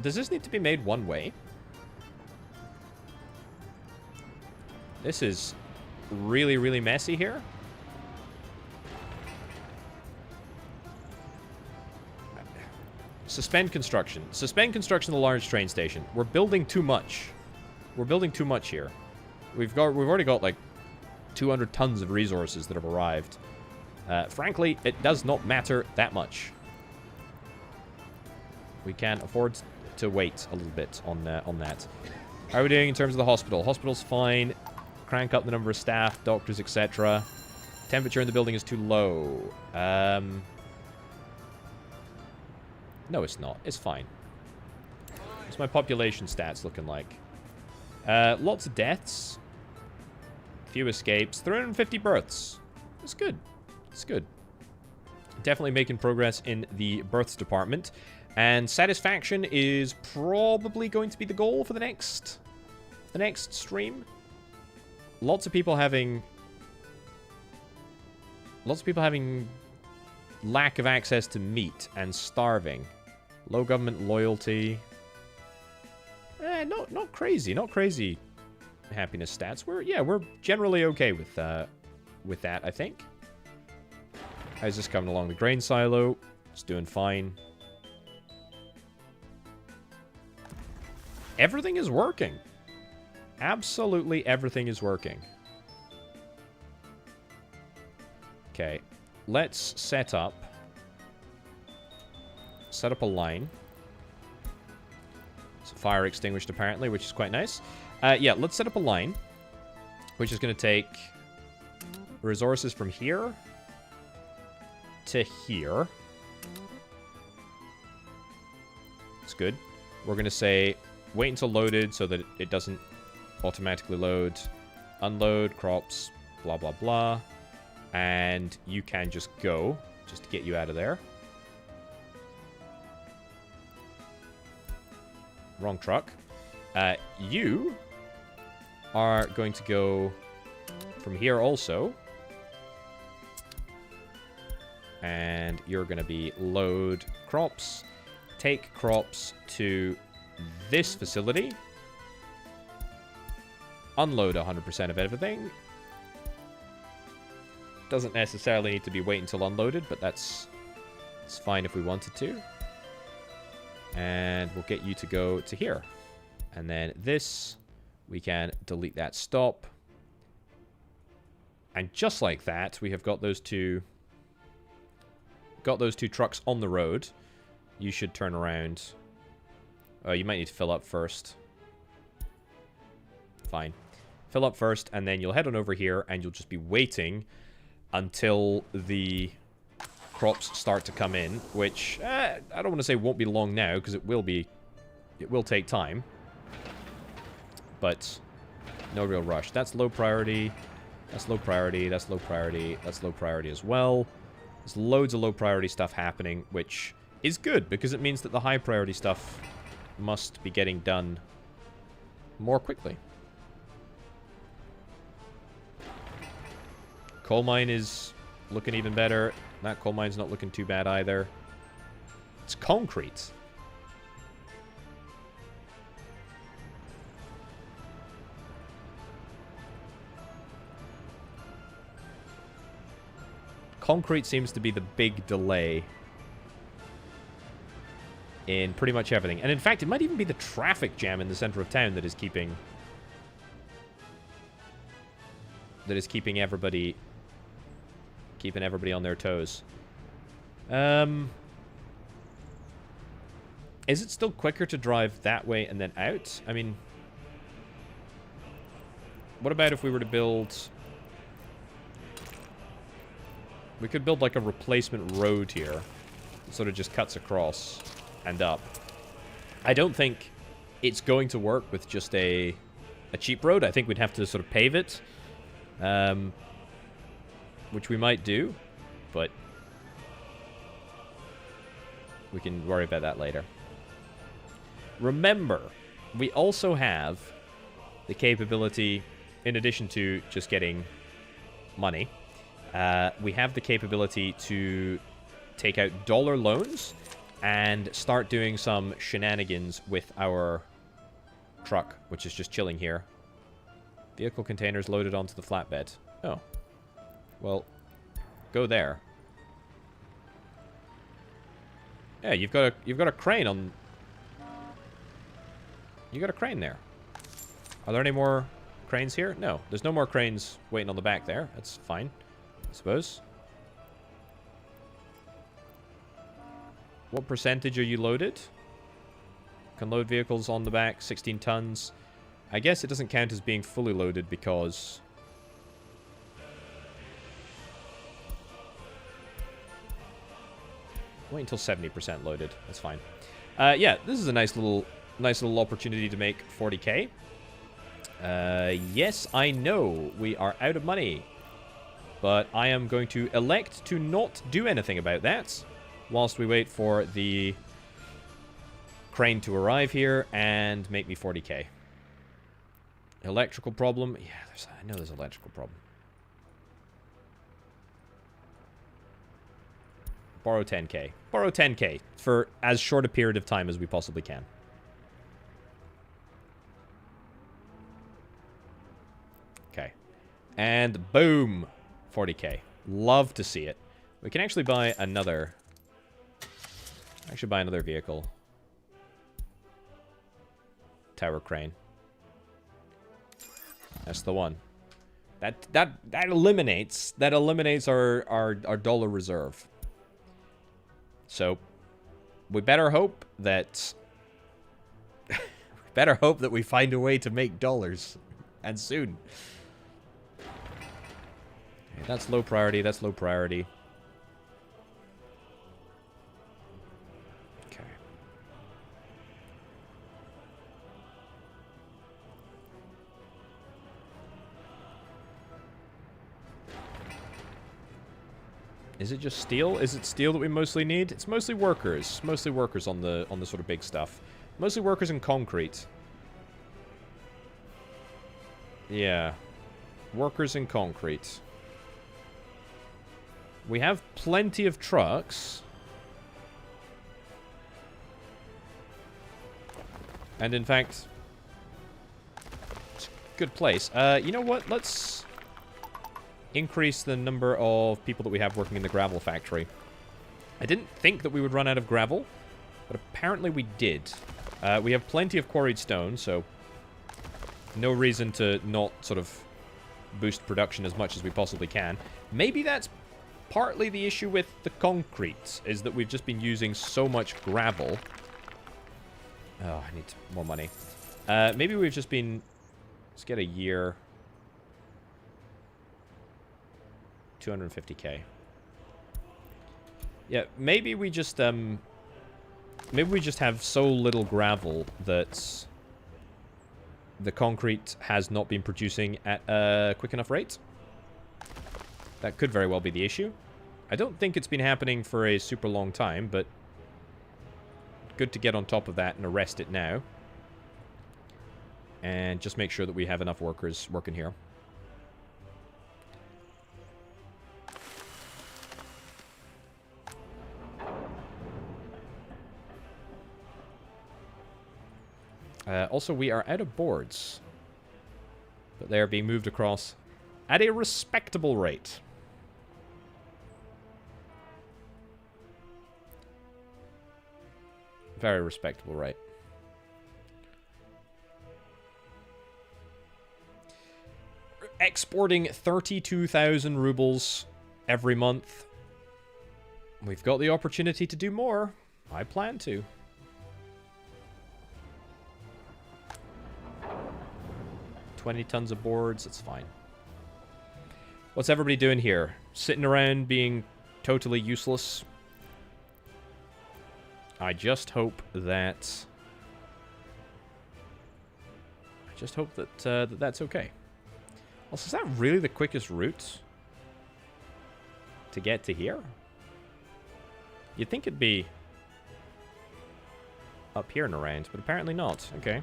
Does this need to be made one way? This is really, really messy here. Suspend construction. Suspend construction of the large train station. We're building too much. We're building too much here. We've already got like 200 tons of resources that have arrived. Frankly, it does not matter that much. We can afford to wait a little bit on that. How are we doing in terms of the hospital? Hospital's fine. Crank up the number of staff, doctors, etc. Temperature in the building is too low. No, it's not. It's fine. What's my population stats looking like? Lots of deaths. Few escapes. 350 births. That's good. It's good. Definitely making progress in the births department. And satisfaction is probably going to be the goal for the next stream. Lots of people having lack of access to meat and starving. Low government loyalty. Not crazy. Not crazy. happiness stats. We're generally okay with that, I think. How's this coming along? The grain silo, it's doing fine. Everything is working. Absolutely everything is working. Okay, let's set up a line. It's a fire extinguished apparently, which is quite nice. Yeah, let's set up a line, which is going to take resources from here to here. It's good. We're going to say wait until loaded so that it doesn't automatically load. Unload crops, blah, blah, blah. And you can just go, just to get you out of there. Wrong truck. You are going to go from here also. And you're going to be load crops. Take crops to this facility. Unload 100% of everything. Doesn't necessarily need to be wait until unloaded, but it's fine if we wanted to. And we'll get you to go to here. And then this, we can delete that stop. And just like that, we have got those two trucks on the road. You should turn around. Oh, you might need to fill up first. Fine. Fill up first, and then you'll head on over here, and you'll just be waiting until the crops start to come in, which I don't want to say won't be long now, because it will take time. But no real rush. That's low priority. That's low priority. That's low priority. That's low priority as well. There's loads of low priority stuff happening, which is good, because it means that the high priority stuff must be getting done more quickly. Coal mine is looking even better. That coal mine's not looking too bad either. It's concrete. Concrete seems to be the big delay in pretty much everything. And in fact, it might even be the traffic jam in the center of town that is keeping everybody on their toes. Is it still quicker to drive that way and then out? I mean, what about if we were to build... We could build like a replacement road here. It sort of just cuts across and up. I don't think it's going to work with just a cheap road. I think we'd have to sort of pave it. Which we might do, but we can worry about that later. Remember, we also have the capability, in addition to just getting money, we have the capability to take out dollar loans and start doing some shenanigans with our truck, which is just chilling here. Vehicle containers loaded onto the flatbed. Oh. Well, go there. Yeah, you've got a crane on... You got a crane there. Are there any more cranes here? No, there's no more cranes waiting on the back there. That's fine, I suppose. What percentage are you loaded? Can load vehicles on the back, 16 tons. I guess it doesn't count as being fully loaded because... Wait until 70% loaded. That's fine. Yeah, this is a nice little opportunity to make 40k. Yes, I know we are out of money, but I am going to elect to not do anything about that whilst we wait for the crane to arrive here and make me 40k. Electrical problem? Yeah, I know there's an electrical problem. Borrow 10k. Borrow 10k for as short a period of time as we possibly can. And boom, 40k. Love to see it. We can actually buy another... Actually buy another vehicle. Tower crane. That's the one. That eliminates our dollar reserve. So we better hope that we find a way to make dollars, and soon. Okay, that's low priority. That's low priority. Okay. Is it just steel? Is it steel that we mostly need? It's mostly workers. Mostly workers on the sort of big stuff. Mostly workers in concrete. Yeah. Workers in concrete. We have plenty of trucks. And in fact, it's a good place. You know what? Let's increase the number of people that we have working in the gravel factory. I didn't think that we would run out of gravel, but apparently we did. We have plenty of quarried stone, so no reason to not sort of boost production as much as we possibly can. Maybe that's partly the issue with the concrete, is that we've just been using so much gravel. Oh, I need more money. Maybe we've just been... Let's get a year. 250k. Yeah, maybe we just have so little gravel that the concrete has not been producing at a quick enough rate. That could very well be the issue. I don't think it's been happening for a super long time, but good to get on top of that and arrest it now. And just make sure that we have enough workers working here. Also, we are out of boards. But they are being moved across at a respectable rate. Very respectable rate. Exporting 32,000 rubles every month. We've got the opportunity to do more. I plan to. $20 tons of boards, it's fine. What's everybody doing here? Sitting around being totally useless? I just hope that... that's okay. Also, is that really the quickest route to get to here? You'd think it'd be up here and around, but apparently not. Okay.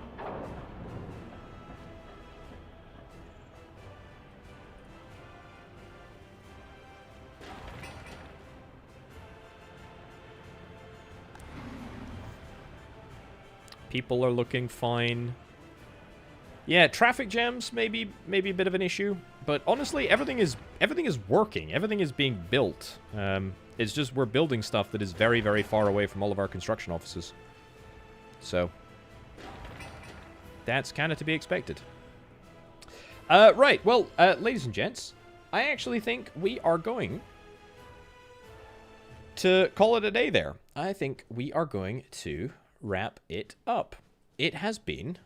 People are looking fine. Yeah, traffic jams maybe a bit of an issue, but honestly, everything is working. Everything is being built. It's just we're building stuff that is very, very far away from all of our construction offices. So that's kind of to be expected. Right. Well, ladies and gents, I actually think we are going to call it a day there. I think we are going to wrap it up. It has been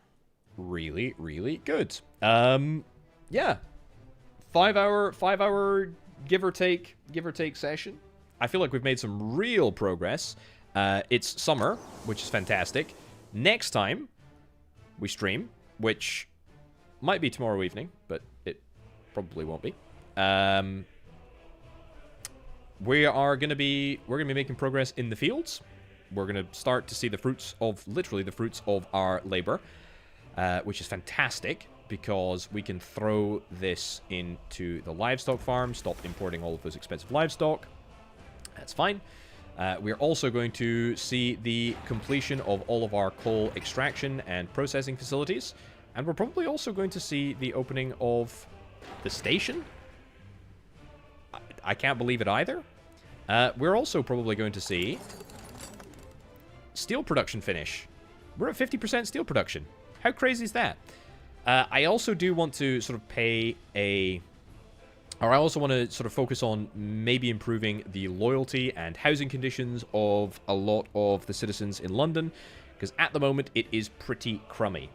really, really good. Yeah. 5 hour give or take session. I feel like we've made some real progress. It's summer, which is fantastic. Next time we stream, which might be tomorrow evening, but it probably won't be. We're gonna be making progress in the fields. We're going to start to see the fruits of, literally the fruits of our labor, which is fantastic because we can throw this into the livestock farm, stop importing all of those expensive livestock. That's fine. We're also going to see the completion of all of our coal extraction and processing facilities, and we're probably also going to see the opening of The station? I can't believe it either. We're also probably going to see steel production finish. We're at 50% steel production. How crazy is that? I also do want to sort of pay a... Or I also want to sort of focus on maybe improving the loyalty and housing conditions of a lot of the citizens in London, because at the moment it is pretty crummy.